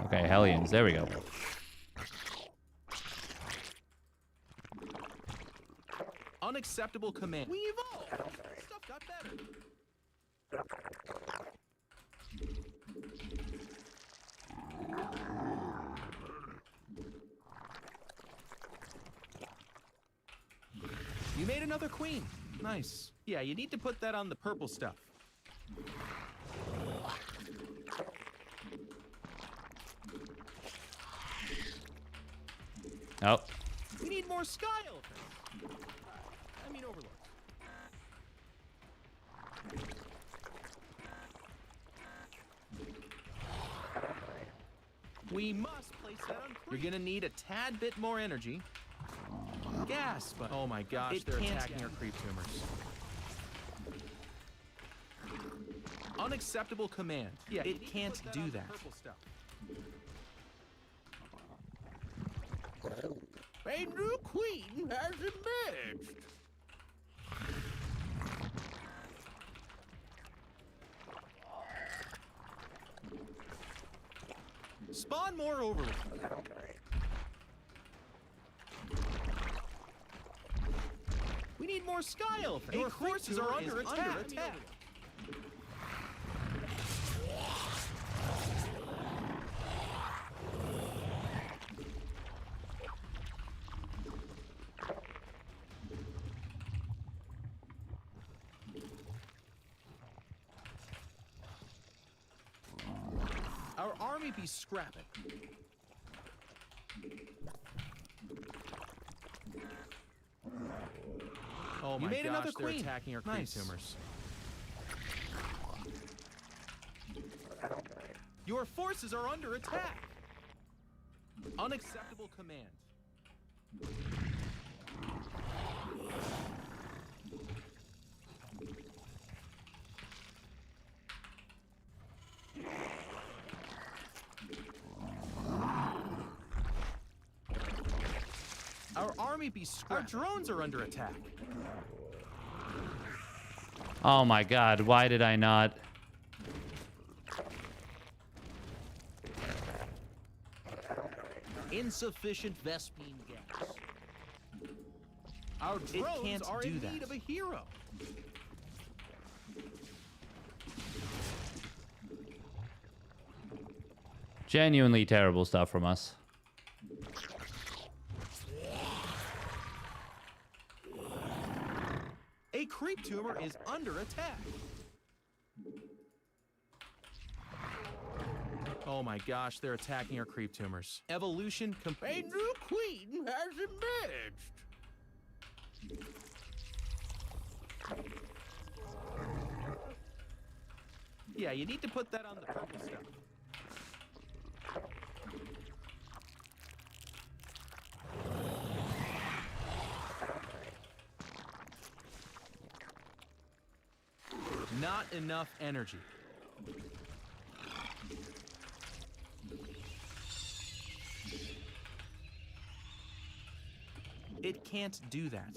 Okay, Hellions. There we go. Unacceptable command. We evolved. Stuff got better. You made another queen. Nice. Yeah, you need to put that on the purple stuff. Oh. We need more sky elephants. I mean overlords. We must place that on creep. You're gonna need a tad bit more energy. Gas, but oh my gosh, they're attacking our creep tumors. Unacceptable command. Yeah, it can't do that. A new queen has emerged. Spawn more overlords. We need more sky elephants. Your forces are under attack. Our army be scrapping. Oh my gosh, another queen. They're attacking our creep tumors. Your forces are under attack. Unacceptable command. Our army be scrapped. Our drones are under attack. Oh my god, why did I not? Insufficient Vespine gas. Our drones are in need of a hero. Genuinely terrible stuff from us. A creep tumor is under attack. Oh my gosh, they're attacking our creep tumors. Evolution complete. A new queen has emerged. Yeah, you need to put that on the purple stuff. Not enough energy. It can't do that.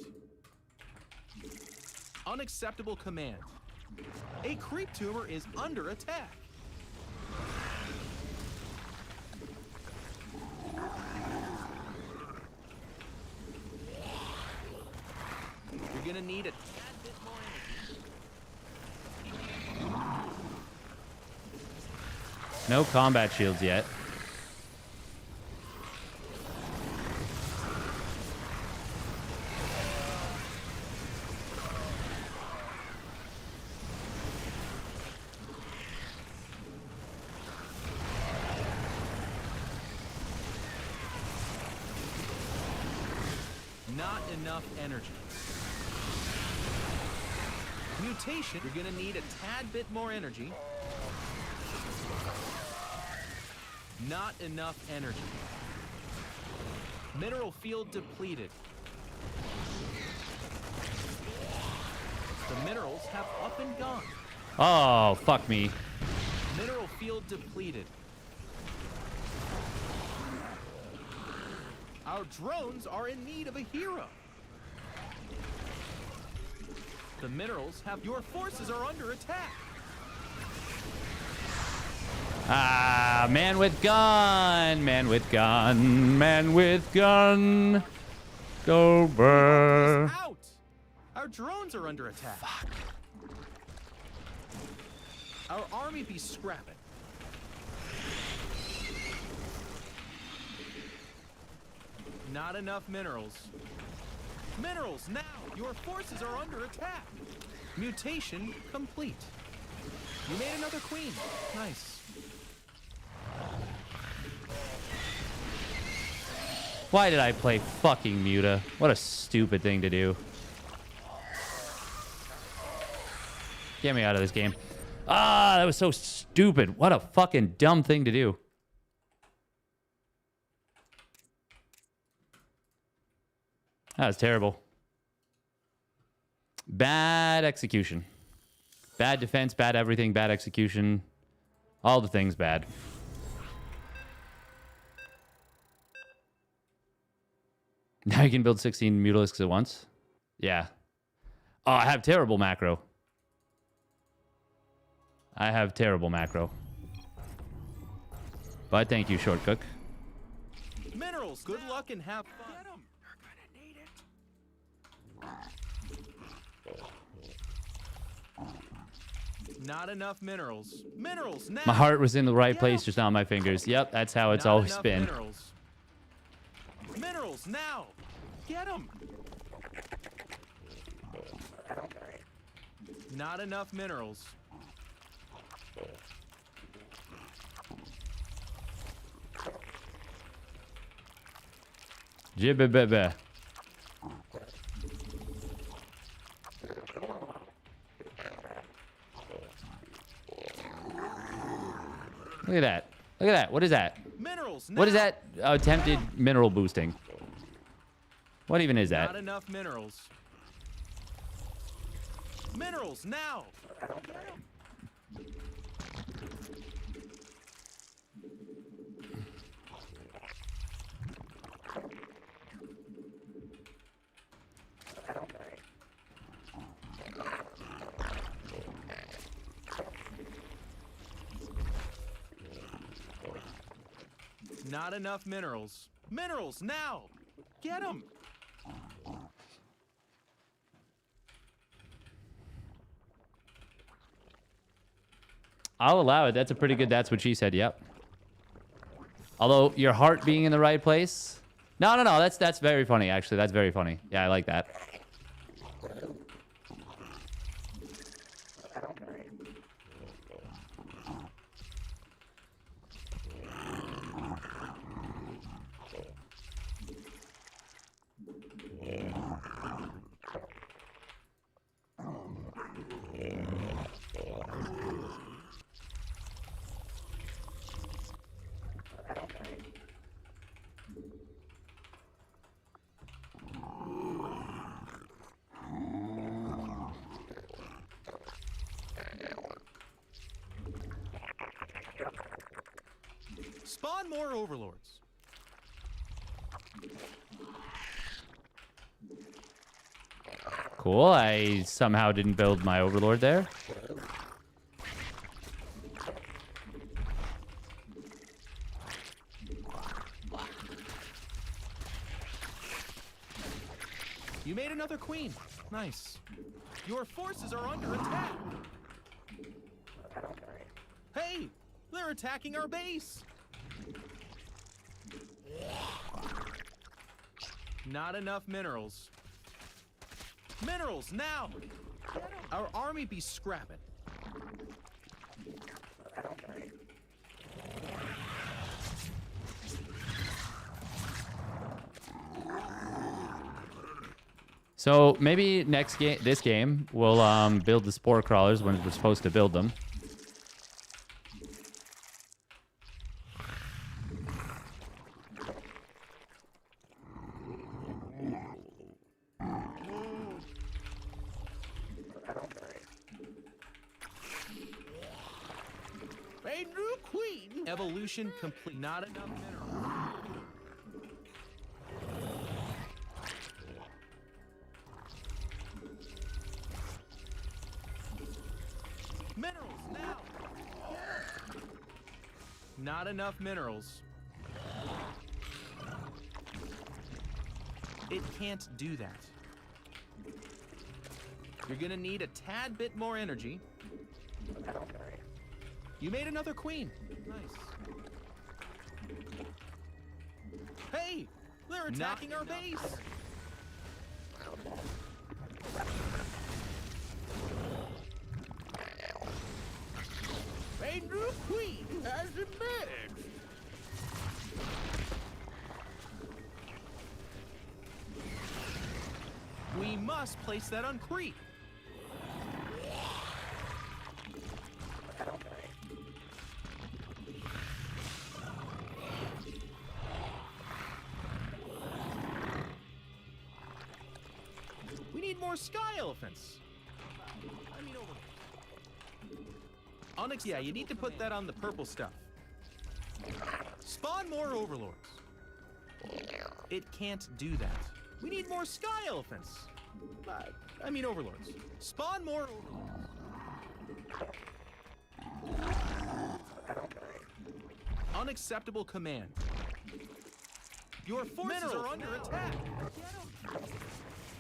unacceptable command. A creep tumor is under attack. You're gonna need a tad bit more energy. No combat shields yet. Not enough energy. Mutation, you're gonna need a tad bit more energy. Not enough energy. Mineral field depleted. The minerals have up and gone. Oh, fuck me. Mineral field depleted. Our drones are in need of a hero. The minerals have... Your forces are under attack. Ah, man with gun. Man with gun. Man with gun. Go burr. Out. Our drones are under attack. Fuck. Our army be scrapping. Not enough minerals. Minerals now! Your forces are under attack. Mutation complete. You made another queen. Nice. Why did I play fucking Muta? What a stupid thing to do. Get me out of this game. Ah, that was so stupid. What a fucking dumb thing to do. That was terrible. Bad execution. Bad defense, bad everything, bad execution. All the things bad. Now you can build 16 Mutalisks at once? Yeah. Oh, I have terrible macro. I have terrible macro. But thank you, Short Cook. Minerals, good luck and have fun. Get 'em. You're gonna need it. Not enough minerals. Minerals now. My heart was in the right place, just not my fingers. Yep, that's how it's always been. Minerals. Minerals now. Get them. Not enough minerals. Jibbebebe. Look at that. Look at that. What is that? Minerals now. What is that attempted mineral boosting? What even is that? Not enough minerals. Minerals now. Not enough minerals. Minerals now. Get them. I'll allow it. That's a pretty good that's what she said. Yep. Although your heart being in the right place. No. That's very funny, actually. That's very funny. Yeah, I like that. Spawn more overlords. Cool. I somehow didn't build my Overlord there. You made another queen. Nice. Your forces are under attack. Hey, they're attacking our base. Not enough minerals. Minerals now. Our army be scrapping. So maybe next game, this game, we'll build the spore crawlers when we're supposed to build them. A new queen. Evolution complete. Not enough minerals. Minerals now. Not enough minerals. It can't do that. You're gonna need a tad bit more energy. You made another queen. Nice. Hey, they're attacking our base. A new queen has emerged. We must place that on creep. We need more sky elephants. I mean, over. Onyx, yeah, you need to put that on the purple stuff. Spawn more overlords. It can't do that. We need more sky elephants. I mean overlords. Spawn more overlords. Unacceptable command. Your forces are under attack.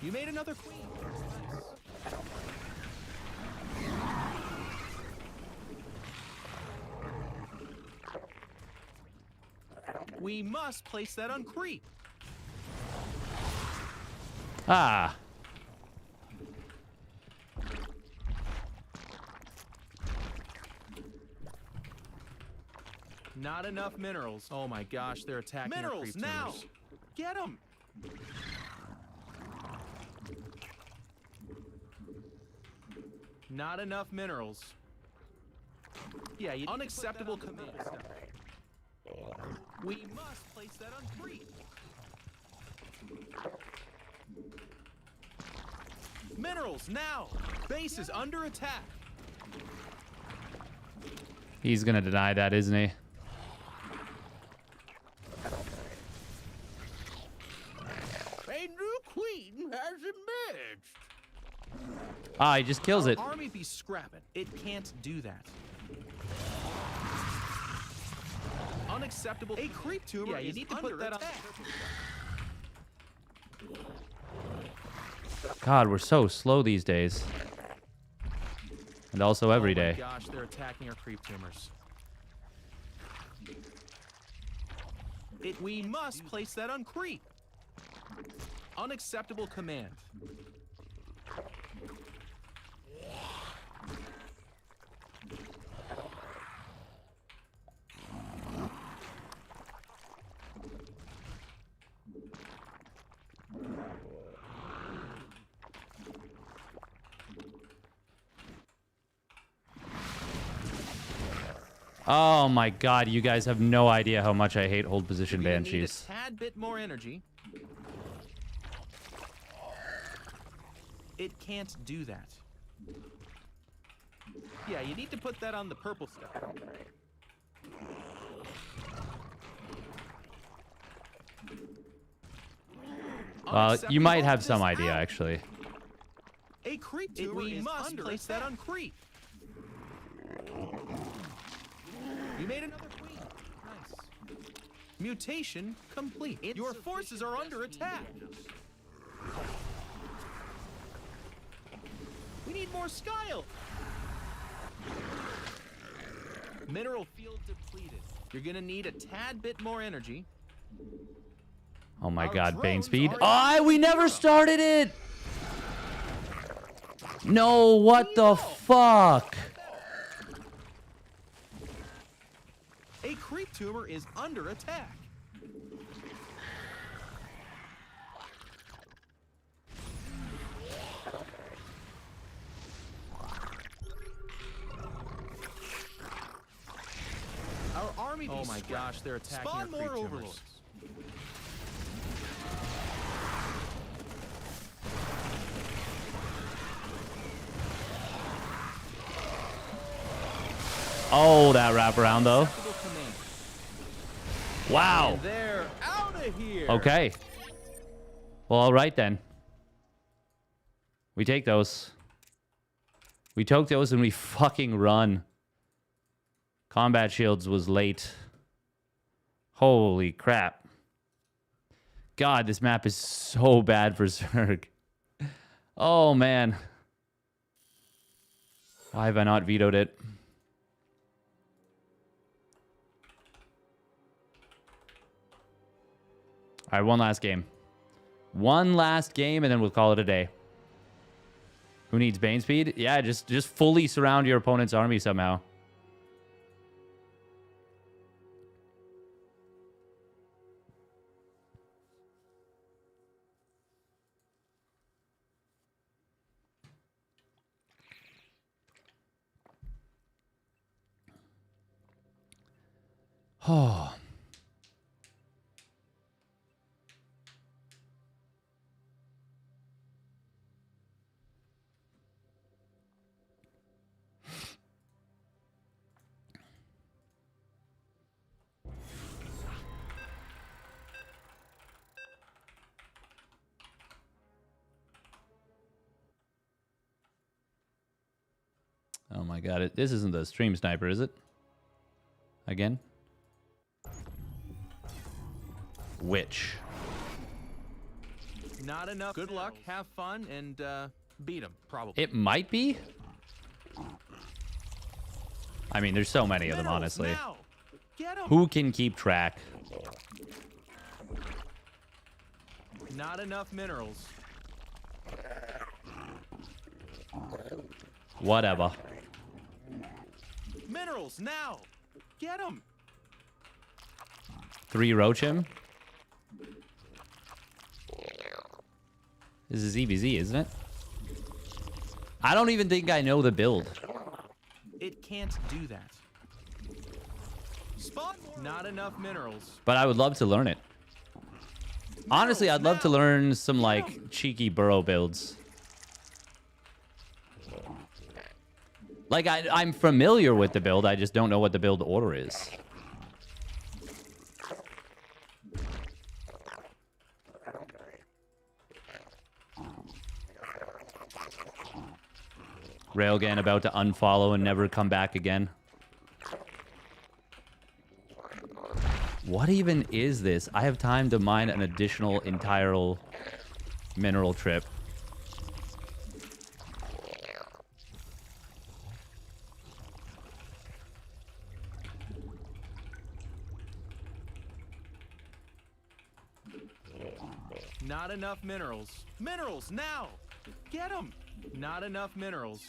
You made another queen. Nice. We must place that on creep. Ah. Not enough minerals. Oh my gosh, they're attacking Minerals our creep now. tumors. Get them. Not enough minerals. Yeah, you unacceptable command stuff. We must place that on creep. Minerals now. Base is under attack. He's going to deny that, isn't he? A new queen has emerged. Ah, he just kills it. Our army be scrapping. It can't do that. Unacceptable. A creep tumor. Yeah, you need to put that on. God, we're so slow these days. And also every day. Oh my gosh, they're attacking our creep tumors. We must place that on creep. Unacceptable command. Oh my God, you guys have no idea how much I hate hold position You're gonna banshees. need a tad bit more energy. It can't do that. Yeah, you need to put that on the purple stuff. Well, you might have Unacceptable some idea, out. actually. We must place that on creep. You made another queen. Nice. Mutation complete. Your forces are under attack. We need more Skyle. Mineral field depleted. You're gonna need a tad bit more energy. Oh my Our god, Bane drones speed. are Oh, we never started it! No, what the fuck? A creep tumor is under attack. Our army. Oh my gosh, they're attacking our creep tumors. Overlords. Oh, that wraparound though. Wow. And they're out of here. Okay. Well, all right then. We take those. We took those and we fucking run. Combat shields was late. Holy crap. God, this map is so bad for Zerg. Oh, man. Why have I not vetoed it? All right, one last game. One last game, and then we'll call it a day. Who needs Bane speed? Yeah, just fully surround your opponent's army somehow. Oh. Oh my god, this isn't the stream sniper, is it? Again? Which? Not enough. Good luck, have fun, and beat them, probably. It might be. I mean, there's so many of them, honestly. Now. Get 'em. Who can keep track? Not enough minerals. Whatever. Minerals now. Get them. 3 roach him. This is EBZ, isn't it? I don't even think I know the build. It can't do that. Spawn more. Not enough minerals. But I would love to learn it. Honestly, I'd love to learn some, like, cheeky burrow builds. Like, I'm familiar with the build, I just don't know what the build order is. Railgun about to unfollow and never come back again. What even is this? I have time to mine an additional entire mineral trip. Not enough minerals. Minerals now. Get them. Not enough minerals.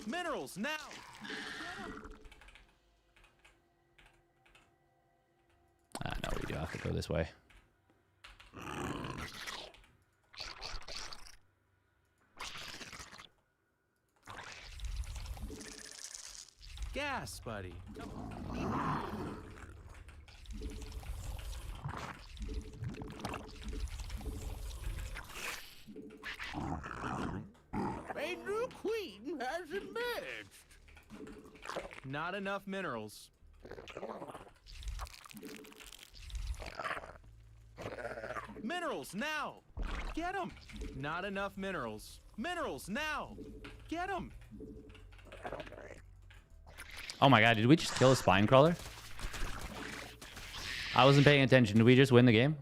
Minerals now. No, we do have to go this way. Gas, buddy. Come on. A new queen has emerged. Not enough minerals. Minerals now! Get them! Not enough minerals. Minerals now! Get them! Oh my god, did we just kill a spine crawler? I wasn't paying attention. Did we just win the game?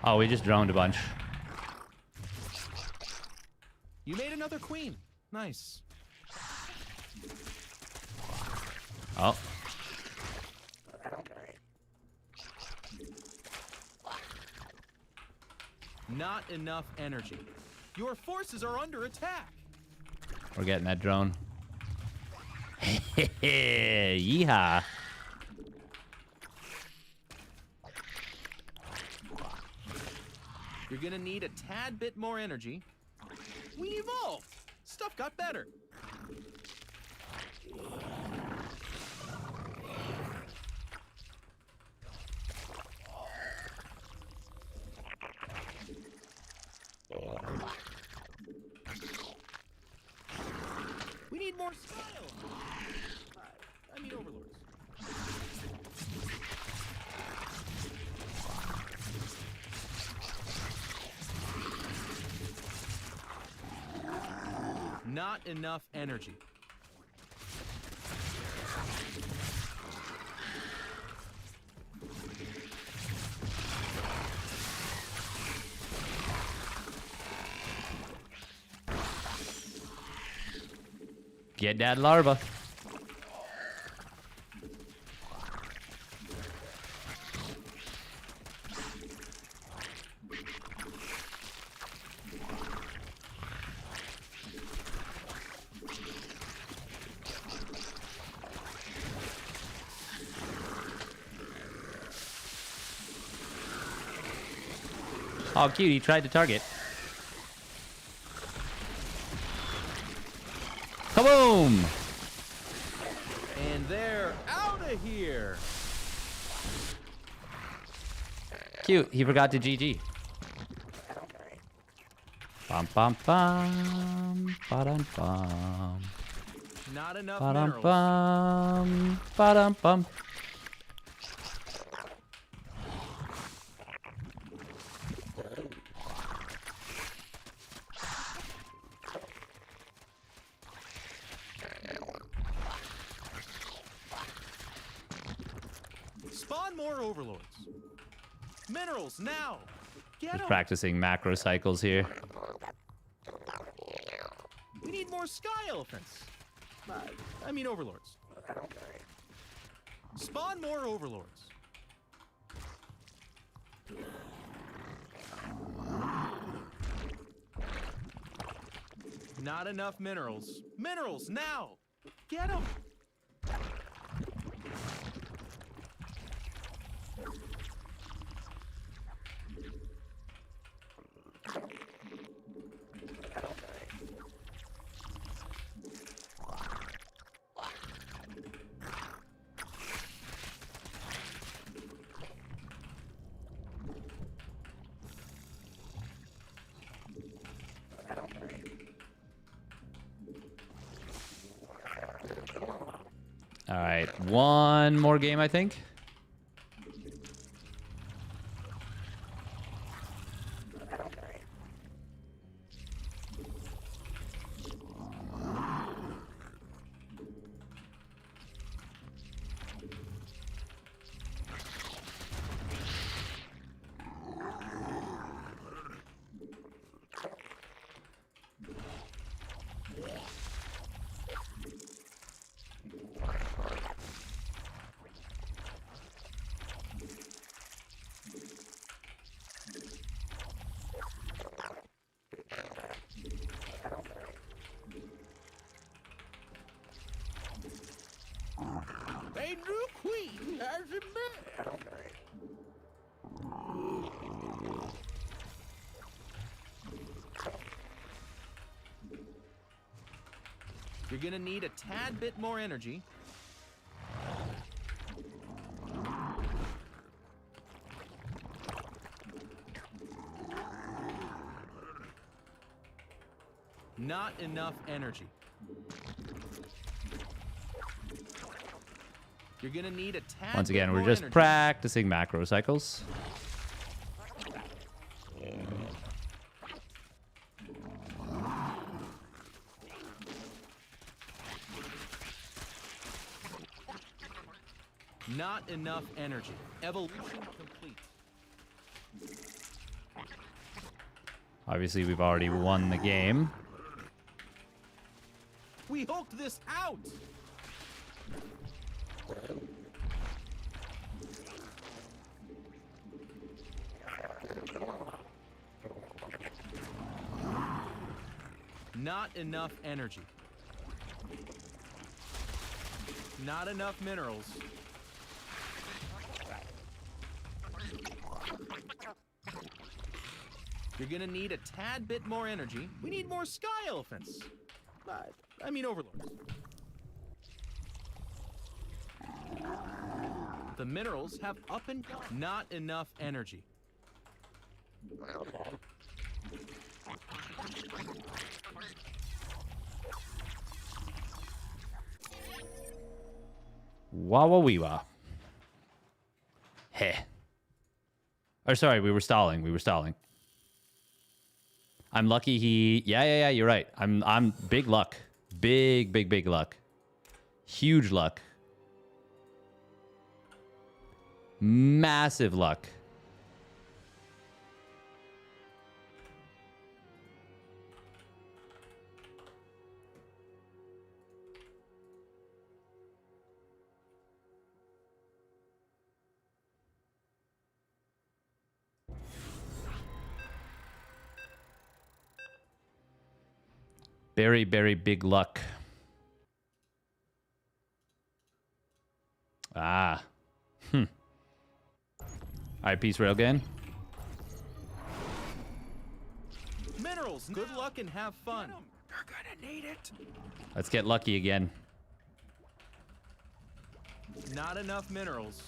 Oh, we just droned a bunch. You made another queen. Nice. Oh. Not enough energy. Your forces are under attack. We're getting that drone. Yeehaw. You're gonna need a tad bit more energy. We evolved. Stuff got better. We need more style. I mean overlords. Not enough energy. Get that larva. Oh, cute. He tried to target. Kaboom! And they're out of here. Cute. He forgot to GG. Bum bum bum. Ba-dum bum. Not enough Ba-dum minerals. bum. Ba-dum bum. Spawn more overlords. Minerals now. Get Just 'em. practicing macro cycles here. We need more sky elephants. I mean overlords. Spawn more overlords. Not enough minerals. Minerals now. Get them. All right, one more game, I think. A new queen has emerged. You're gonna need a tad bit more energy. Not enough energy. You're gonna need a tad Once again, bit we're more just energy. practicing macro cycles. Not enough energy. Evolution complete. Obviously, we've already won the game. We hulked this out. Not enough energy. Not enough minerals. You're gonna need a tad bit more energy. We need more sky elephants. I mean overlords. The minerals have up and down. Not enough energy. Wawa-wee-wa. Heh. Or sorry, we were stalling. We were stalling. I'm lucky he... Yeah, you're right. I'm big luck. Big luck. Huge luck. Massive luck. Very big luck. Ah. All right, peace, Railgun. Minerals, good luck and have fun. You're gonna need it. Let's get lucky again. Not enough minerals.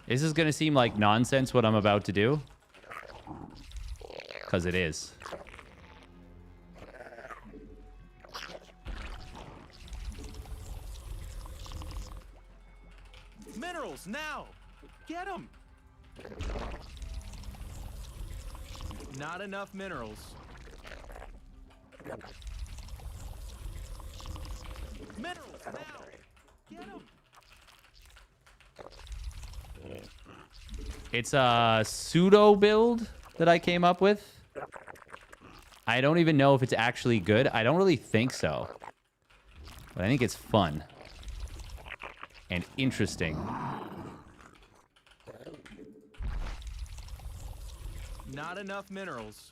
This is going to seem like nonsense what I'm about to do. Because it is. Minerals, now! Get them! Not enough minerals. Minerals, now! Get them! It's a pseudo build that I came up with. I don't even know if it's actually good. I don't really think so. But I think it's fun. And interesting. Not enough minerals.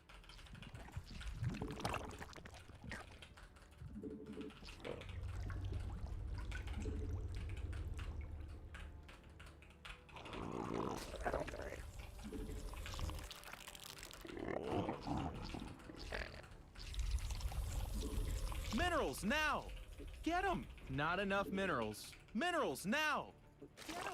Minerals, now! Get them! Not enough minerals. Minerals, now! Get them!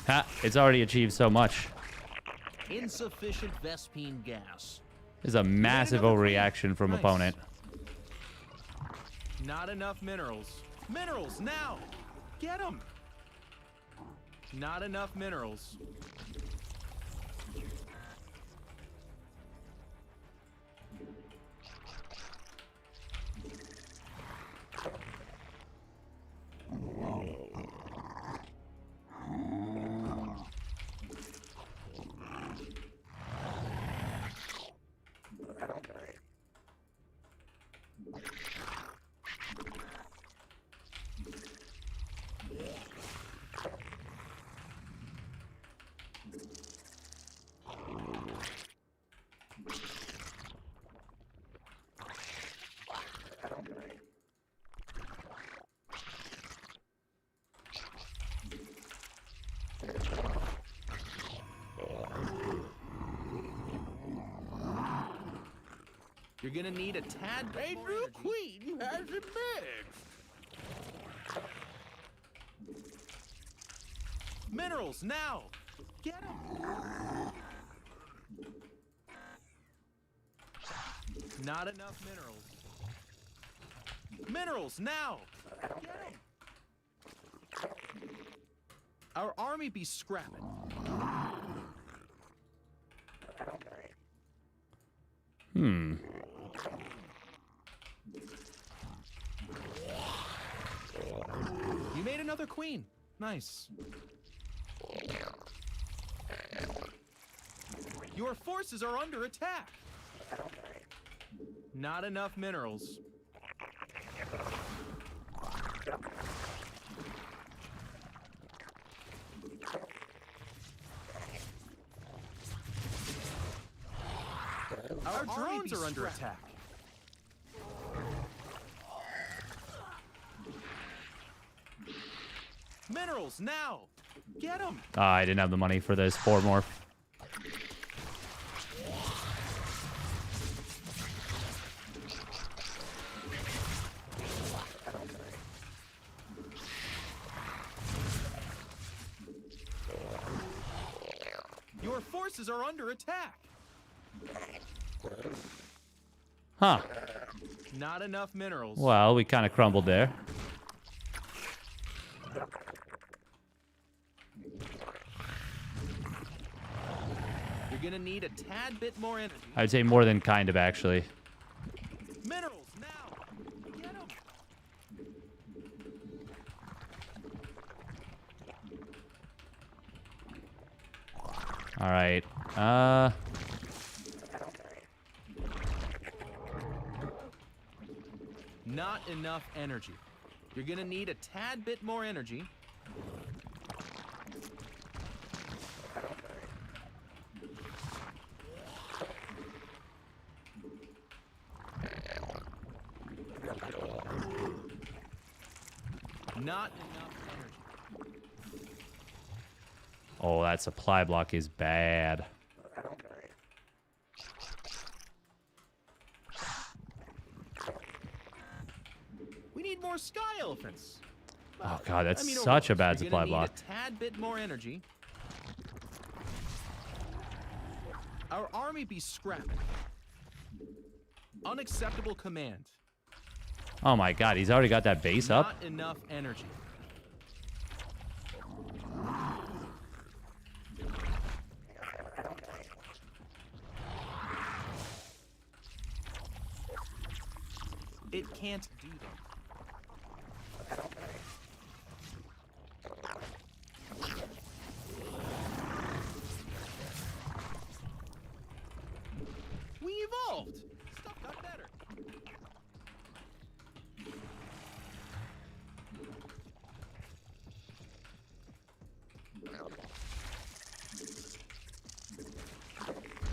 Ha! It's already achieved so much. Insufficient Vespine gas. There's a massive overreaction from Nice. opponent. Not enough minerals. Minerals, now! Get them! Not enough minerals. You're gonna need a tad bit A more new energy. queen has emerged. Minerals, now! Get them! Not enough minerals. Minerals, now! Get 'em! Our army be scrapping. You made another queen. Nice. Your forces are under attack. Not enough minerals. Our drones are under attack. Minerals, now! Get them! I didn't have the money for this 4 morph. Your forces are under attack. Huh. Not enough minerals. Well, we kind of crumbled there. You're gonna need a tad bit more energy. I'd say more than kind of, actually. Minerals, now! Get them! All right. Not enough energy. You're gonna need a tad bit more energy. Not enough energy. Oh, that supply block is bad. We need more sky elephants. Oh god, that's I mean, such a overall, bad you're supply gonna block. need a tad bit more energy. Our army be scrapping. Unacceptable command. Oh my god, he's already got that base up. Not enough energy. It can't do that. We evolved. Stuff got better.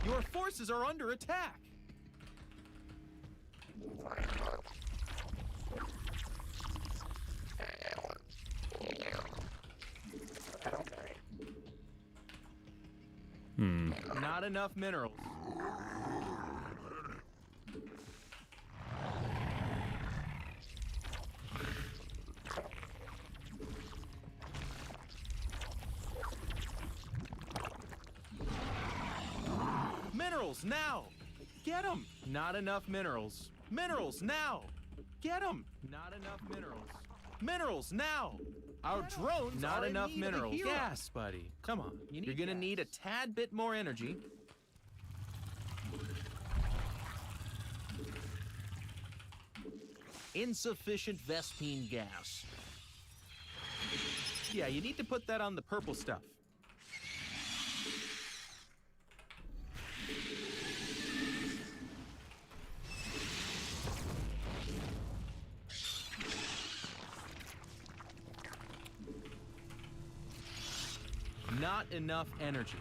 Your forces are under attack. Not enough minerals. Minerals, now! Get them! Not enough minerals. Minerals, now! Get them! Not enough minerals. Minerals, now! Our drones not are in enough need of a minerals. hero. Gas, buddy. Come on. You're gonna need a tad bit more energy. Insufficient Vespine gas. Yeah, you need to put that on the purple stuff. Not enough energy.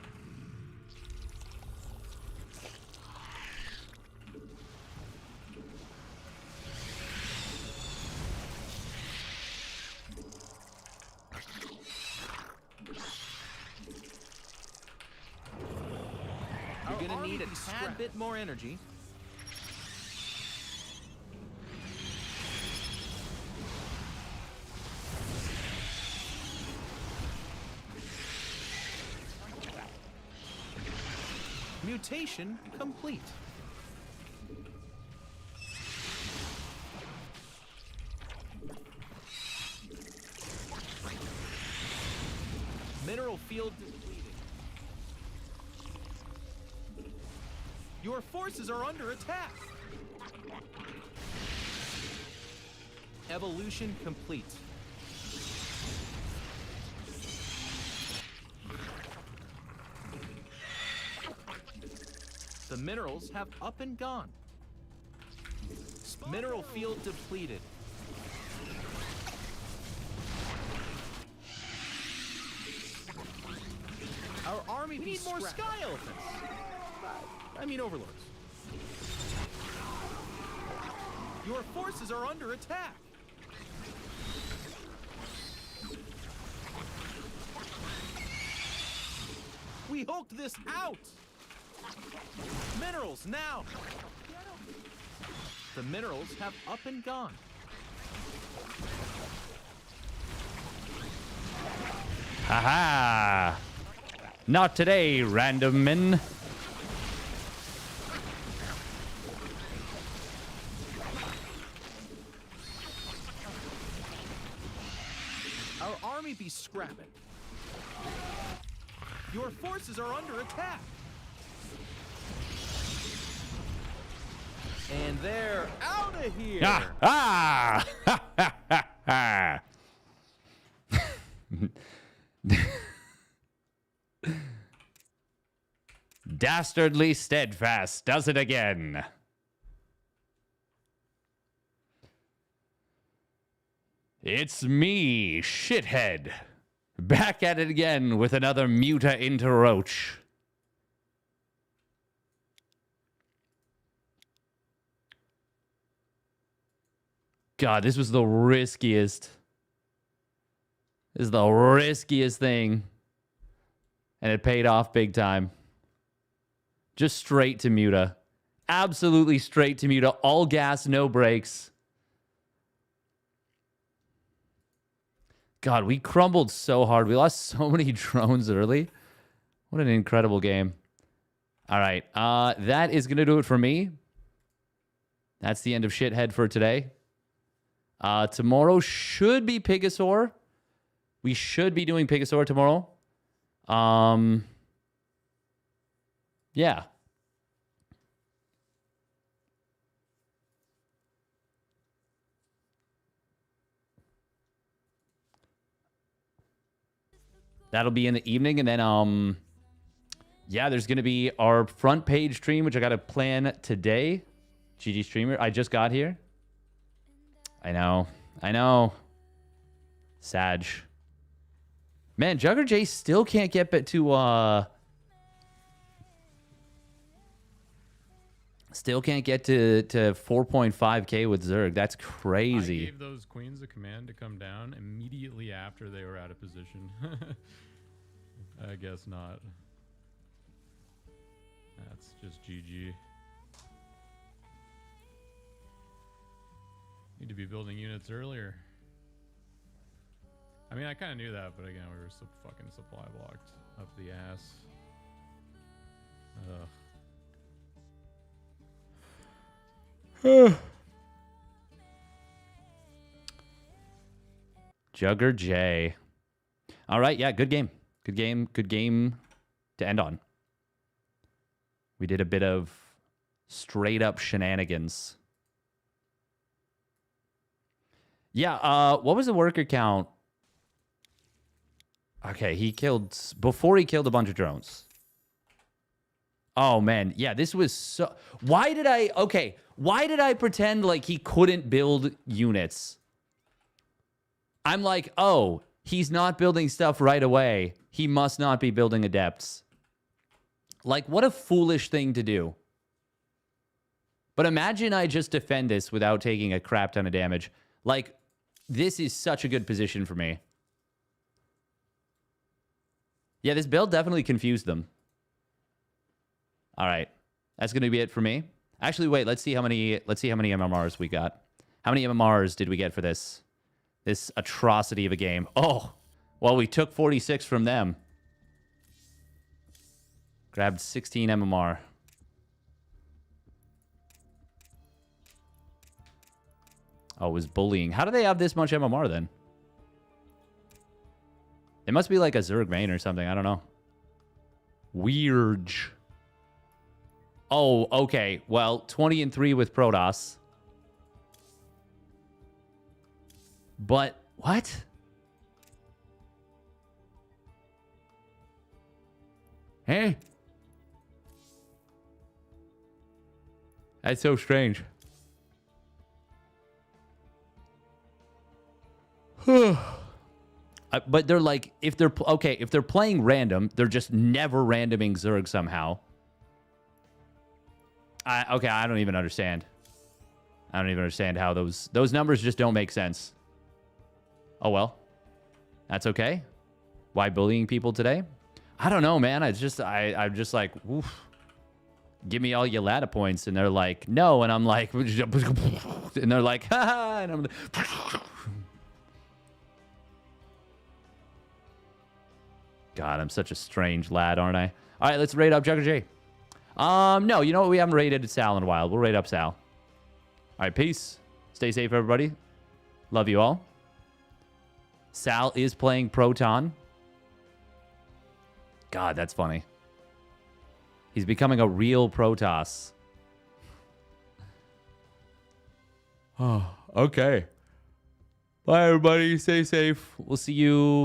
You're gonna need a tad bit more energy. Mutation complete. Mineral field depleted. Your forces are under attack. Evolution complete. The minerals have up and gone. Mineral field depleted. Our army needs more sky elephants. I mean overlords. Your forces are under attack. We hulked this out. Minerals now. The minerals have up and gone. Haha! Not today, random men. Our army be scrapping. Your forces are under attack. And they're out of here. Ah! Ah! Dastardly Steadfast does it again. It's me, shithead. Back at it again with another Muta into Roach. God, this was the riskiest. This is the riskiest thing. And it paid off big time. Just straight to Muta. Absolutely straight to Muta. All gas, no brakes. God, we crumbled so hard. We lost so many drones early. What an incredible game. All right. That is going to do it for me. That's the end of Shithead for today. Tomorrow should be Pigasaur. We should be doing Pigasaur tomorrow. Yeah. That'll be in the evening, and then yeah, there's gonna be our front page stream, which I gotta plan today. GG streamer, I just got here. I know. Sag. Man, Jugger J still can't get to still can't get to 4.5k with Zerg. That's crazy. I gave those queens a command to come down immediately after they were out of position. I guess not. That's just GG. Need to be building units earlier. I mean, I kind of knew that, but again, we were so fucking supply blocked up the ass. Ugh. Jugger J. All right, yeah, good game. Good game to end on. We did a bit of straight up shenanigans. Yeah, what was the worker count? Okay, before he killed a bunch of drones. Oh, man. Yeah, this was so... Why did I pretend like he couldn't build units? I'm like, oh, he's not building stuff right away. He must not be building adepts. Like, what a foolish thing to do. But imagine I just defend this without taking a crap ton of damage. Like, this is such a good position for me. Yeah, this build definitely confused them. All right. That's going to be it for me. Actually, wait, let's see how many MMRs we got. How many MMRs did we get for this atrocity of a game? Oh, well, we took 46 from them. Grabbed 16 MMR. Oh, it was bullying. How do they have this much MMR then? It must be like a Zerg main or something. I don't know. Weird. Oh, okay. Well, 20-3 with Protoss. But what? Hey? That's so strange. But they're like, if they're okay, if they're playing random, they're just never randoming Zerg somehow. Okay, I don't even understand. I don't even understand how those numbers just don't make sense. Oh well, that's okay. Why bullying people today? I don't know, man. I'm just like, oof. Give me all your ladder points, and they're like, no, and I'm like, and they're like, ha, and I'm like, God, I'm such a strange lad, aren't I? All right, let's raid up Jugger J. No, you know what? We haven't raided Sal in a while. We'll raid up Sal. All right, peace. Stay safe, everybody. Love you all. Sal is playing Proton. God, that's funny. He's becoming a real Protoss. Oh, okay. Bye, everybody. Stay safe. We'll see you